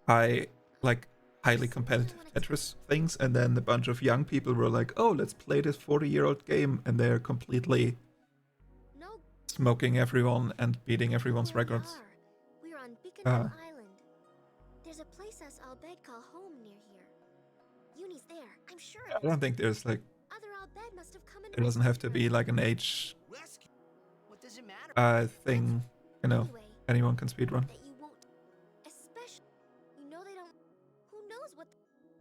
Speaker 3: highly competitive Tetris things, and then a bunch of young people were like, "Oh, let's play this 40-year-old game," and they're completely smoking everyone and beating everyone's records.
Speaker 7: We're on Beacon Island. There's a place us Al Bhed call home near here. Uni's there, I'm sure.
Speaker 3: I don't think there's like
Speaker 7: Other Al Bhed must have come and
Speaker 3: it doesn't have to be like an age
Speaker 15: What does it matter?
Speaker 3: thing, you know. Anyone can speedrun.
Speaker 7: That you won't, especially, you know they don't. Who knows what?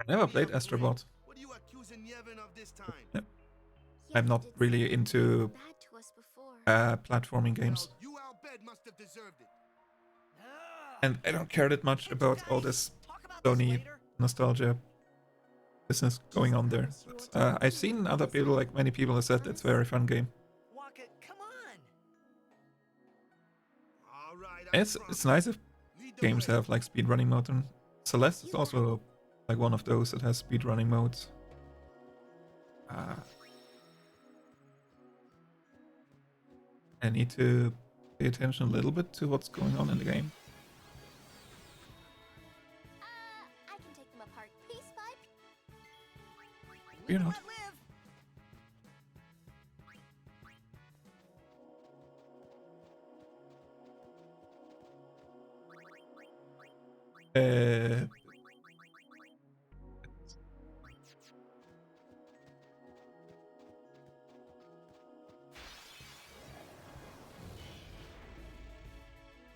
Speaker 3: I never played Astrobot.
Speaker 6: What are you accusing Yevon of this time?
Speaker 3: Yep. I'm not really into platforming games.
Speaker 6: You Al Bhed must have deserved it.
Speaker 3: And I don't care that much about all this Sony nostalgia business going on there. But, I've seen other people, like many people have said it's a very fun game. It's nice if games have like speedrunning mode, and Celeste is also like one of those that has speedrunning modes. I need to pay attention a little bit to what's going on in the game.
Speaker 7: I can take them apart piece by piece.
Speaker 3: You're not.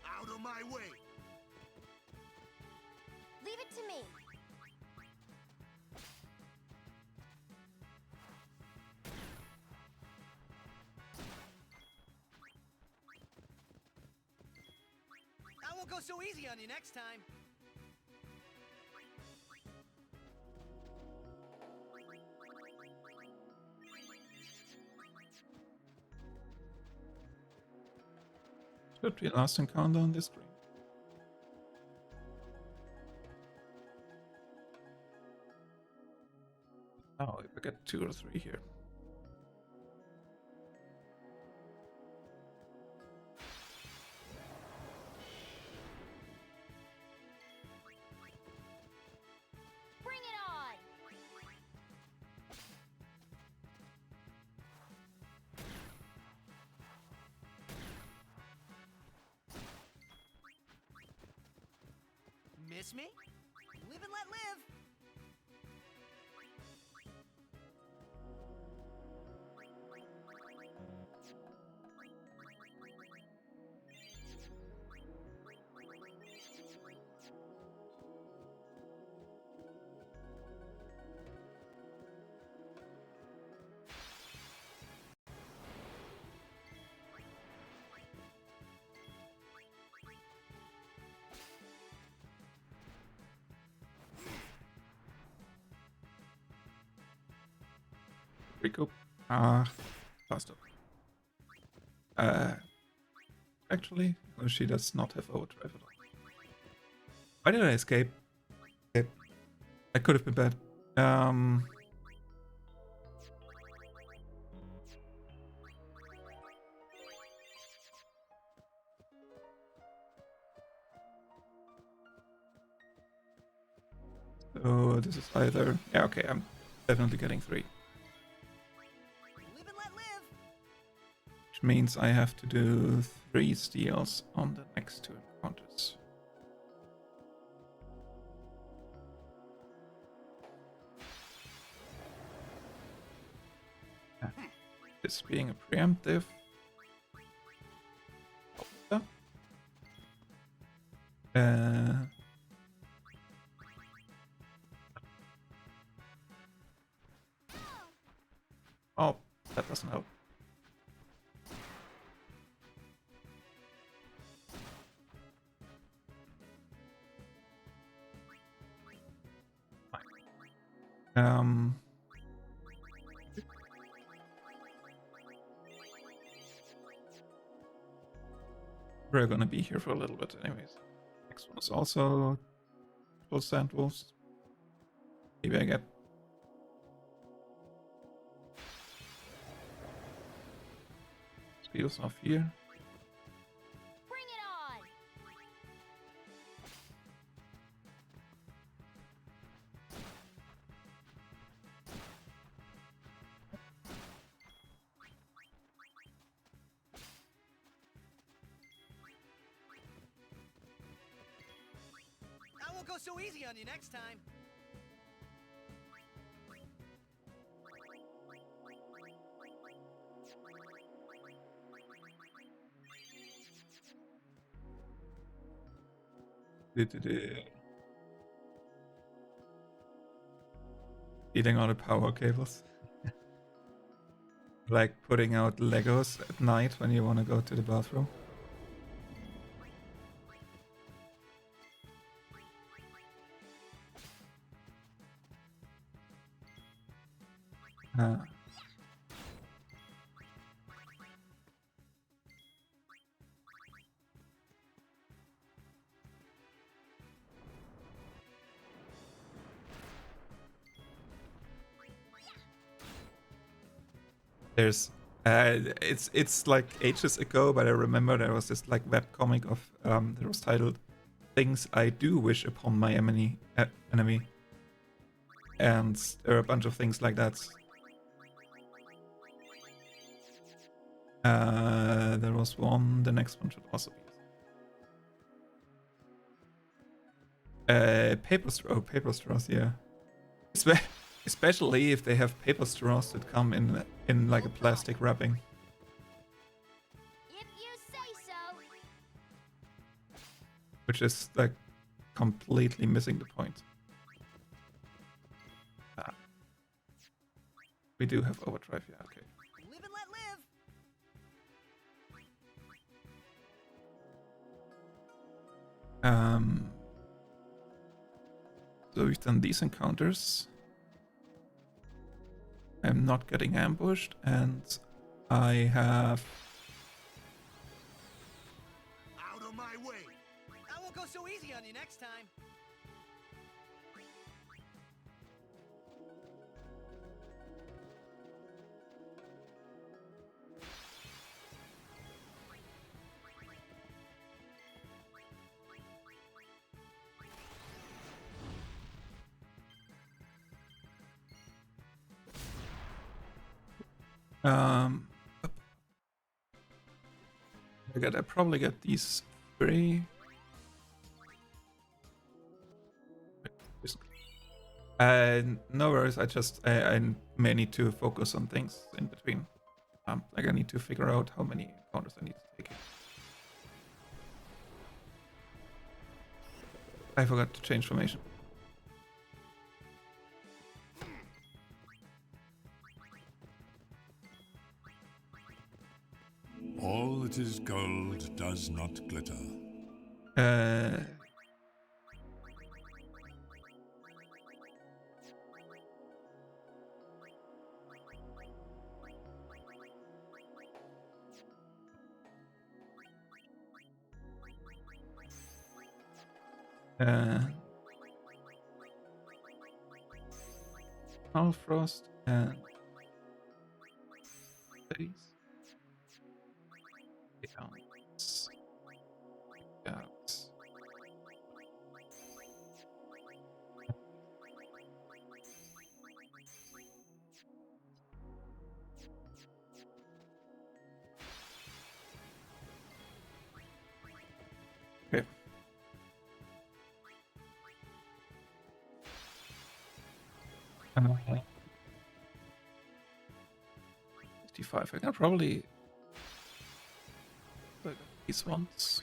Speaker 6: Out of my way.
Speaker 7: Leave it to me.
Speaker 15: I won't go so easy on you next time.
Speaker 3: Should be last encounter on this screen. Oh, if I get 2 or 3 here.
Speaker 2: Bring it on!
Speaker 15: Miss me? Live and let live.
Speaker 3: Recoup. Faster. Actually, no, she does not have overdrive at all. Why did I escape? That could have been bad. So this is either... Yeah, okay, I'm Definitely getting 3.
Speaker 15: Live and let live.
Speaker 3: Which means I have to do 3 steals on the next 2 encounters. This being a preemptive. Oh, that doesn't help. We're gonna be here for a little bit anyways. Next one is also full sandwolves. Maybe I get Speed's off here.
Speaker 2: Bring it on.
Speaker 15: I won't go so easy on you next time.
Speaker 3: Eating all the power cables. Like putting out Legos at night when you want to go to the bathroom. There's it's like ages ago, but I remember there was this like webcomic of that was titled "Things I Do Wish Upon My Enemy," and there are a bunch of things like that. There was one. The next one should also be paper straws. Yeah. Especially if they have paper straws that come in like a plastic wrapping.
Speaker 2: If you say so.
Speaker 3: Which is like completely missing the point. We do have overdrive, yeah, okay.
Speaker 15: Live and let live.
Speaker 3: So we've done these encounters. I'm not getting ambushed, and I have...
Speaker 15: Out of my way. I won't go so easy on you next time.
Speaker 3: I probably get these 3. No worries. I may need to focus on things in between. Like I need to figure out how many encounters I need to take. I forgot to change formation.
Speaker 9: All that is gold does not glitter.
Speaker 3: Frost and these. 55. I can probably look at these ones.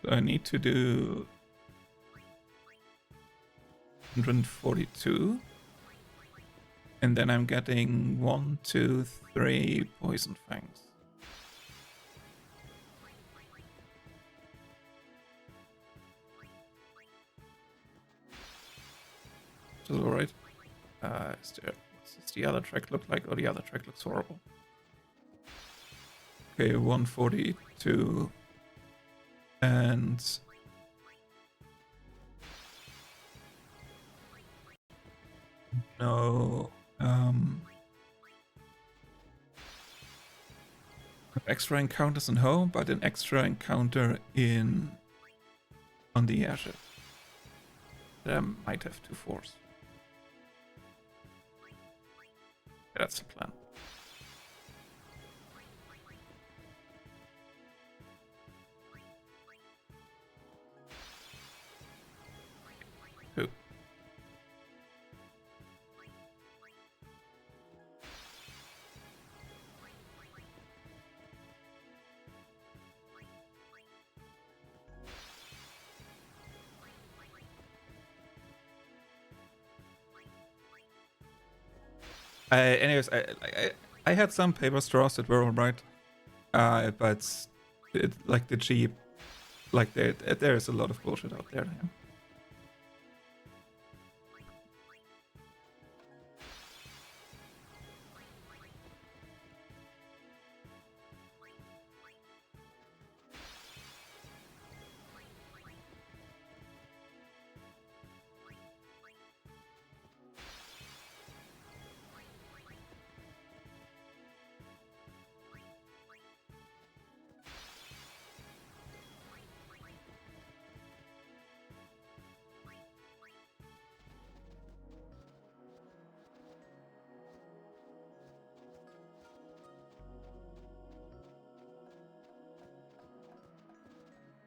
Speaker 3: So I need to do 142. And then I'm getting 1, 2, 3 Poison Fangs. Which is alright. What's the other track look like? Oh, the other track looks horrible. Okay, 142. And no, extra encounters in home, but an extra encounter on the airship. That I might have to force. That's the plan. Who? Anyways, I had some paper straws that were alright, but like the cheap, like there is a lot of bullshit out there. Yeah.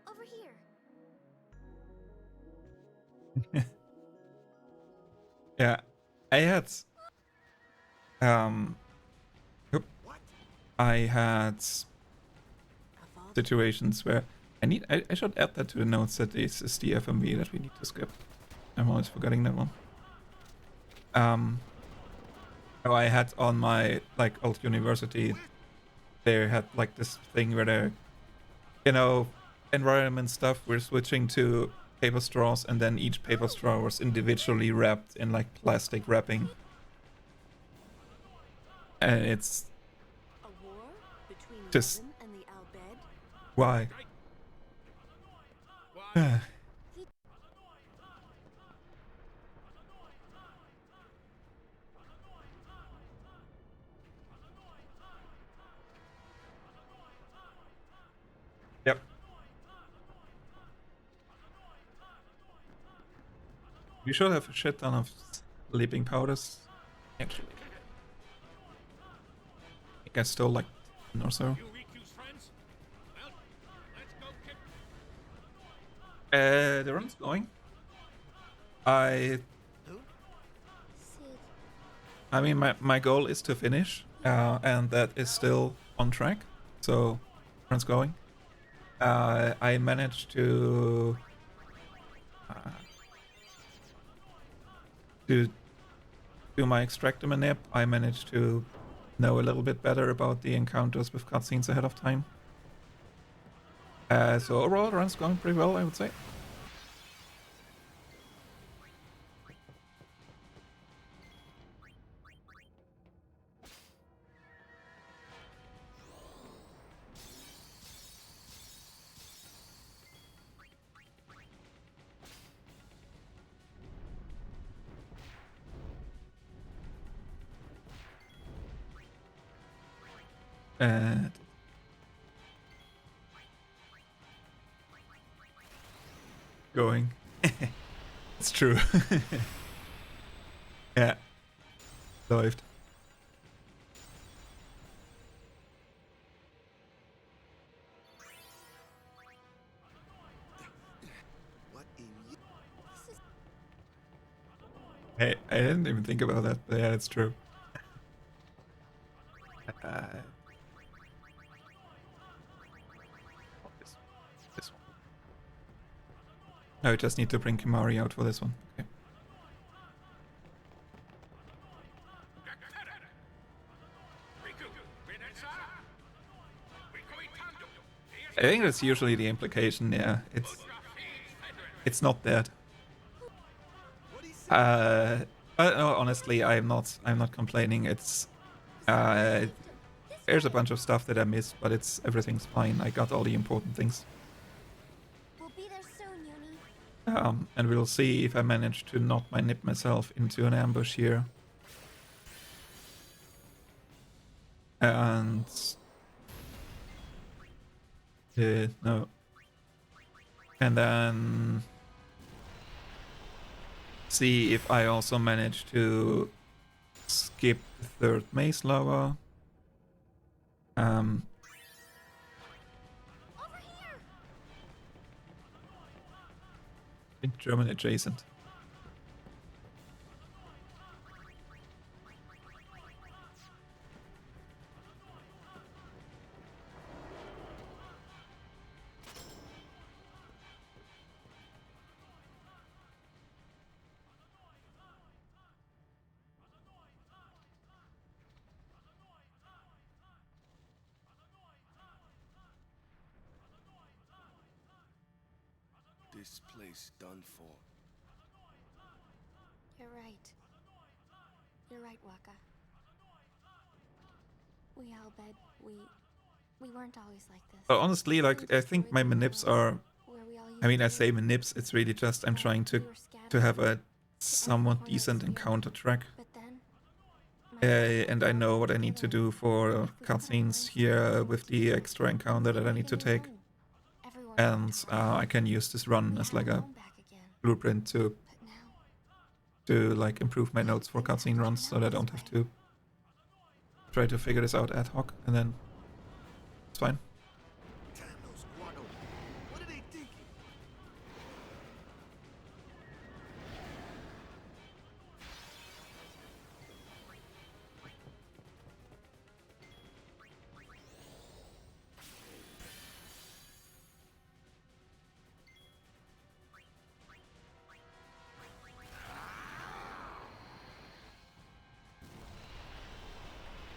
Speaker 7: Over here.
Speaker 3: Yeah, I had situations where I should add that to the notes that this is the FMV that we need to skip. I'm always forgetting that one. I had on my like old university, they had like this thing where they're, environment stuff, we're switching to paper straws, and then each paper straw was individually wrapped in like plastic wrapping. And it's just why? Yep. We should have a shit ton of sleeping powders. Actually, I think I stole like 10 or so. The run's going. I mean, my goal is to finish, and that is still on track. So, run's going. I managed to do my Extractor manip. I managed to know a little bit better about the encounters with cutscenes ahead of time. So overall, the run's going pretty well, I would say. Going. It's true. Ja. Läuft. didn't even think about that, but yeah, it's true. This one. No, we just need to bring Kimari out for this one. Okay. I think that's usually the implication. Yeah, it's not that. But no, honestly, I'm not complaining. It's there's a bunch of stuff that I missed, but everything's fine. I got all the important things.
Speaker 7: We'll be there soon, Yuni.
Speaker 3: And we'll see if I manage to not nip myself into an ambush here. And no. And then see if I also manage to skip the third maze lava.
Speaker 7: Over here.
Speaker 3: I think German adjacent.
Speaker 6: This place done for.
Speaker 7: You're right. You're right, Waka. We Albed, we weren't always like this.
Speaker 3: But honestly, like, I think my manips are... I mean, I say manips, it's really just I'm trying to have a somewhat decent encounter track. And I know what I need to do for cutscenes here with the extra encounter that I need to take. And I can use this run as like a blueprint to like improve my notes for cutscene runs, so that I don't have to try to figure this out ad hoc, and then it's fine.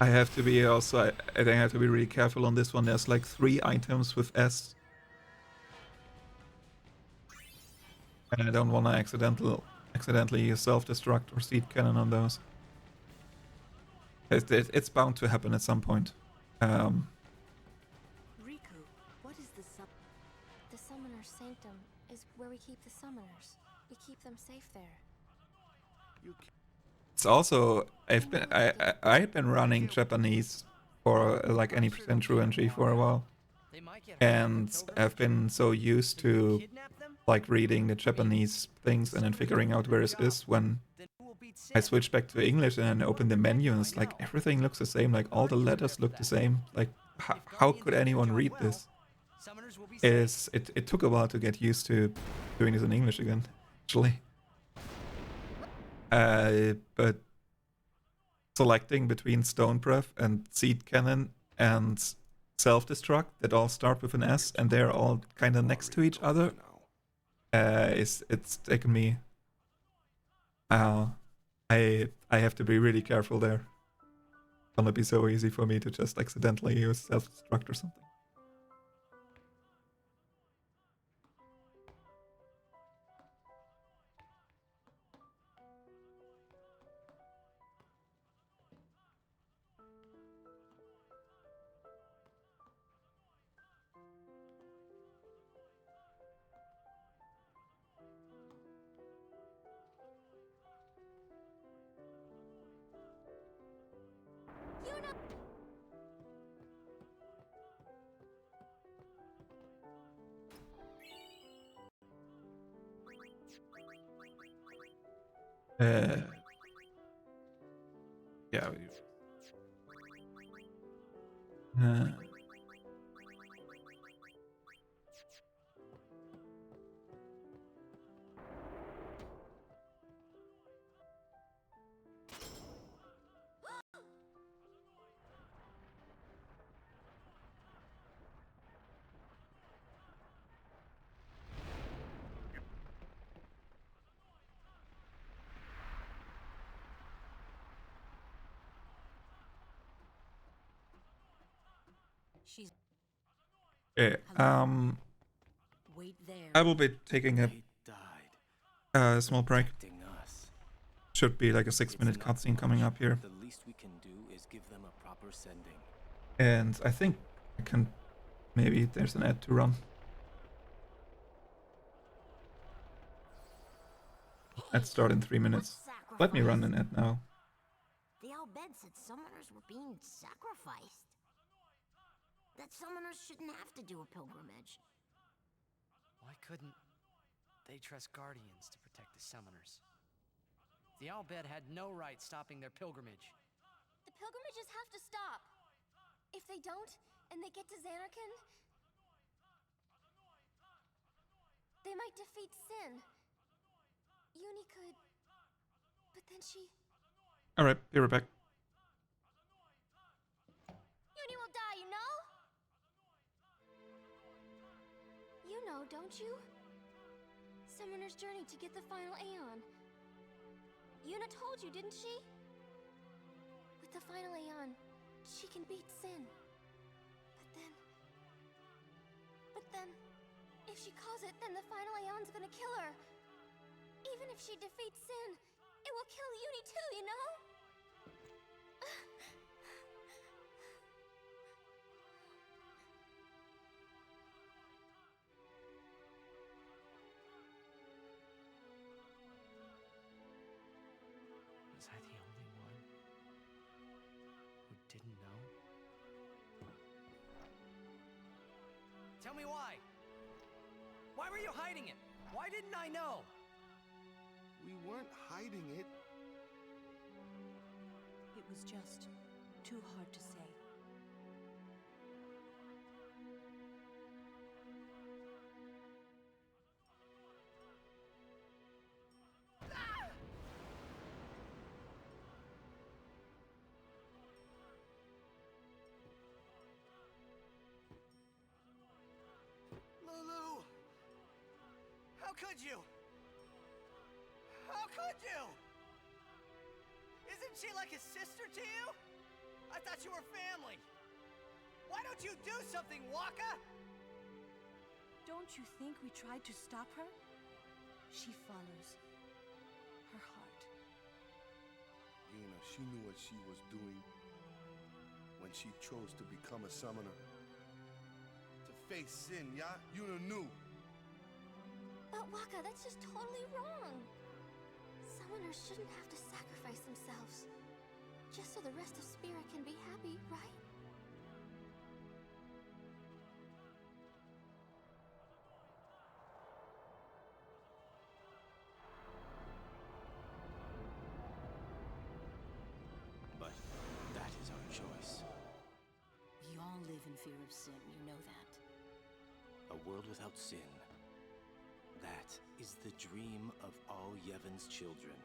Speaker 3: I have to be also, I think I have to be really careful on this one. There's like 3 items with S. And I don't want to accidentally self-destruct or seed cannon on those. It's bound to happen at some point.
Speaker 10: Riku, what is
Speaker 7: the Summoner's Sanctum is where we keep the summoners. We keep them safe there.
Speaker 3: It's also I've been running Japanese for like any percent true NG for a while, and I've been so used to like reading the Japanese things and then figuring out where it is when I switch back to English and then open the menu and it's like everything looks the same, like all the letters look the same. Like how could anyone read this? It took a while to get used to doing this in English again, actually. But selecting between Stone Breath and Seed Cannon and Self-Destruct that all start with an S and they're all kind of next to each other, it's taken me... I have to be really careful there. It's gonna be so easy for me to just accidentally use Self-Destruct or something. Yeah.
Speaker 10: She's
Speaker 3: Yeah.
Speaker 10: wait there.
Speaker 3: I will be taking a small break. Should be like a 6-minute cutscene coming up here.
Speaker 11: The least we can do is give them a proper sending.
Speaker 3: And I think I can... Maybe there's an ad to run. Ad start in 3 minutes. Let me run an ad now.
Speaker 2: The Albed said summoners were being sacrificed. That summoners shouldn't have to do a pilgrimage.
Speaker 1: Why couldn't they trust guardians to protect the summoners? The Albed had no right stopping their pilgrimage.
Speaker 7: The pilgrimages have to stop. If they don't, and they get to Zanarkand, they might defeat Sin. Uni could... But then she...
Speaker 3: Alright, be right back.
Speaker 7: Uni will die, you know? You know, don't you? Summoner's journey to get the final Aeon. Yuna told you, didn't she? With the final Aeon, she can beat Sin. But then, if she calls it, then the final Aeon's gonna kill her. Even if she defeats Sin, it will kill Uni too, you know?
Speaker 1: Was I the only one who didn't know?
Speaker 15: Tell me why. Why were you hiding it? Why didn't I know?
Speaker 6: We weren't hiding it.
Speaker 10: It was just too hard to say.
Speaker 15: Lulu! How could you? How could you? Isn't she like a sister to you? I thought you were family. Why don't you do something, Waka?
Speaker 10: Don't you think we tried to stop her? She follows her heart.
Speaker 6: Yuna, she knew what she was doing when she chose to become a summoner. To face Sin, yeah? Yuna knew.
Speaker 7: But Waka, that's just totally wrong. Summoners shouldn't have to sacrifice themselves. Just so the rest of Spirit can be happy, right?
Speaker 11: But that is our choice.
Speaker 10: We all live in fear of sin, you know that.
Speaker 11: A world without sin. That is the dream of all Yevon's children.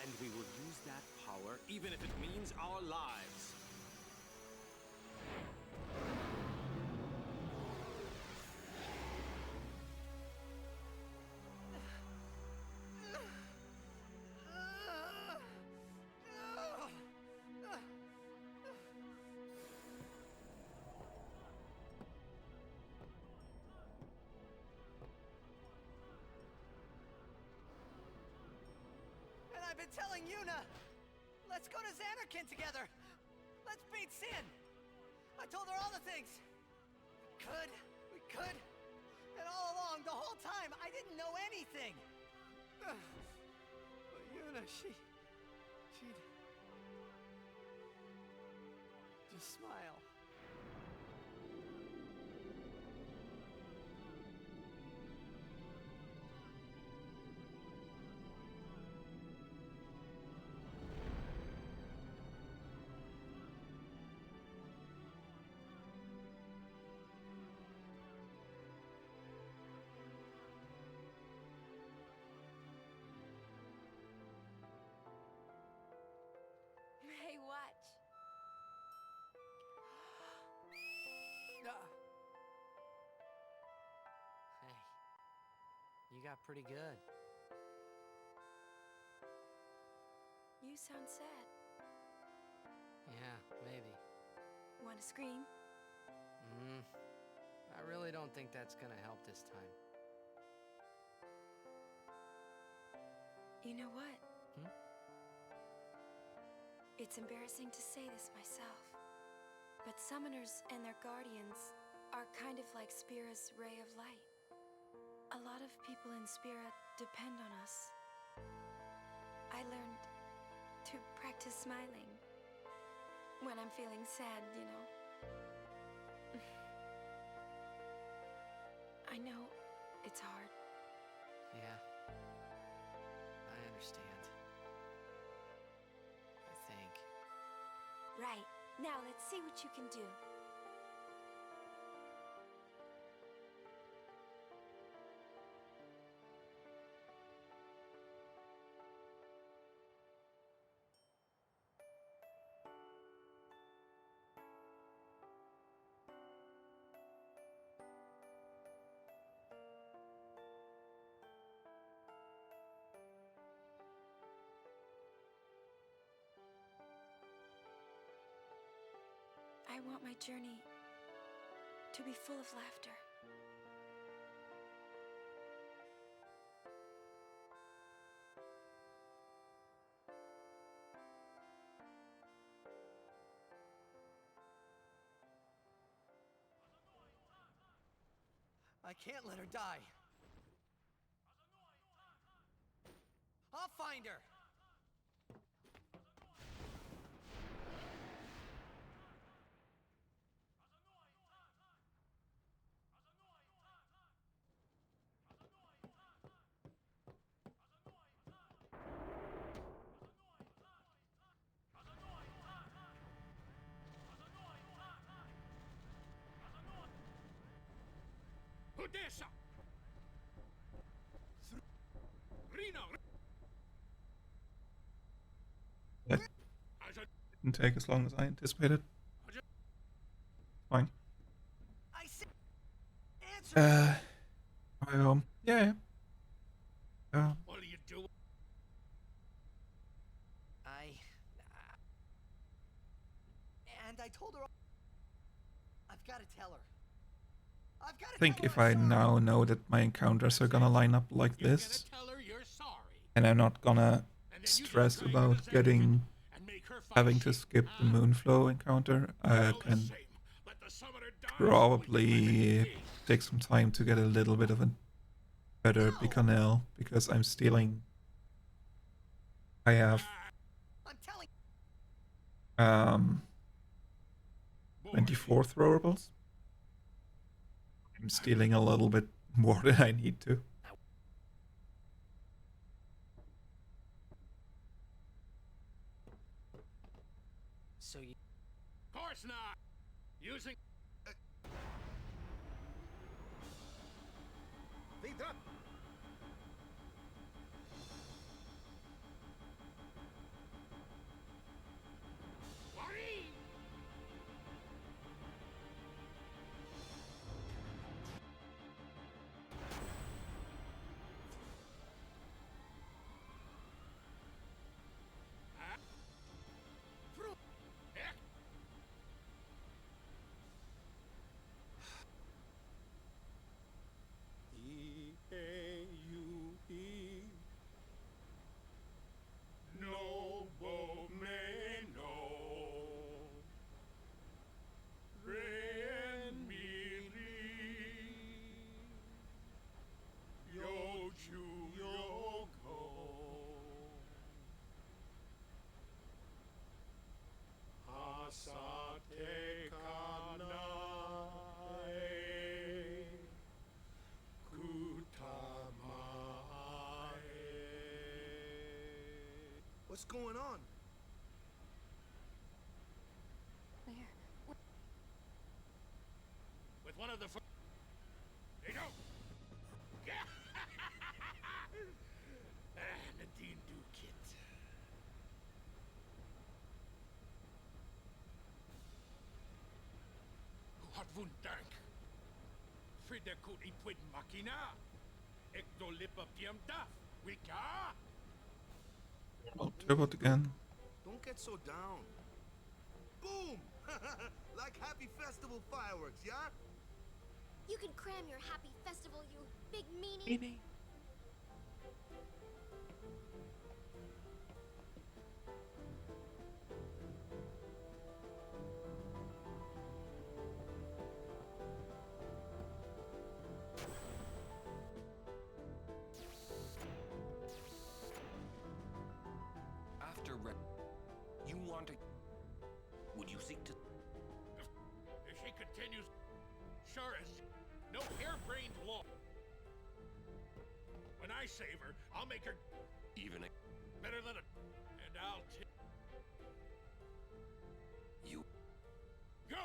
Speaker 11: And we will use that power even if it means our lives.
Speaker 15: And I've been telling Yuna, let's go to Zanarkand together. Let's beat Sin. I told her all the things. We could. And all along, the whole time, I didn't know anything. But Yuna, she'd just smile.
Speaker 19: Hey, watch.
Speaker 1: Hey, you got pretty good.
Speaker 19: You sound sad.
Speaker 1: Yeah, maybe.
Speaker 19: Want to scream?
Speaker 1: I really don't think that's gonna help this time.
Speaker 19: You know what?
Speaker 1: Hmm?
Speaker 19: It's embarrassing to say this myself, but summoners and their guardians are kind of like Spira's ray of light. A lot of people in Spira depend on us. I learned to practice smiling when I'm feeling sad, you know. I know it's hard.
Speaker 1: Yeah. I understand. I think.
Speaker 19: Right. Now let's see what you can do. I want my journey to be full of laughter.
Speaker 15: I can't let her die. I'll find her.
Speaker 3: That didn't take as long as I anticipated. Fine. Yeah. Yeah.
Speaker 13: What are you doing?
Speaker 15: And I told her I've got to tell her. I've got to
Speaker 3: I think if I now know that my encounters are gonna line up like this, and I'm not gonna stress about having to skip the Moonflow encounter, I can probably take some time to get a little bit of a better Bicanel, because I'm stealing. I have 24 throwables. I'm stealing a little bit more than I need to.
Speaker 15: So you...
Speaker 13: Of course not! Using...
Speaker 6: Vida! What's going on?
Speaker 13: With one of the... There you go! Nadine do kit. Hat wundank. Friede kut I pwyd machina. Ek do lippa piam daf. Wika!
Speaker 3: I'll turbo it again.
Speaker 6: Don't get so down. Boom! Like happy happy festival fireworks, yeah?
Speaker 7: You can cram your happy festival, you big meanie.
Speaker 11: You want to... Would you seek to...
Speaker 12: If she continues... Sure as... No harebrained law. When I save her, I'll make her...
Speaker 11: Even a...
Speaker 12: Better than a... And I'll...
Speaker 11: You...
Speaker 12: Good!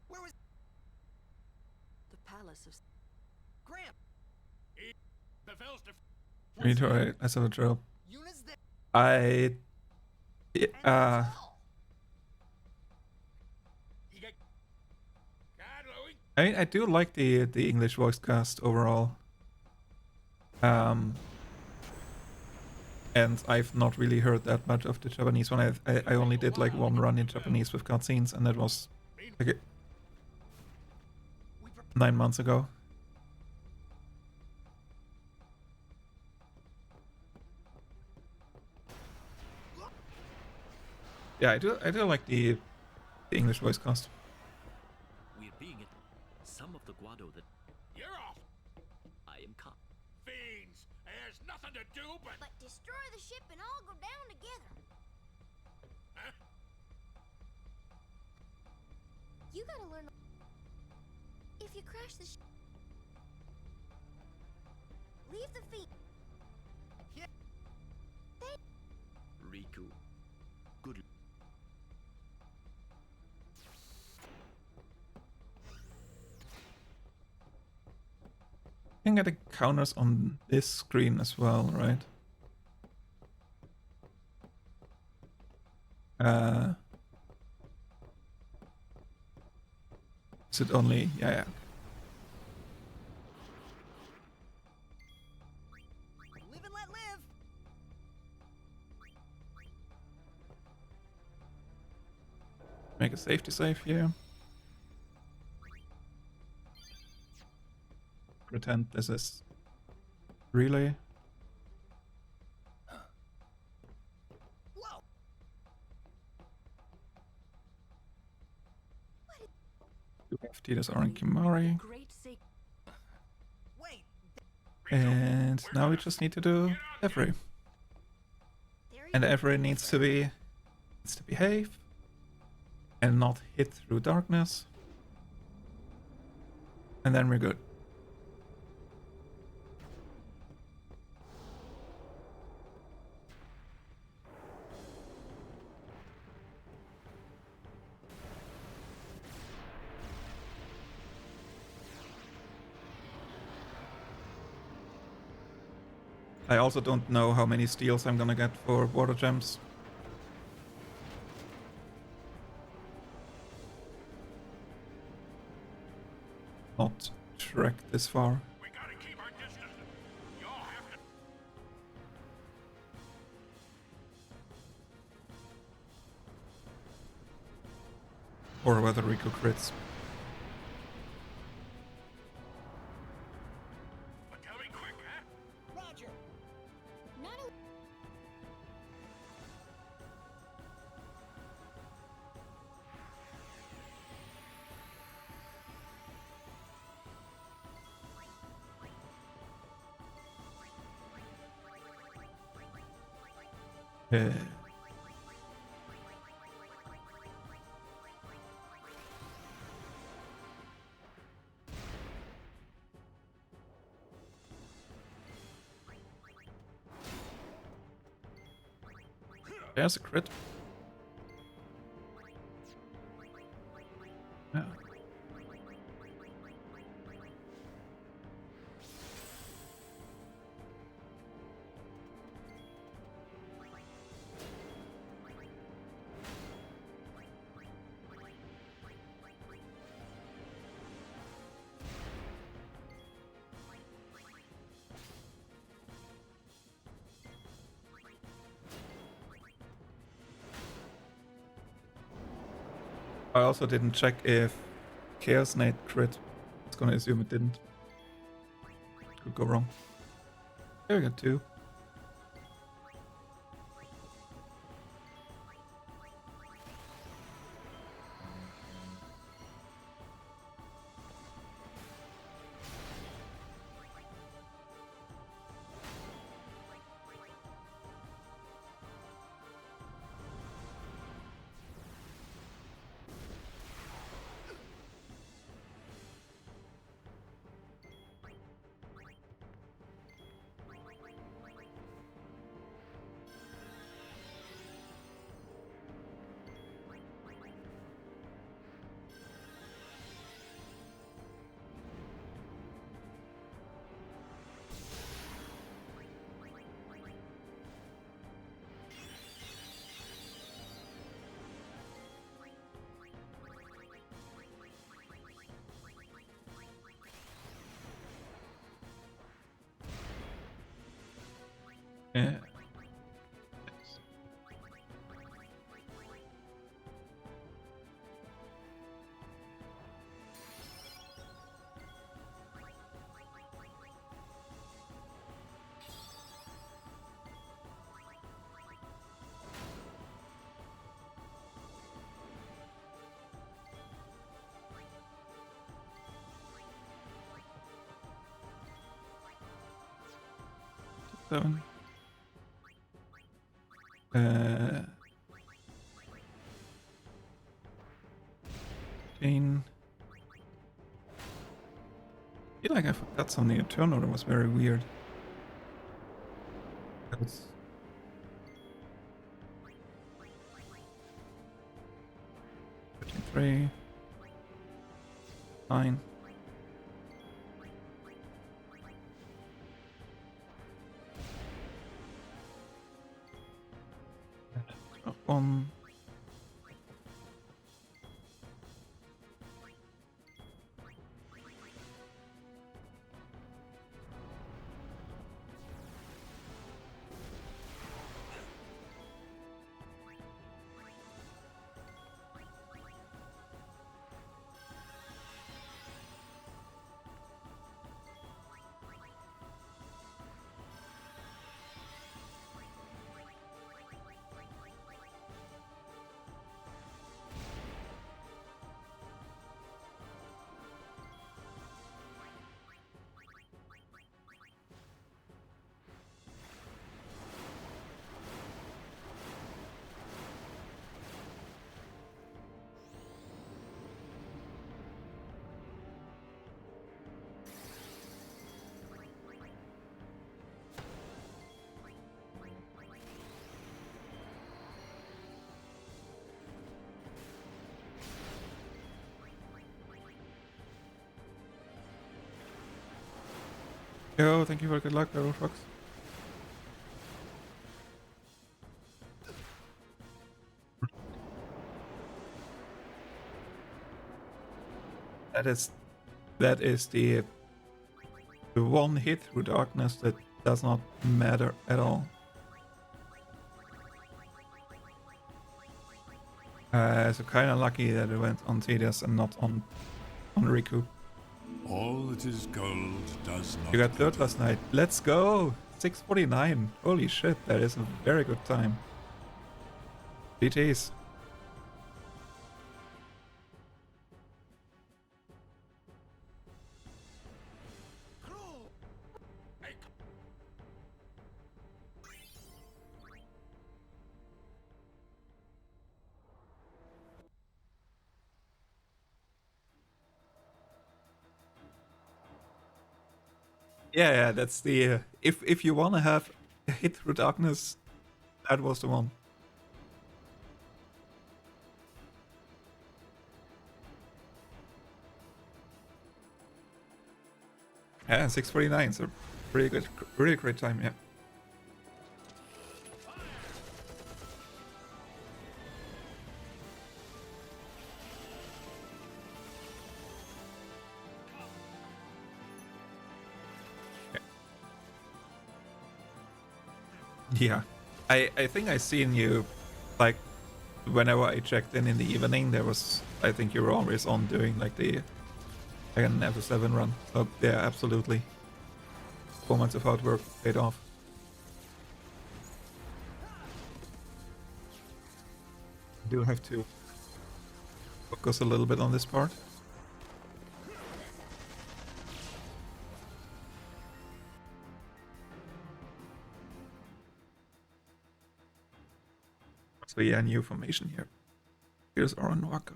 Speaker 15: Where was
Speaker 10: the palace of
Speaker 15: Graham?
Speaker 12: Bevelle's
Speaker 3: Me too, I saw the drop. I mean, I do like the English voice cast overall. And I've not really heard that much of the Japanese one. I only did like one run in Japanese with cutscenes, and that was like 9 months ago. Yeah, I do like the English voice cast.
Speaker 20: We're being it. Some of the Guado that...
Speaker 12: You're off!
Speaker 20: I am caught.
Speaker 12: Fiends! There's nothing to do but...
Speaker 7: But destroy the ship and all go down together.
Speaker 12: Huh?
Speaker 7: You gotta learn... If you crash the ship... Leave the feet.
Speaker 15: Yeah.
Speaker 20: Riku. Good.
Speaker 3: You can get the counters on this screen as well, right? Is it only... yeah.
Speaker 15: Live and let live.
Speaker 3: Make a safety save here. Pretend this is relay.
Speaker 15: Whoa.
Speaker 3: You have Tidus Kimari.
Speaker 15: Wait.
Speaker 3: And now we just need to do Every. And Every needs to behave and not hit through darkness. And then we're good. I also don't know how many steals I'm gonna get for water gems. Not tracked this far.
Speaker 12: We gotta keep our distance. You all have to...
Speaker 3: Or whether Rico crits.
Speaker 12: But tell me quick, huh?
Speaker 15: Roger.
Speaker 7: Not a...
Speaker 3: There's a crit. Yeah. I also didn't check if Chaos Knight crit. I was gonna assume it didn't. Could go wrong. There we got 2. Yeah. Seven. I feel like I forgot something. A turnover was very weird. That's 3, 9. One. Yo, thank you for good luck, Bevelle Flux. That is the one hit through darkness that does not matter at all. So kind of lucky that it went on Tidus and not on Riku.
Speaker 9: All that is gold does not.
Speaker 3: You got third last night. Let's go! 6:49. Holy shit, that is a very good time. GTs. Yeah, that's the if you wanna have a hit through darkness, that was the one. Yeah, 6:49, so pretty good, really great time, yeah. Yeah, I think I seen you, like, whenever I checked in the evening, there was I think you're always on doing like the an F7 run. So yeah, absolutely. 4 months of hard work paid off. I do have to focus a little bit on this part. So yeah, new formation here. Here's Oran Waka.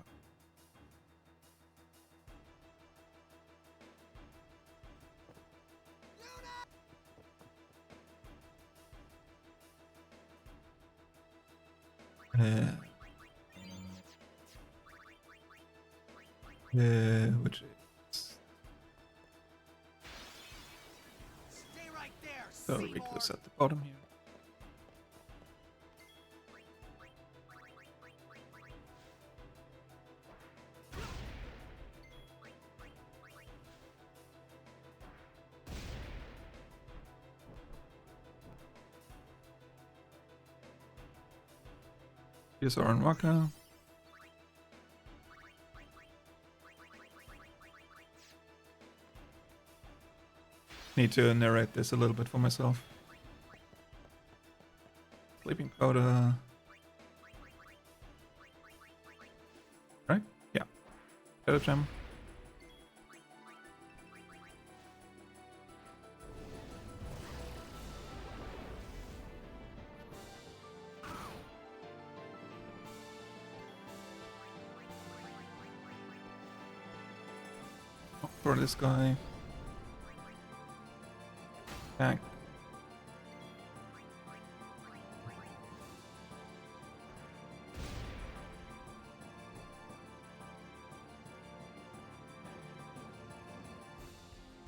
Speaker 3: Which is
Speaker 15: Stay right there,
Speaker 3: so Rico's at the bottom here. Here's Oran Waka. Need to narrate this a little bit for myself. Sleeping powder. Right? Yeah. Shadow gem. For this guy. Back.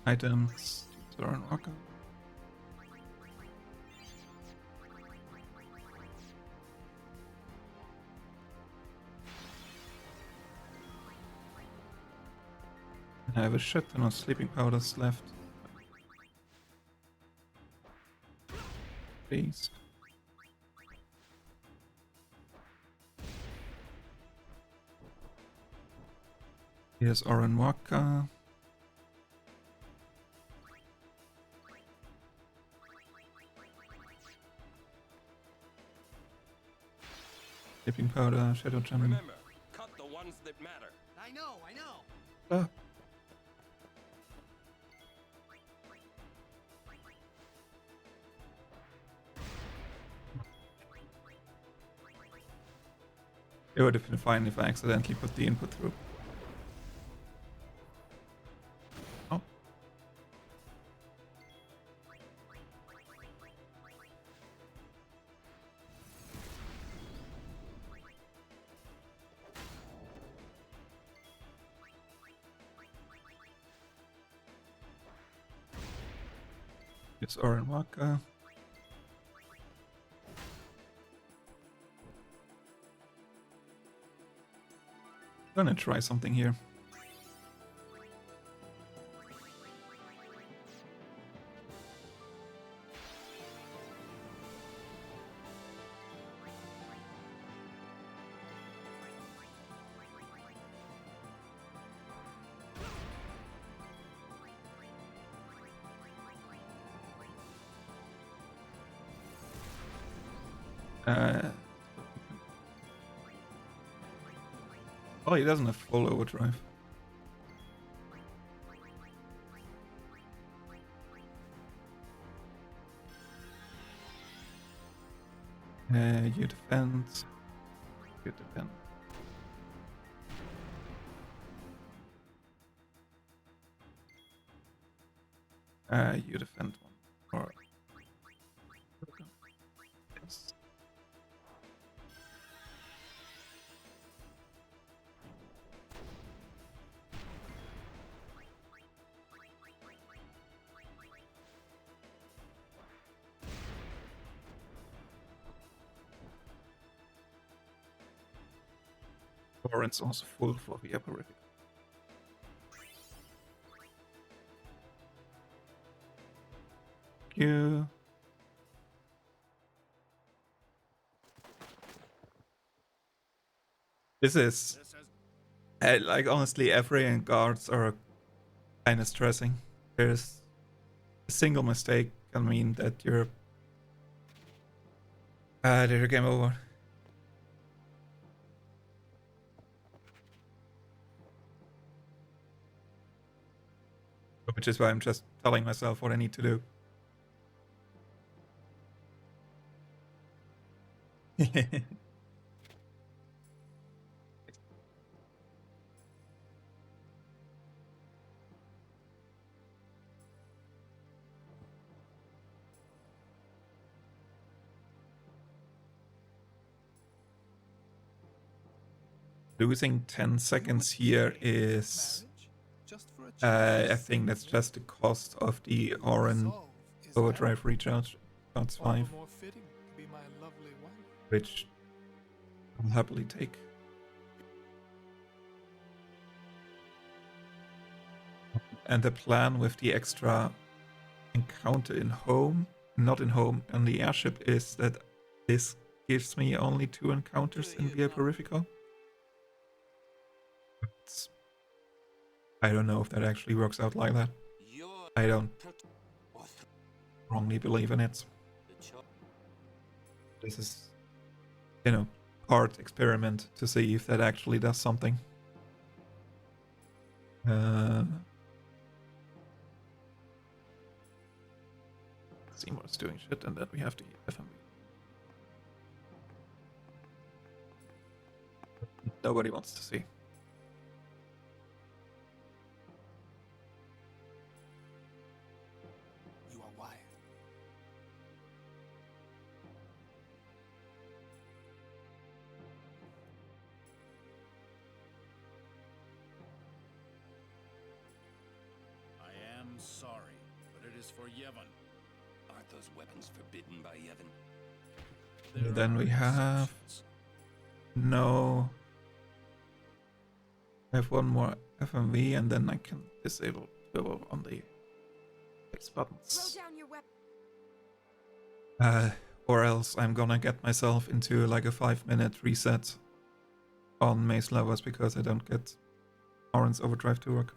Speaker 3: Items. Zoran Waka. I have a shit ton of sleeping powders left. Please. Here's Oran Waka. Sleeping powder, shadow gem.
Speaker 13: Remember, cut the ones that matter.
Speaker 15: I know.
Speaker 3: Ah. It would have been fine if I accidentally put the input through. Oh. It's Oran Waka. Gonna try something here. Oh, he doesn't have full overdrive. You defend. You defend. You defend one. Or yes. Torrent's also full for the aperific. Thank you. This is Like, honestly, every guards are kind of stressing. There's a single mistake can mean that you're game over. Which is why I'm just telling myself what I need to do. Losing 10 seconds here is... I think that's just the cost of the Oran Overdrive Recharge. That's 5. Which I'll happily take. And the plan with the extra encounter in home, not in home, on the airship is that this gives me only 2 encounters in Via Purifico. But I don't know if that actually works out like that. I don't wrongly believe in it. This is, you know, hard experiment to see if that actually does something. Seymour's doing shit, and then we have to FMV. Nobody wants to see.
Speaker 18: You are wired.
Speaker 12: I am sorry, but it is for Yevon.
Speaker 17: Aren't those weapons forbidden by Yevon?
Speaker 3: Then we have... No. I have one more FMV and then I can disable Turbo on the X buttons.
Speaker 19: Throw down your weapon.
Speaker 3: Or else I'm gonna get myself into like a 5-minute reset on Mace Lovers because I don't get Orange Overdrive to work.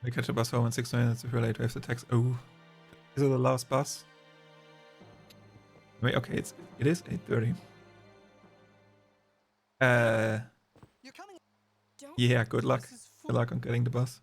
Speaker 3: We catch a bus home in 6 minutes if you're late. We have the text. Oh, is it the last bus? Wait, okay, it is 8:30.
Speaker 15: You're coming.
Speaker 3: Yeah, good luck. Good luck on getting the bus.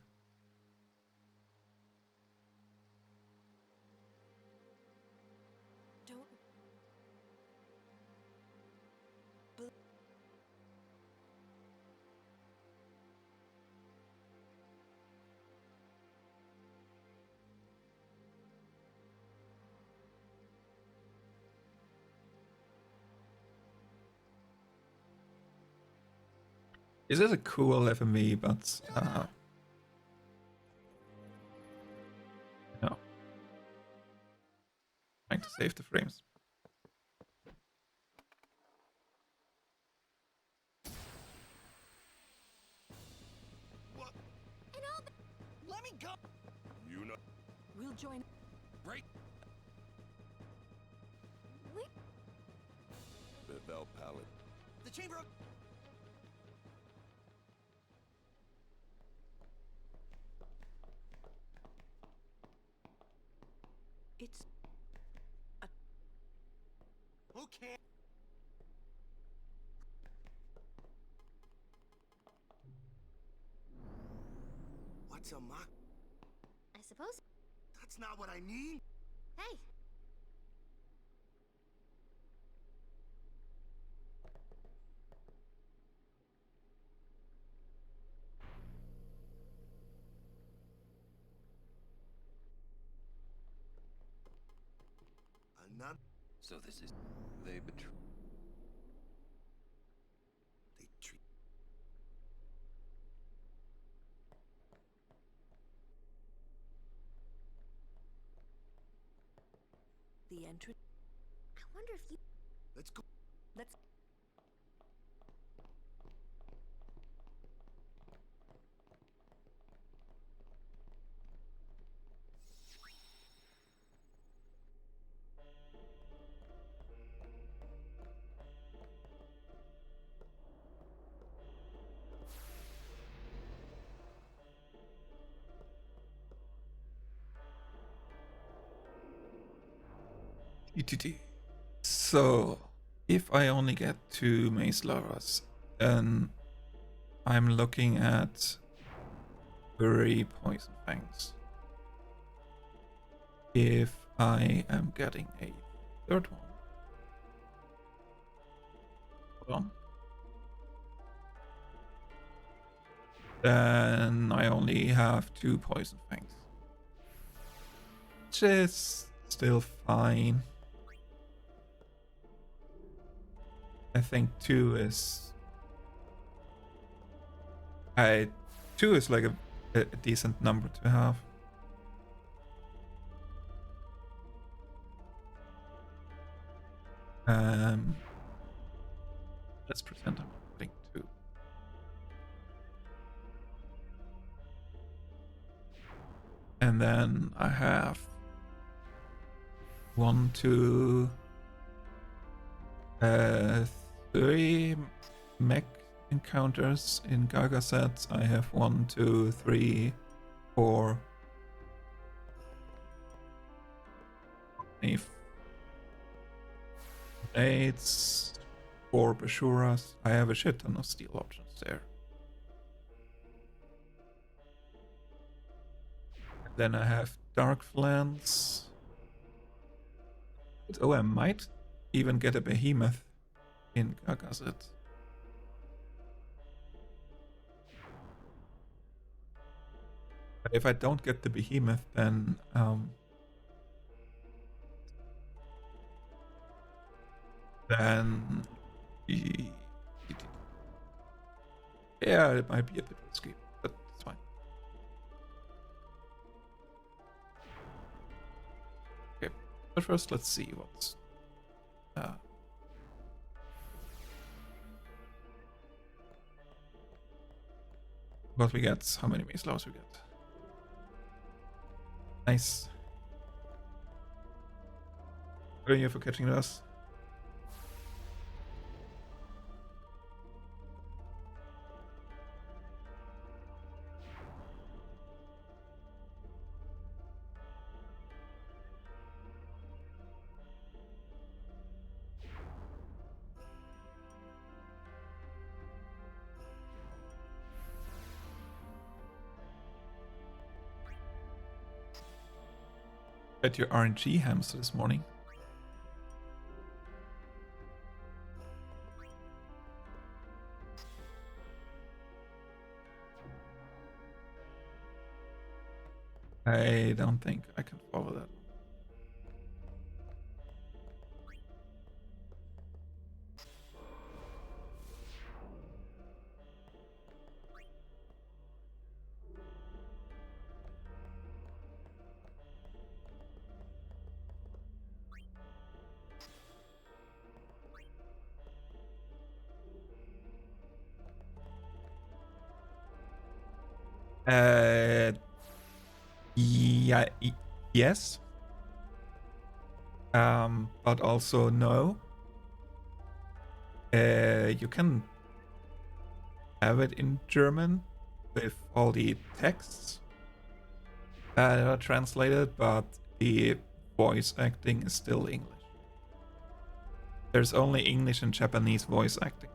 Speaker 3: This is a cool FMV, but no. Trying to save the frames.
Speaker 15: What? Let me go.
Speaker 13: You know.
Speaker 10: We'll join.
Speaker 13: Right. Bevelle Palette.
Speaker 15: The chamber of...
Speaker 10: It's a...
Speaker 15: Okay. What's a mock?
Speaker 7: I suppose.
Speaker 15: That's not what I need.
Speaker 7: Hey.
Speaker 15: Not.
Speaker 17: So this is... They betray...
Speaker 15: They treat...
Speaker 10: The entrance.
Speaker 7: I wonder if you...
Speaker 15: Let's go.
Speaker 10: Let's...
Speaker 3: So, if I only get 2 Mace Laras, then I'm looking at 3 Poison Fangs. If I am getting a 3rd one. Hold on. Then I only have 2 Poison Fangs. Which is still fine. I think 2 is... 2 is like a decent number to have. Let's pretend I'm putting 2. And then I have 1, 2, 3 mech encounters in Gaga sets. I have 1, 2, 3, 4. 8s, 4 Bashuras. I have a shit ton of steel options there. Then I have Dark Flans. Oh, I might even get a Behemoth in Gagazet. But if I don't get the Behemoth, then yeah, it might be a bit risky, but it's fine. Okay, but first let's see what's what we get, how many Mace Laws we get. Nice. Thank you for catching us. At your RNG hamster this morning. I don't think I can follow that. Yeah, yes. But also no. You can have it in German with all the texts that are translated, but the voice acting is still English. There's only English and Japanese voice acting.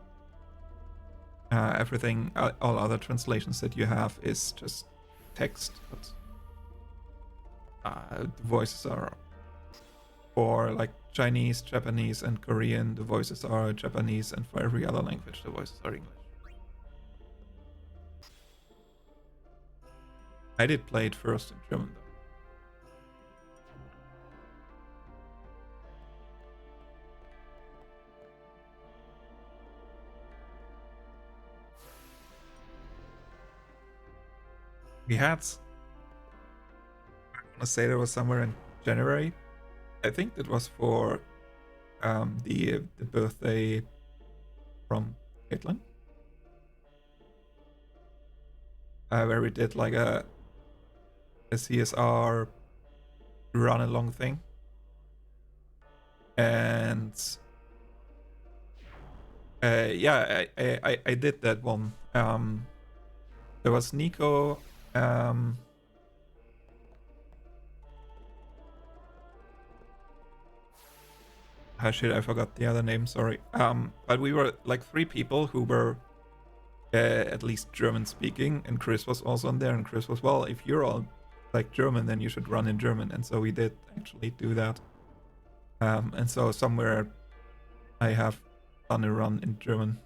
Speaker 3: Everything, all other translations that you have is just text, but the voices are for like Chinese, Japanese, and Korean. The voices are Japanese, and for every other language, the voices are English. I did play it first in German though. We had, I want to say that was somewhere in January. I think that was for the birthday from Caitlin, where we did like a CSR run along thing, and yeah, I did that one. There was Nico. Oh shit, I forgot the other name, sorry. But we were like 3 people who were at least German speaking, and Chris was also on there, and Chris was, well, if you're all like German, then you should run in German, and so we did actually do that. And so somewhere I have done a run in German.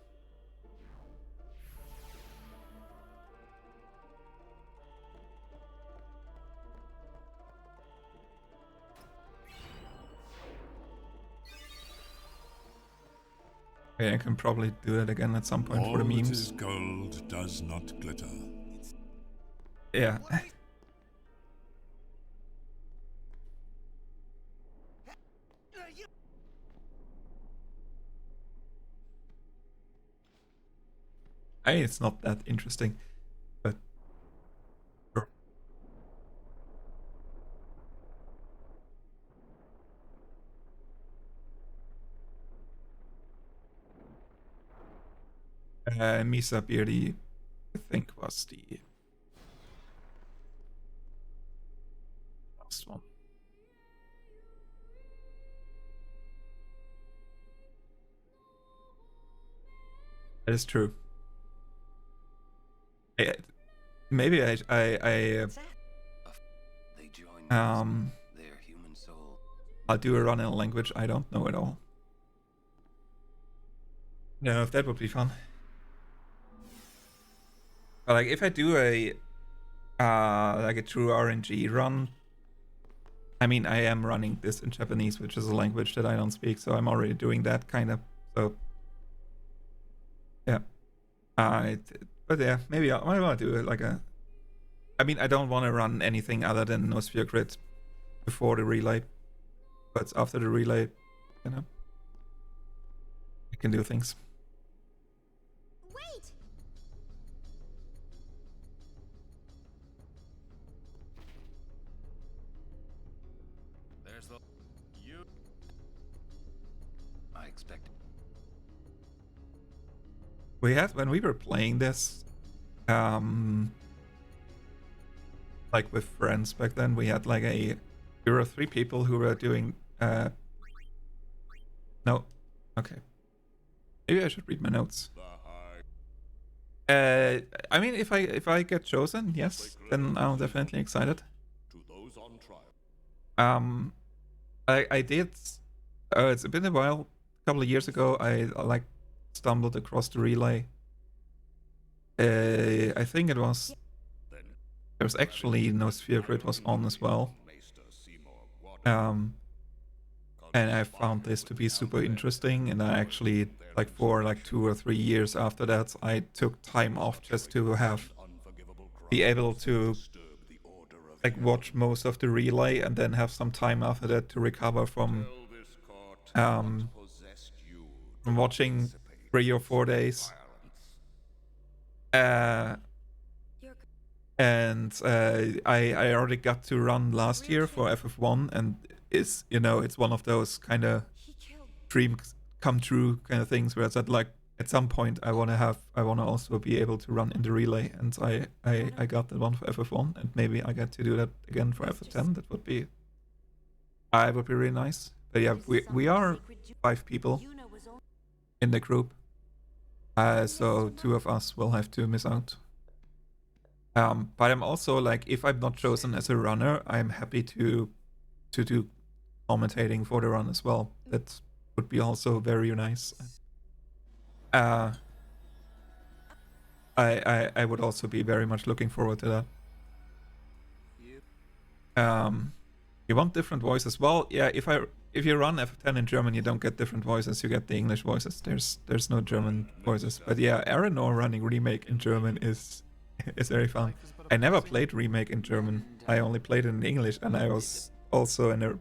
Speaker 3: Okay, I can probably do that again at some point for the memes.
Speaker 9: All that is gold does not glitter.
Speaker 3: Yeah. It's not that interesting, but sure. Misa Beardy, I think, was the last one. That is true. Maybe I I'll do a run in a language I don't know at all. No, if that would be fun. But like if I do a like a true RNG run, I mean I am running this in Japanese, which is a language that I don't speak, so I'm already doing that kind of. So yeah, but yeah, maybe I want to do it like a. I mean, I don't want to run anything other than no Sphere Grid before the relay, but after the relay, you know, I can do things.
Speaker 7: Wait.
Speaker 17: There's the you. I expect.
Speaker 3: We had when we were playing this, like with friends back then, we had like we were 3 people who were doing no, okay, maybe I should read my notes. I mean, if I get chosen, yes, then I'm definitely excited. I did. It's been a while. A couple of years ago, I like stumbled across the relay. I think it was. There was actually no Sphere Grid was on as well. And I found this to be super interesting, and I actually, like for like 2 or 3 years after that, I took time off just to be able to like watch most of the relay and then have some time after that to recover from watching 3 or 4 days. And I already got to run last year for FF1, and it's, you know, it's one of those kind of dreams come true kind of things where it's like at some point I want to also be able to run in the relay, and I got that one for FF1, and maybe I get to do that again for FF10. That would be really nice. But yeah, we are 5 people in the group, so 2 of us will have to miss out. But I'm also like, if I'm not chosen as a runner, I'm happy to do commentating for the run as well. That would be also very nice. I would also be very much looking forward to that. You want different voices? Well, yeah. If you run FF10 in German, you don't get different voices. You get the English voices. There's no German voices. But yeah, Aranor running Remake in German is very fun. I never played Remake in German. I only played it in English, and I was also in a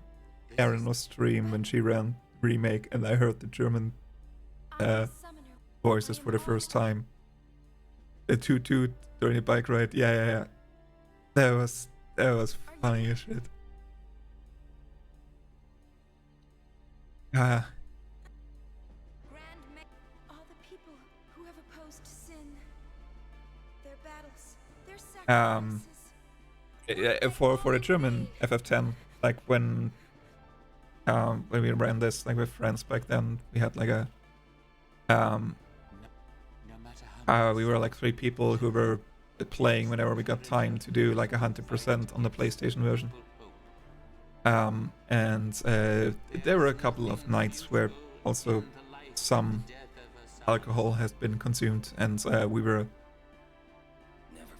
Speaker 3: Aranor stream when she ran Remake, and I heard the German voices for the first time. The toot during the bike ride. Yeah. That was funny as shit.
Speaker 19: All the people who have opposed sin, their battles, their sacrifices.
Speaker 3: For the German FF10, like when when we ran this like with friends back then. We had like a we were like 3 people who were playing whenever we got time to do like 100% on the PlayStation version. And there were a couple of nights where also some alcohol has been consumed, and we were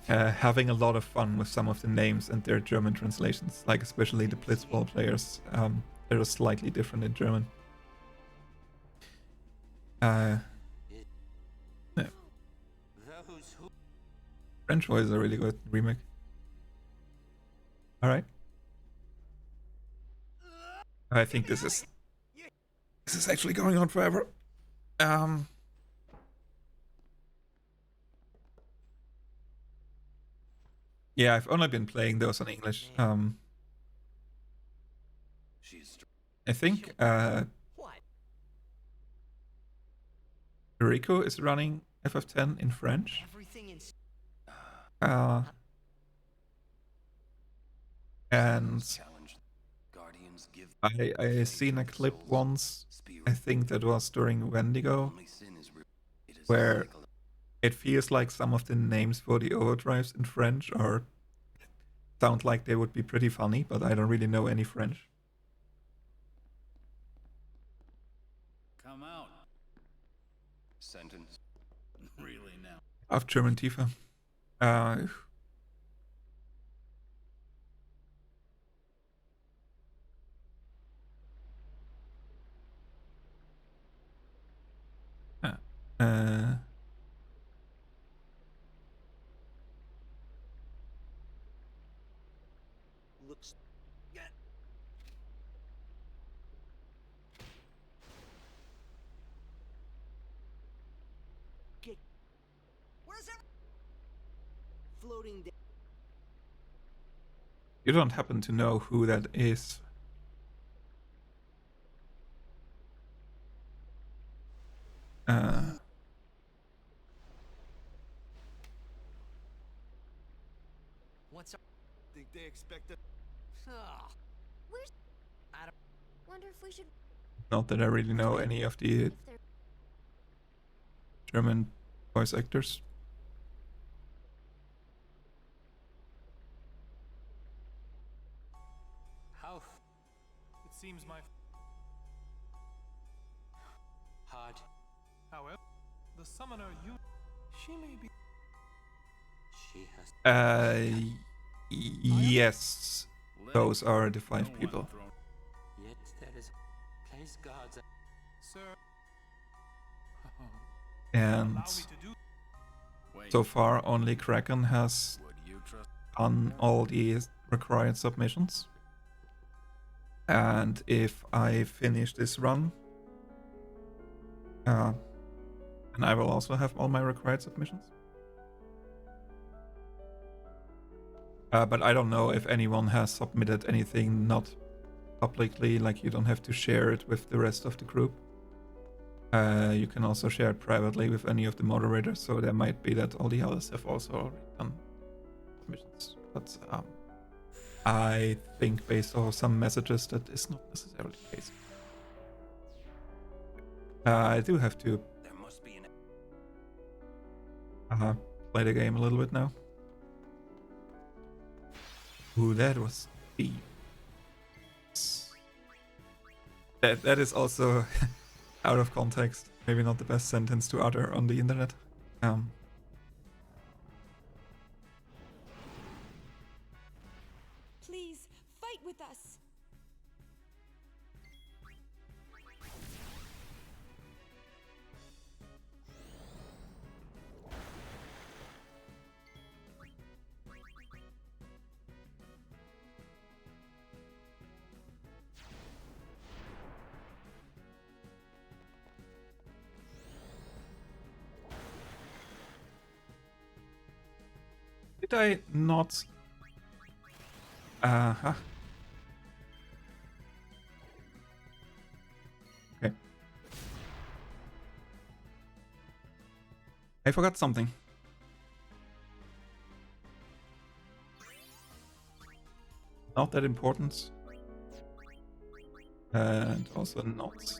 Speaker 3: having a lot of fun with some of the names and their German translations, like especially the Blitzball players. They were slightly different in German. Yeah. French voice is a really good remake. Alright. I think this is actually going on forever. Yeah, I've only been playing those in English. I think Rico is running FF10 in French. And I seen a clip once, I think that was during Wendigo, where it feels like some of the names for the overdrives in French sound like they would be pretty funny, but I don't really know any French.
Speaker 4: Come out. Sentence. Really now.
Speaker 3: Of German Tifa.
Speaker 15: Looks. Where's it? Floating down.
Speaker 3: You don't happen to know who that is?
Speaker 15: What's up? Think they expect it?
Speaker 7: Where's... I don't... Wonder if we should...
Speaker 3: Not that I really know any of the German voice actors.
Speaker 17: How?
Speaker 18: It seems my...
Speaker 17: Hard.
Speaker 18: However, the summoner you... She may be...
Speaker 17: She has...
Speaker 3: Yes. Those are the 5 people.
Speaker 17: Yet there is place guards.
Speaker 18: Sir.
Speaker 3: And so far only Kraken has done all the required submissions. And if I finish this run, and I will also have all my required submissions. But I don't know if anyone has submitted anything not publicly, like you don't have to share it with the rest of the group. You can also share it privately with any of the moderators, so there might be that all the others have also already done submissions. But I think based on some messages that is not necessarily the case. I do have to play the game a little bit now. Ooh, that was deep. That is also out of context. Maybe not the best sentence to utter on the internet.
Speaker 19: Please, fight with us.
Speaker 3: Did I not? Okay. I forgot something. Not that important. And also knots.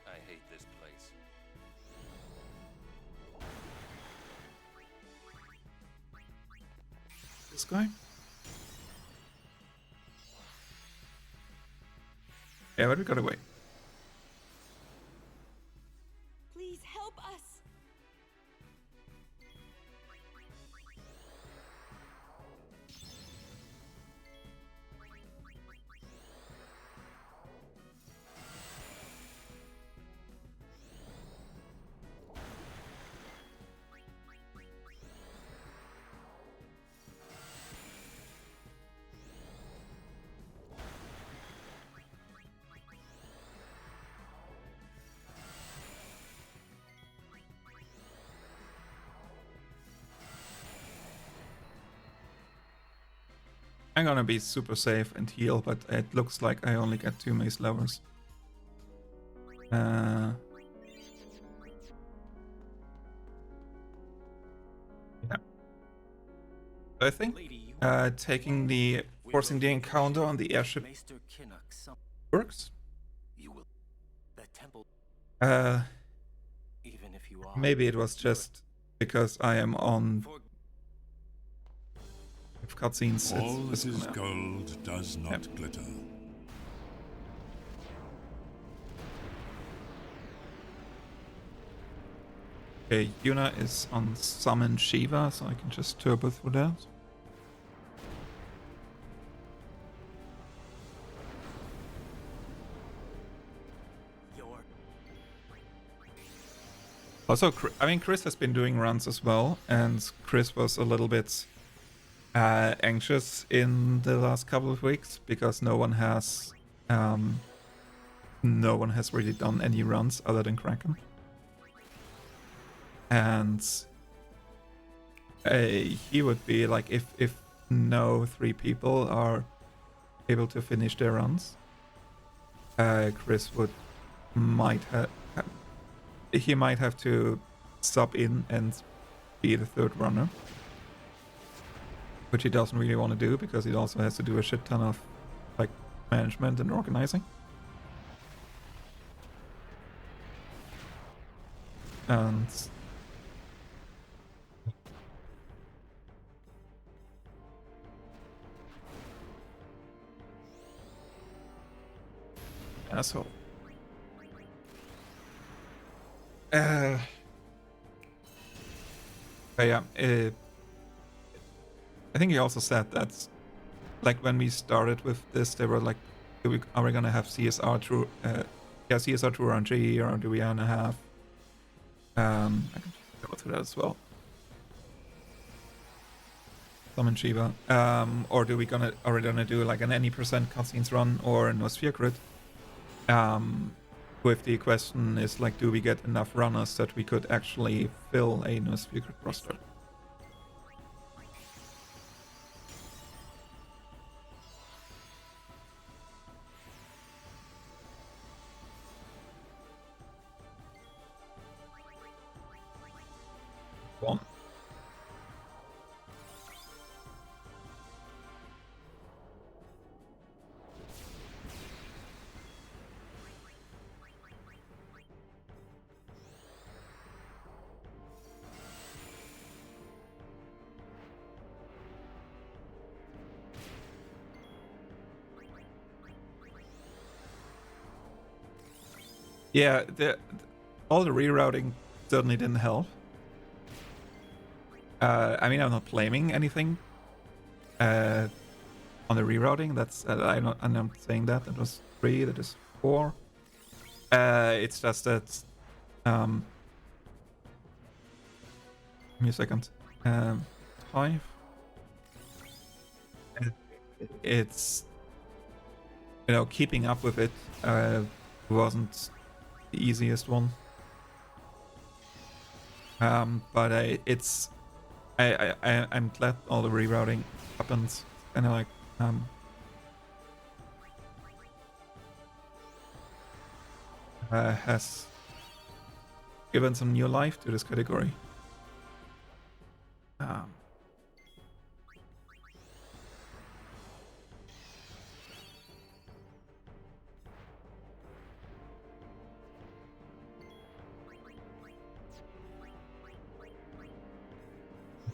Speaker 17: I hate this place.
Speaker 3: This guy? Yeah, but we got away.
Speaker 19: Please help us.
Speaker 3: I'm gonna be super safe and heal, but it looks like I only get 2 mace levers. Yeah. I think forcing the encounter on the airship works. Maybe it was just because I am on cutscenes.
Speaker 9: All that is gold does not glitter.
Speaker 3: Okay, Yuna is on Summon Shiva, so I can just turbo through that. Also, I mean, Chris has been doing runs as well, and Chris was a little bit anxious in the last couple of weeks because no one has really done any runs other than Kraken. And he would be like, if no 3 people are able to finish their runs, Chris might have to sub in and be the 3rd runner, which he doesn't really want to do because he also has to do a shit ton of like management and organizing. And asshole. Yeah, I think he also said that, like, when we started with this, they were like, are we gonna have CSR through, CSR through RNG, or do we wanna have, I can go through that as well. Summon Shiva, or are we gonna do like an any percent cutscenes run or no Sphere Grid? With the question is like, do we get enough runners that we could actually fill a no Sphere Grid roster? One. Yeah, all the rerouting certainly didn't help. I mean, I'm not blaming anything on the rerouting. That's I'm not saying that. That was 3. That is 4. It's just that. Give me a second. 5. It's, you know, keeping up with it wasn't the easiest one. But I'm glad all the rerouting happens. And like has given some new life to this category.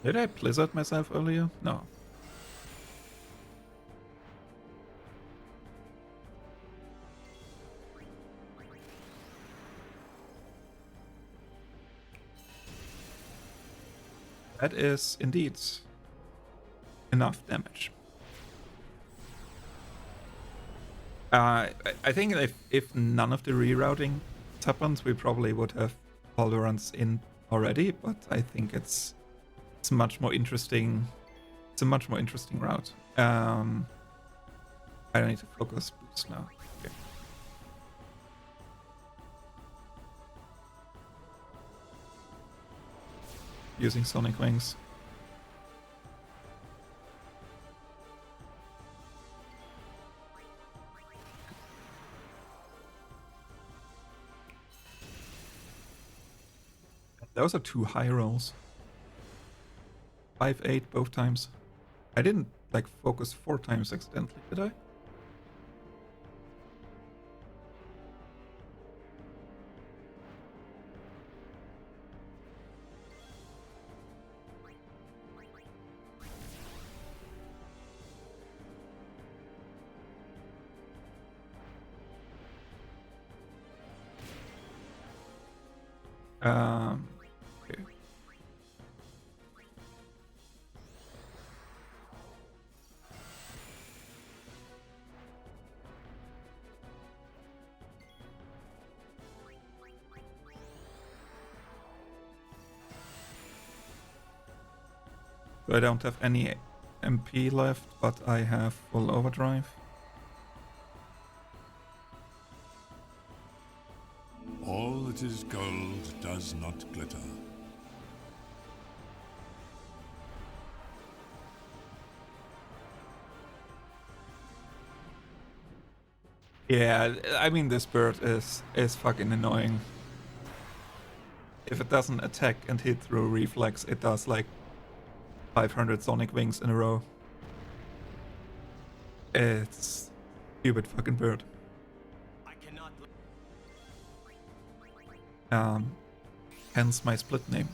Speaker 3: Did I blizzard myself earlier? No. That is indeed enough damage. I think if none of the rerouting happens, we probably would have all the runs in already, but I think it's much more interesting. It's a much more interesting route. I don't need to focus boost now. Okay. Using Sonic Wings. Those are 2 high rolls. 5-8 both times. I didn't like focus 4 times accidentally, did I? Okay. So I don't have any MP left, but I have full overdrive.
Speaker 9: All that is gold does not glitter.
Speaker 3: Yeah, I mean this bird is fucking annoying. If it doesn't attack and hit through reflex, it does like 500 Sonic Wings in a row. It's stupid fucking bird. Hence my split name.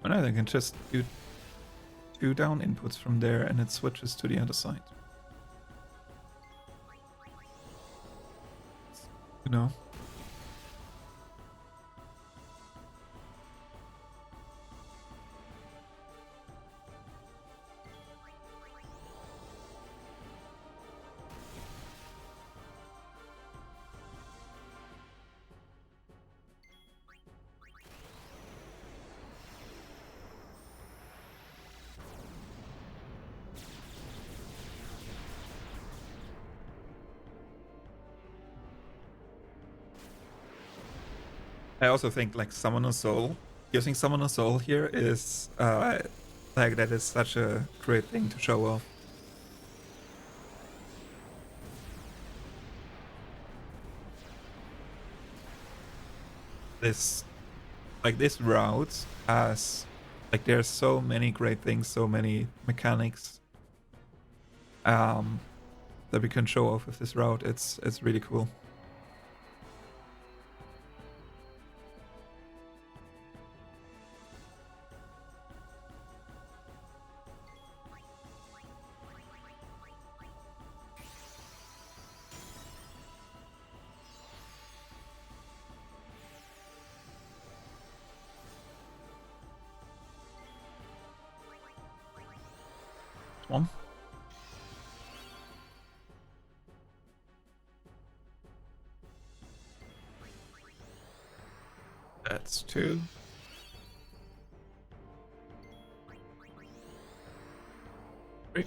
Speaker 3: And I can just do 2 down inputs from there and it switches to the other side. You know? I also think like Summoner Soul, using Summoner Soul here is like that is such a great thing to show off. This route has like there's so many great things, so many mechanics that we can show off with this route. It's really cool. One. That's 2. Three.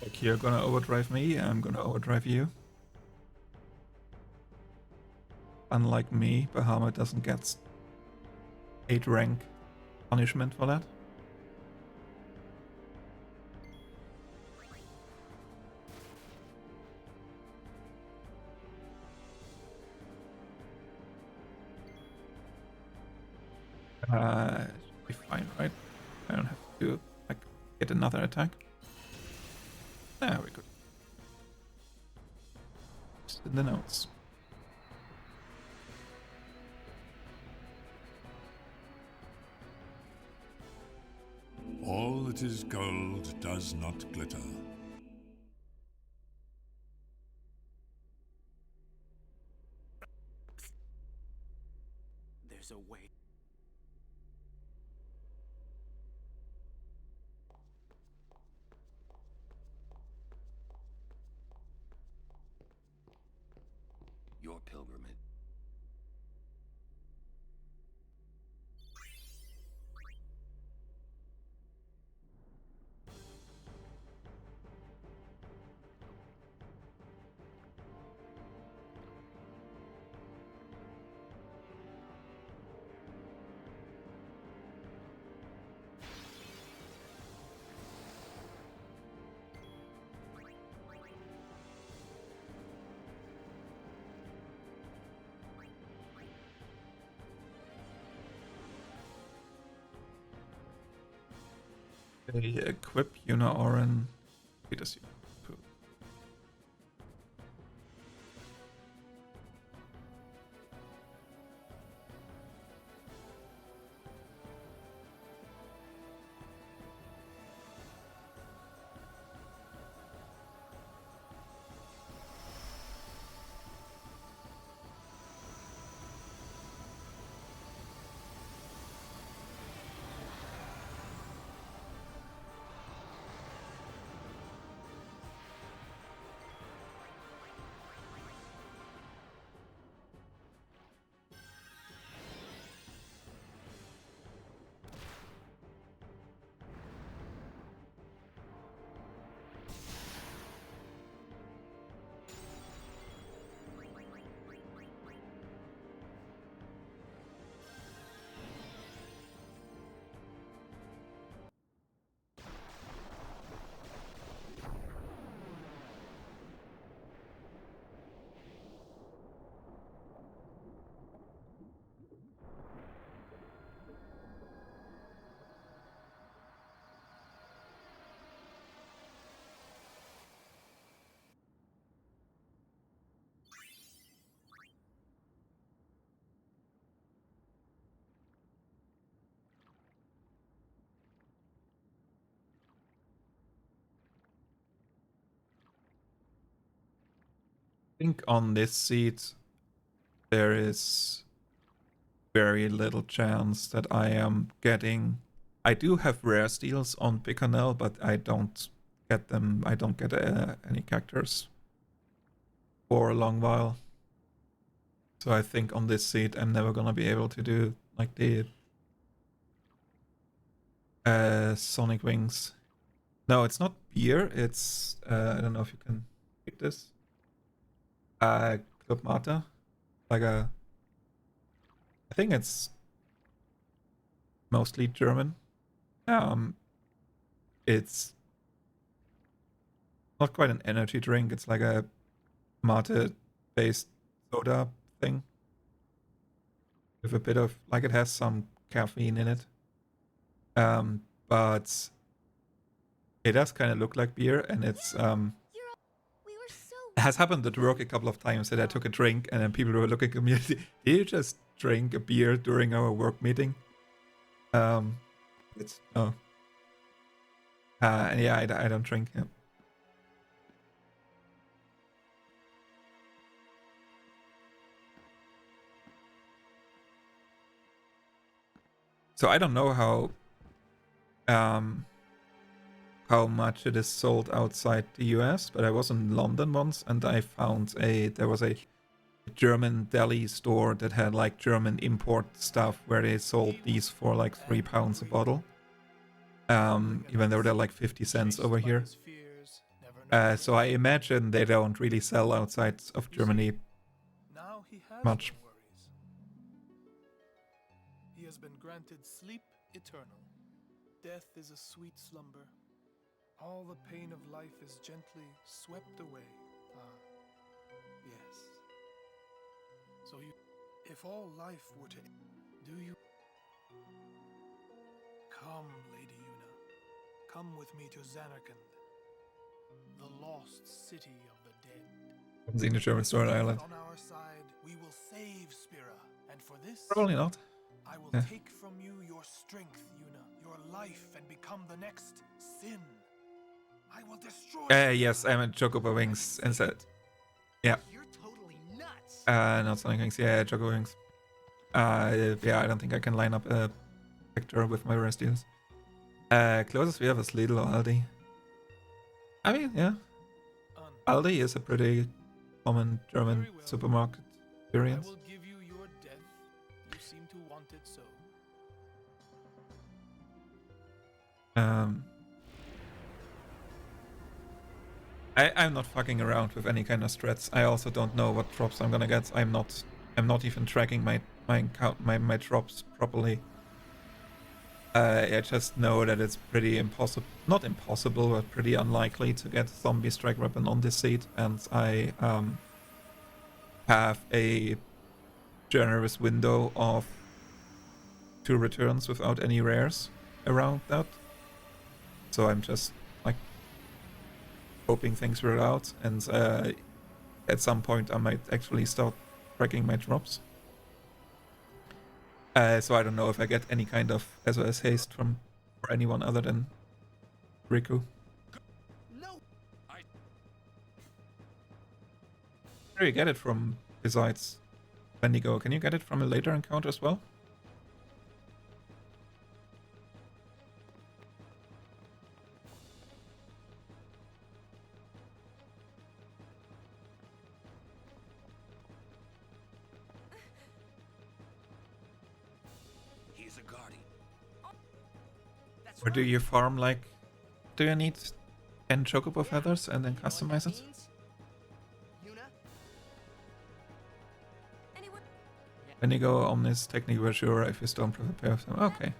Speaker 3: Like you're gonna overdrive me, I'm gonna overdrive you. Unlike me, Bahamut doesn't get 8 rank punishment for that. Should be fine, right? I don't have to like get another attack. There we go. Just in the notes.
Speaker 9: All that is gold does not glitter.
Speaker 11: There's a way.
Speaker 17: Your pilgrimage.
Speaker 3: They equip Yuna Oren. Tidus. I think on this seat there is very little chance that I am getting. I do have rare steals on Picanel, but I don't get them. I don't get any characters for a long while. So I think on this seat I'm never gonna be able to do like the Sonic Wings. No, it's not beer. It's I don't know if you can read this. Club Mata, like I think it's mostly German. It's not quite an energy drink. It's like a mate-based soda thing with a bit of like it has some caffeine in it, but it does kind of look like beer, and it's It has happened at work a couple of times that I took a drink and then people were looking at me. Did you just drink a beer during our work meeting? It's no. Yeah, I don't drink. Yeah. So I don't know how much it is sold outside the US, but I was in London once and I found there was a German deli store that had like German import stuff where they sold these for like £3 a bottle. Even though they're like 50 cents over here. So I imagine they don't really sell outside of Germany
Speaker 18: Now he has
Speaker 3: much.
Speaker 18: no worries. He has been granted sleep eternal. Death is a sweet slumber. All the pain of life is gently swept away. Ah, yes. So you, if all life were to, do you? Come, Lady Yuna. Come with me to Zanarkand, the lost city of the dead.
Speaker 3: Seen the German Sword Island.
Speaker 18: On our side, we will save Spira, and for this,
Speaker 3: Probably not.
Speaker 18: I will
Speaker 3: Yeah.
Speaker 18: take from you your strength, Yuna, your life, and become the next Sin. I will destroy.
Speaker 3: Yes, I'm at Chocobo Wings instead. Yeah.
Speaker 15: You're totally nuts.
Speaker 3: Not Sonic Wings. Yeah, Chocobo Wings. Yeah, I don't think I can line up a vector with my rest deals. Closest we have is Lidl or Aldi. I mean, yeah. Aldi is a pretty common German supermarket experience.
Speaker 18: I will give you your death. You seem to want it so.
Speaker 3: I'm not fucking around with any kind of strats. I also don't know what drops I'm gonna get. I'm not even tracking my drops properly. I just know that it's pretty impossible, not impossible, but pretty unlikely to get Zombie Strike Weapon on this seat, and I have a generous window of 2 returns without any rares around that. So I'm just like hoping things work out, and at some point I might actually start tracking my drops. So I don't know if I get any kind of SOS haste from anyone other than Riku.
Speaker 15: No.
Speaker 3: Where do you get it from besides Wendigo? Can you get it from a later encounter as well?
Speaker 13: He's a guardian.
Speaker 3: Or do you farm like... Do you need 10 Chocobo feathers and then customize it? Wendigo, Omnis, technically we're sure if you don't prepare them. Okay.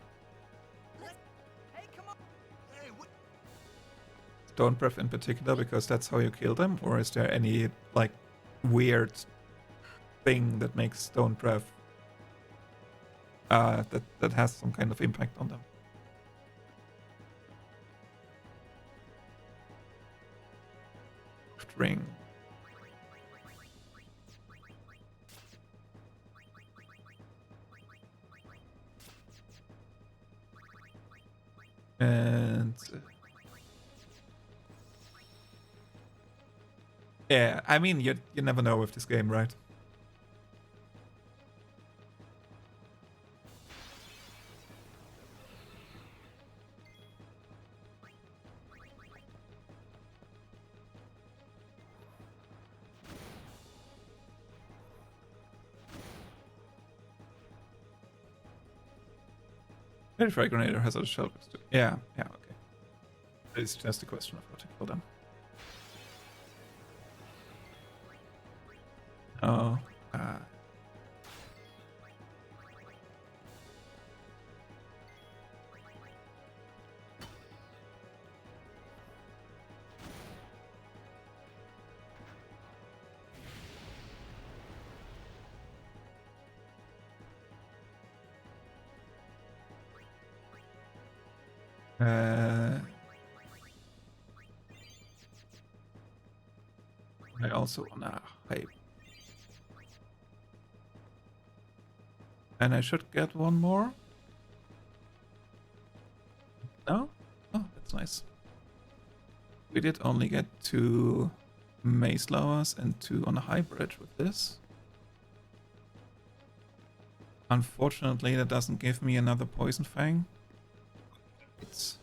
Speaker 3: Stone breath in particular because that's how you kill them, or is there any like weird thing that makes stone breath that has some kind of impact on them? Ring. And yeah, I mean you never know with this game, right? Very Fragrenator has a shell box too. Yeah, okay. It's just a question of how to kill them. Oh, I also wanna hype. And I should get one more. No? Oh, that's nice. We did only get 2 Mace Lowers and 2 on a high bridge with this. Unfortunately, that doesn't give me another Poison Fang. It's...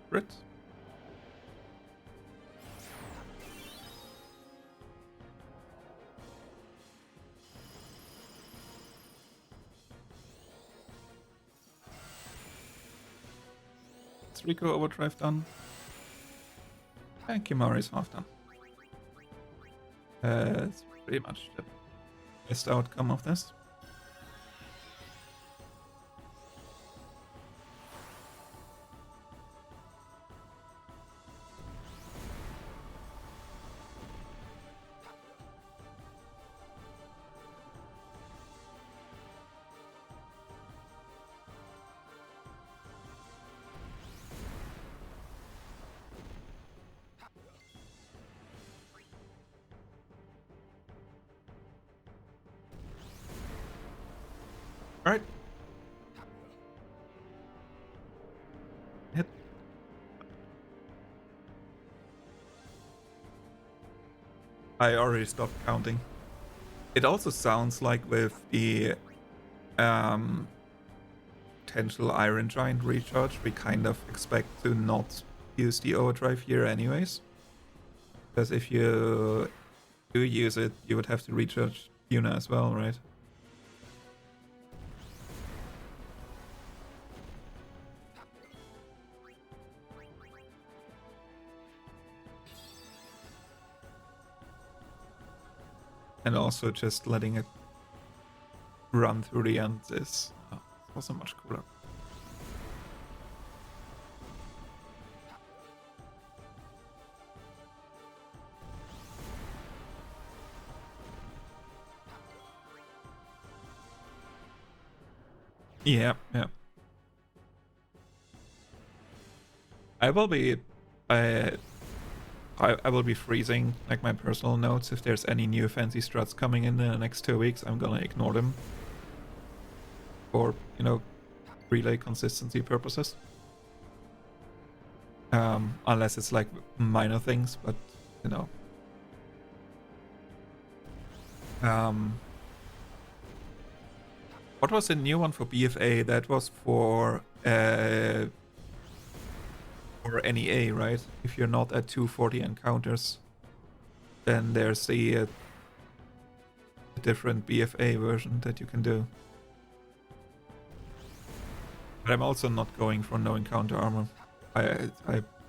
Speaker 3: Crit. Is Rico Overdrive done? And Kimura is half done. It's pretty much the best outcome of this. Alright. Hit. I already stopped counting. It also sounds like with the potential Iron Giant recharge, we kind of expect to not use the overdrive here anyways. Because if you do use it, you would have to recharge Yuna as well, right? And also just letting it run through the end is also much cooler. Yeah. I will be I will be freezing like my personal notes. If there's any new fancy struts coming in the next 2 weeks, I'm gonna ignore them for, you know, relay consistency purposes. Unless it's like minor things, but you know. What was the new one for BFA? That was for NEA, right? If you're not at 240 encounters, then there's a different BFA version that you can do. But I'm also not going for no encounter armor. I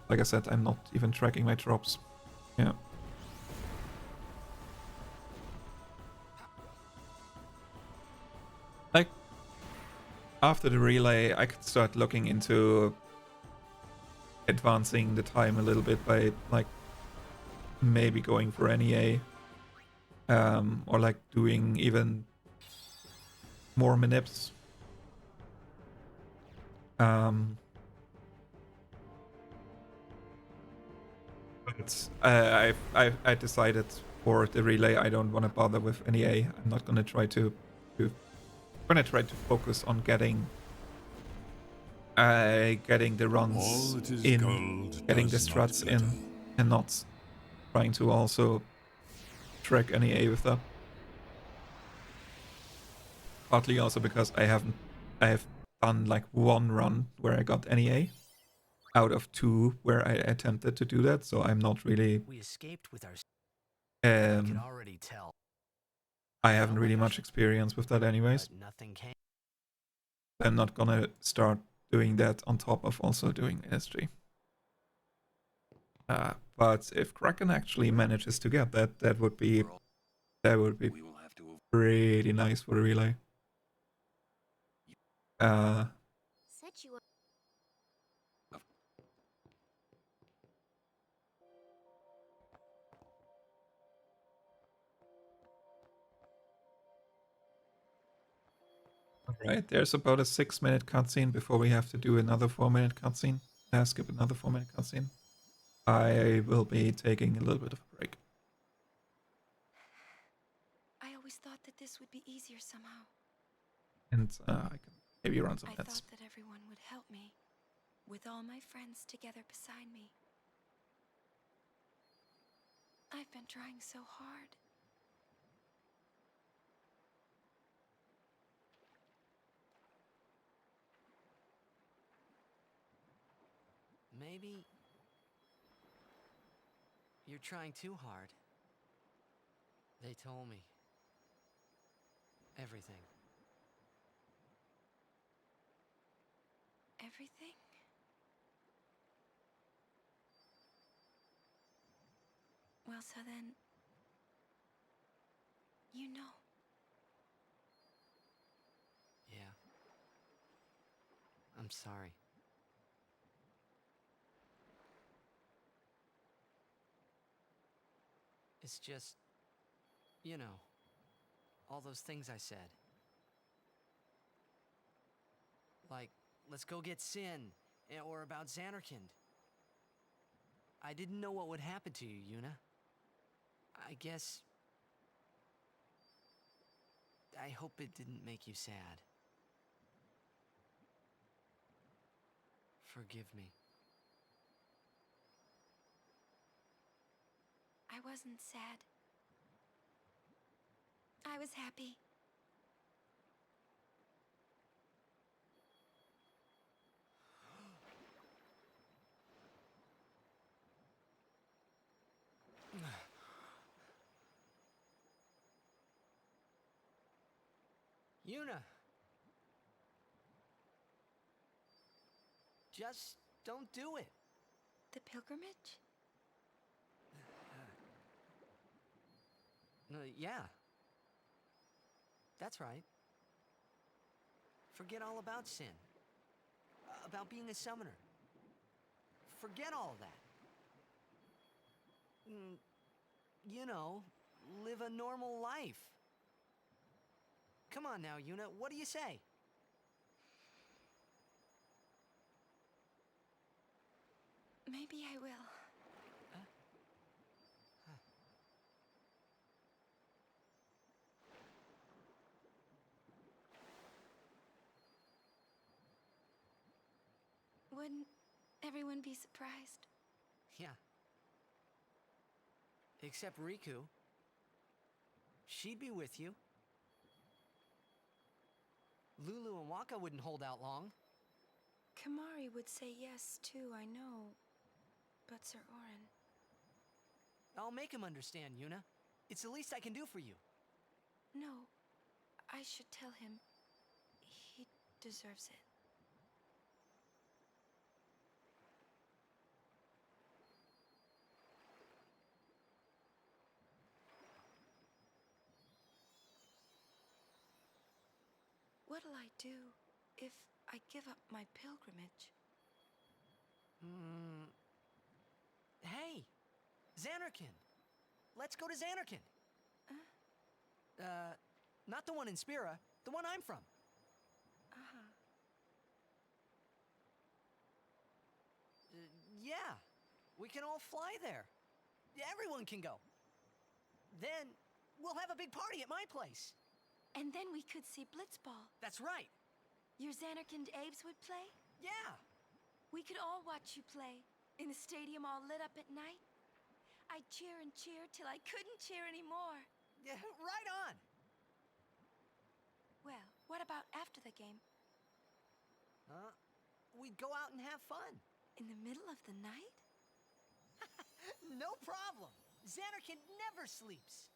Speaker 3: like I said, I'm not even tracking my drops. Yeah. Like, after the relay, I could start looking into advancing the time a little bit by like maybe going for NEA, or like doing even more manips. But I decided for the relay I don't want to bother with NEA. I'm not gonna try to focus on getting the runs in, getting the struts in, and not trying to also track NEA with that. Partly also because I have done like one run where I got NEA out of 2 where I attempted to do that, so I'm not really.
Speaker 1: We escaped with our. I could already tell.
Speaker 3: I haven't really much experience with that anyways.
Speaker 1: Nothing came.
Speaker 3: I'm not gonna start doing that on top of also doing SG. But if Kraken actually manages to get that, that would be pretty nice for the relay.
Speaker 7: Set you up.
Speaker 3: Alright, there's about a 6-minute cutscene before we have to do another 4-minute cutscene. Skip another 4-minute cutscene. I will be taking a little bit of a break.
Speaker 19: I always thought that this would be easier somehow.
Speaker 3: And I can maybe run some
Speaker 19: I
Speaker 3: hits.
Speaker 19: thought that everyone would help me, with all my friends together beside me. I've been trying so hard.
Speaker 1: maybe you're trying too hard. They told me everything.
Speaker 19: Everything? Well, so then, you know.
Speaker 1: Yeah. I'm sorry. It's just, you know, all those things I said. Like, let's go get Sin, or about Zanarkand. I didn't know what would happen to you, Yuna. I guess... I hope it didn't make you sad. Forgive me.
Speaker 19: I wasn't sad. I was happy.
Speaker 1: Yuna! Just don't do it.
Speaker 19: The pilgrimage?
Speaker 1: Yeah. That's right. Forget all about Sin. About being a summoner. Forget all of that. You know, live a normal life. Come on now, Yuna, what do you say?
Speaker 19: Maybe I will. Wouldn't everyone be surprised?
Speaker 1: Yeah. Except Riku. She'd be with you. Lulu and Waka wouldn't hold out long.
Speaker 19: Kamari would say yes, too, I know. But Sir Orin...
Speaker 1: I'll make him understand, Yuna. It's the least I can do for you.
Speaker 19: No. I should tell him. He deserves it. What'll I do if I give up my pilgrimage?
Speaker 1: Hey! Zanarkand! Let's go to Zanarkand! Not the one in Spira, the one I'm from. Yeah, we can all fly there. Everyone can go. Then, we'll have a big party at my place.
Speaker 19: And then we could see Blitzball.
Speaker 1: That's right.
Speaker 19: Your Zanarkand Abes would play?
Speaker 1: Yeah.
Speaker 19: We could all watch you play, in the stadium all lit up at night. I'd cheer and cheer till I couldn't cheer anymore.
Speaker 1: Yeah, right on.
Speaker 19: Well, what about after the game?
Speaker 1: We'd go out and have fun.
Speaker 19: In the middle of the night?
Speaker 1: No problem. Zanarkand never sleeps.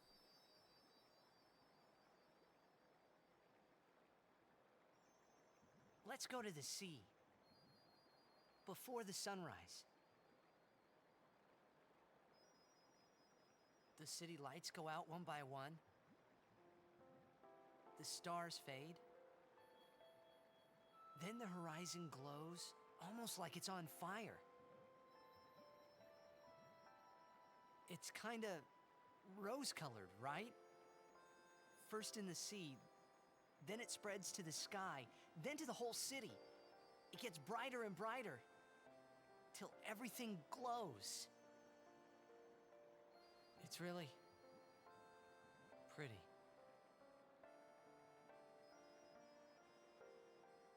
Speaker 1: Let's go to the sea. Before the sunrise. The city lights go out one by one. The stars fade. Then the horizon glows, almost like it's on fire. It's kinda rose-colored, right? First in the sea, then it spreads to the sky, then to the whole city. It gets brighter and brighter, till everything glows. It's really pretty.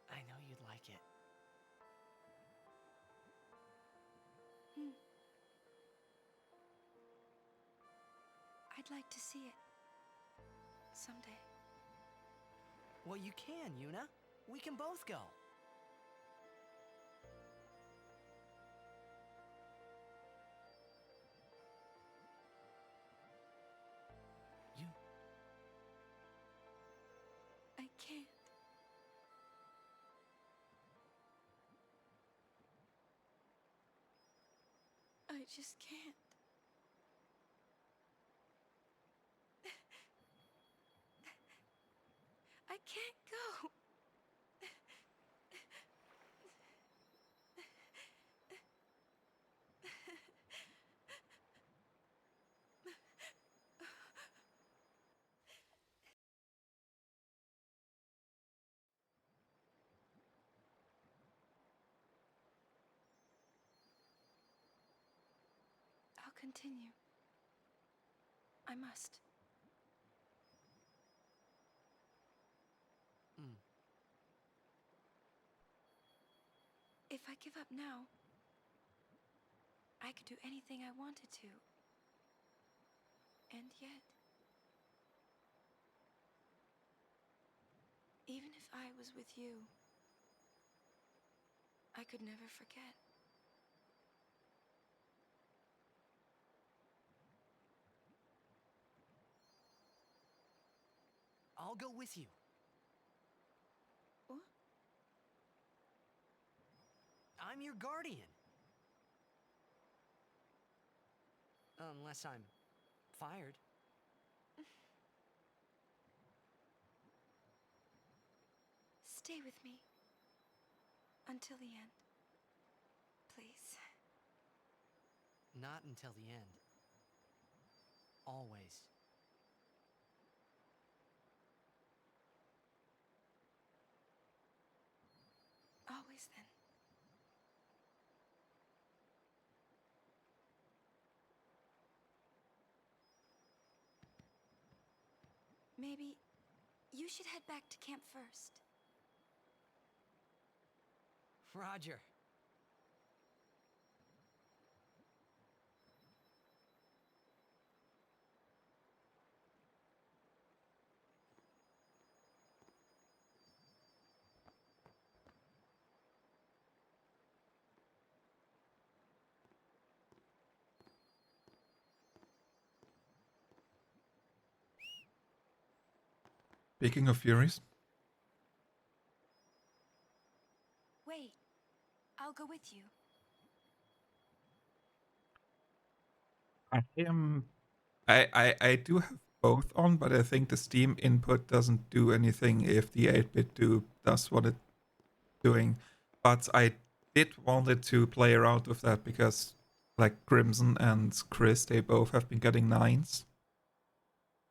Speaker 1: I know you'd like it.
Speaker 19: I'd like to see it. Someday.
Speaker 1: Well, you can, Yuna. We can both go.
Speaker 19: just can't. I can't go. I'll continue. I must. If I give up now, I could do anything I wanted to. And yet, even if I was with you, I could never forget.
Speaker 1: I'll go with you.
Speaker 19: What?
Speaker 1: I'm your guardian. Unless I'm fired.
Speaker 19: Stay with me. Until the end. Please.
Speaker 1: Not until the end. Always.
Speaker 19: Always then. Maybe you should head back to camp first.
Speaker 1: Roger.
Speaker 3: Speaking of Furies.
Speaker 19: Wait. I'll go with you.
Speaker 3: I do have both on, but I think the Steam input doesn't do anything if the 8-bit does what it's doing. But I did wanted to play around with that because like Crimson and Chris, they both have been getting 9s.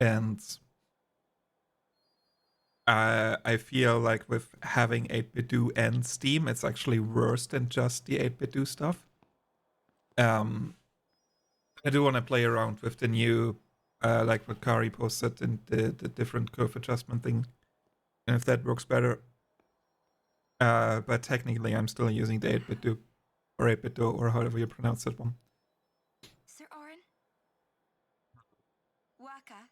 Speaker 3: And I feel like with having 8-bit and Steam, it's actually worse than just the 8-bit stuff. I do want to play around with the new, like what Kari posted in the different curve adjustment thing, and if that works better. But technically, I'm still using the 8-bit or 8-bit or however you pronounce that one.
Speaker 19: Sir Orin? Waka?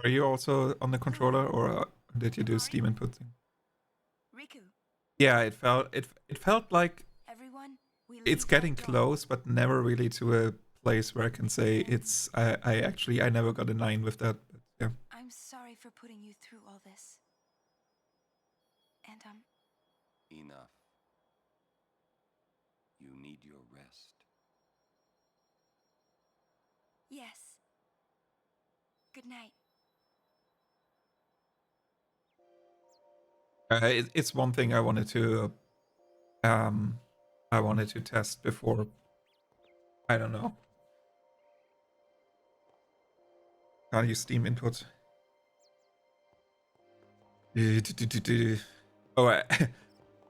Speaker 3: Are you also on the controller, or did you do Steam input thing?
Speaker 19: Riku.
Speaker 3: Yeah, it felt like
Speaker 19: Everyone,
Speaker 3: it's getting close, but never really to a place where I can say it's. I never got a 9 with that. But yeah.
Speaker 19: I'm sorry for putting you through all this. And
Speaker 17: Enough. You need your rest.
Speaker 19: yes. Good night.
Speaker 3: It's one thing I wanted to test before. I don't know. How do you Steam input? Oh,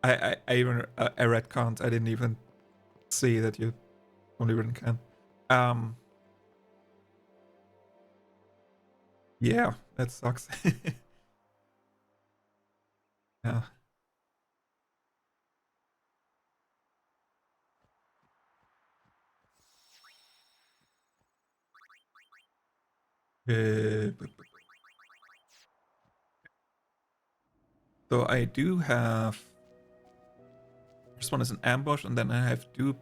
Speaker 3: I even I read can't. I didn't even see that you only written can. Yeah, that sucks. Yeah. So I do have. First one is an ambush, and then I have two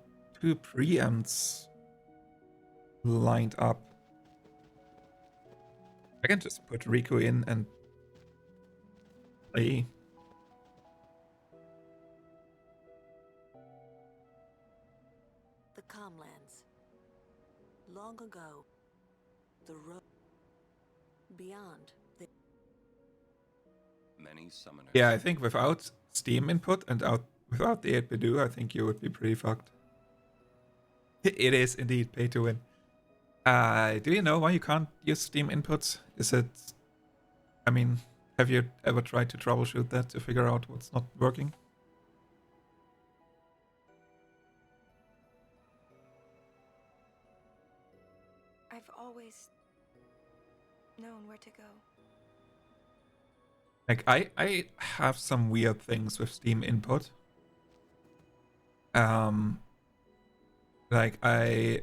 Speaker 3: preempts lined up. I can just put Riku in and play.
Speaker 10: The Calmlands. Long ago, the road beyond the...
Speaker 17: Many summoners.
Speaker 3: Yeah, I think without Steam input and without the 8-bit, I think you would be pretty fucked. It is indeed pay to win. Do you know why you can't use Steam inputs? Is it... I mean, have you ever tried to troubleshoot that to figure out what's not working?
Speaker 19: I've always known where to go.
Speaker 3: Like, I have some weird things with Steam input. Like, I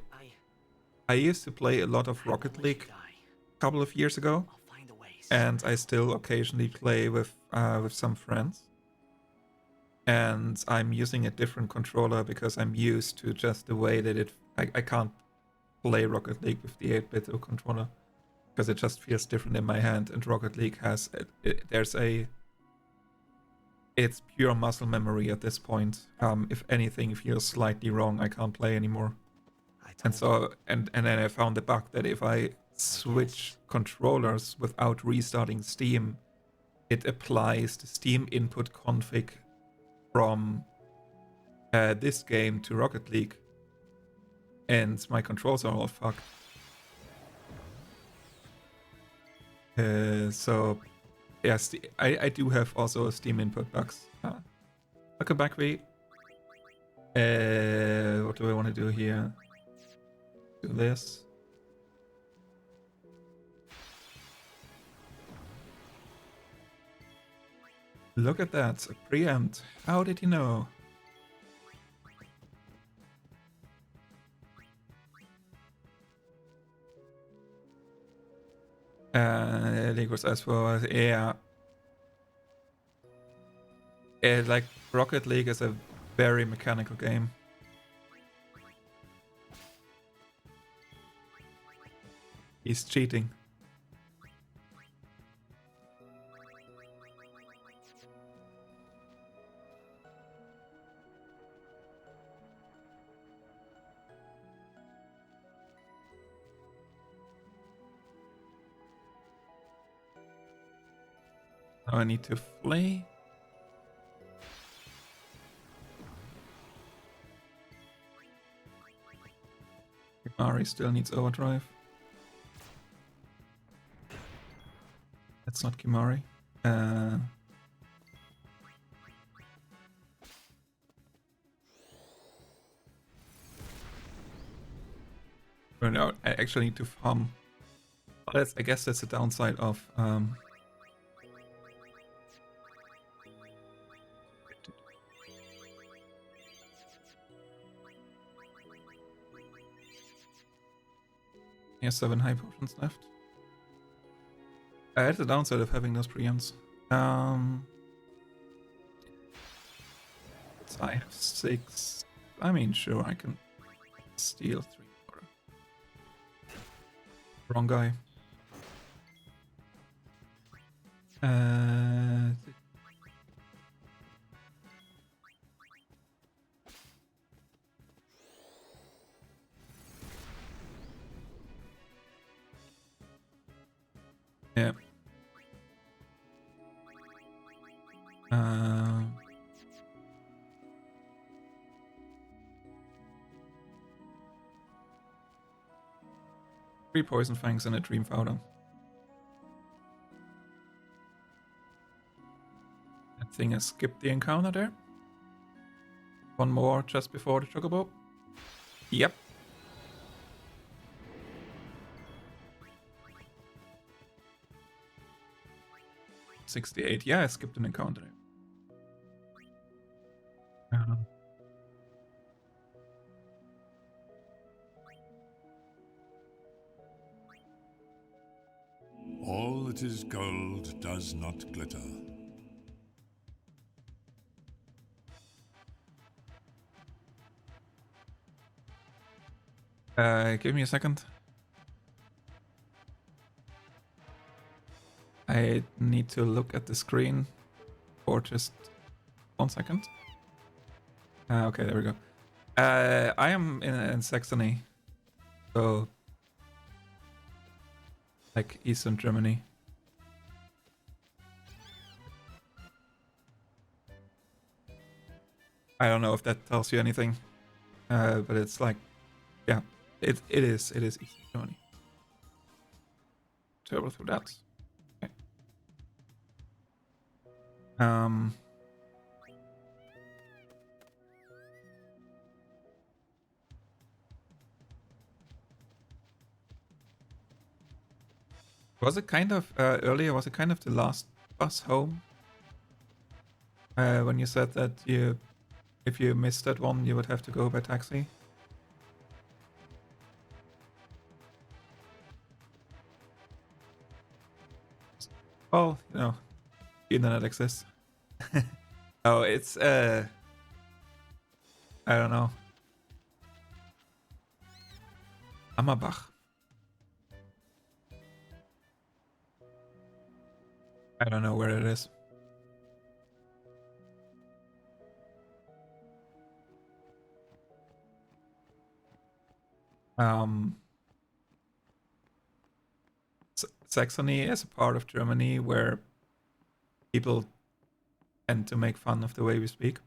Speaker 3: used to play a lot of Rocket League a couple of years ago. And I still occasionally play with some friends. And I'm using a different controller because I'm used to just the way that I can't play Rocket League with the 8-bit controller because it just feels different in my hand. And Rocket League has it's pure muscle memory at this point. If anything feels slightly wrong, I can't play anymore. And so and then I found the bug that if I switch controllers without restarting Steam, it applies the Steam input config from this game to Rocket League, and my controls are all fucked. So yes, I do have also Steam input bugs. Welcome back, V. What do I want to do here? Do this. Look at that, a preempt. How did you know? Legos as well. Yeah. Like Rocket League is a very mechanical game. He's cheating. Now I need to flee. Kimari still needs overdrive. That's not Kimari. Oh no, I actually need to farm. I guess that's the downside of he has 7 high potions left. That's the downside of having those preempts. I have 6. I mean, sure, I can steal 3 more. Wrong guy. Yeah. 3 poison fangs and a dream powder. I think I skipped the encounter there. One more just before the chocobo. Yep. $68. Yeah, I skipped an encounter.
Speaker 9: All that is gold does not glitter.
Speaker 3: Give me a second. I need to look at the screen for just 1 second. Okay, there we go. I am in Saxony, so like Eastern Germany. I don't know if that tells you anything, but it's like, yeah, it is Eastern Germany. Terrible through that. Okay. Was it kind of earlier? Was it kind of the last bus home? When you said that if you missed that one, you would have to go by taxi. Well, you know, the internet exists. Oh, it's I don't know. Ammerbach. I don't know where it is. Saxony is a part of Germany where people tend to make fun of the way we speak.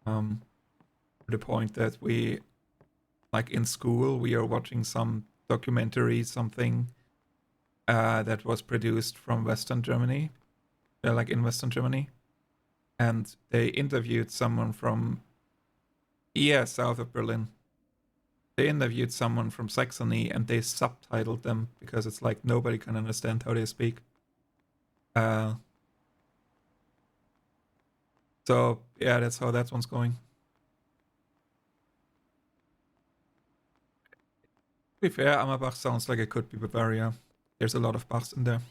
Speaker 3: To the point that we, like in school, we are watching some documentary, something that was produced from Western Germany, like in Western Germany. And they interviewed someone from, south of Berlin. They interviewed someone from Saxony and they subtitled them because it's like nobody can understand how they speak. So yeah, that's how that one's going. To be fair, Ammerbach sounds like it could be Bavaria. There's a lot of Bachs in there.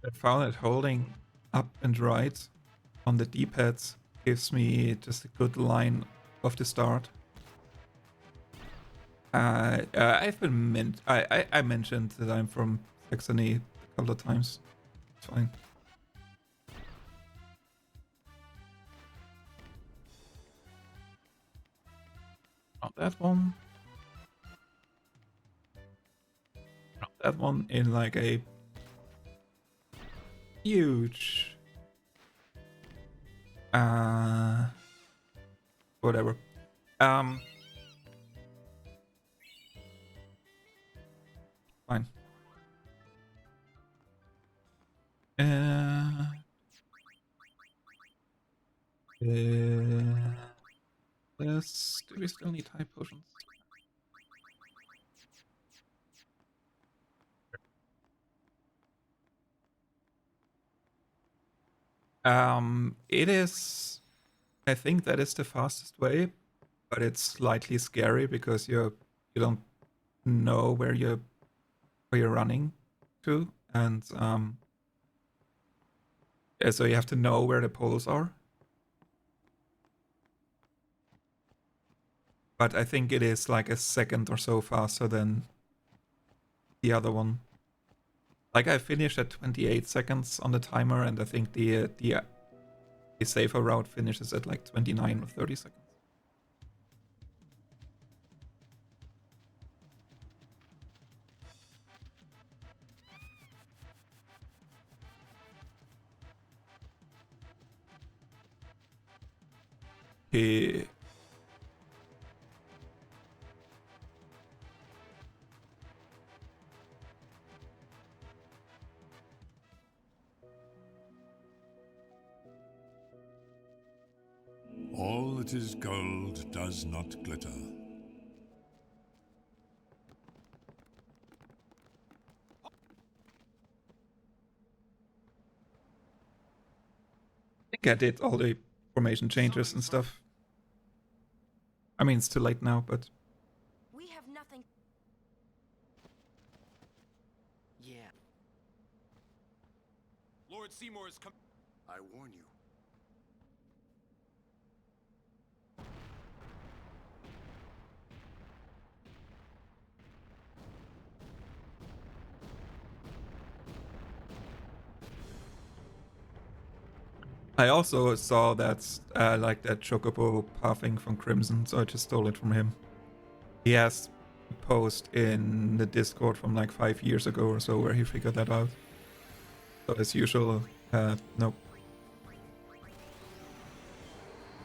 Speaker 3: I found that holding up and right on the D-pads gives me just a good line of the start. I mentioned that I'm from Saxony a couple of times. It's fine. Not that one. Not that one in like a huge whatever. Fine. Do we still need high potions? It is. I think that is the fastest way, but it's slightly scary because you don't know where you're running to, and so you have to know where the poles are. But I think it is like a second or so faster than the other one. Like I finished at 28 seconds on the timer, and I think the safer route finishes at like 29 or 30 seconds. Okay.
Speaker 9: All that is gold does not glitter.
Speaker 3: I think I did all the formation changes and stuff. I mean, it's too late now, but...
Speaker 19: We have nothing.
Speaker 1: Yeah.
Speaker 16: Lord Seymour is come.
Speaker 5: I warn you.
Speaker 3: I also saw that, like that Chocobo pathing from Crimson, so I just stole it from him. He has a post in the Discord from like 5 years ago or so where he figured that out. So as usual, nope.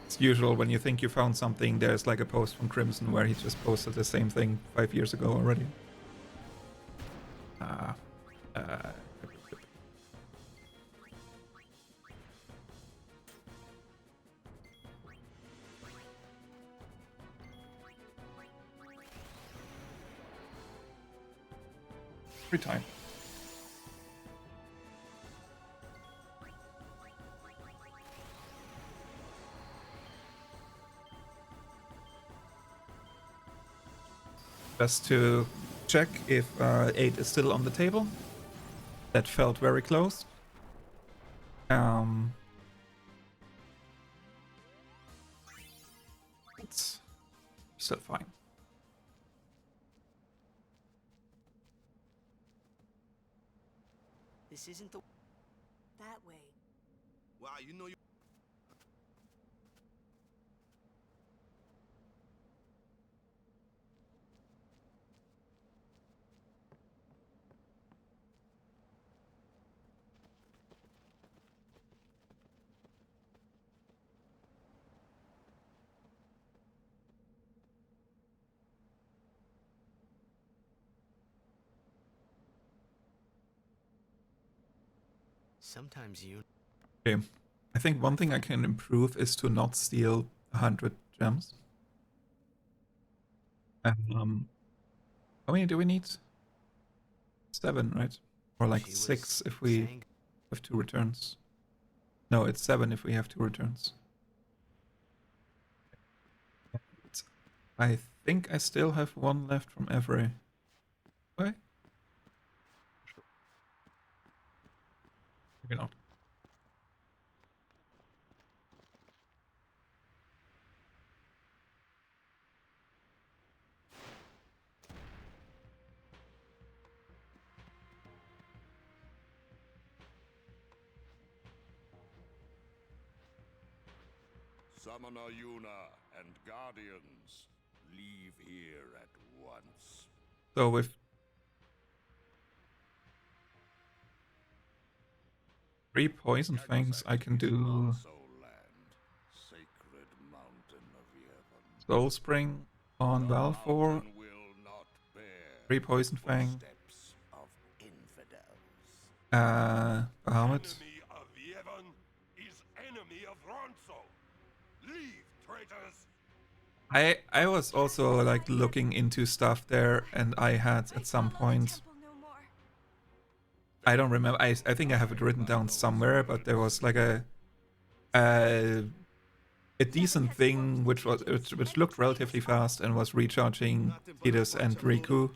Speaker 3: It's usual when you think you found something, there's like a post from Crimson where he just posted the same thing 5 years ago already. Every time. Just to check if 8 is still on the table. That felt very close. It's still fine.
Speaker 15: This isn't the...
Speaker 10: That way.
Speaker 6: Wow, you know you...
Speaker 1: Sometimes you...
Speaker 3: Okay. I think one thing I can improve is to not steal 100 gems. How many do we need? 7, right? Or like 6 if we have 2 returns. No, it's 7 if we have 2 returns. I think I still have 1 left from every... Why? Maybe not.
Speaker 5: Summoner Yuna and Guardians, leave here at once.
Speaker 3: So with 3 poison fangs, I can do Soul Spring on Valfor, 3 poison fang, Bahamut. I was also like looking into stuff there, and I had at some point, I don't remember, I think I have it written down somewhere, but there was like a decent thing which looked relatively fast and was recharging Tidus and Riku,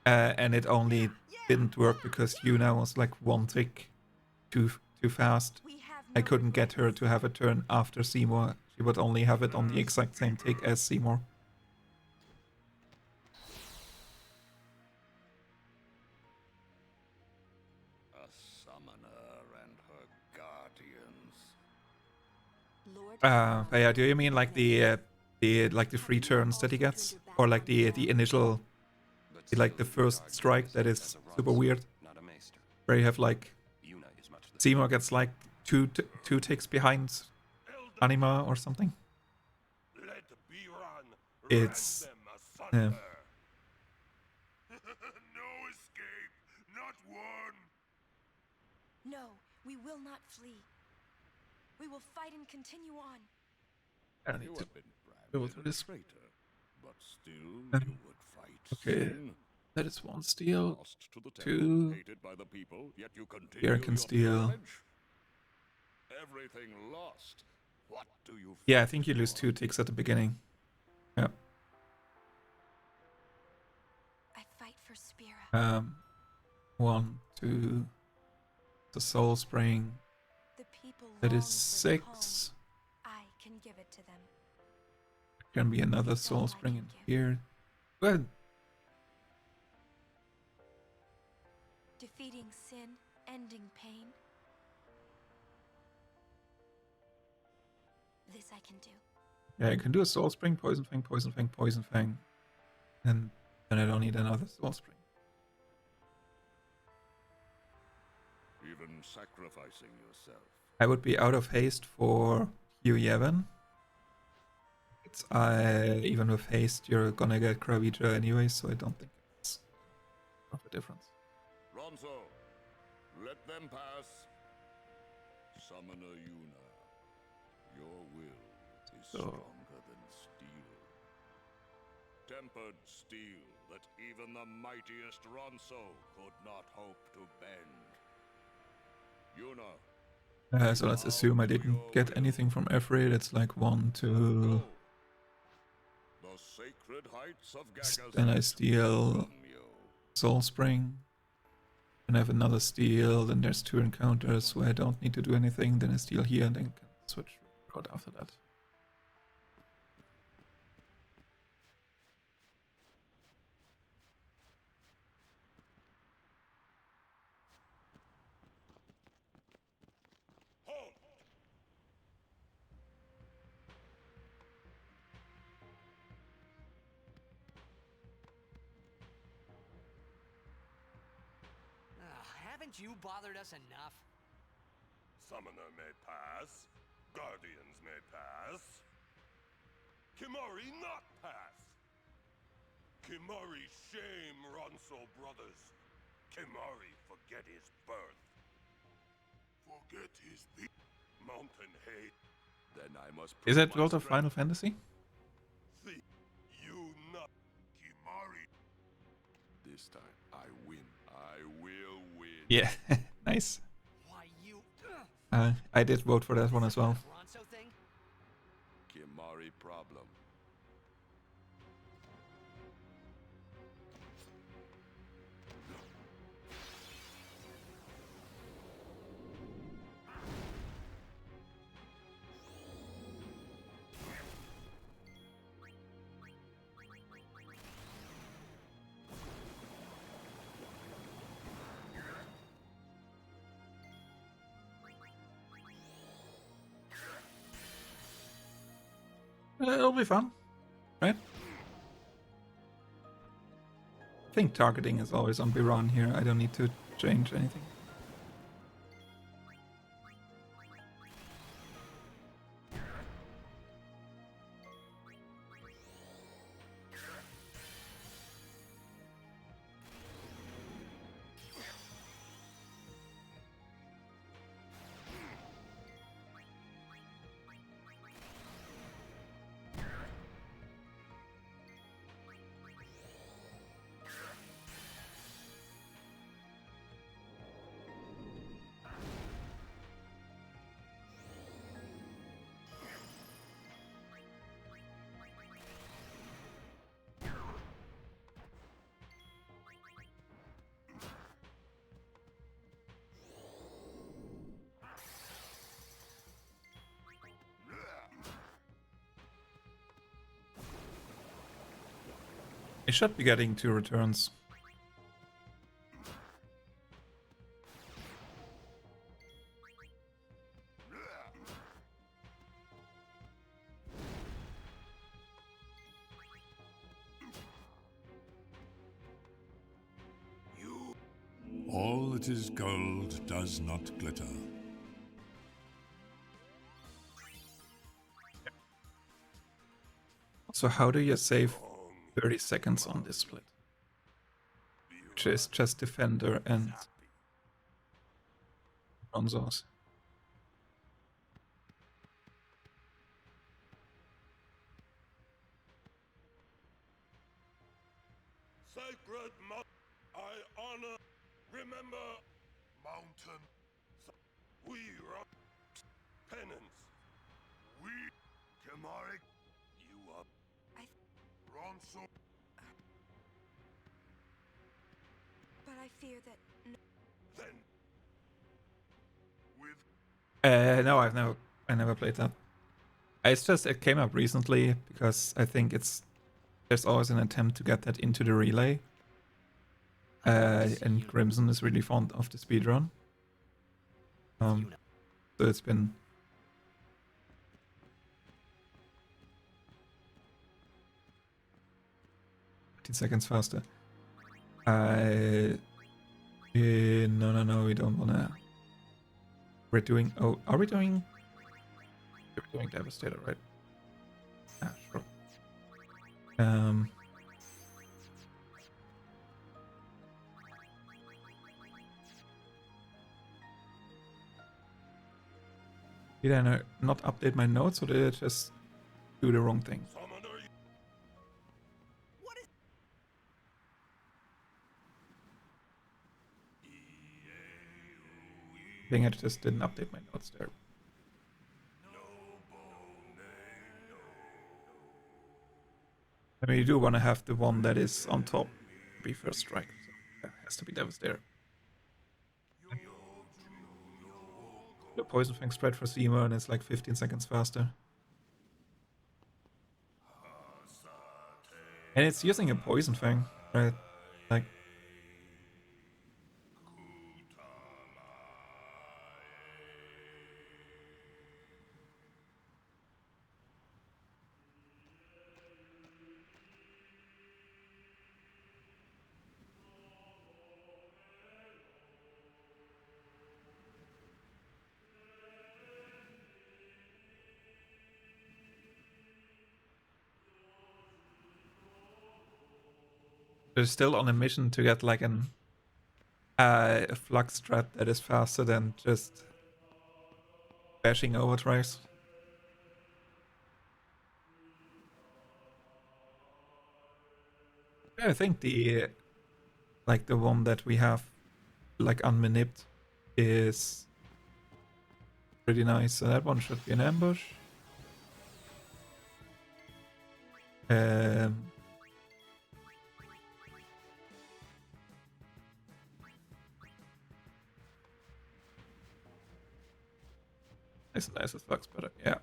Speaker 3: and it only didn't work because Yuna was like 1 tick too fast. I couldn't get her to have a turn after Seymour. She would only have it on the exact same tick as Seymour.
Speaker 5: A summoner and her guardians.
Speaker 3: Yeah, do you mean like the 3 turns that he gets, or like the initial, like the first strike that is super weird, where you have like Seymour gets like two ticks behind Anima or something? It's... yeah.
Speaker 5: No escape, not one.
Speaker 19: No, we will not flee. We will fight and continue on.
Speaker 3: I don't need
Speaker 5: You
Speaker 3: to
Speaker 5: have been
Speaker 3: go
Speaker 5: branded
Speaker 3: through
Speaker 5: a
Speaker 3: this.
Speaker 5: traitor, but still
Speaker 3: Um,
Speaker 5: you would fight
Speaker 3: Okay,
Speaker 5: sin.
Speaker 3: that is one steal.
Speaker 5: Lost to the temple,
Speaker 3: Two.
Speaker 5: hated by the people, yet you continue
Speaker 3: Here I can
Speaker 5: your
Speaker 3: steal.
Speaker 5: pilgrimage. Everything lost. What do you
Speaker 3: Yeah, I think you lose 2 ticks at the beginning. Yeah.
Speaker 19: I fight for Spira.
Speaker 3: 1, 2. The soul spring.
Speaker 19: The people
Speaker 3: That
Speaker 19: long
Speaker 3: is
Speaker 19: for the
Speaker 3: 6.
Speaker 19: calm. I can give it to them.
Speaker 3: Can be another soul spring in here. Well,
Speaker 19: Defeating sin, ending pain. This I can do.
Speaker 3: yeah, I can do a soul spring, poison fang, poison fang, poison fang. And then I don't need another soul spring.
Speaker 5: even sacrificing yourself?
Speaker 3: I would be out of haste for Hugh Yevon. It's even with haste, you're gonna get Gravitra anyway, so I don't think it's of a difference.
Speaker 5: Ronso, let them pass. Summoner Yuna, your will is stronger than steel. Tempered steel that even the mightiest Ronso could not hope to bend. Yuna.
Speaker 3: So let's assume I didn't get anything from Efraid. It's like 1, 2.
Speaker 5: The sacred heights of Guadosalam.
Speaker 3: Then I steal Soul Spring. Then I have another steal. Then there's 2 encounters where I don't need to do anything. Then I steal here and then can switch route after that.
Speaker 15: Haven't you bothered us enough?
Speaker 14: Summoner may pass. Guardians may pass. Kimari not pass. Kimari shame Ronso brothers. Kimari forget his birth. Forget his mountain hate.
Speaker 5: Then I must.
Speaker 3: Is that World of Final Fantasy?
Speaker 14: See, you not Kimari.
Speaker 5: This time I win. I will win.
Speaker 3: Yeah, nice.
Speaker 15: Why you?
Speaker 3: I did vote for that one as well.
Speaker 15: Ronso thing?
Speaker 5: Kimari problem.
Speaker 3: It'll be fun, right? I think targeting is always on Biran here. I don't need to change anything. I should be getting 2 returns.
Speaker 9: All that is gold does not glitter.
Speaker 3: So how do you save 30 seconds on this split? Which is just Defender and Bronzos.
Speaker 14: remember mountain? We rock penance. We Kemari. You up? Ronso.
Speaker 19: But I fear that.
Speaker 14: Then. With.
Speaker 3: No, I never played that. It's just it came up recently because I think there's always an attempt to get that into the relay. And Crimson is really fond of the speedrun. So it's been 15 seconds faster. No, we don't wanna. We're doing. Oh, are we doing? We're doing Devastator, right? Ah, sure. Did I not update my notes, or did I just do the wrong thing? I think I just didn't update my notes there. I mean, you do want to have the one that is on top be first strike. So that has to be Devastator. The Poison Fang spread for Seymour, and it's like 15 seconds faster. And it's using a Poison Fang, right? Like. They're still on a mission to get like a flux strat that is faster than just bashing overdrives. I think the one that we have like unmanipped is pretty nice. So that one should be an ambush. It's nice as fuck, but yeah.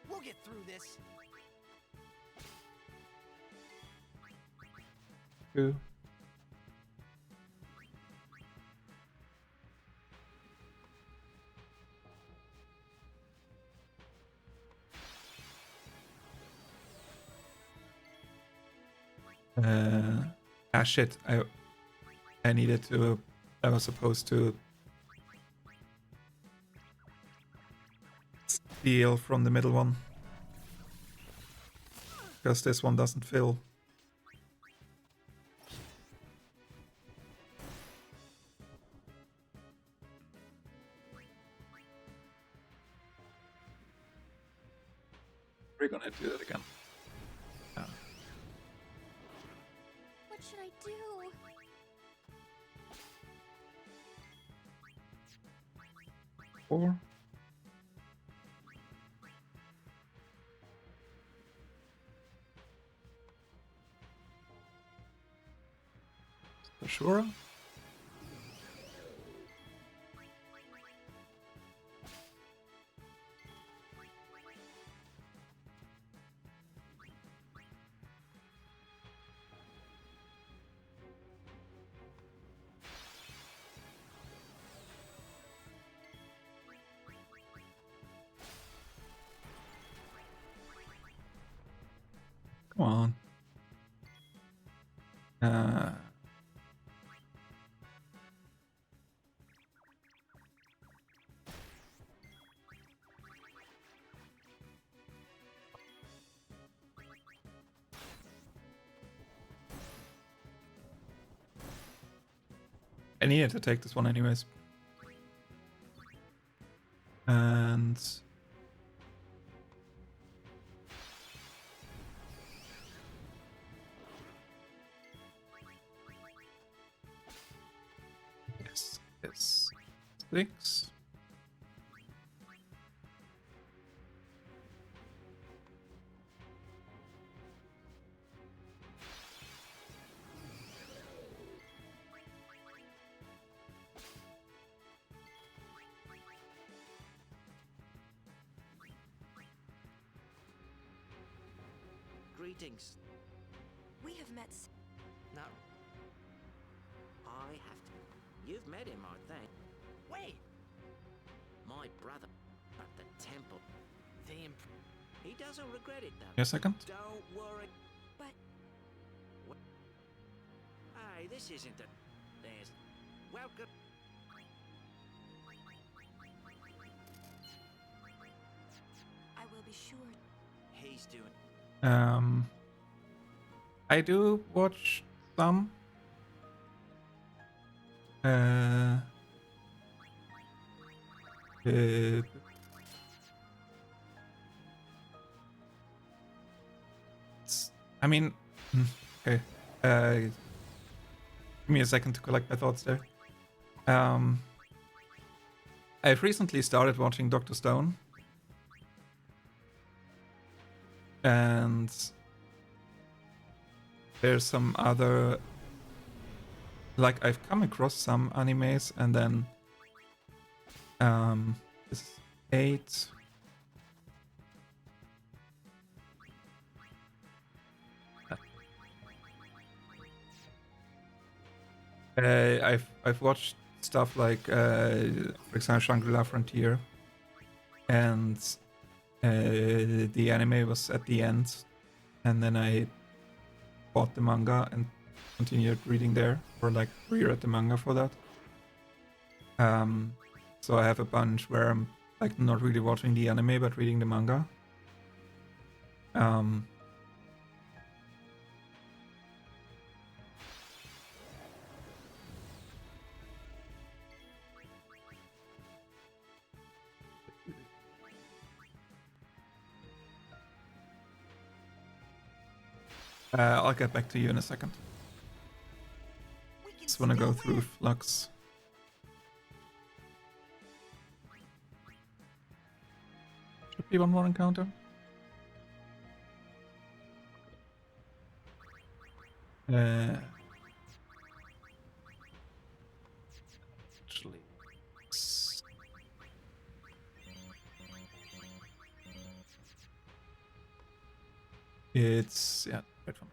Speaker 15: We'll get through this.
Speaker 3: True. Shit. I needed to. I was supposed to steal from the middle one because this one doesn't fill. We're gonna do that again.
Speaker 7: What should I do?
Speaker 3: Four. Sure. Come on. I needed to take this one anyways. And 6.
Speaker 20: Greetings.
Speaker 19: We have met.
Speaker 20: No. I have to. You've met him, I think.
Speaker 15: Wait!
Speaker 20: My brother at the temple. He doesn't regret it, though.
Speaker 3: Wait a second.
Speaker 20: Don't worry.
Speaker 19: But...
Speaker 20: Hey, this isn't a... There's... Welcome.
Speaker 19: I will be sure.
Speaker 20: He's doing...
Speaker 3: I do watch some. I mean, okay. Give me a second to collect my thoughts there. I've recently started watching Dr. Stone. And there's some other, like, I've come across some animes, and then this is 8. I've watched stuff like, for example, Shangri-La Frontier, and the anime was at the end, and then I bought the manga and continued reading there, or like reread the manga for that. So I have a bunch where I'm like not really watching the anime but reading the manga. I'll get back to you in a second. Just wanna go through Flux. Should be one more encounter. Actually, it's yeah, right one.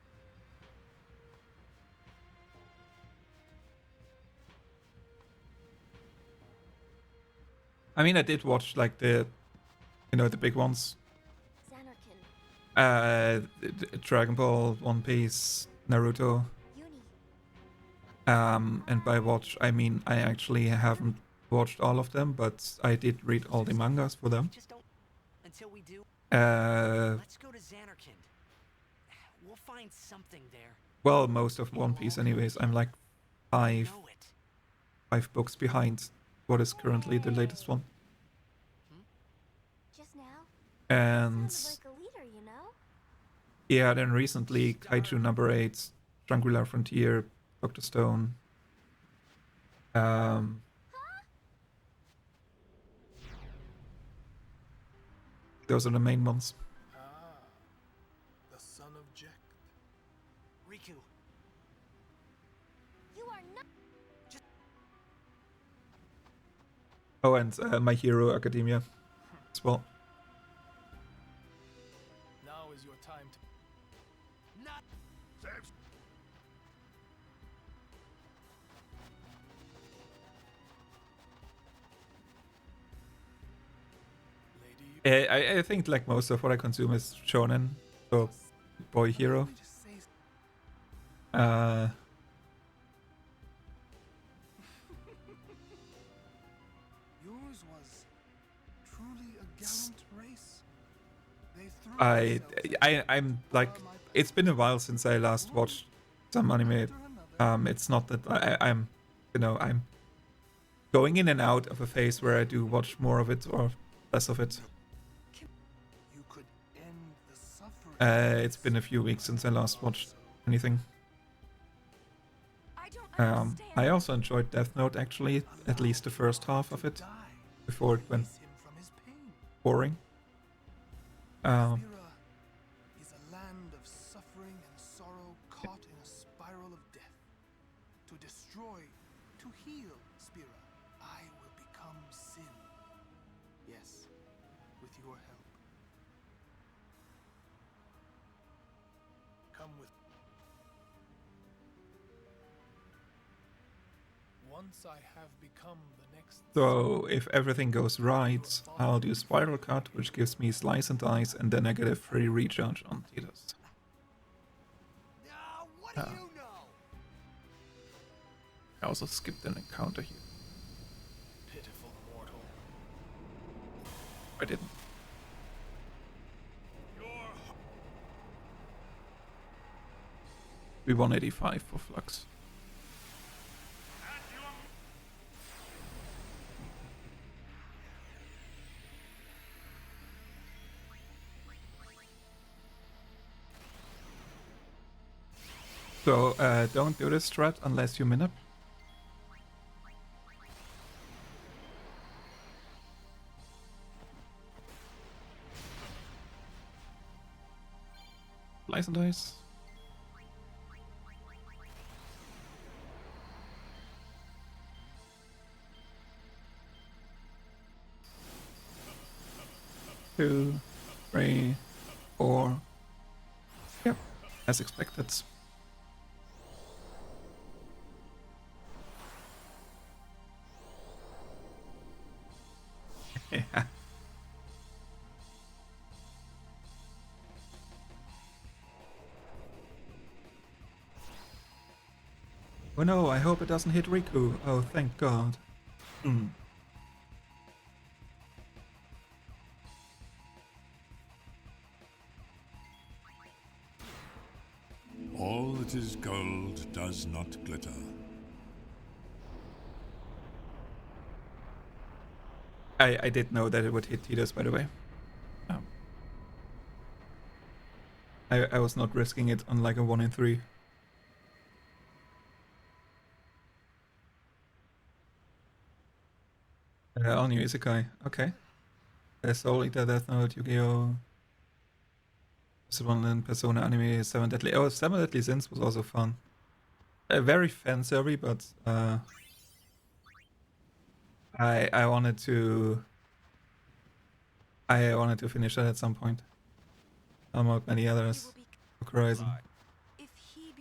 Speaker 3: I mean, I did watch like the, you know, the big ones. Dragon Ball, One Piece, Naruto. And by watch, I mean I actually haven't watched all of them, but I did read all the mangas for them.
Speaker 15: Until we do.
Speaker 3: Let's
Speaker 15: go to Xanarkand. We'll find something there.
Speaker 3: Well, most of One Piece anyways. I'm like five books behind what is currently the latest one.
Speaker 7: Just now?
Speaker 3: And
Speaker 7: Like a leader, you know?
Speaker 3: yeah, then recently Kaiju number 8, Shangri-La Frontier, Dr. Stone. Those are the main ones.
Speaker 8: The son of Jack.
Speaker 15: Riku.
Speaker 7: You are not.
Speaker 3: Oh, and My Hero Academia as well.
Speaker 8: Now is your time to.
Speaker 15: Not.
Speaker 3: I think like most of what I consume is shonen, so boy hero.
Speaker 8: Yours was truly a gallant race. They threw
Speaker 3: I'm like, it's been a while since I last watched some anime. It's not that I'm, you know, I'm going in and out of a phase where I do watch more of it or less of it.
Speaker 8: You could end the suffering.
Speaker 3: It's been a few weeks since I last watched anything.
Speaker 19: I don't
Speaker 3: I also enjoyed Death Note actually, at least the first half of it, before it went boring.
Speaker 18: Spira is a land of suffering and sorrow caught in a spiral of death. To destroy, to heal Spira, I will become Sin. Yes, with your help. Come with. Once I have become the next.
Speaker 3: So if everything goes right, I'll do Spiral Cut, which gives me Slice and Dice and the -3 recharge on Tidus. I also skipped an encounter here.
Speaker 18: Pitiful mortal.
Speaker 3: I didn't. We 185 for Flux. So don't do this strat unless you min up. Slice and Dice. Two, 3, 4. Yep, as expected. Yeah. Oh no, I hope it doesn't hit Riku. Oh, thank God.
Speaker 9: All that is gold does not glitter.
Speaker 3: I did know that it would hit Tidus, by the way. I was not risking it on like a 1 in 3. All new Isekai. Okay. Soul Eater, Death Note, Yu-Gi-Oh! This one in Persona anime, 7 Deadly. Oh, 7 Deadly Sins was also fun. Very fan-service, but I wanted to finish that at some point. Unlock many others. Horizon.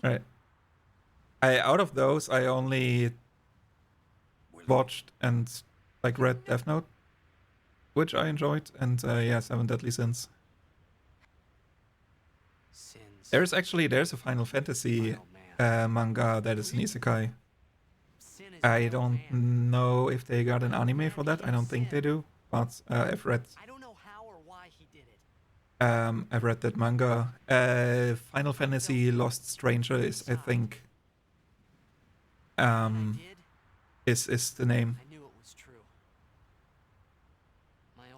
Speaker 3: Right. Out of those I only watched and like read Death Note, which I enjoyed, and yeah, 7 Deadly Sins. There's a Final Fantasy manga that is an isekai. I don't know if they got an anime for that. I don't think they do, but I've read.
Speaker 1: I don't know how or why he did it.
Speaker 3: I've read that manga. Final Fantasy Lost Stranger is, I think, is the name.
Speaker 1: I knew it was true.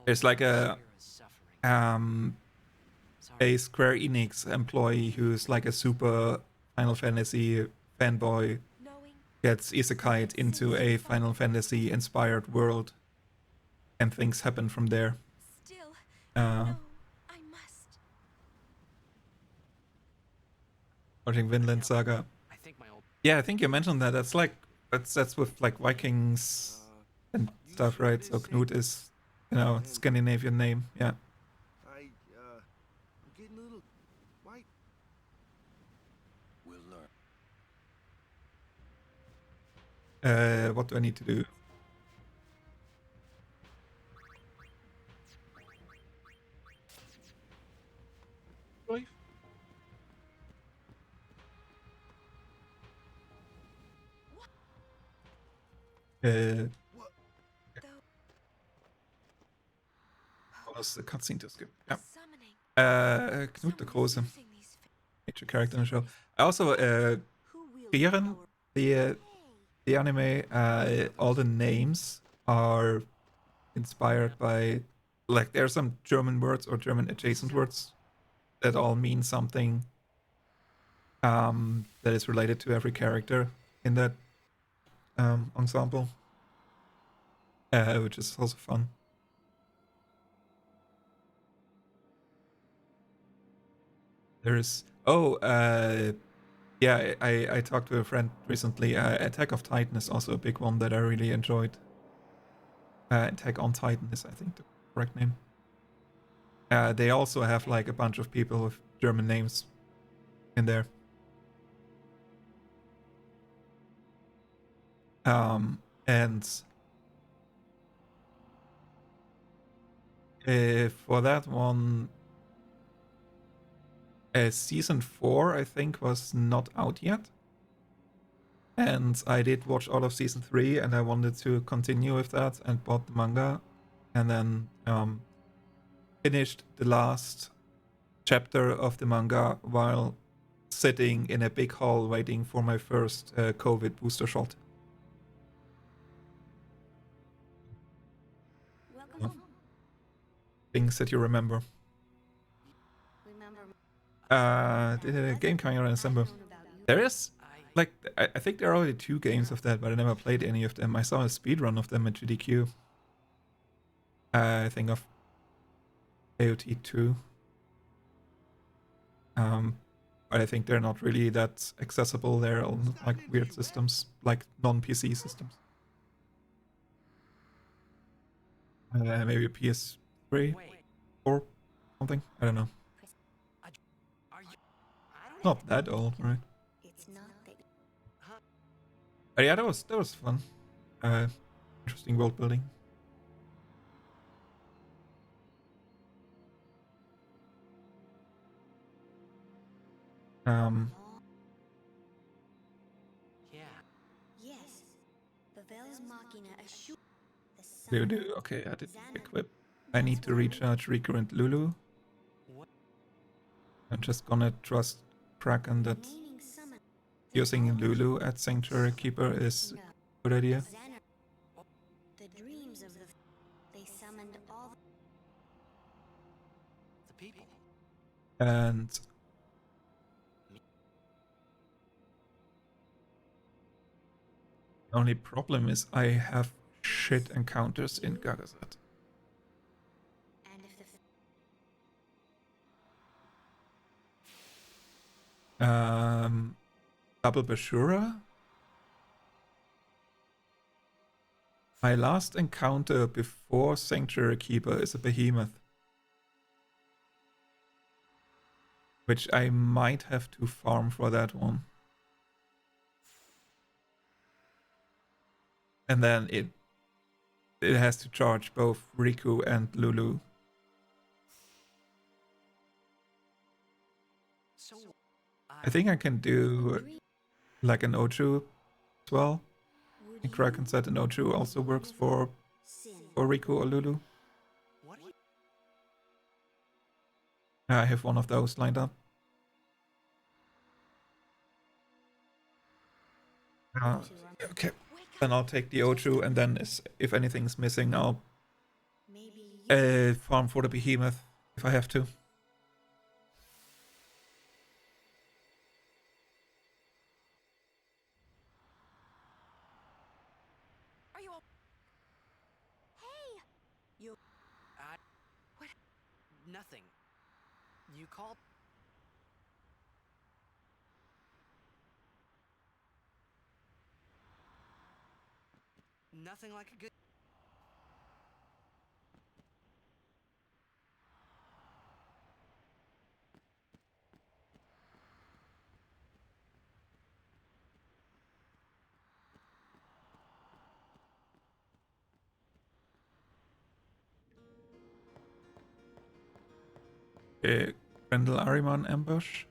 Speaker 3: There's like a Square Enix employee who's like a super Final Fantasy fanboy, gets isekai'd into a Final Fantasy inspired world, and things happen from there. Watching Vinland Saga. Yeah, I think you mentioned that. That's like that's with like Vikings and stuff, right? So Knut is, you know, Scandinavian name. Yeah.
Speaker 6: I'm getting a little white.
Speaker 17: We'll learn.
Speaker 3: What do I need to do? Was the cutscene to skip? Yeah. Knut the Große, major character in the show. Also, Frieren, the anime, all the names are inspired by, like, there are some German words or German adjacent words that all mean something that is related to every character in that ensemble, which is also fun. There's yeah, I talked to a friend recently. Attack of Titan is also a big one that I really enjoyed. Attack on Titan is, I think, the correct name. They also have like a bunch of people with German names in there. And for that one, season 4, I think, was not out yet. And I did watch all of season 3, and I wanted to continue with that and bought the manga. And then finished the last chapter of the manga while sitting in a big hall waiting for my first COVID booster shot. Things that you remember. The game coming out in December. There is, like, I think there are already 2 games of that, but I never played any of them. I saw a speedrun of them at GDQ. I think of AOT 2. But I think they're not really that accessible. They're on like weird systems, like non-PC systems. Maybe a PS3 or something. I don't know. Not that old, right? But yeah, that was fun. Interesting world building.
Speaker 2: Yes. Bevelle's Machina
Speaker 3: Okay, I did equip. I need to recharge Riku and Lulu. I'm just gonna trust Kraken that using Lulu at Sanctuary Keeper is a good idea.
Speaker 2: The dreams of they summoned all
Speaker 1: the people.
Speaker 3: And the only problem is I have shit encounters in Gagazet. Double Bashura. My last encounter before Sanctuary Keeper is a behemoth, which I might have to farm for that one. And then it has to charge both Riku and Lulu. I think I can do like an Ochu as well. And Kraken said an Ochu also works for Riku or Lulu. I have one of those lined up. Okay, then I'll take the Ochu, and then if anything's missing, I'll farm for the behemoth if I have to.
Speaker 1: Nothing. You called? Nothing like a good...
Speaker 3: Grendel Ahriman ambush.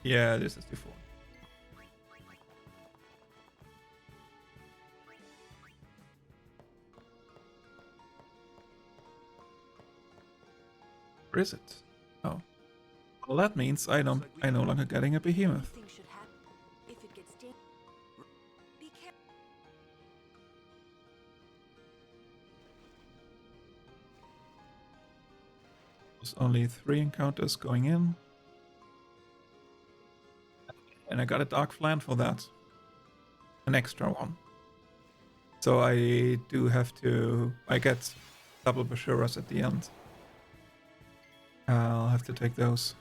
Speaker 3: Yeah, this is the 4. Or is it? Oh. Well, that means I no longer getting a behemoth.
Speaker 10: Anything should happen. If it gets dangerous, be careful.
Speaker 3: There's only 3 encounters going in. And I got a Dark Flan for that. An extra one. So I do have to... I get double Bashuras at the end. I'll have to take those.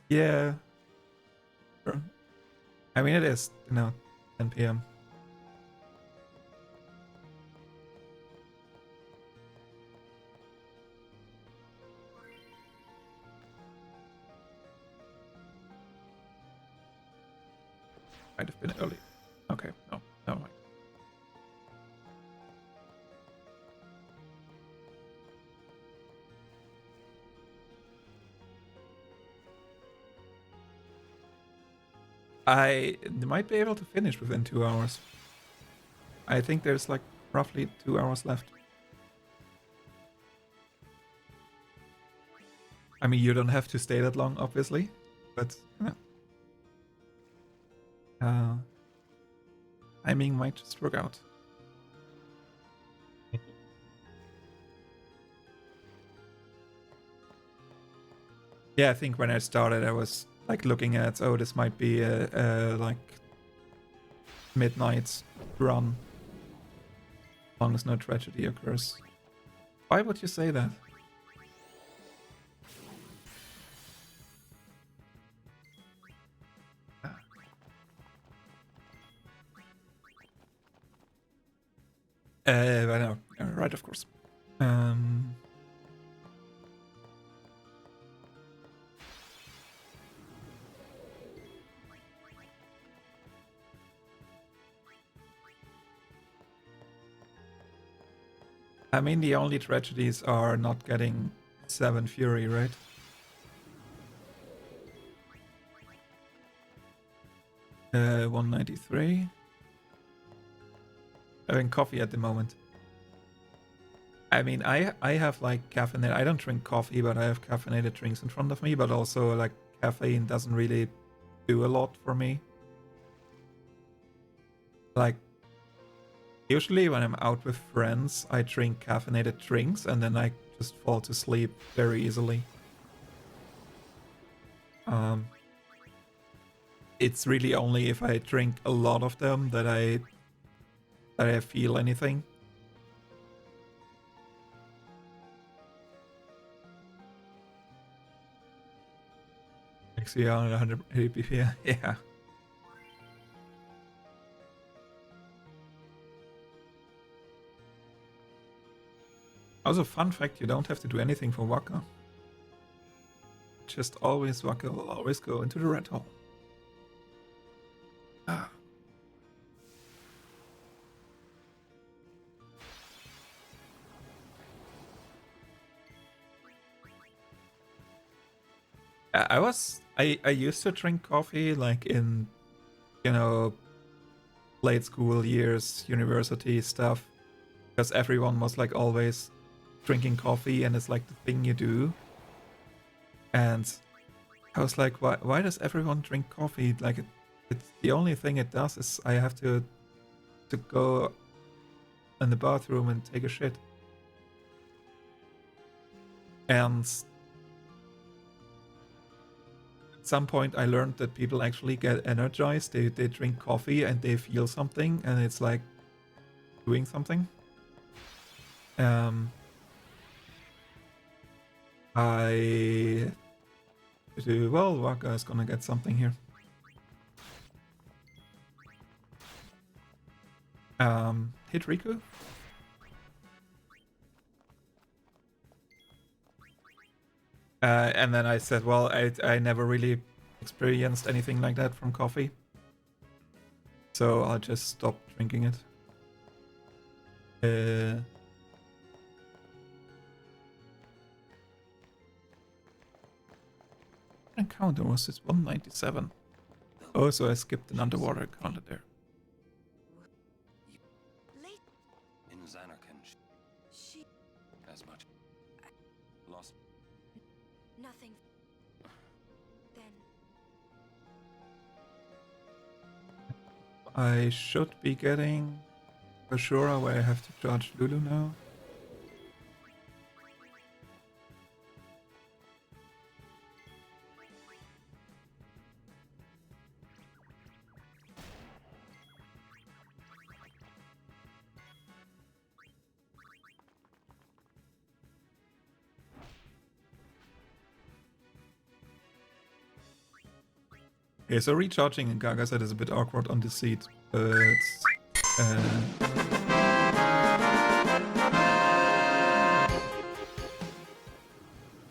Speaker 3: Yeah. Sure. I mean, it is, 10 p.m. Might have been early. Okay, no, never mind. I might be able to finish within 2 hours. I think there's like roughly 2 hours left. I mean, you don't have to stay that long, obviously, but timing might just work out. Yeah, I think when I started, I was like looking at, oh, this might be a like midnight run, as long as no tragedy occurs. Why would you say that? I know, right, of course. I mean, the only tragedies are not getting 7 Fury, right? Uh, 193. Having coffee at the moment. I mean, I have like caffeinated. I don't drink coffee, but I have caffeinated drinks in front of me. But also, like, caffeine doesn't really do a lot for me. Like, usually when I'm out with friends, I drink caffeinated drinks and then I just fall to sleep very easily. It's really only if I drink a lot of them that I feel anything. XCR at 180 ppm, yeah. Also, fun fact, you don't have to do anything for Waka. Just always Waka will always go into the red hole. Ah. I used to drink coffee like in, late school years, university stuff, because everyone was like always drinking coffee and it's like the thing you do. And I was like, why does everyone drink coffee? Like it's the only thing it does is I have to go in the bathroom and take a shit. And at some point I learned that people actually get energized. They drink coffee and they feel something and it's like doing something. I do well. Waka is gonna get something here. Hit Riku. And then I said, well, I never really experienced anything like that from coffee, so I'll just stop drinking it. Encounter was this 197. Oh, so I skipped an underwater encounter there.
Speaker 17: In Zanarkand.
Speaker 19: Nothing. Then.
Speaker 3: I should be getting Ashura where I have to charge Lulu now. Okay, so recharging in Gaga set is a bit awkward on the seat, but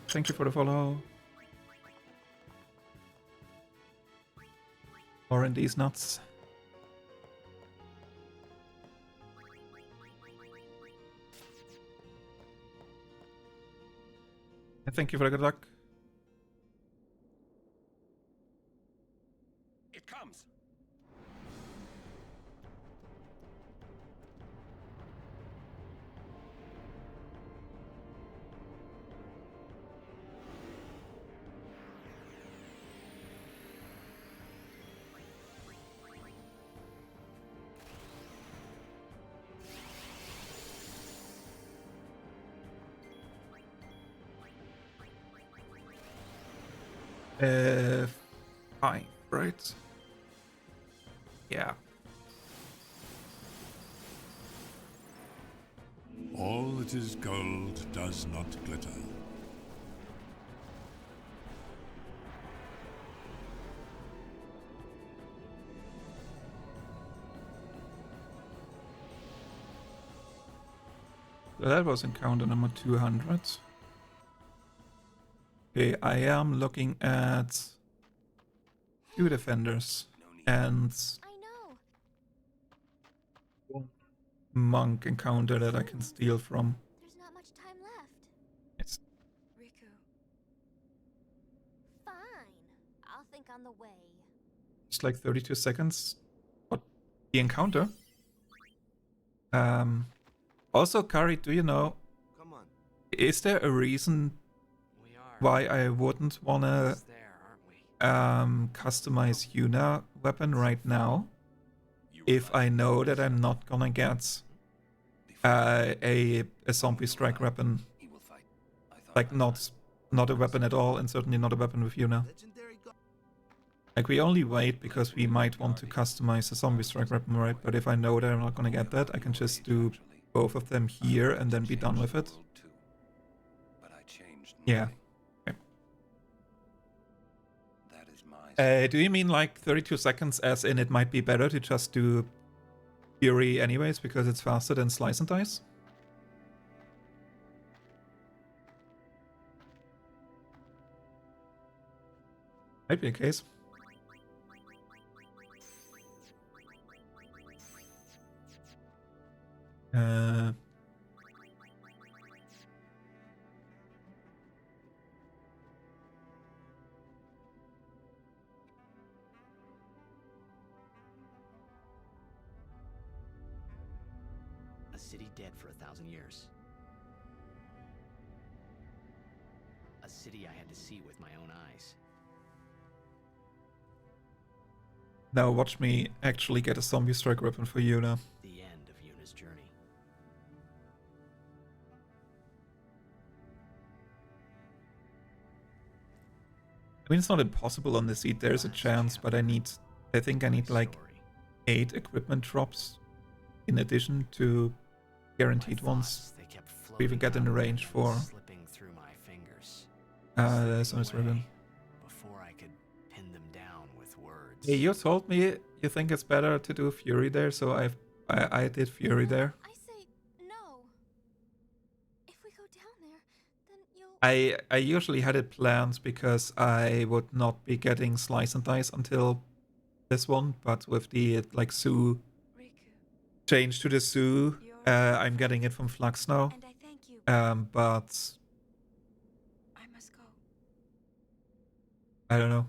Speaker 3: thank you for the follow. More in these nuts. And thank you for the good luck.
Speaker 14: It comes.
Speaker 3: Fine, right? Yeah.
Speaker 9: All that is gold does not glitter.
Speaker 3: So that was encounter number 200. Okay, I am looking at 2 defenders and one monk encounter that I can steal from.
Speaker 7: There's not much time left.
Speaker 3: It's
Speaker 19: Riku.
Speaker 7: Fine. I'll think on the way.
Speaker 3: just like 32 seconds. What? The encounter? Also, Kari, do you know, is there a reason why I wouldn't wanna customize Yuna weapon right now if I know that I'm not gonna get a zombie strike weapon, like not a weapon at all, and certainly not a weapon with Yuna. Like, we only wait because we might want to customize a zombie strike weapon, right? But if I know that I'm not gonna get that, I can just do both of them here and then be done with it. Yeah. Do you mean like 32 seconds as in it might be better to just do Fury anyways because it's faster than Slice and Dice? Might be a case.
Speaker 1: A city dead for 1,000 years. A city I had to see with my own eyes.
Speaker 3: Now watch me actually get a zombie strike weapon for Yuna.
Speaker 1: The end of Yuna's journey.
Speaker 3: I mean, it's not impossible on the seat, there's a chance, but I think I need like 8 equipment drops in addition to guaranteed ones to even get in the range for there's no ribbon.
Speaker 1: Before I could pin them down with words.
Speaker 3: Hey, you told me you think it's better to do Fury there, so I did Fury there.
Speaker 7: I say no. If we go down there, then you'll...
Speaker 3: I usually had it planned because I would not be getting Slice and Dice until this one, but with the like Sue change to the Sue, I'm getting it from Flux now. But
Speaker 19: I must go.
Speaker 3: I don't know.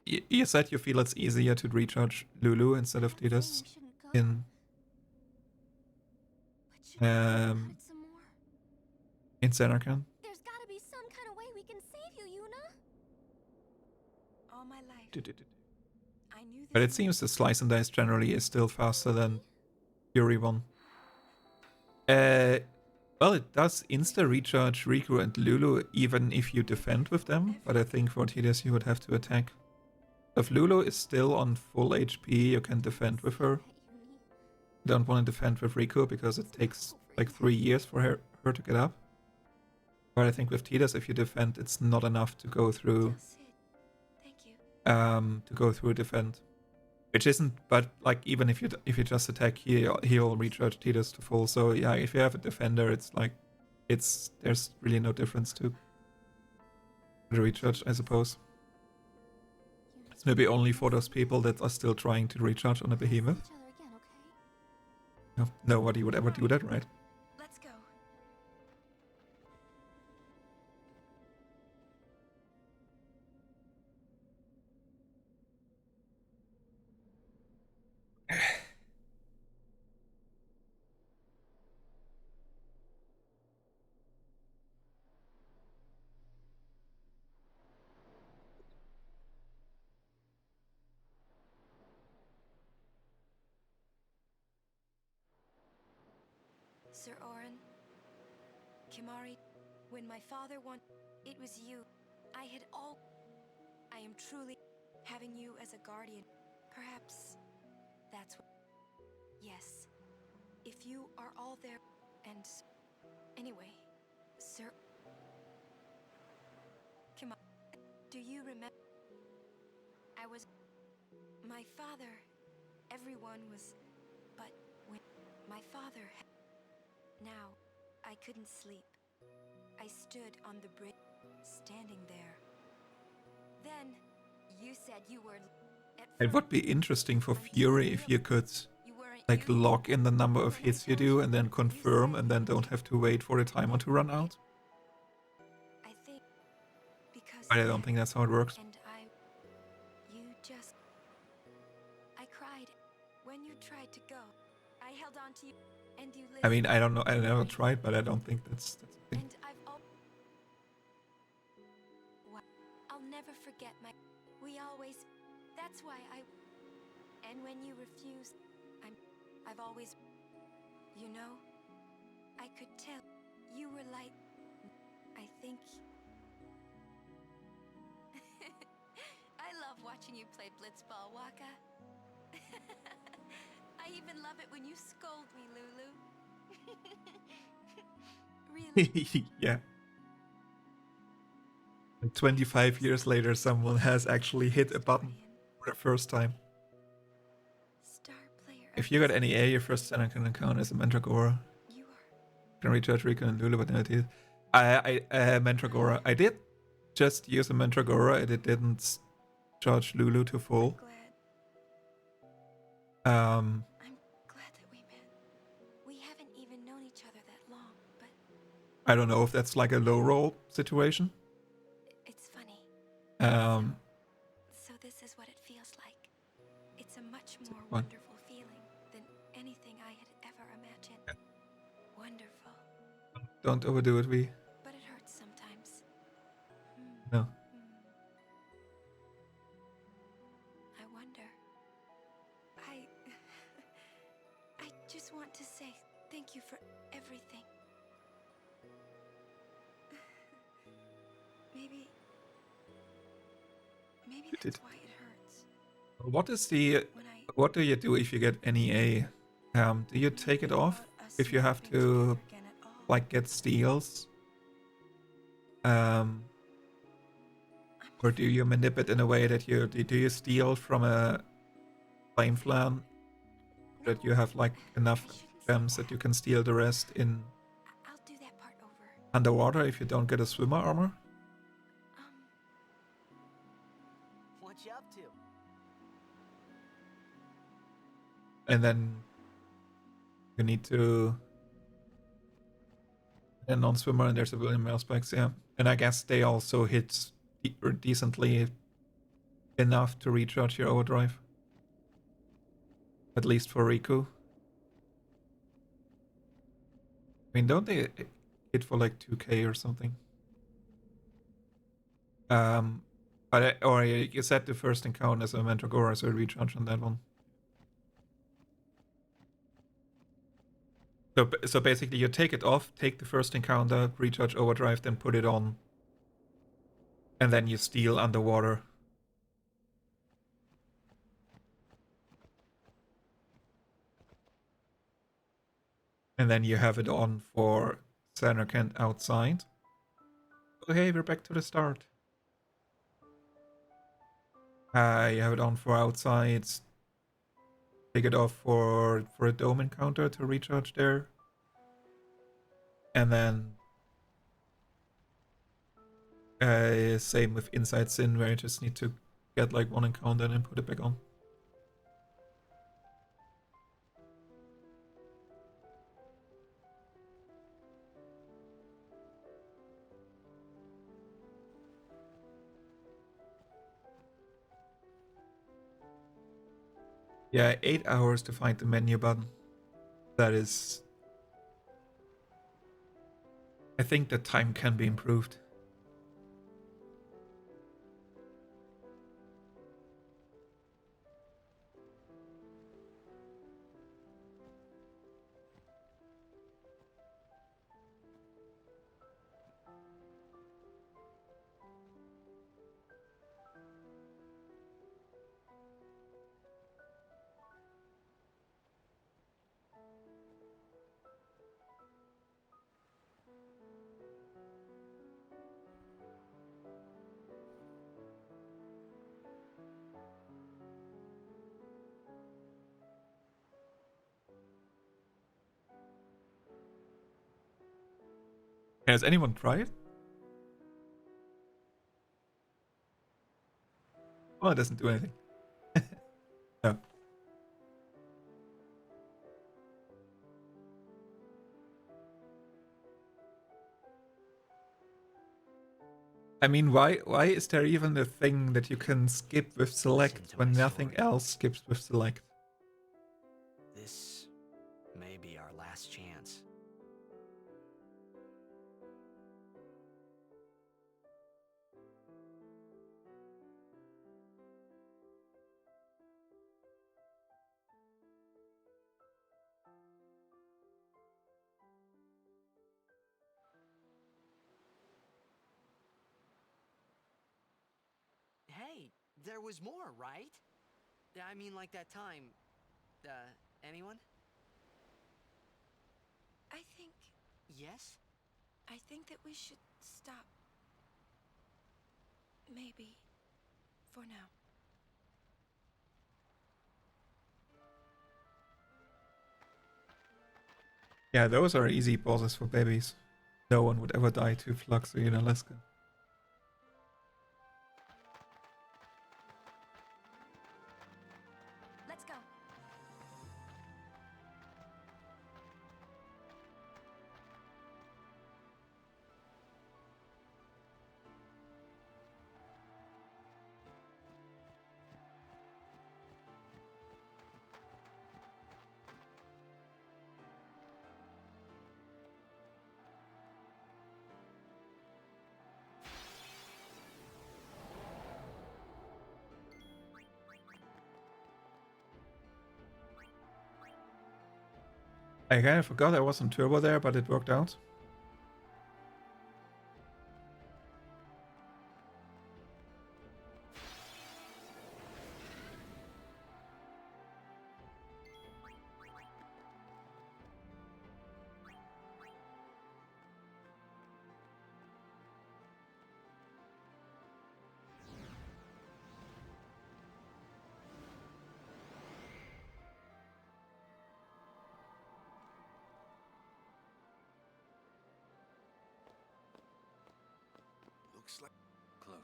Speaker 3: You said you feel it's easier to recharge Lulu instead of Tidus in Zanarkand.
Speaker 7: There's gotta be some kind of way we
Speaker 3: But it seems the Slice and Dice generally is still faster than Fury 1. Well, it does insta-recharge Riku and Lulu even if you defend with them, but I think for Tidus you would have to attack. If Lulu is still on full HP, you can defend with her. Don't want to defend with Riku because it takes like 3 years for her to get up. But I think with Tidus, if you defend, it's not enough to go through defend. Which isn't, but like even if you just attack, he'll recharge Tidus to full. So yeah, if you have a defender, it's like there's really no difference to the recharge, I suppose. It's maybe only for those people that are still trying to recharge on a behemoth. No, nobody would ever do that, right?
Speaker 19: Let's go. Sir Orin, Kimari, when my father it was you. I am truly having you as a guardian. Perhaps that's what. Yes, if you are all there, and anyway, Sir. Kimari, do you remember? I was. My father. Everyone was, but when my father. Now, I couldn't sleep. I stood on the bridge, standing there. Then, you said you were...
Speaker 3: It would be interesting for Fury if you could like log in the number of hits you do and then confirm and then don't have to wait for the timer to run out.
Speaker 19: I think because
Speaker 3: But I don't think that's how it works.
Speaker 19: And I cried when you tried to go. I held on to you. And you
Speaker 3: I mean, I don't know. I never tried, but I don't think that's a thing.
Speaker 19: And I'll never forget we always. That's why And when you refused, I've always. You know, I could tell you were like. I think. I love watching you play Blitzball, Waka. I even love it when you scold me, Lulu.
Speaker 3: Really? Yeah. And 25 years later, someone has actually hit a button for the first time. If you got NEA, your first Sandragora encounter is a Mandragora. You can recharge Riku and Lulu, but no, it is. Mandragora. I did just use a Mandragora, and it didn't charge Lulu to full.
Speaker 19: I'm glad that we met. We haven't even known each other that long, but
Speaker 3: I don't know if that's like a low roll situation.
Speaker 19: It's funny. So this is what it feels like. It's a much more wonderful feeling than anything I had ever imagined. Yeah. Wonderful.
Speaker 3: Don't overdo it, V.
Speaker 19: But it hurts sometimes.
Speaker 3: No.
Speaker 19: I wonder. I just want to say thank you for everything. Maybe that's why it hurts.
Speaker 3: What do you do if you get NEA? Do you take it off if you have to like get steals? Or do you manipulate in a way that do you steal from a flame flan that you have like enough gems that you can steal the rest in underwater if you don't get a swimmer armor?
Speaker 15: What you up to?
Speaker 3: And then you need to a non-swimmer and there's a William Mail specs, yeah. And I guess they also hit decently enough to recharge your overdrive. At least for Riku. I mean, don't they hit for like 2k or something? Or you set the first encounter as a Mandragora, so recharge on that one. So basically you take it off, take the first encounter, recharge overdrive, then put it on. And then you steal underwater. And then you have it on for Sandragora outside. Okay, we're back to the start. You have it on for outside. Take it off for a dome encounter to recharge there. And then same with Inside Sin, where you just need to get like one encounter and then put it back on. Yeah, 8 hours to find the menu button. That is... I think the time can be improved. Has anyone tried? Oh, it doesn't do anything. No. I mean, why is there even a thing that you can skip with select when nothing else skips with select?
Speaker 1: This may be our last chance. Hey, there was more, right? I mean, like that time. Anyone?
Speaker 19: I think...
Speaker 1: Yes?
Speaker 19: I think that we should stop. Maybe. For now.
Speaker 3: Yeah, those are easy bosses for babies. No one would ever die to Flux or Alaska.
Speaker 19: Let's go.
Speaker 3: I kind of forgot I was on turbo there, but it worked out.
Speaker 13: Looks like
Speaker 17: close.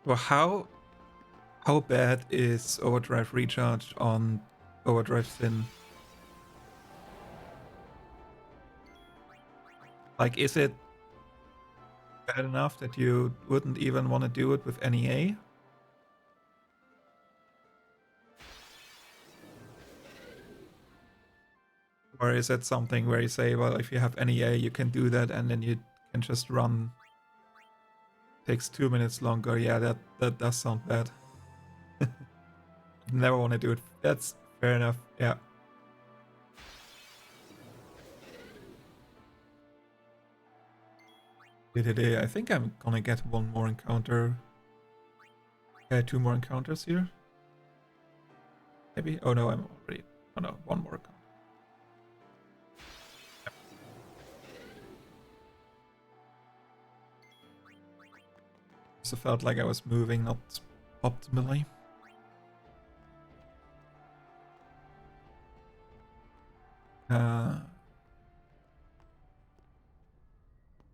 Speaker 3: Well, how bad is Overdrive Recharge on Overdrive Sin? Like, is it bad enough that you wouldn't even want to do it with NEA? Or is it something where you say, well, if you have NEA, you can do that, and then you can just run? Takes 2 minutes longer. Yeah, that does sound bad. Never want to do it. That's fair enough. Yeah. I think I'm gonna get one more encounter. Yeah, 2 more encounters here. Maybe? Oh no, I'm already... Oh no, 1 more encounter. So felt like I was moving not optimally.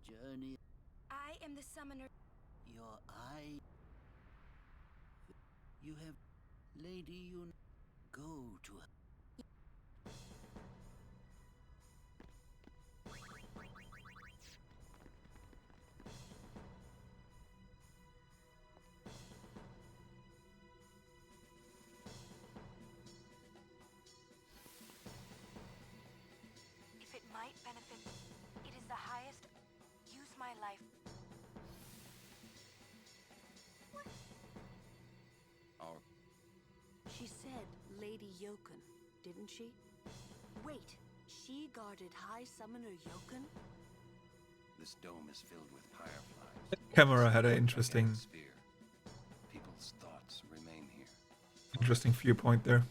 Speaker 20: Journey.
Speaker 19: I am the summoner.
Speaker 20: Your eye. You have, lady. You go to her.
Speaker 19: If it might benefit, it is the highest. Use my life.
Speaker 10: She said Lady Jokun, didn't she? Wait, she guarded High Summoner Jokun?
Speaker 17: This dome is filled with fireflies.
Speaker 3: Camera had an interesting
Speaker 17: People's thoughts remain here.
Speaker 3: interesting viewpoint there.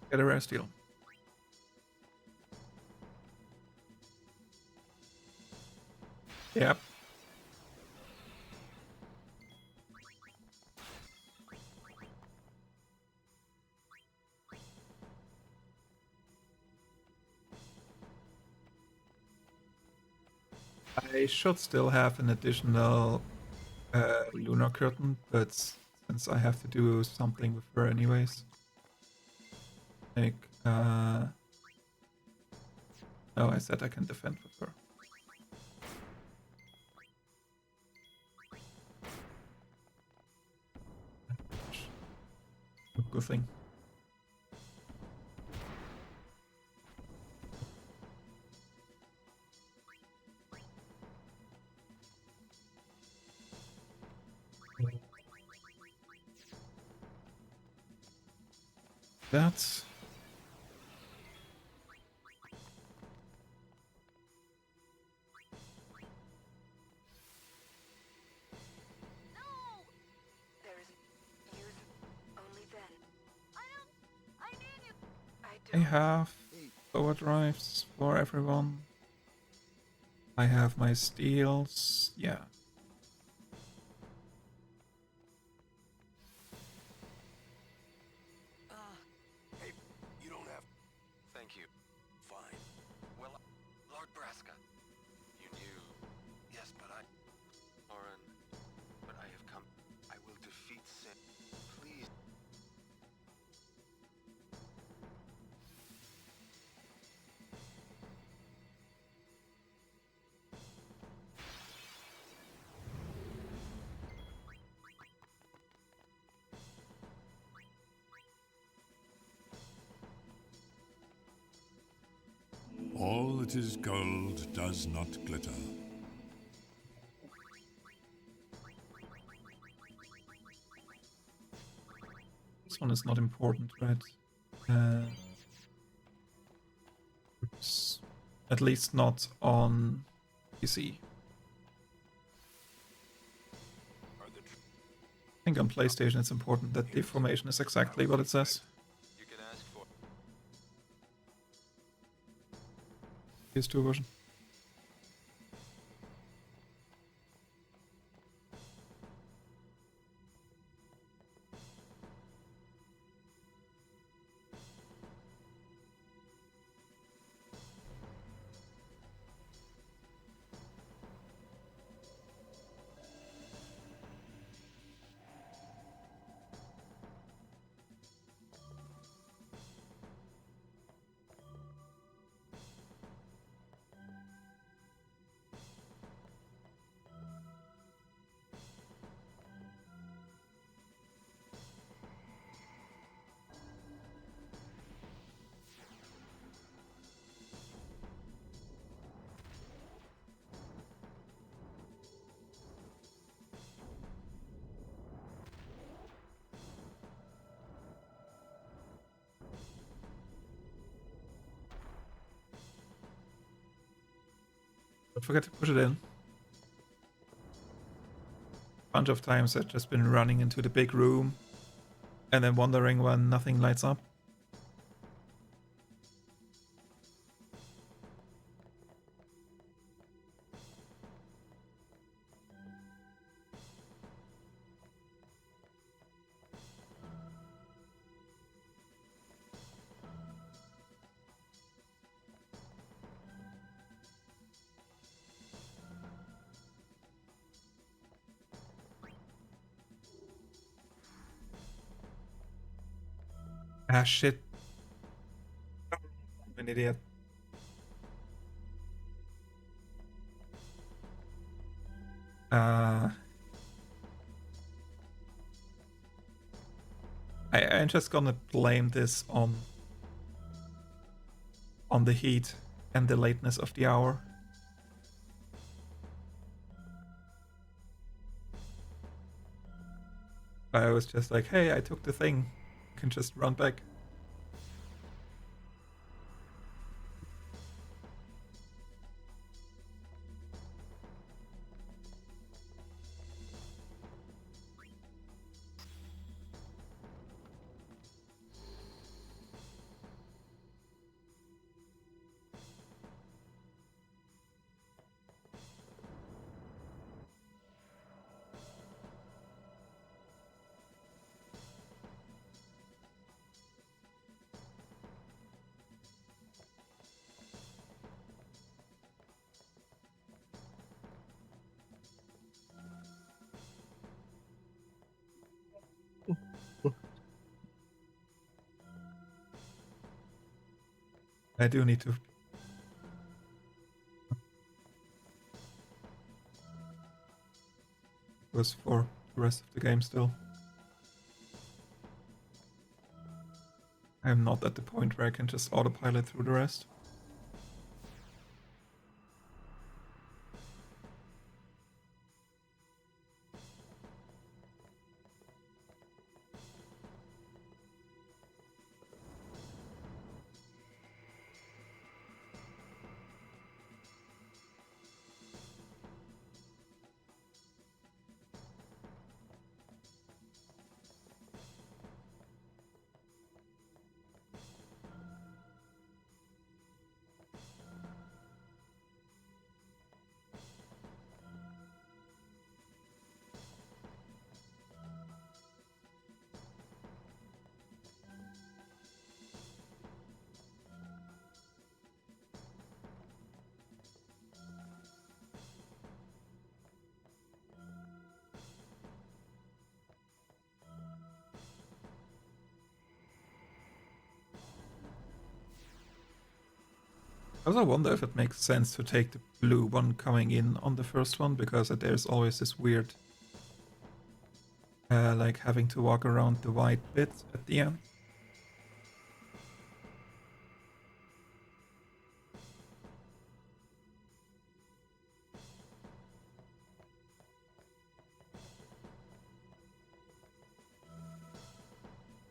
Speaker 3: Get a rare steal. Yep. I should still have an additional lunar curtain, but since I have to do something with her anyways. Like, no, I said I can defend with her. Good thing. That's... I have overdrives for everyone. I have my steals. Yeah.
Speaker 8: Hey, you don't have...
Speaker 17: Thank you.
Speaker 8: Fine.
Speaker 17: Well, Lord Braska, you knew... Yes, but I... Orin, but I have come... I will defeat sin. Please.
Speaker 9: All that is gold does not glitter.
Speaker 3: This one is not important, right? Oops. At least not on PC. I think on PlayStation it's important that the formation is exactly what it says.
Speaker 17: You can ask for...
Speaker 3: PS2 version. Don't forget to push it in. Bunch of times I've just been running into the big room and then wondering when nothing lights up. Ah, shit. I'm an idiot. I'm just gonna blame this on the heat and the lateness of the hour. I was just like, hey, I took the thing. I can just run back. I do need to. Was for the rest of the game still. I'm not at the point where I can just autopilot through the rest. I also wonder if it makes sense to take the blue one coming in on the first one, because there's always this weird like having to walk around the white bit at the end.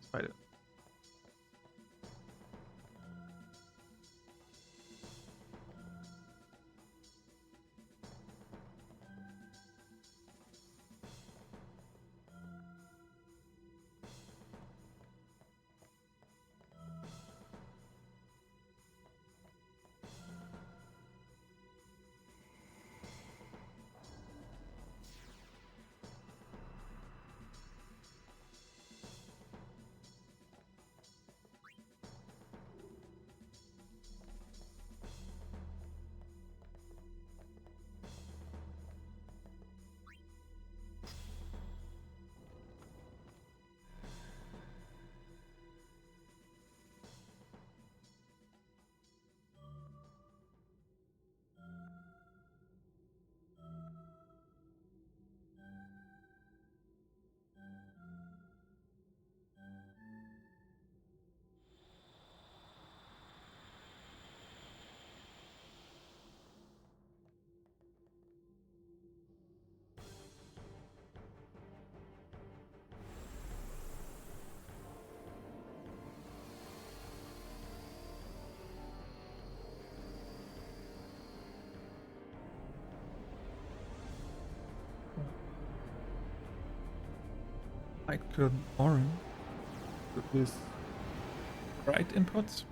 Speaker 3: Spider. I could Orin with his right inputs.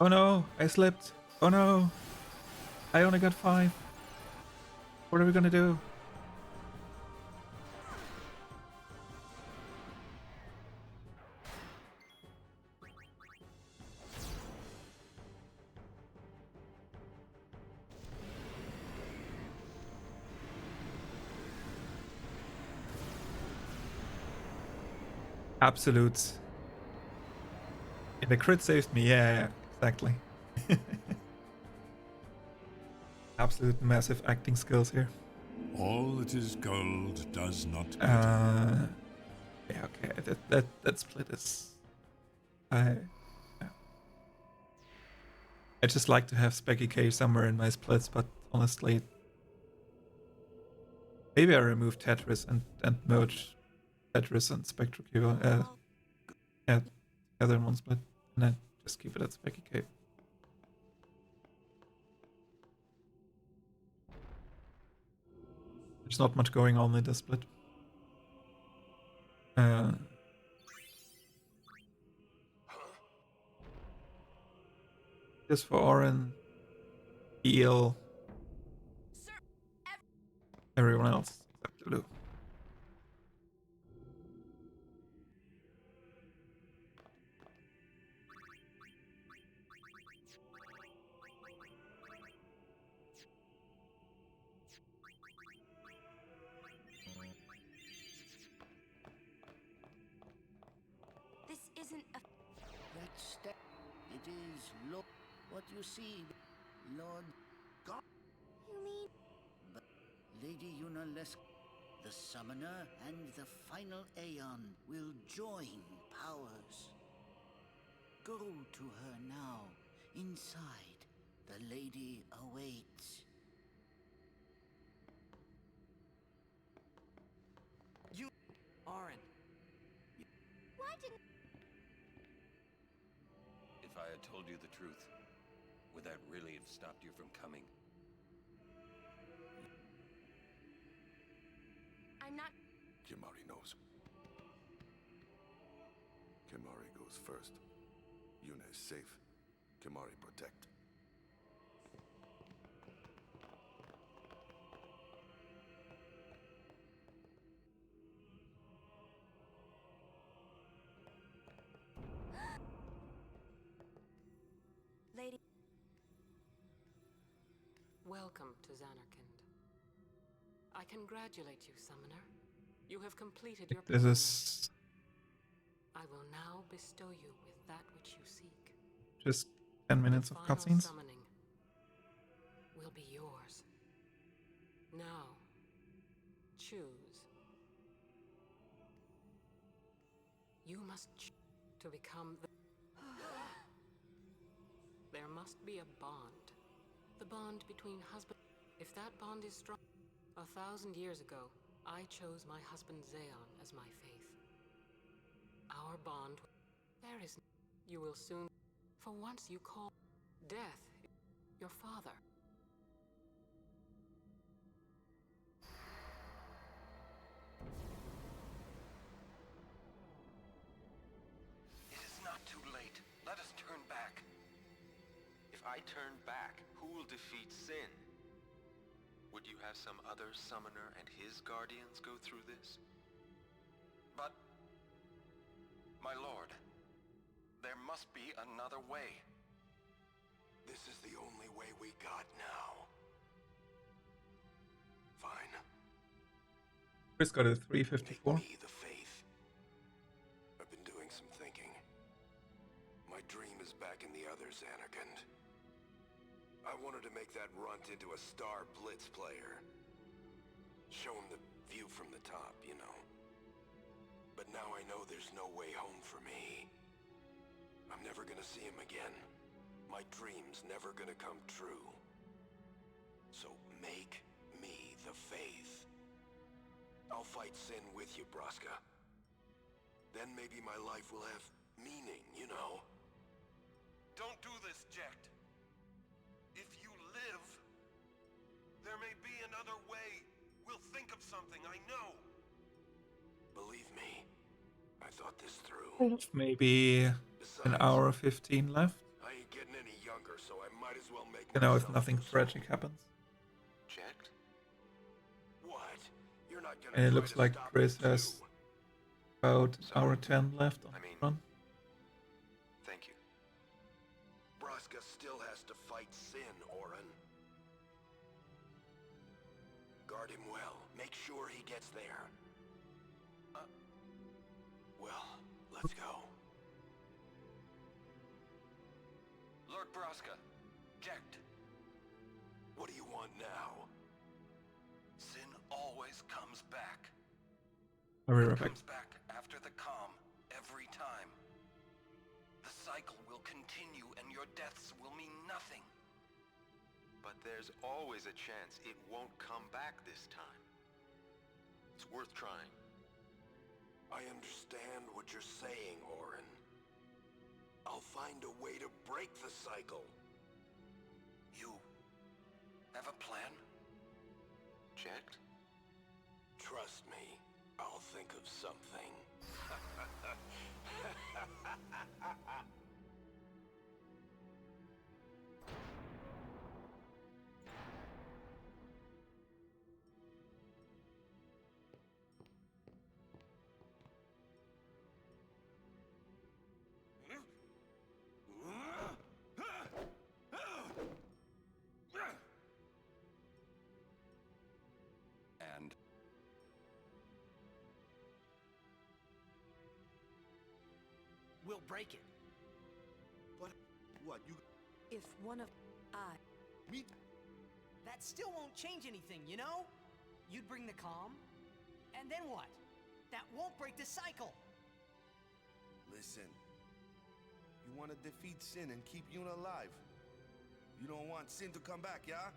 Speaker 3: Oh no, I slipped. Oh no, I only got 5. What are we gonna do? Absolutes. Yeah, the crit saved me, yeah, exactly. Absolute massive acting skills here.
Speaker 9: All that is gold does not
Speaker 3: Yeah, okay, that split is... I just like to have Speccy K somewhere in my splits, but honestly... Maybe I remove Tetris and merge Tetris and Spectrocube together in one split, and then just keep it at Speccy K. There's not much going on in this split. Just for Orin, Eel, everyone else except Blue.
Speaker 7: This isn't a...
Speaker 20: It is what you see, Lord God.
Speaker 7: You mean...
Speaker 20: But Lady Yunales, the summoner and the final Aeon will join powers. Go to her now. Inside, the lady awaits.
Speaker 1: You... Orin.
Speaker 7: Why didn't...
Speaker 8: If I had told you the truth, would that really have stopped you from coming?
Speaker 7: I'm not...
Speaker 14: Kimari knows. Kimari goes first. Yuna is safe. Kimari protect.
Speaker 7: Lady...
Speaker 21: Welcome to Zanarkand. I congratulate you, Summoner. You have completed your
Speaker 3: This is
Speaker 21: I will now bestow you with that which you seek.
Speaker 3: just 10 minutes of
Speaker 21: Final
Speaker 3: cutscenes.
Speaker 21: summoning will be yours. Now, choose. You must to become the... There must be a bond. The bond between husband... If that bond is strong... 1,000 years ago, I chose my husband Zeon as my faith. Our bond... There is... You will soon... For once you call... Death... Your father.
Speaker 17: It is not too late. Let us turn back. If I turn back, who will defeat Sin? Would you have some other summoner and his guardians go through this? But, my lord, there must be another way.
Speaker 8: This is the only way we got now. Fine.
Speaker 3: Chris got a 354.
Speaker 8: Make me the faith. I've been doing some thinking. My dream is back in the other Zanarkand. I wanted to make that runt into a star blitz player. Show him that View from the top, you know. But now I know there's no way home for me. I'm never gonna see him again. My dream's never gonna come true. So make me the faith. I'll fight sin with you, Braska. Then maybe my life will have meaning, you know?
Speaker 12: Don't do this, Jecht. If you live, there may be another way. We'll think of something, I know.
Speaker 8: Believe me, I thought this through.
Speaker 3: Maybe an hour 15 left.
Speaker 8: I ain't getting any younger, so I might as well make
Speaker 3: You know, if
Speaker 8: myself
Speaker 3: nothing
Speaker 8: useful.
Speaker 3: tragic happens.
Speaker 8: Checked? What? You're not gonna
Speaker 3: And it
Speaker 8: try
Speaker 3: looks
Speaker 8: to
Speaker 3: like
Speaker 8: stop
Speaker 3: Chris
Speaker 8: me,
Speaker 3: has
Speaker 8: too.
Speaker 3: about hour 10 left on the run.
Speaker 8: Thank you. Braska still has to fight sin, Orin. Guard him well. Make sure he gets there. Well, let's go.
Speaker 12: Lord Braska, Jecht.
Speaker 8: What do you want now?
Speaker 12: Sin always comes back.
Speaker 3: I'll be right back.
Speaker 12: Comes back after the calm, every time. The cycle will continue and your deaths will mean nothing.
Speaker 17: But there's always a chance it won't come back this time. It's worth trying.
Speaker 8: I understand what you're saying, Orin. I'll find a way to break the cycle.
Speaker 12: You have a plan?
Speaker 8: Checked? Trust me, I'll think of something.
Speaker 12: And
Speaker 15: we'll break it.
Speaker 6: But what you?
Speaker 10: If one of
Speaker 6: Me?
Speaker 15: That still won't change anything, you know? You'd bring the calm, and then what? That won't break the cycle.
Speaker 6: Listen. You want to defeat sin and keep Yuna alive. You don't want sin to come back, yeah?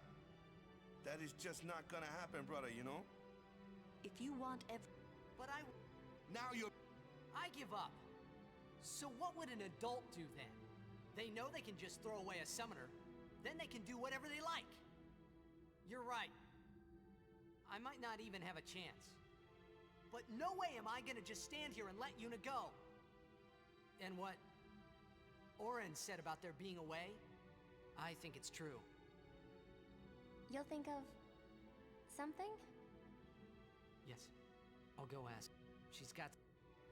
Speaker 6: That is just not gonna happen, brother, you know?
Speaker 10: If you want
Speaker 15: But
Speaker 6: Now you're...
Speaker 15: I give up. So what would an adult do then? They know they can just throw away a summoner, then they can do whatever they like. You're right. I might not even have a chance. But no way am I gonna just stand here and let Yuna go. And what Orin said about there being a way, I think it's true.
Speaker 7: You'll think of something?
Speaker 1: Yes. I'll go ask. She's got...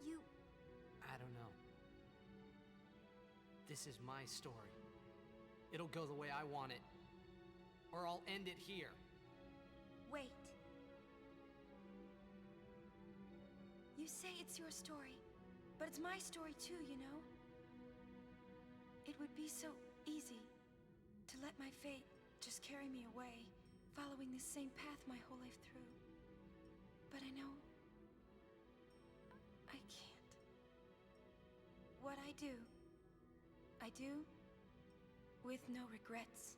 Speaker 7: You...
Speaker 1: I don't know. This is my story. It'll go the way I want it. Or I'll end it here.
Speaker 7: Wait. You say it's your story, but it's my story too, you know? It would be so easy to let my fate just carry me away, following this same path my whole life through. But I know I can't. What I do with no regrets.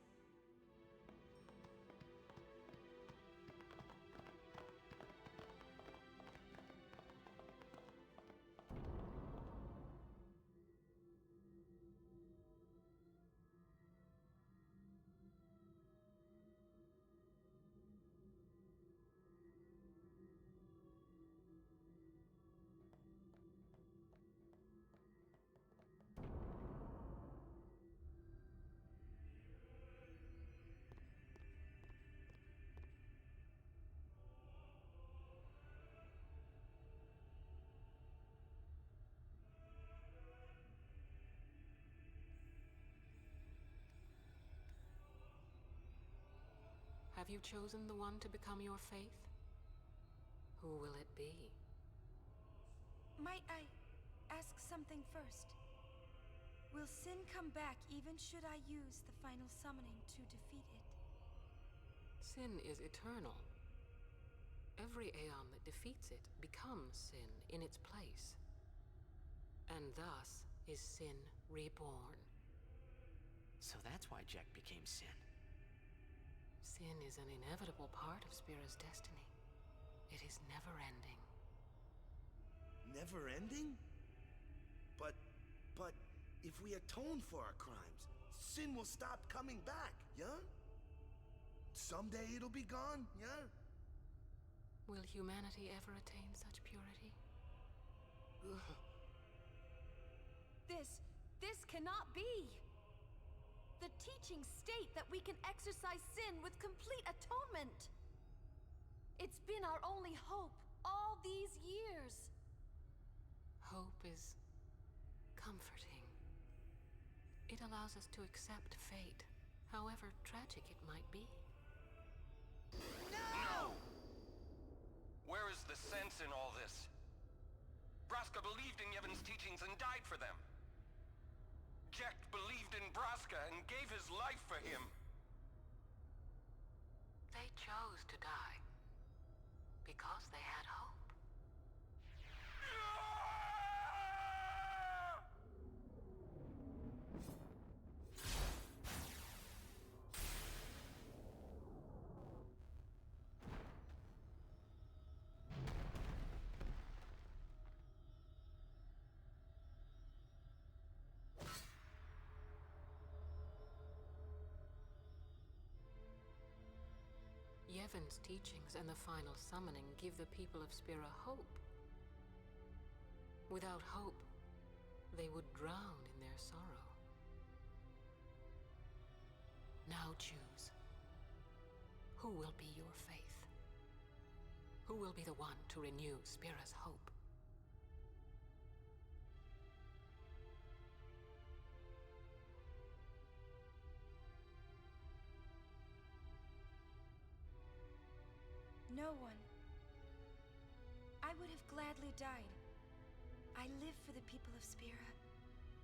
Speaker 21: Have you chosen the one to become your faith? Who will it be?
Speaker 7: Might I ask something first? Will sin come back even should I use the final summoning to defeat it?
Speaker 21: Sin is eternal. Every Aeon that defeats it becomes sin in its place. And thus is sin reborn.
Speaker 1: So that's why Jack became Sin.
Speaker 21: Sin is an inevitable part of Spira's destiny. It is never-ending.
Speaker 6: Never ending? But if we atone for our crimes, sin will stop coming back, yeah? Someday it'll be gone, yeah?
Speaker 21: Will humanity ever attain such purity?
Speaker 4: This cannot be! The teachings state that we can exercise sin with complete atonement! It's been our only hope all these years!
Speaker 21: Hope is comforting. It allows us to accept fate, however tragic it might be.
Speaker 12: No! Where is the sense in all this? Braska believed in Yevon's teachings and died for them. Jekt believed in Braska and gave his life for him.
Speaker 21: They chose to die because they had hope. Yevon's teachings and the final summoning give the people of Spira hope. Without hope, they would drown in their sorrow. Now choose. Who will be your faith? Who will be the one to renew Spira's hope?
Speaker 4: No one. I would have gladly died. I live for the people of Spira,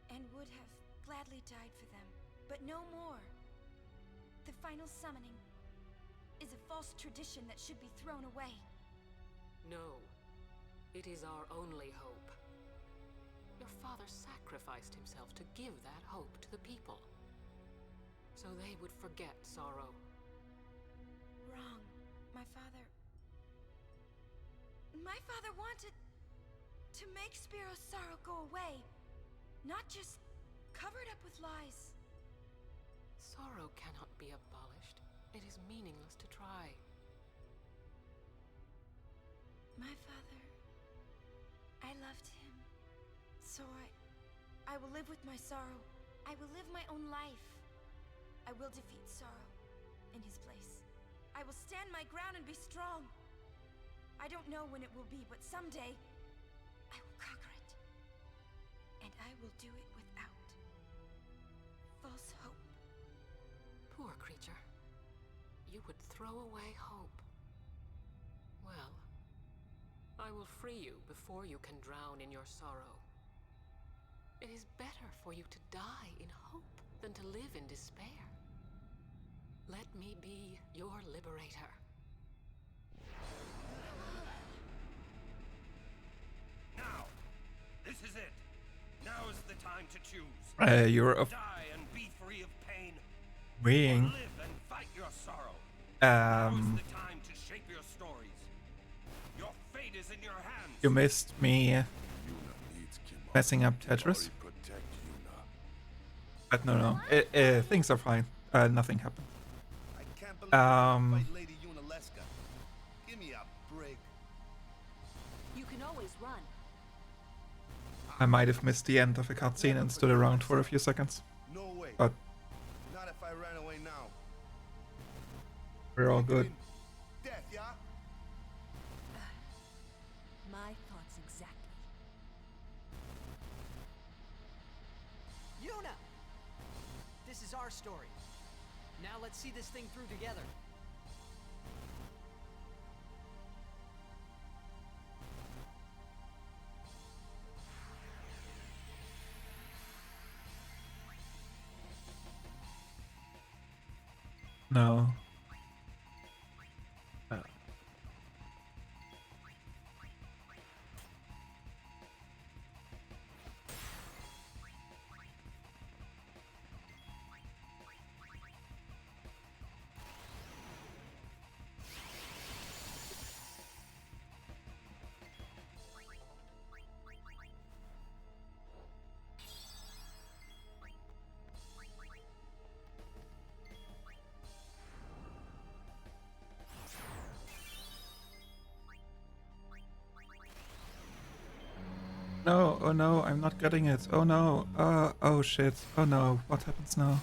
Speaker 4: and would have gladly died for them, but no more. The final summoning is a false tradition that should be thrown away.
Speaker 21: No, it is our only hope. Your father sacrificed himself to give that hope to the people, so they would forget sorrow.
Speaker 4: Wrong. My father wanted to make Spiro's sorrow go away, not just covered up with lies.
Speaker 21: Sorrow cannot be abolished. It is meaningless to try.
Speaker 4: My father, I loved him. So I will live with my sorrow. I will live my own life. I will defeat sorrow in his place. I will stand my ground and be strong. I don't know when it will be, but someday I will conquer it. And I will do it without false hope.
Speaker 21: Poor creature. You would throw away hope. Well, I will free you before you can drown in your sorrow. It is better for you to die in hope than to live in despair. Let me be your liberator.
Speaker 12: Now! This is it! Now is the time to choose.
Speaker 3: You're
Speaker 12: Die and be free of pain.
Speaker 3: being.
Speaker 12: Or live and fight your sorrow. Now is the time to shape your stories. Your fate is in your hands.
Speaker 3: You missed me messing up Tetris. But no. Things are fine. Nothing happened.
Speaker 6: Lady Unaleska. Give me a break.
Speaker 4: You can always run.
Speaker 3: I might have missed the end of a cutscene and stood around for a few seconds.
Speaker 6: No way.
Speaker 3: But
Speaker 6: not if I ran away now.
Speaker 3: we're all good.
Speaker 6: Death, yeah?
Speaker 4: My thoughts exactly.
Speaker 15: Yuna! This is our story. Now let's see this thing through together.
Speaker 3: No. oh no, I'm not getting it. Oh no, oh shit, oh no, what happens now?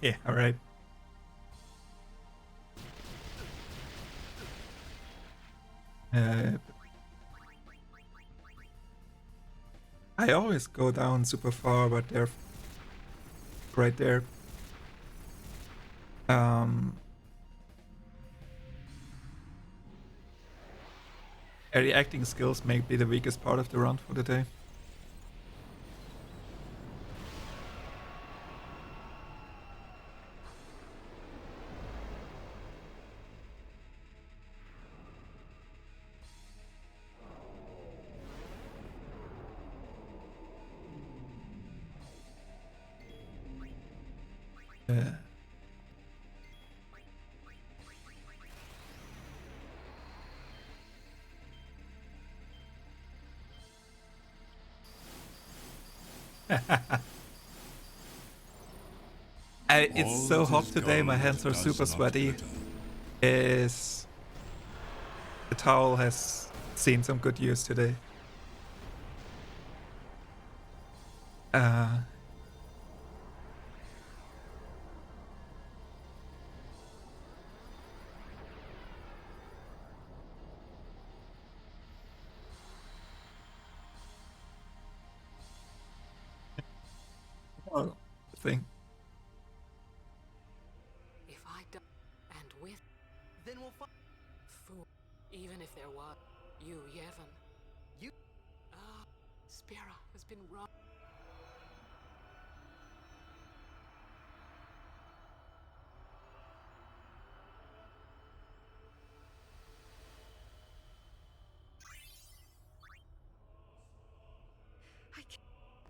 Speaker 3: Yeah, right. I always go down super far, but they're right there. Reacting skills may be the weakest part of the round for the day. It's so hot today, my hands are super sweaty. The towel has seen some good use today. Thing.
Speaker 21: If I die and with,
Speaker 15: then we'll find.
Speaker 21: Fool. Even if there was you, Yevon.
Speaker 15: You.
Speaker 21: Spira has been wrong.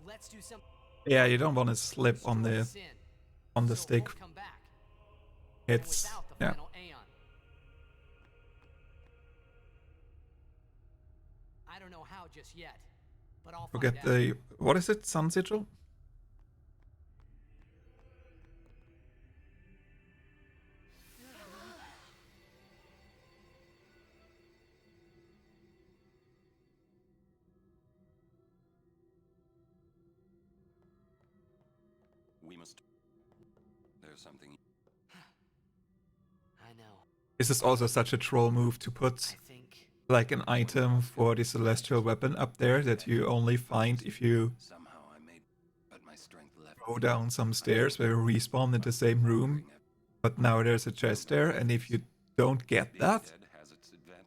Speaker 15: Let's do some.
Speaker 3: Yeah, you don't want to slip on the stick. It's yeah.
Speaker 15: I don't know how just yet, but I'll
Speaker 3: Forget the what is it? Sun Sigil?
Speaker 17: We must. There's something.
Speaker 21: I know.
Speaker 3: This is also such a troll move to put like an item for the celestial weapon up there that you only find if you go down some stairs where you respawn in the same room. But now there's a chest there, and if you don't get that,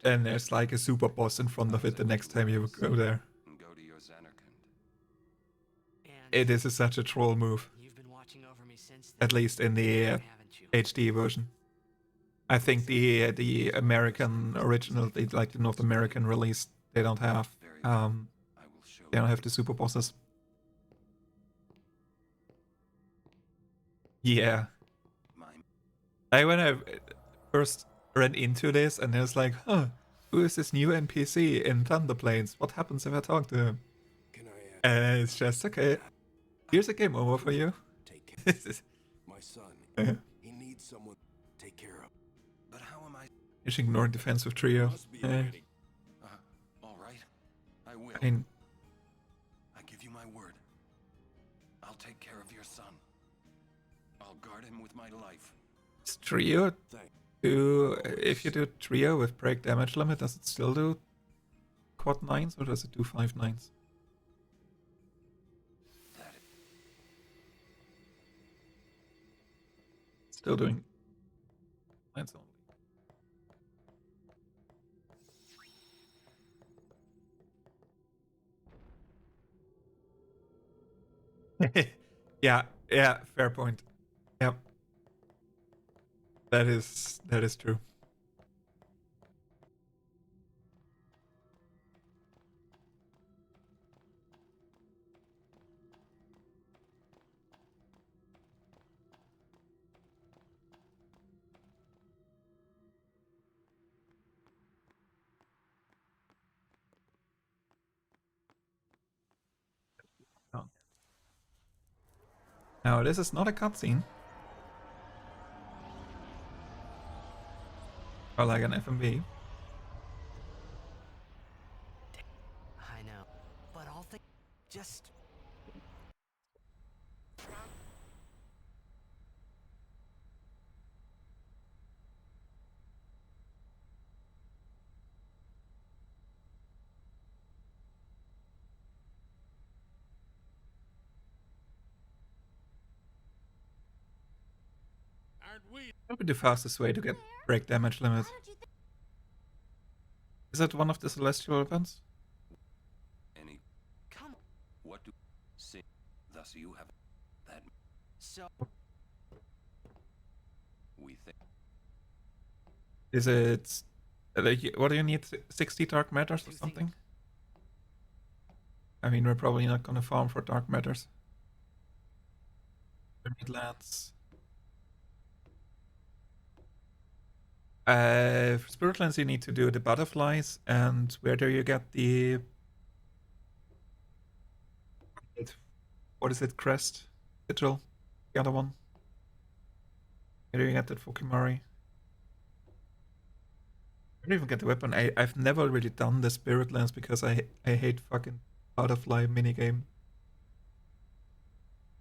Speaker 3: then there's like a super boss in front of it the next time you go there. It is such a troll move. At least in the HD version. I think the American original, like the North American release, they don't have the super bosses. Yeah. When I first ran into this, and I was like, huh, who is this new NPC in Thunderplains? What happens if I talk to him? And it's just, okay, here's a game over for you.
Speaker 13: My son, he needs someone to take care of. But how am I?
Speaker 3: Just ignoring defensive trio.
Speaker 17: All right, I will.
Speaker 3: I mean,
Speaker 17: I give you my word. I'll take care of your son. I'll guard him with my life.
Speaker 3: Is trio if you do trio with break damage limit, does it still do quad 9s or does it do 5 9s? Still doing 9s only. yeah, fair point. Yep. That is true. Now, this is not a cutscene. Or like an FMV.
Speaker 1: I know, but all things just.
Speaker 3: What would be the fastest way to get break damage limit? Is that one of the celestial weapons?
Speaker 16: Any. Come. What do. Say. Thus you have. That.
Speaker 1: So.
Speaker 16: We think.
Speaker 3: Is it. Like, what do you need? 60 dark matters or something? I mean, we're probably not gonna farm for dark matters. Midlands. For Spirit Lands, you need to do the butterflies, and where do you get the. What is it? Crest? Sigil? The other one? Where do you get that for Kimari? I don't even get the weapon. I've never really done the Spirit Lands because I hate fucking butterfly minigame.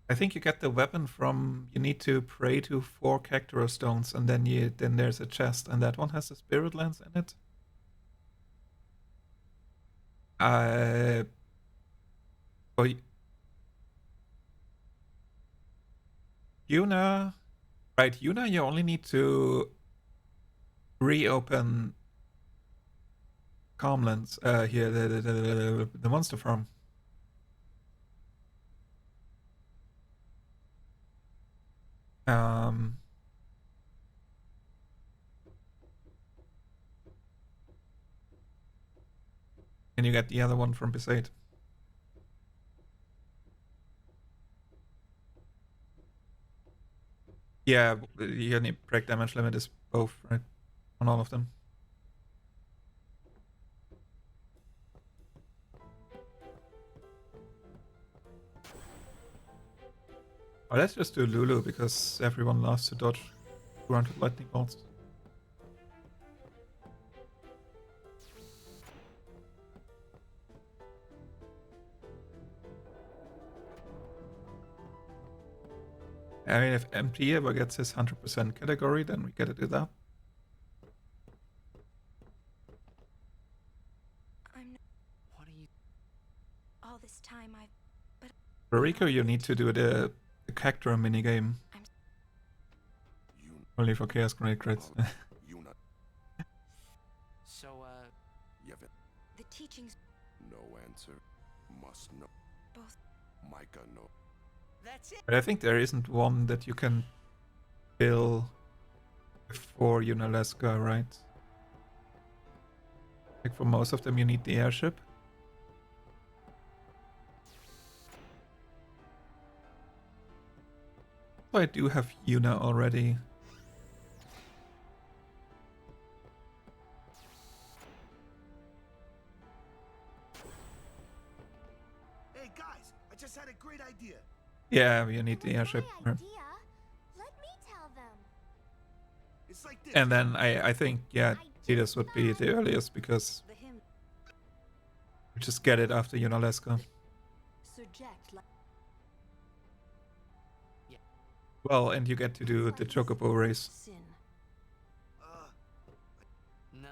Speaker 3: I think you get the weapon from, you need to pray to 4 Cactuar stones, and then there's a chest, and that one has a Spirit Lance in it. Oh, Yuna, right? Yuna, you only need to reopen Calmlands. Here, the monster farm. And you get the other one from Besaid. Yeah, you need break damage limit is both, right? On all of them. Oh, let's just do Lulu because everyone loves to dodge 200 lightning bolts. I mean, if MP ever gets his 100% category, then we gotta do that.
Speaker 19: What are you? All this time but.
Speaker 3: For Rico, you need to do the Cactuar minigame. Only for Chaos Grenade crits.
Speaker 1: So,
Speaker 19: The teachings.
Speaker 14: No answer. Must know.
Speaker 19: Both.
Speaker 14: Micah no.
Speaker 15: That's it.
Speaker 3: But I think there isn't one that you can kill before Unalaska, right? Like for most of them you need the airship. So I do have Yuna already.
Speaker 6: Hey guys, I just had a great idea.
Speaker 3: Yeah, you need the airship. Right.
Speaker 7: Let me tell them.
Speaker 6: It's like this.
Speaker 3: And then I think, yeah, Tidus would be the earliest because we just get it after Unalaska. Well, and you get to do the Chocobo race.
Speaker 1: no.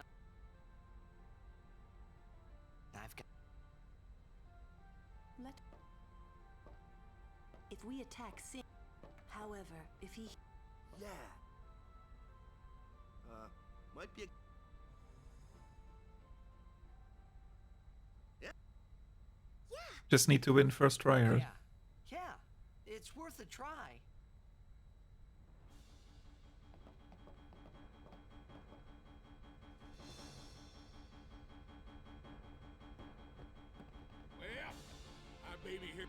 Speaker 1: I've got.
Speaker 10: If we attack Sin, however, if he...
Speaker 6: Yeah. Might be a... Yeah.
Speaker 3: Just need to win first try, right?
Speaker 15: Yeah, it's worth a try.
Speaker 5: Well, our baby here.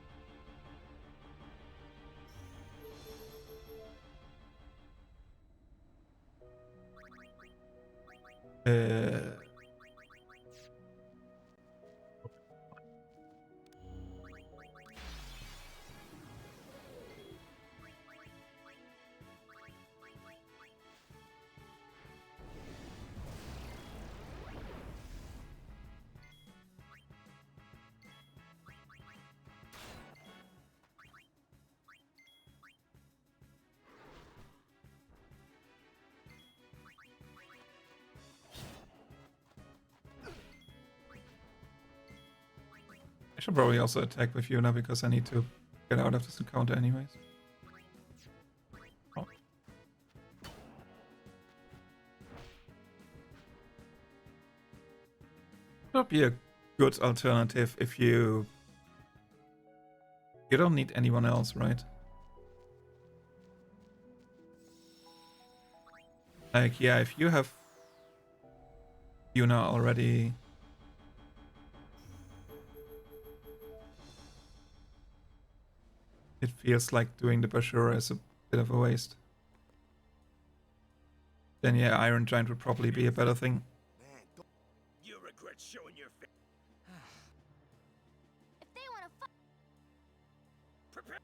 Speaker 3: should probably also attack with Yuna because I need to get out of this encounter anyways. Oh. Would be a good alternative if you don't need anyone else, right? Like, yeah, if you have Yuna already, it feels like doing the Bashura is a bit of a waste. Then yeah, Iron Giant would probably be a better thing.
Speaker 13: You regret showing your face.
Speaker 7: If they want to fight,
Speaker 13: Prepare.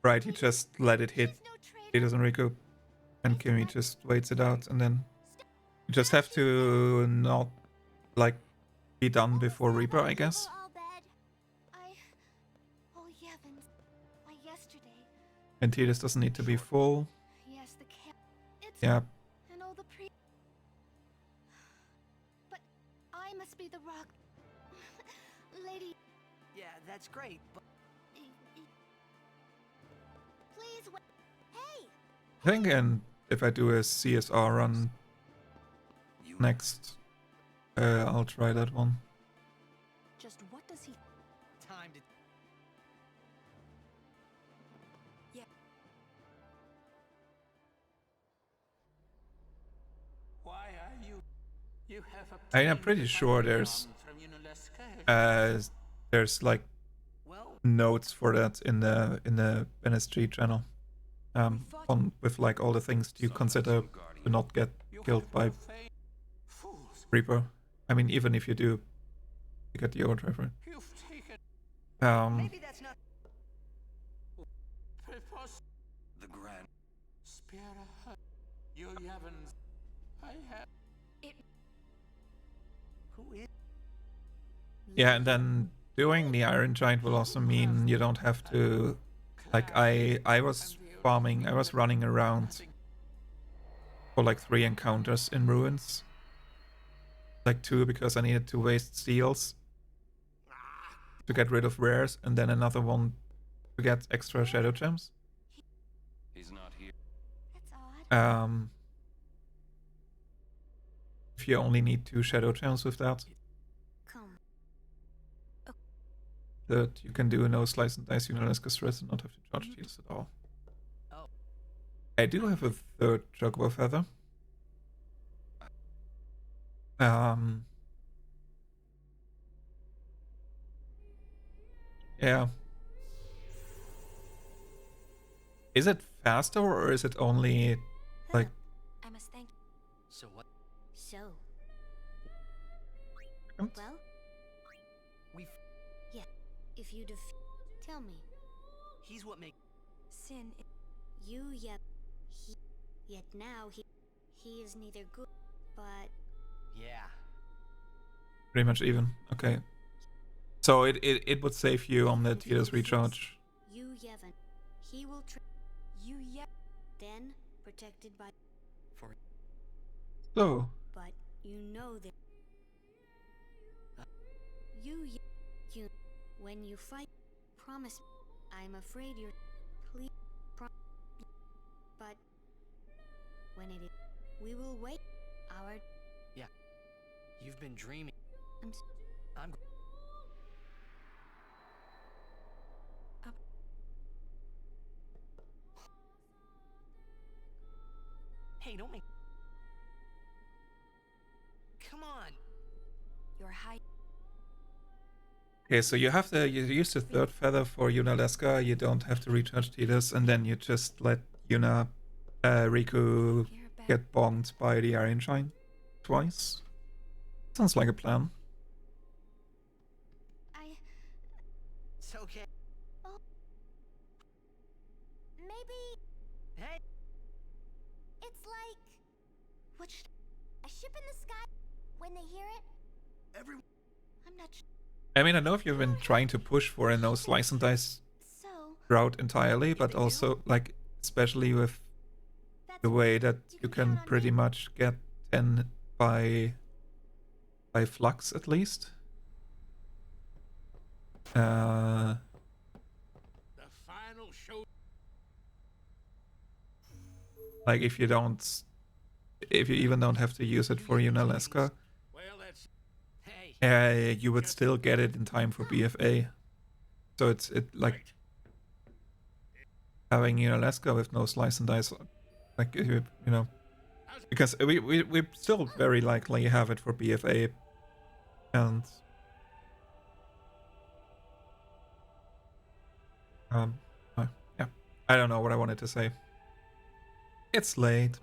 Speaker 3: Right, he just let it hit. He doesn't recoup. And Kimmy just waits it out, and then you just have to not, like, be done before Reaper, I guess.
Speaker 7: oh Yevons, yesterday.
Speaker 3: And Tidus doesn't need to be full.
Speaker 7: Yes, the camp. It's
Speaker 3: Yeah.
Speaker 7: and all the But I must be the rock, lady.
Speaker 15: Yeah, that's great, but
Speaker 7: Please wait. Hey.
Speaker 3: I think, and if I do a CSR run next, I'll try that one.
Speaker 10: Just what does he...
Speaker 15: time to...
Speaker 10: Yeah.
Speaker 16: Why are you? You have
Speaker 3: I'm pretty sure there's like notes for that in the NSG channel. On with like all the things you consider to not get killed by Reaper. I mean, even if you do, you get the overdrive, right?
Speaker 15: Maybe that's not...
Speaker 16: The Grand Sphere. You haven't. I have.
Speaker 15: Who is...
Speaker 3: Yeah, and then doing the Iron Giant will also mean you don't have to... Like, I was farming, I was running around for like 3 encounters in Ruins. Like 2 because I needed to waste seals to get rid of rares, and then another one to get extra shadow gems.
Speaker 16: He's not here.
Speaker 7: That's odd.
Speaker 3: If you only need 2 shadow gems with that.
Speaker 7: Come.
Speaker 3: That you can do no slice and dice Unalaska stress and not have to charge deals at all.
Speaker 15: Oh.
Speaker 3: I do have a 3rd Chocobo Feather. Yeah. Is it faster or is it only like...
Speaker 7: I must thank.
Speaker 15: So what?
Speaker 7: So.
Speaker 3: Well?
Speaker 15: We...
Speaker 7: Yeah. If you tell me.
Speaker 15: He's what make...
Speaker 7: Sin. You yet. He. Yet now he is neither good, but.
Speaker 15: Yeah.
Speaker 3: Pretty much even. Okay. So it would save you on the Tidus recharge.
Speaker 7: You Yevon. He will you yet. Then protected by.
Speaker 15: For.
Speaker 3: So.
Speaker 7: But you know that. You. When you fight, promise me. I'm afraid you're. Please. But. When it is. We will wait. Our.
Speaker 15: Yeah. You've been dreaming. I'm. Hey, don't make. Come on.
Speaker 7: You're high.
Speaker 3: Okay, so you use the 3rd feather for Unalaska, you don't have to recharge Tidus, and then you just let Yuna Riku get bonged by the Iron Giant twice. Sounds like a plan.
Speaker 15: It's okay.
Speaker 7: Oh. Maybe.
Speaker 15: Hey.
Speaker 7: It's like. A ship in the sky. When they hear it.
Speaker 15: Everyone.
Speaker 7: I'm not.
Speaker 3: I mean, I know if you've been trying to push for a no slice and dice route entirely, but also, like, especially with the way that you can pretty much get 10 by by Flux at least. Like if you even don't have to use it for Unalaska, you would still get it in time for BFA. So it's like having Unalaska with no slice and dice, like you know, because we still very likely have it for BFA, and yeah, I don't know what I wanted to say. It's late.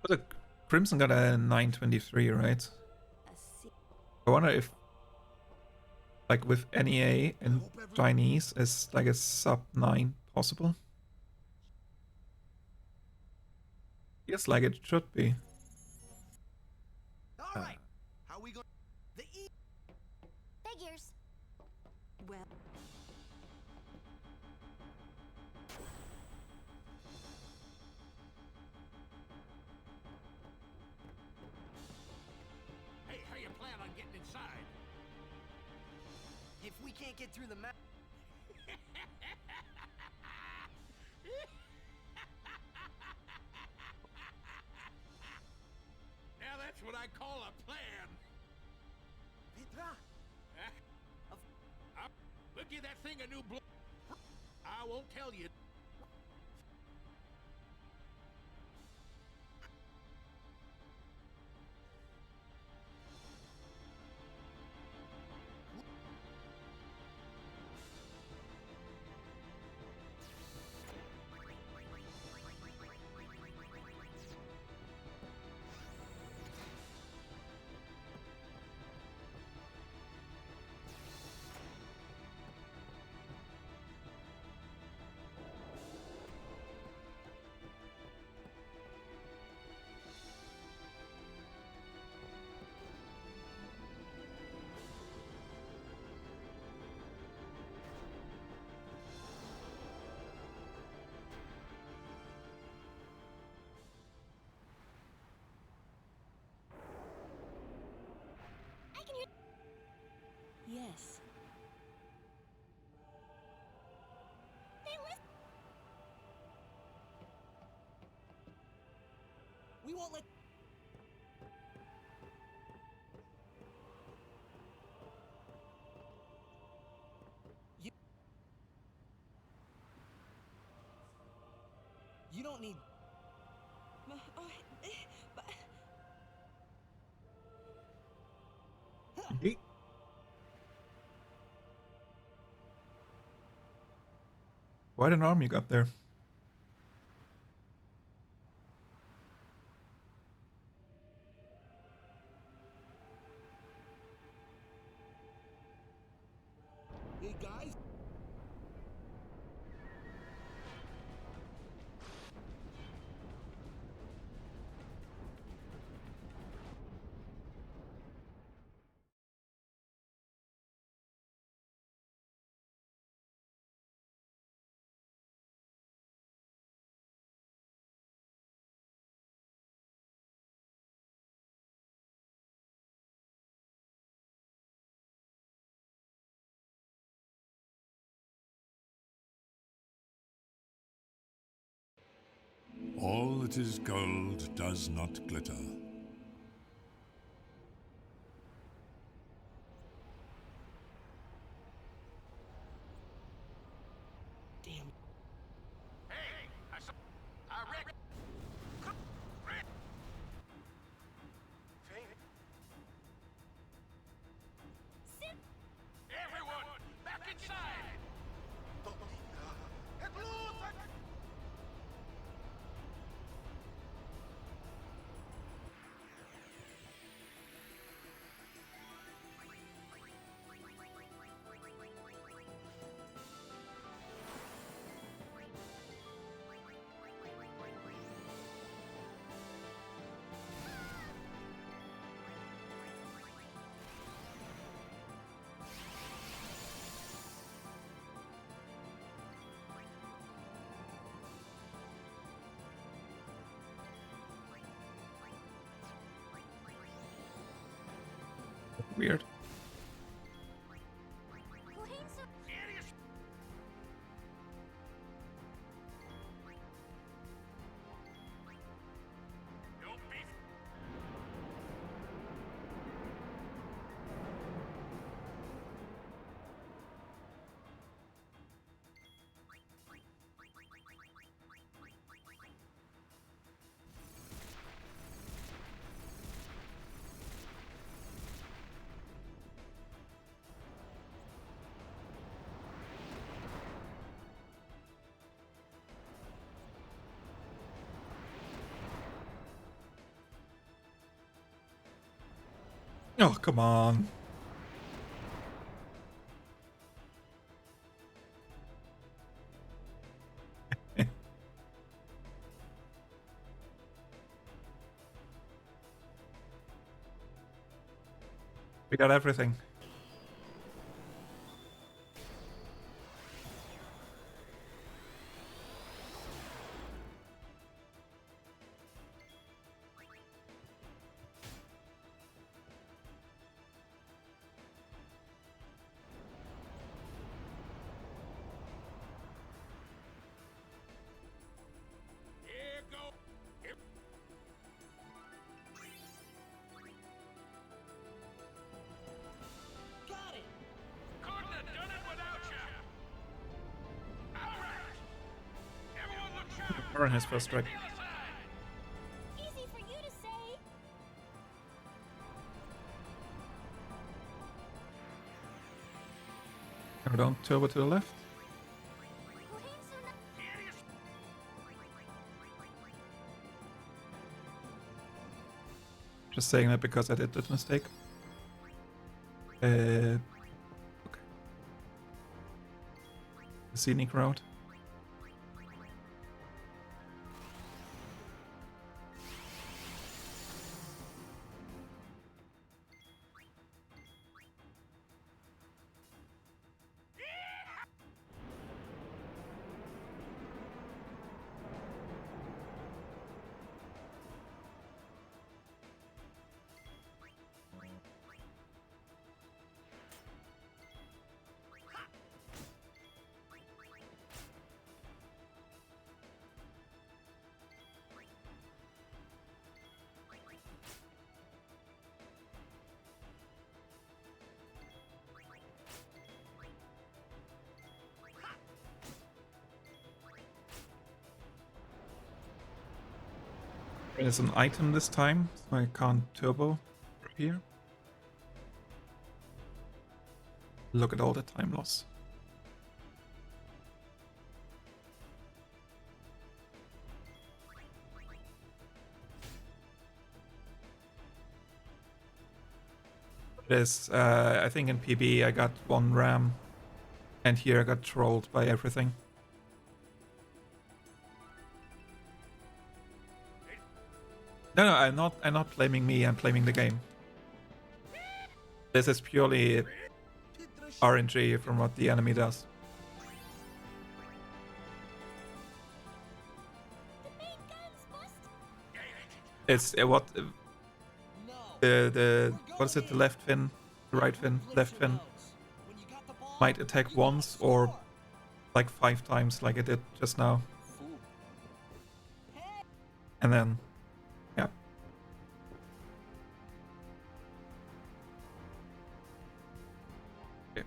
Speaker 3: But look, Crimson got a 923, right? I wonder if, like with NEA and Chinese, is like a sub 9 possible? Feels like it should be.
Speaker 15: Alright, how we going? The E.
Speaker 7: Figures.
Speaker 10: Well.
Speaker 15: Hey, how you plan on getting inside? If we can't get through the map. Now that's what I call a plan. Petra. We'll give that thing a new blow. I won't tell you.
Speaker 10: Yes.
Speaker 15: We won't let. You don't need.
Speaker 3: Quite an arm you got there.
Speaker 15: Hey guys.
Speaker 9: All that is gold does not glitter.
Speaker 15: Damn. Hey, I reckon. Everyone, back inside.
Speaker 3: weird. Oh, come on. We got everything. Or his first strike.
Speaker 7: Easy for you to say.
Speaker 3: Go down, turbo to the left. Just saying that because I did that mistake. Okay. The scenic route. There's an item this time, so I can't turbo here. Look at all the time loss. There's, I think in PB I got one ram, and here I got trolled by everything. No, I'm not blaming me, I'm blaming the game. This is purely RNG from what the enemy does. It's what the what is it, the left fin, the right fin, left fin might attack once or like 5 times like it did just now. And then yeah. Okay.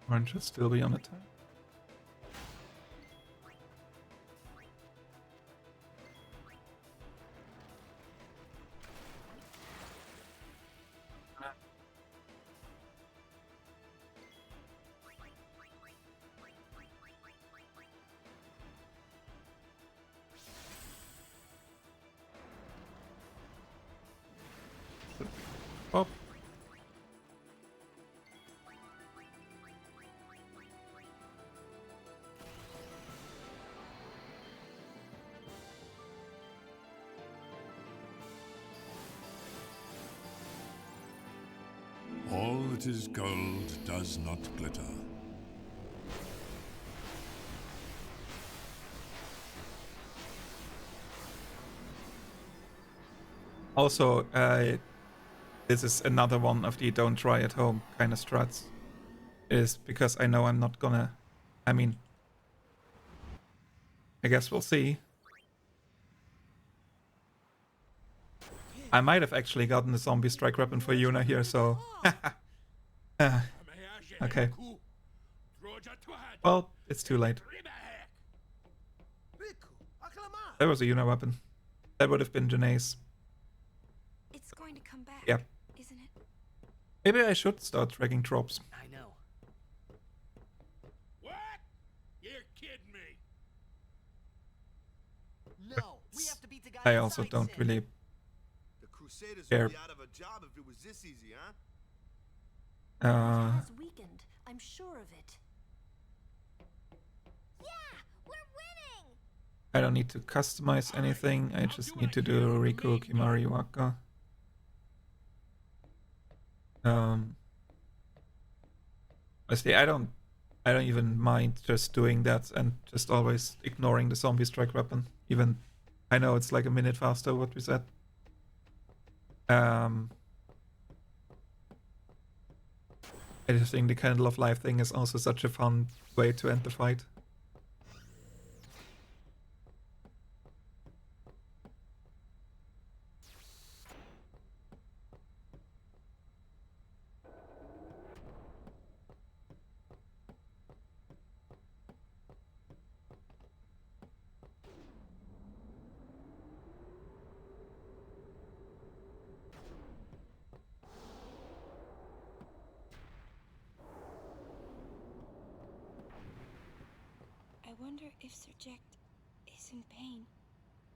Speaker 3: Orange should still be on attack. Oh.
Speaker 9: All that is gold does not glitter.
Speaker 3: Also, this is another one of the don't try at home kind of struts. Is because I know I'm not gonna... I mean... I guess we'll see. I might have actually gotten the zombie strike weapon for Yuna here, so... okay. Well, it's too late. That was a Yuna weapon. That would have been Geneaux'.
Speaker 19: It's going to come back,
Speaker 3: Yep.
Speaker 19: isn't it?
Speaker 3: Maybe I should start tracking drops.
Speaker 1: I know.
Speaker 5: What? You're kidding me.
Speaker 15: No, we have to beat the guy
Speaker 3: I also
Speaker 15: inside,
Speaker 3: don't
Speaker 15: Sin.
Speaker 3: really
Speaker 6: The Crusaders
Speaker 3: care.
Speaker 6: would be out of a job if it was this easy, huh?
Speaker 10: Has weakened. I'm sure of it.
Speaker 3: I don't need to customize anything. I just need to do Riku Kimari Waka. Honestly, I don't even mind just doing that and just always ignoring the zombie strike weapon. Even I know it's like a minute faster what we said. I just think the Candle of Life thing is also such a fun way to end the fight.
Speaker 19: I wonder if Sir Jekt is in pain.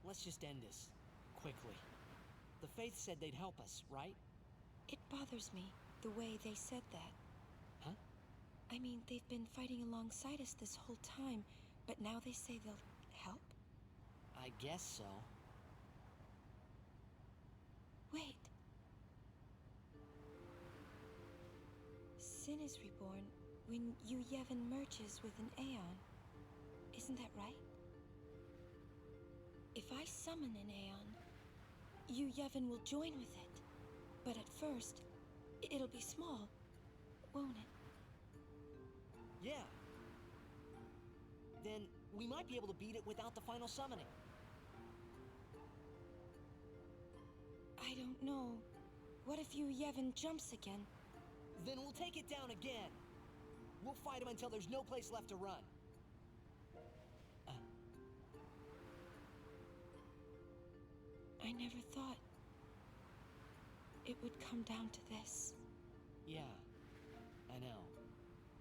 Speaker 15: Let's just end this. Quickly. The Faith said they'd help us, right?
Speaker 19: It bothers me, the way they said that.
Speaker 15: Huh?
Speaker 19: I mean, they've been fighting alongside us this whole time, but now they say they'll help?
Speaker 15: I guess so.
Speaker 19: Wait. Sin is reborn when Yu Yevon merges with an Aeon. Isn't that right? If I summon an Aeon, Yu Yevon will join with it. But at first, it'll be small, won't it?
Speaker 15: Yeah. Then we might be able to beat it without the final summoning.
Speaker 19: I don't know. What if Yu Yevon jumps again?
Speaker 15: Then we'll take it down again. We'll fight him until there's no place left to run.
Speaker 19: I never thought it would come down to this.
Speaker 15: Yeah, I know.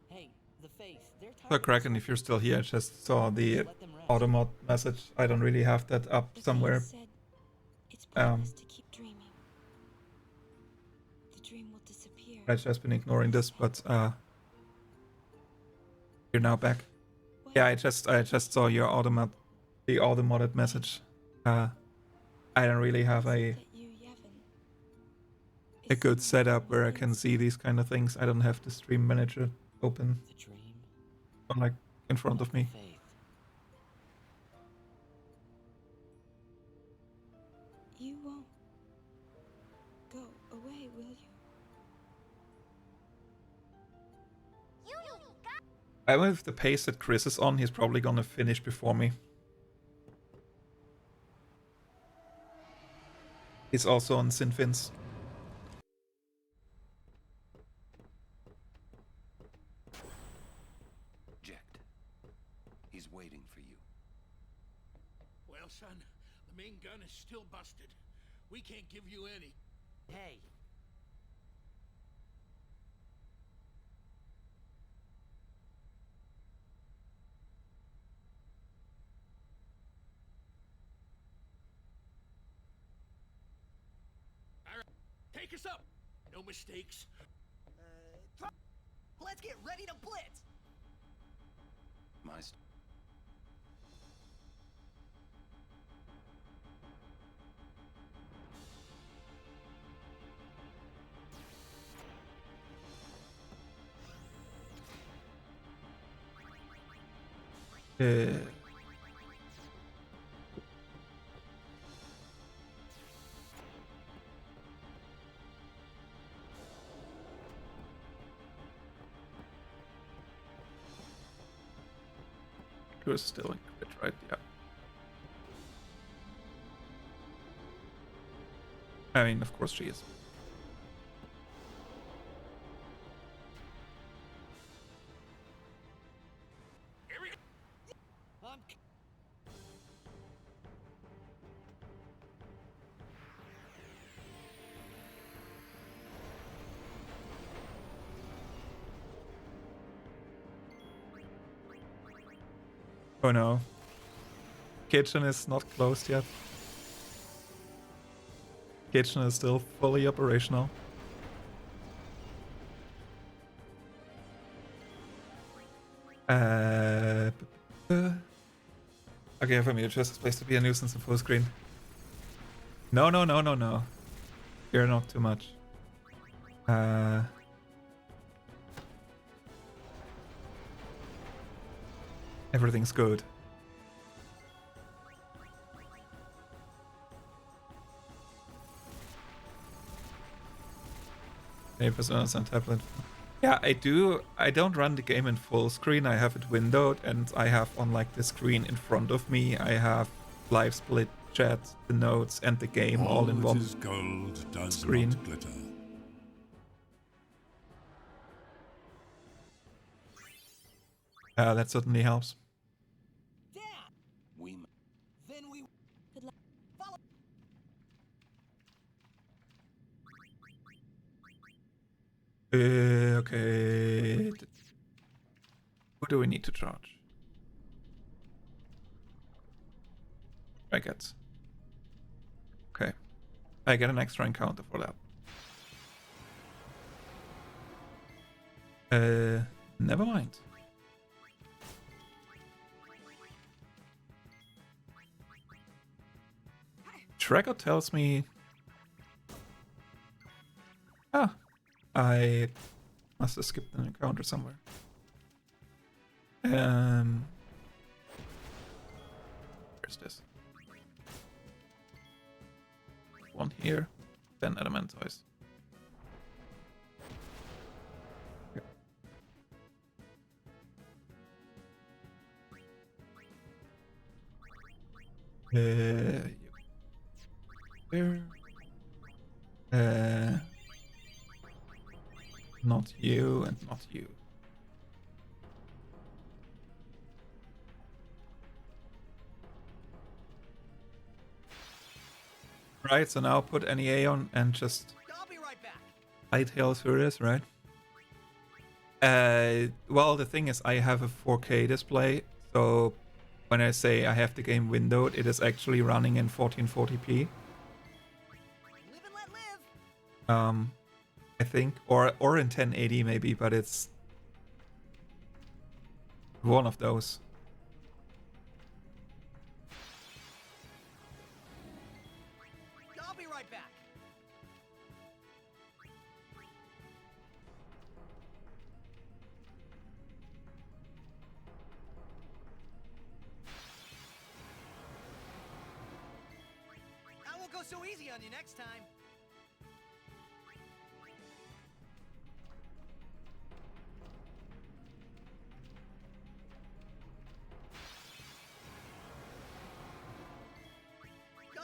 Speaker 15: Hey, the Faith, they're tired.
Speaker 3: So Kraken, if you're still here, I just saw the Automod message. I don't really have that up somewhere.
Speaker 19: Said it's pointless to keep dreaming. The dream will disappear.
Speaker 3: I've just been ignoring this, but you're now back. Yeah, I just saw your the automodded message. I don't really have a good setup where I can see these kind of things. I don't have the stream manager open, like in front of me.
Speaker 19: You won't go away, will you?
Speaker 3: I mean, with the pace that Chris is on, he's probably gonna finish before me. He's also on Sinfin's.
Speaker 8: Jekt. He's waiting for you.
Speaker 5: Well, son, the main gun is still busted. We can't give you any.
Speaker 15: Hey.
Speaker 5: Take us up!
Speaker 13: No mistakes.
Speaker 15: Let's get ready to blitz.
Speaker 17: My
Speaker 3: She was still in crit, right? Yeah. I mean, of course she is.
Speaker 15: Here we go.
Speaker 3: Oh no. Kitchen is not closed yet. Kitchen is still fully operational. Okay, for me, just place to be a nuisance in full screen. No. You're not too much. Everything's good. Personas on tablet. Yeah, I do. I don't run the game in full screen. I have it windowed, and I have on like the screen in front of me. I have live split chat, the notes, and the game all in one
Speaker 9: gold does
Speaker 3: screen.
Speaker 9: Not glitter.
Speaker 3: That certainly helps. Okay. Who do we need to charge? I get. Okay. I get an extra encounter for that. Never mind. Tracker tells me... Ah. I must have skipped an encounter somewhere. Where's this? One here, then Elementoids. There. Not you and not you. Right, so now put NEA on and just hightail through this, right? Well, the thing is, I have a 4K display, so when I say I have the game windowed, it is actually running in 1440p. I think, or in 1080 maybe, but it's one of those.
Speaker 15: I'll be right back. I won't go so easy on you next time.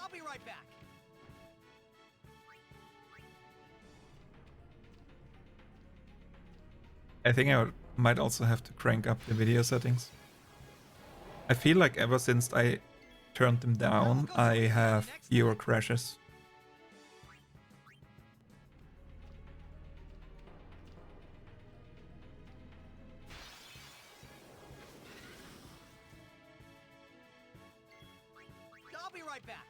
Speaker 15: I'll be right back.
Speaker 3: I think I might also have to crank up the video settings. I feel like ever since I turned them down, I have fewer crashes.
Speaker 15: I'll be right back.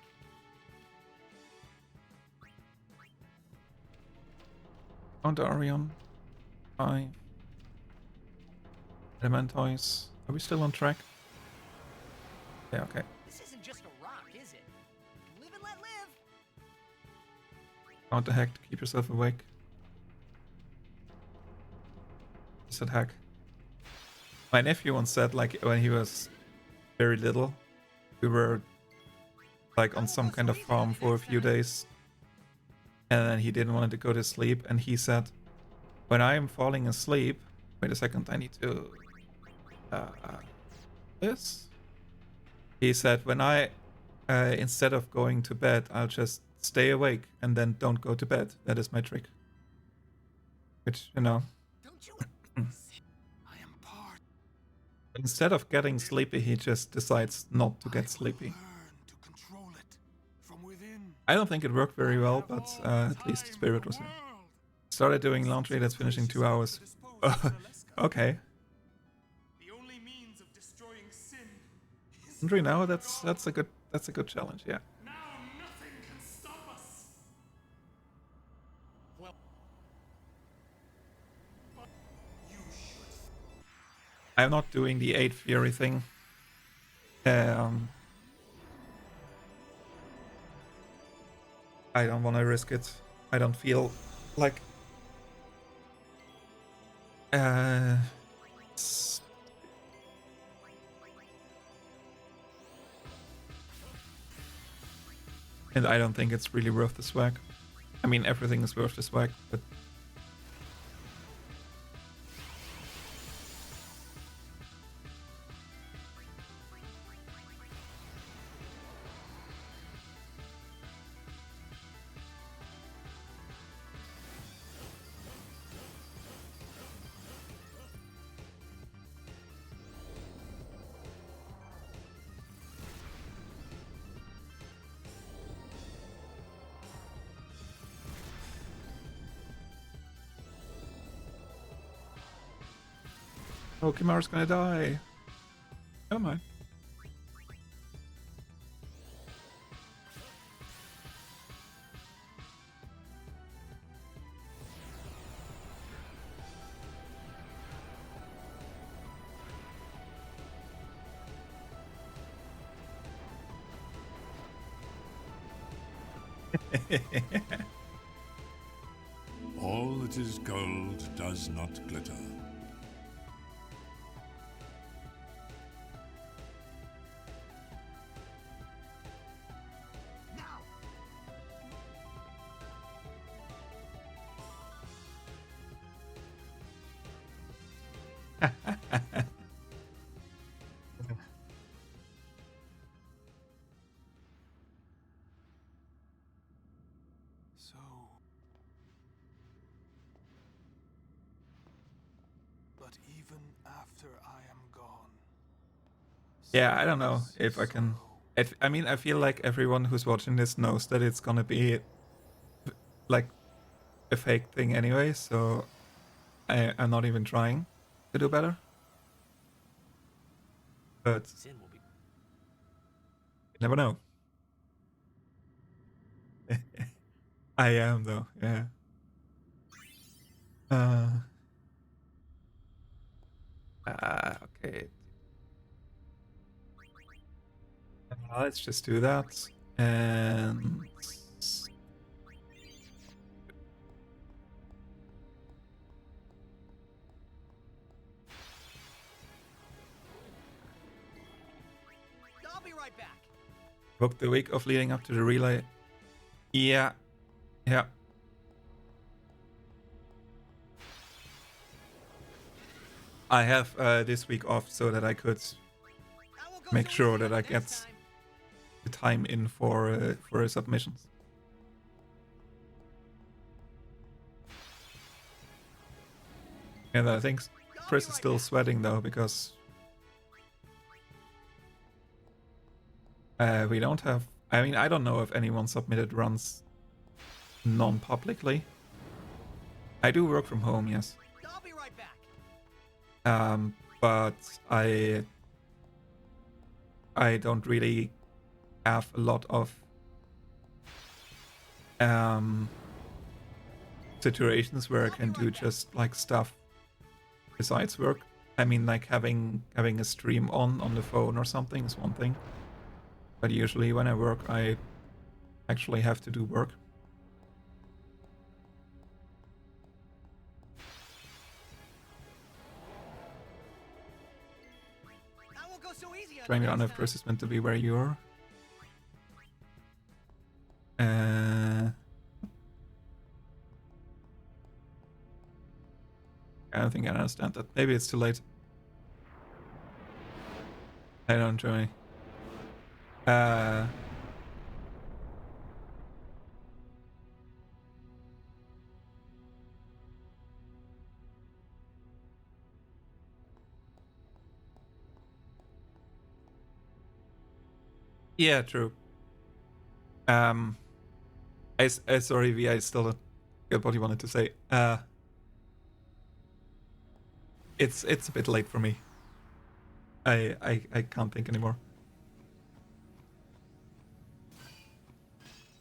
Speaker 3: Counter Arion. 5. Elementoise. Are we still on track? Yeah, okay.
Speaker 15: This isn't just a rock, is it? Live and let live.
Speaker 3: Counter hack to keep yourself awake. He said hack. My nephew once said, like, when he was very little, we were like on some kind of farm for a few days, and then he didn't want to go to sleep, and he said, when I am falling asleep, wait a second, I need to this. He said, when I instead of going to bed, I'll just stay awake and then don't go to bed. That is my trick. Which, you know, instead of getting sleepy, he just decides not to get sleepy. I don't think it worked very well, but at least the spirit was there. Started doing laundry, that's finishing 2 hours. Okay. Laundry now, that's a good challenge, yeah. I'm not doing the 8 Fury thing. I don't want to risk it. I don't feel like... and I don't think it's really worth the swag. I mean, everything is worth the swag, but... Oh, Kimara's gonna die. Never mind.
Speaker 9: All that is gold does not glitter.
Speaker 18: But even after I am gone.
Speaker 3: Yeah, I don't know if I can... I mean, I feel like everyone who's watching this knows that it's gonna be like a fake thing anyway, so I'm not even trying to do better. But you never know. I am though, yeah. Okay. Let's just do that. And
Speaker 15: I'll be right back.
Speaker 3: book the week of leading up to the relay. Yeah. Yeah. I have this week off so that I could make sure that I get the time in for submissions. And I think Chris is still sweating though, because we don't have... I mean, I don't know if anyone submitted runs non-publicly. I do work from home, yes.
Speaker 15: I'll be right back.
Speaker 3: But I don't really have a lot of situations where I can do just like stuff besides work. I mean, like having a stream on the phone or something is one thing, but usually when I work, I actually have to do work. Trying to enough Tros is meant to be where you are. I don't think I understand that. Maybe it's too late. I don't enjoy. Yeah, true. Sorry, V, I still don't get what you wanted to say. It's a bit late for me. I can't think anymore.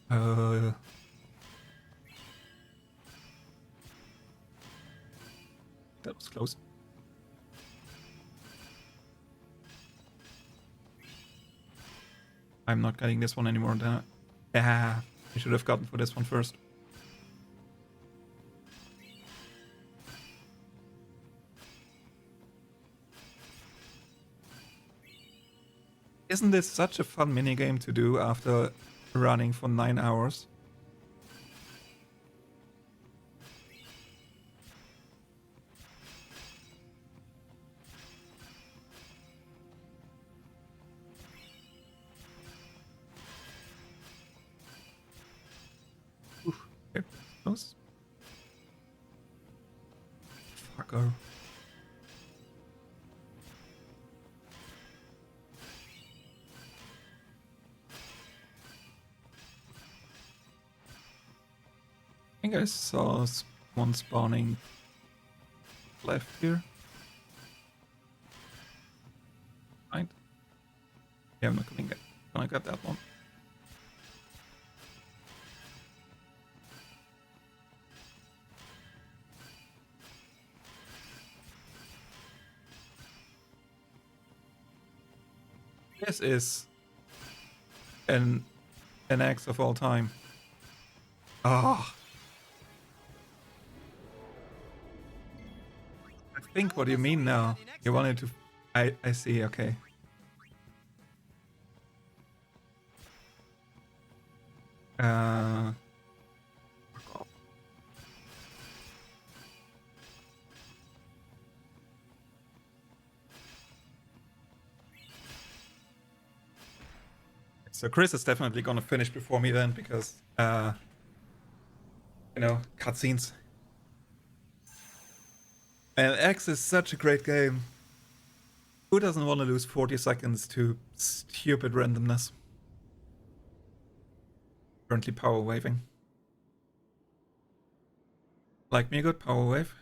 Speaker 3: That was close. I'm not getting this one anymore. I should have gotten for this one first. Isn't this such a fun minigame to do after running for 9 hours? Oof, okay, close. Fucker. I think I saw one spawning left here. Right? Yeah, I'm not gonna get that one. This is an axe of all time. Ah. I think what you mean now. You wanted to... I see, okay. So Chris is definitely gonna finish before me then, because, you know, cutscenes. And X is such a great game. Who doesn't want to lose 40 seconds to stupid randomness? Currently power waving. Like me a good power wave?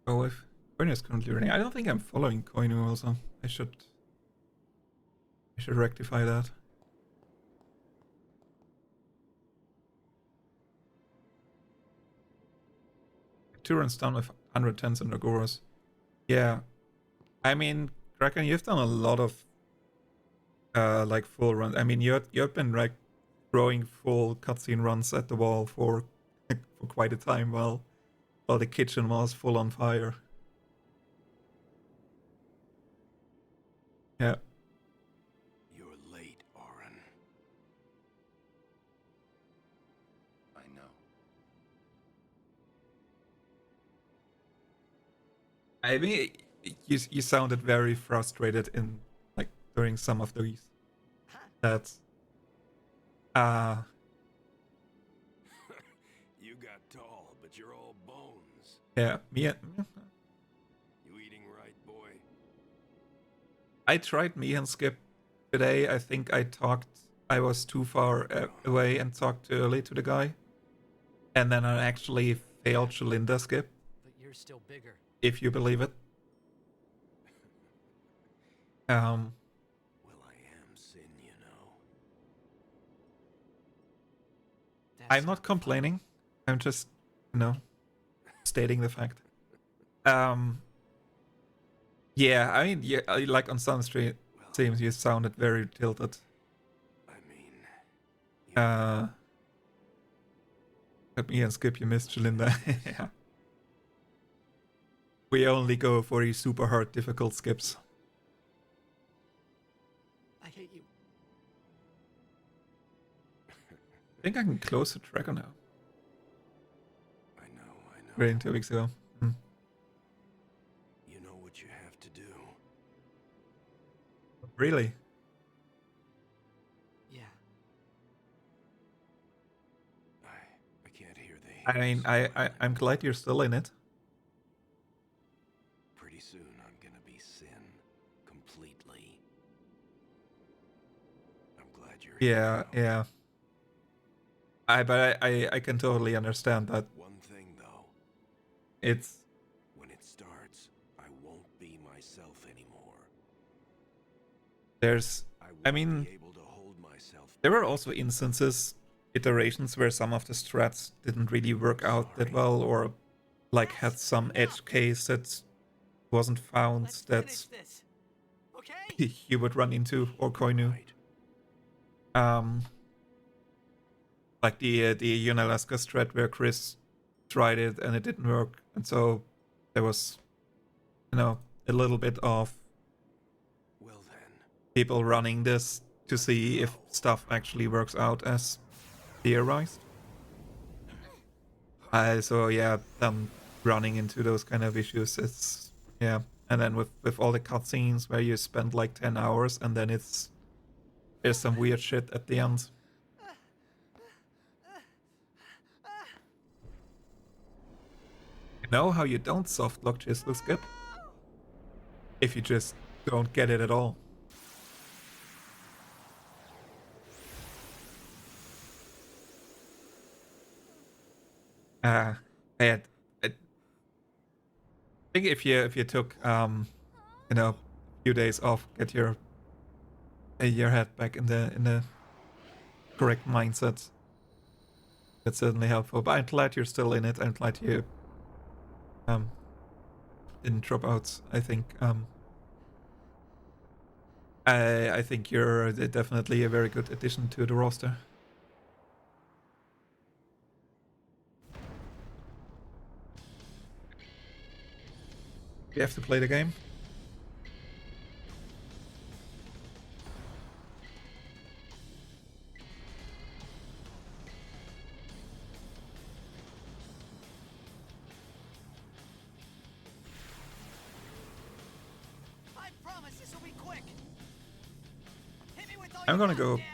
Speaker 3: Power wave. Koinu is currently running. I don't think I'm following Koinu also. I should rectify that. 2 runs down with 110 Sandragoras. Yeah. I mean, Kraken, you've done a lot of like full runs. I mean, you've been like throwing full cutscene runs at the wall for quite a time while the kitchen was full on fire. Yeah.
Speaker 13: You're late, Oren. I know.
Speaker 3: I mean, you sounded very frustrated in like during some of these. That's
Speaker 13: You got tall, but you're all bones.
Speaker 3: yeah, me and
Speaker 13: You eating right, boy?
Speaker 3: I tried me and Skip today. I think I was too far away and talked too early to the guy. And then I actually failed Shalinda Skip.
Speaker 1: But you're still bigger.
Speaker 3: If you believe it.
Speaker 13: Well, I am Sin, you know.
Speaker 3: I'm not complaining. I'm just, you know, stating the fact. Yeah, I mean, yeah, like on some streams you sounded very tilted. Let me and Skip, you missed Jalinda. Yeah. We only go for the super hard, difficult skips.
Speaker 15: I hate you.
Speaker 3: I think I can close the tracker now.
Speaker 13: I know.
Speaker 3: Rating 2 weeks ago.
Speaker 13: You know what you have to do.
Speaker 3: Really?
Speaker 15: Yeah.
Speaker 13: I can't hear the
Speaker 3: I mean, I'm glad you're still in it.
Speaker 13: Pretty soon I'm gonna be Sin. Completely. I'm glad you're
Speaker 3: Yeah, yeah. But I can totally understand that.
Speaker 13: One thing though.
Speaker 3: It's
Speaker 13: When it starts, I won't be myself anymore.
Speaker 3: I mean, there were also instances, iterations where some of the strats didn't really work out that well, or like had some edge case that wasn't found that you would run into or Koinu. Like the Unalaska strat where Chris tried it and it didn't work, and so there was, you know, a little bit of people running this to see if stuff actually works out as theorized. So yeah, running into those kind of issues, it's, yeah. And then with all the cutscenes where you spend like 10 hours and then there's some weird shit at the end. You know how you don't softlock Chisel Skip? If you just don't get it at all. I think if you took you know, a few days off, get your head back in the correct mindset, that's certainly helpful. But I'm glad you're still in it. I'm glad you didn't drop out. I think I think you're definitely a very good addition to the roster. You have to play the game.
Speaker 15: I promise this will be quick. Hit me with all
Speaker 3: I'm
Speaker 15: you
Speaker 3: gonna
Speaker 15: got,
Speaker 3: go
Speaker 15: Dad.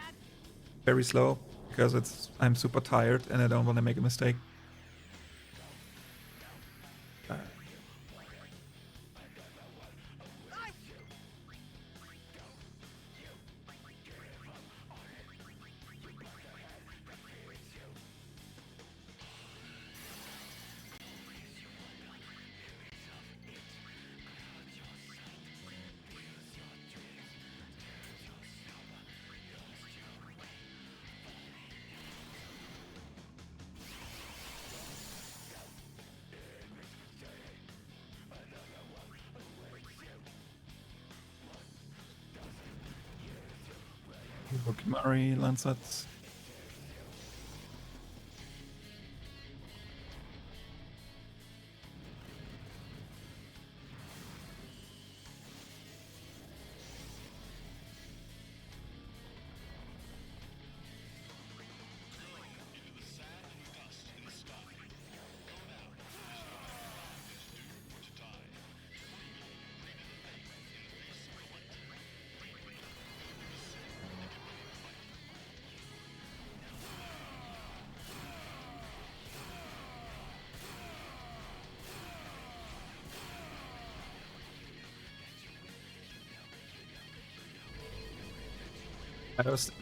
Speaker 3: very slow because I'm super tired and I don't want to make a mistake. Murray, Lancet.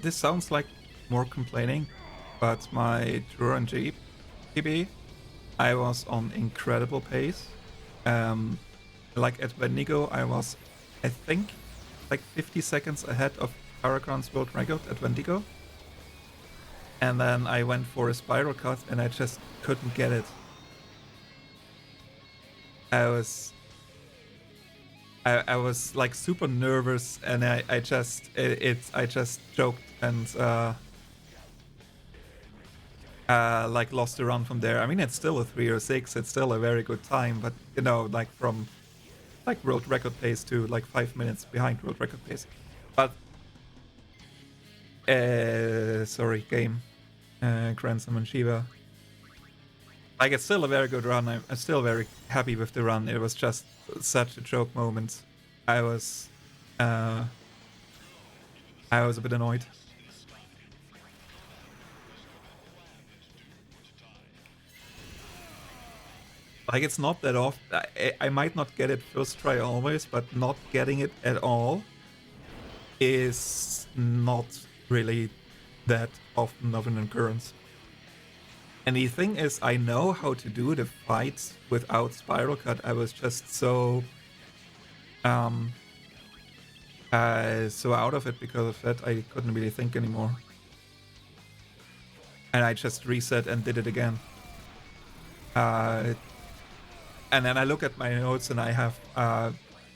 Speaker 3: This sounds like more complaining, but my Duran GB, I was on incredible pace. Like at Wendigo, I was, I think, like 50 seconds ahead of Aragon's world record at Wendigo. And then I went for a spiral cut and I just couldn't get it. I was like super nervous, and I just choked and like lost the run from there. I mean, it's still a 3:06. It's still a very good time, but you know, like from like world record pace to like 5 minutes behind world record pace. But sorry, game. Grand Summon Shiva. Like, it's still a very good run. I'm still very happy with the run. It was just such a choke moment. I was a bit annoyed. Like, it's not that often. I might not get it first try always, but not getting it at all is not really that often of an occurrence. And the thing is, I know how to do the fights without Spiral Cut. I was just so so out of it because of that. I couldn't really think anymore. And I just reset and did it again. And then I look at my notes and I have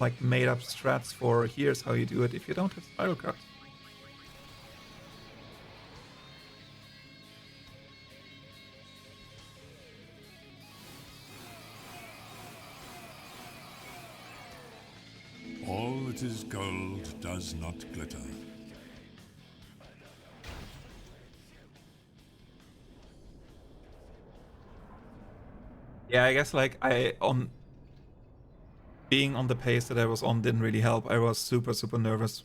Speaker 3: like made up strats for here's how you do it if you don't have Spiral Cut.
Speaker 9: All that is gold does not glitter.
Speaker 3: Yeah, I guess like being on the pace that I was on didn't really help. I was super nervous.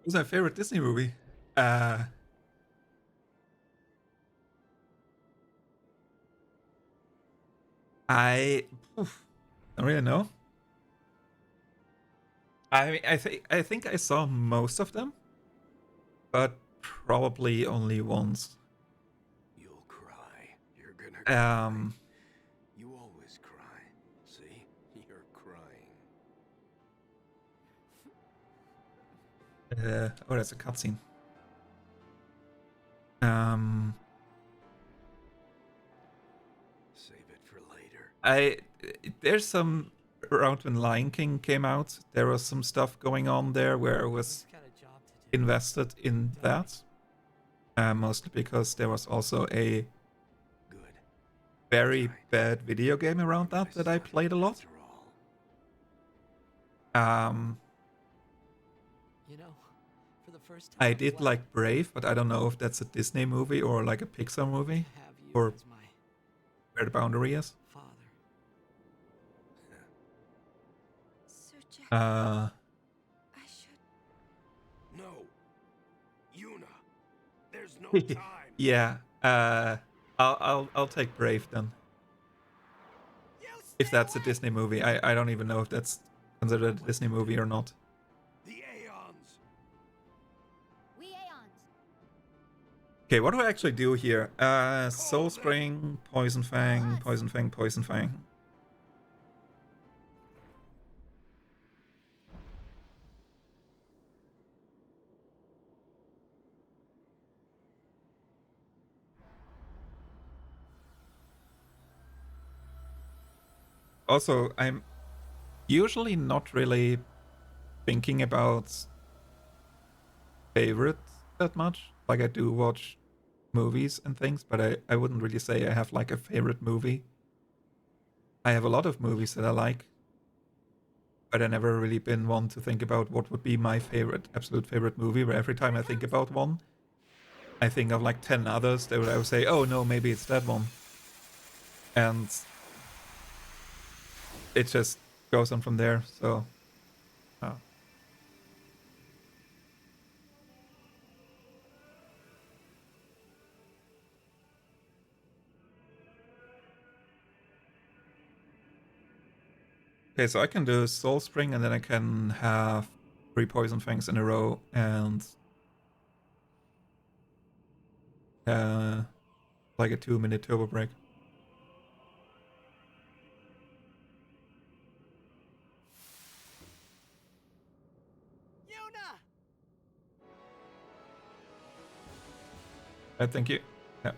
Speaker 3: What's my favorite Disney movie? I don't really know. I think I saw most of them, but probably only once.
Speaker 8: You'll cry. You're gonna cry.
Speaker 3: Um,
Speaker 8: You always cry. See? You're crying.
Speaker 3: oh, that's a cutscene.
Speaker 8: Save it for later.
Speaker 3: There's some around when Lion King came out. There was some stuff going on there where I was invested in that. Mostly because there was also a very bad video game around that I played a lot.
Speaker 1: You know, for the first time
Speaker 3: I did like Brave, but I don't know if that's a Disney movie or like a Pixar movie, or where the boundary is.
Speaker 8: No. Yuna. There's no time.
Speaker 3: Yeah. I'll take Brave then. If that's a Disney movie, I don't even know if that's considered a Disney movie or not.
Speaker 13: We Aeons.
Speaker 3: Okay, what do I actually do here? Soul Spring, Poison Fang, Poison Fang, Poison Fang. Also, I'm usually not really thinking about favorites that much. Like, I do watch movies and things, but I wouldn't really say I have like a favorite movie. I have a lot of movies that I like, but I never really been one to think about what would be my favorite, absolute favorite movie, where every time I think about one, I think of like 10 others that I would say, oh no, maybe it's that one. And it just goes on from there, so... Okay, so I can do Soul Spring, and then I can have 3 Poison Fangs in a row, and like a 2-minute turbo break. Thank you. Yeah. I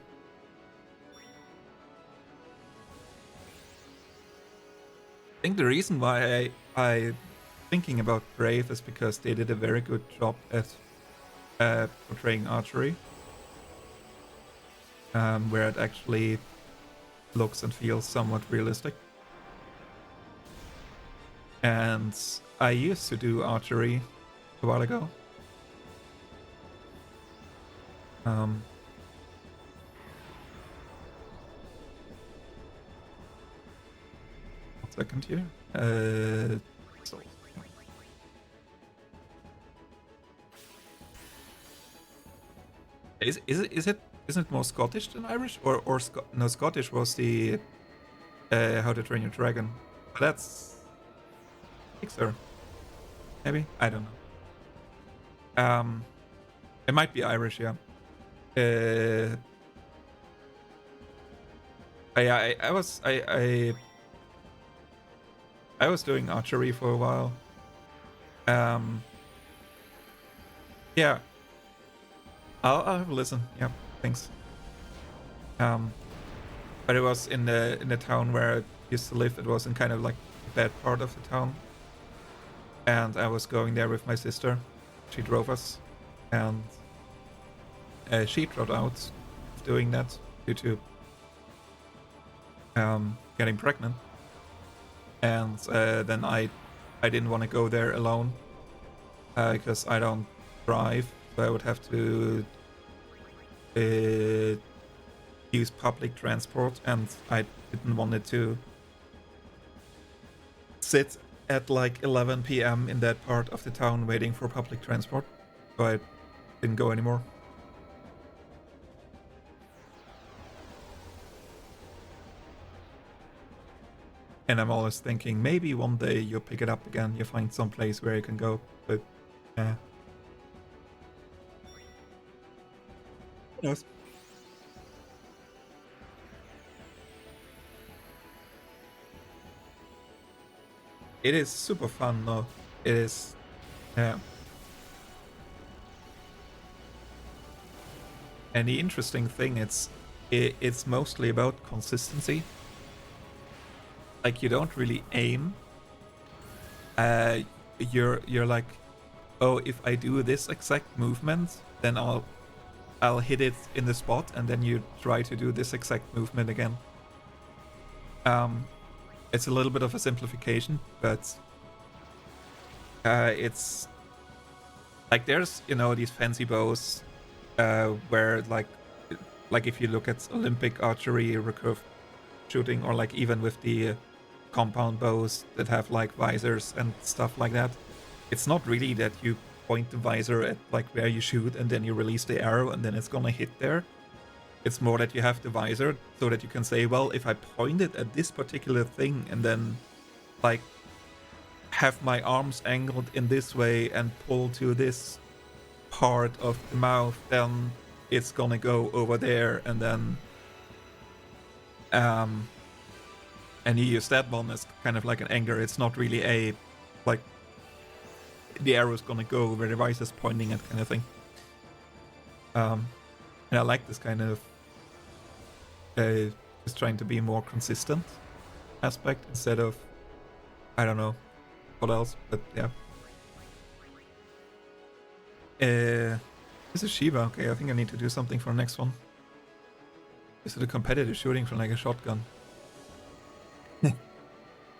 Speaker 3: think the reason why I thinking about Brave is because they did a very good job at portraying archery, where it actually looks and feels somewhat realistic. And I used to do archery a while ago. 1 second here. So. Isn't it more Scottish than Irish, or no? Scottish was the How to Train Your Dragon. But that's Kickstarter. Maybe, I don't know. It might be Irish, yeah. I was doing archery for a while. Yeah. I'll have a listen. Yeah, thanks. But it was in the town where I used to live. It was in kind of like a bad part of the town. And I was going there with my sister. She drove us. And she dropped out of doing that due to getting pregnant. And then I didn't want to go there alone because I don't drive, so I would have to use public transport, and I didn't want it to sit at like 11 p.m. in that part of the town waiting for public transport, so I didn't go anymore. And I'm always thinking, maybe one day you'll pick it up again, you'll find some place where you can go, but yeah. Who knows? It is super fun though. It is, yeah. And the interesting thing, it's mostly about consistency. Like, you don't really aim. You're like, oh, if I do this exact movement, then I'll hit it in the spot, and then you try to do this exact movement again. It's a little bit of a simplification, but it's like, there's, you know, these fancy bows where like if you look at Olympic archery, recurve shooting, or like even with the compound bows that have like visors and stuff like that, it's not really that you point the visor at like where you shoot and then you release the arrow and then it's gonna hit there. It's more that you have the visor so that you can say, well, if I point it at this particular thing and then like have my arms angled in this way and pull to this part of the mouth, then it's gonna go over there, and then and you use that one as kind of like an anchor. It's not really a, like, the arrow's gonna go where the visor's pointing at kind of thing. And I like this kind of just trying to be more consistent aspect instead of, I don't know what else, but yeah. This is Shiva. Okay, I think I need to do something for the next one. Is it a competitive shooting from like a shotgun?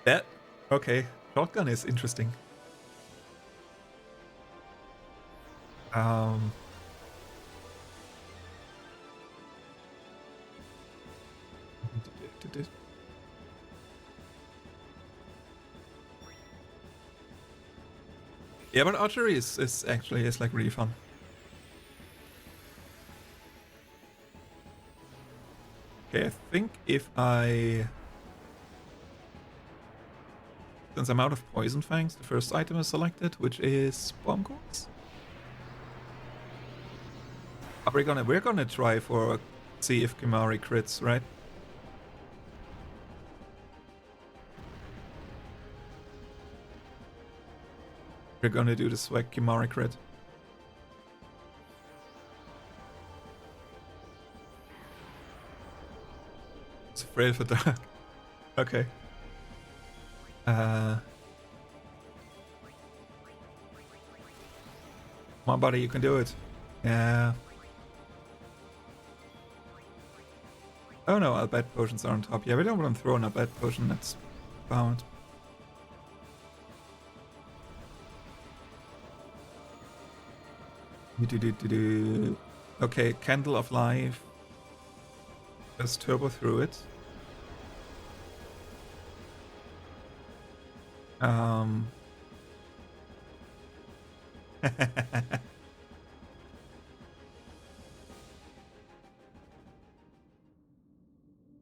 Speaker 3: That, okay, shotgun is interesting. Yeah, but archery is actually like really fun. Okay, I think if I... since I'm out of Poison Fangs, the first item is selected, which is Bonkers. We're gonna try for see if Kimari crits, right? We're gonna do the swag Kimari crit. It's afraid of the dark. Okay. Come on, buddy, you can do it. Yeah. Oh no, I'll bet potions are on top. Yeah, we don't want to throw in a bet potion, that's bound. Okay, Candle of Life. Just turbo through it.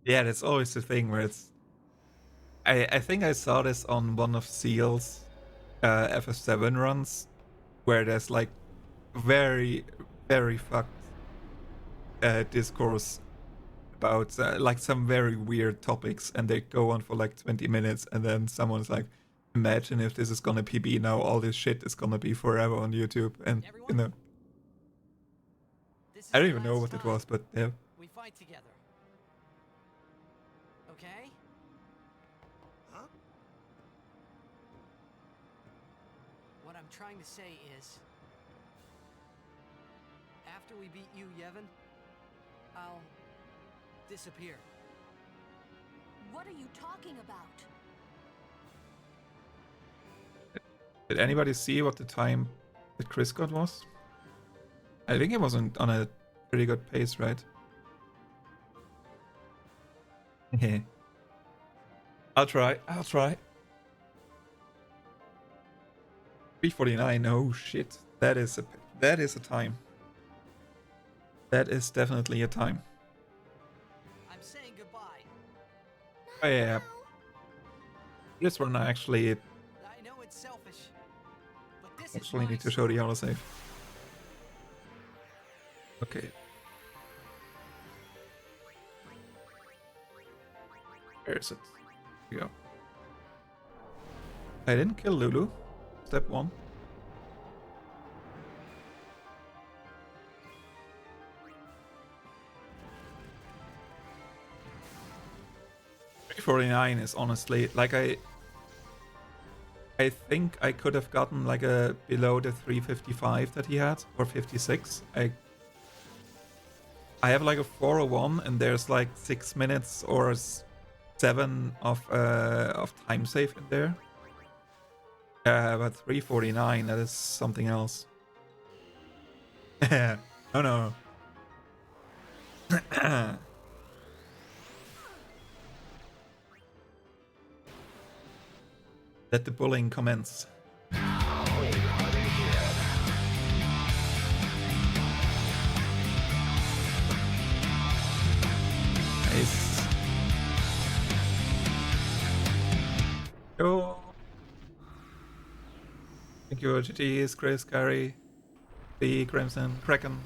Speaker 3: Yeah, that's always the thing where it's... I think I saw this on one of Seal's FF7 runs, where there's like very, very fucked discourse about like some very weird topics, and they go on for like 20 minutes, and then someone's like, imagine if this is gonna PB now, all this shit is gonna be forever on YouTube, and you know... I don't even know what it was, but yeah.
Speaker 1: We fight together. Okay?
Speaker 6: Huh?
Speaker 1: What I'm trying to say is, after we beat you, Yevon, I'll disappear.
Speaker 10: What are you talking about?
Speaker 3: Did anybody see what the time that Chris got was? I think it wasn't on a pretty good pace, right? Yeah. I'll try. 3:49. Oh shit. That is a time. That is definitely a time.
Speaker 1: I'm saying goodbye.
Speaker 3: Oh yeah. This one I actually
Speaker 1: I know it's selfish, but this
Speaker 3: actually need to show the autosave. Okay. Where is it? Here we go. I didn't kill Lulu. Step 1. $349 is honestly like I think I could have gotten like a below the 355 that he had, or 56. I have like a 401 and there's like 6 minutes or 7 of time save in there. But 349, that is something else. Oh no. Let the bullying commence. Nice. Go. Thank you, GTs, Chris, Gary, B, Crimson, Kraken,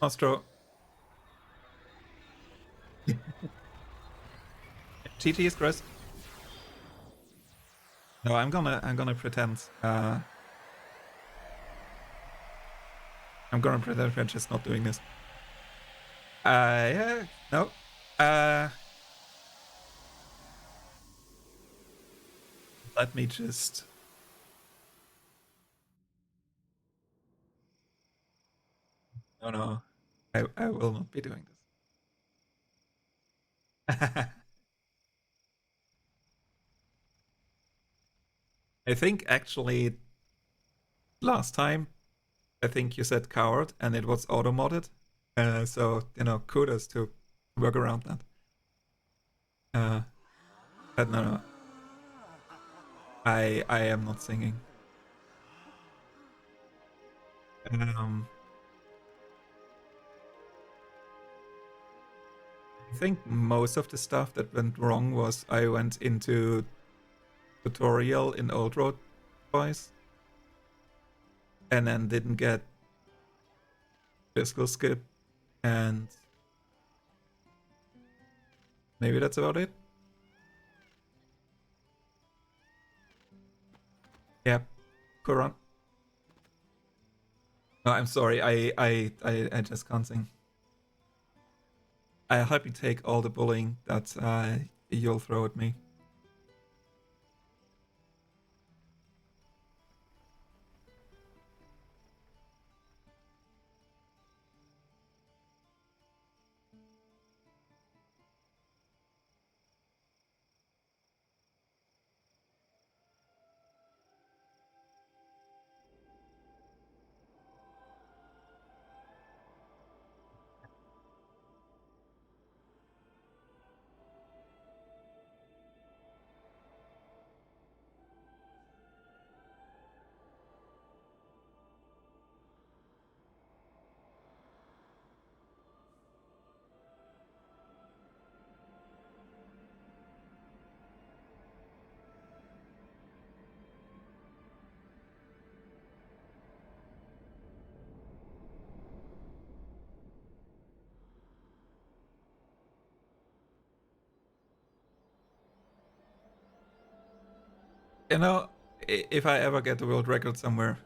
Speaker 3: Nostro. GTs, Chris. No, I'm gonna pretend. I'm gonna pretend we're just not doing this. Yeah, no. Let me just. No. I will not be doing this. I think actually last time, I think you said coward and it was auto-modded. So, you know, kudos to work around that. But no. I am not singing. I think most of the stuff that went wrong was I went into tutorial in Old Road twice and then didn't get physical skip, and maybe that's about it. Yep, Quran. No, I'm sorry, I just can't sing. I'll happy take all the bullying that you'll throw at me. You know, if I ever get the world record somewhere,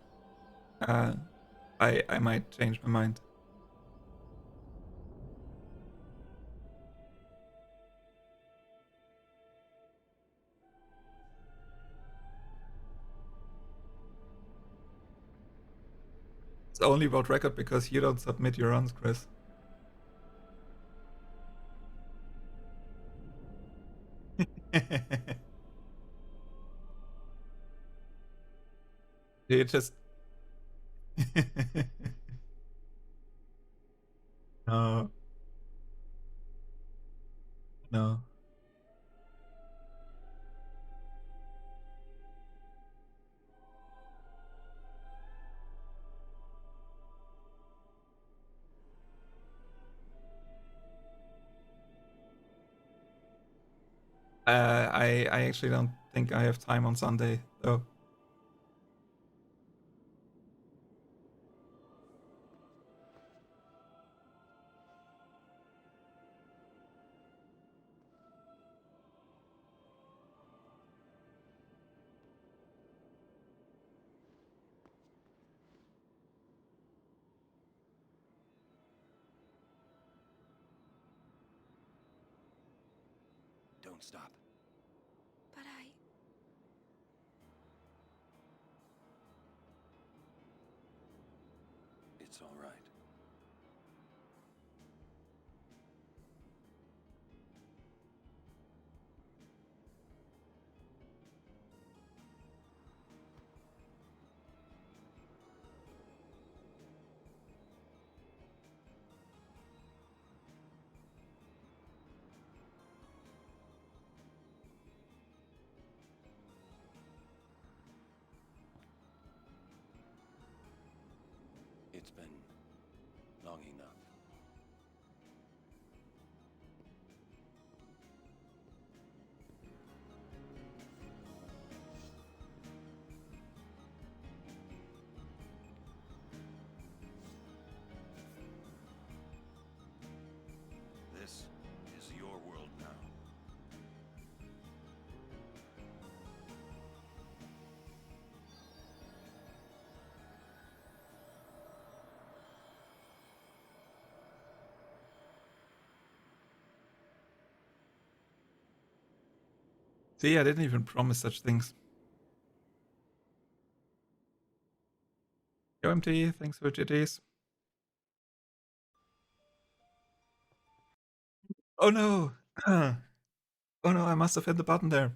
Speaker 3: I might change my mind. It's only world record because you don't submit your runs, Chris. You just... No. No. I actually don't think I have time on Sunday, though.
Speaker 13: Don't stop.
Speaker 19: But
Speaker 13: It's all right. It's been long enough. This is your world now.
Speaker 3: See, I didn't even promise such things. OMT, thanks for GTs. Oh no! Oh no, I must have hit the button there.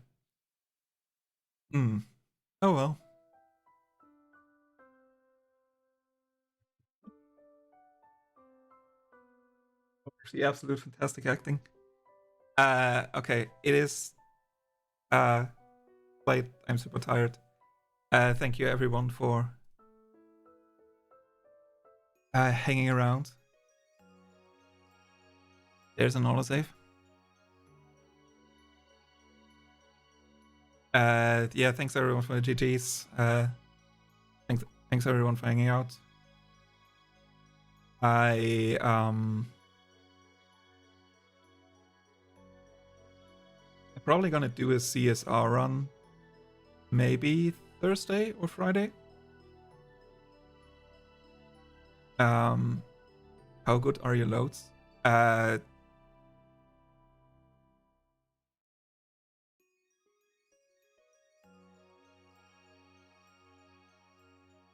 Speaker 3: Oh well. The absolute fantastic acting. Okay, it is late. I'm super tired. Thank you everyone for hanging around. There's an autosave. Yeah, thanks everyone for the GGs. Thanks everyone for hanging out. I'm probably gonna do a CSR run, maybe Thursday or Friday. How good are your loads?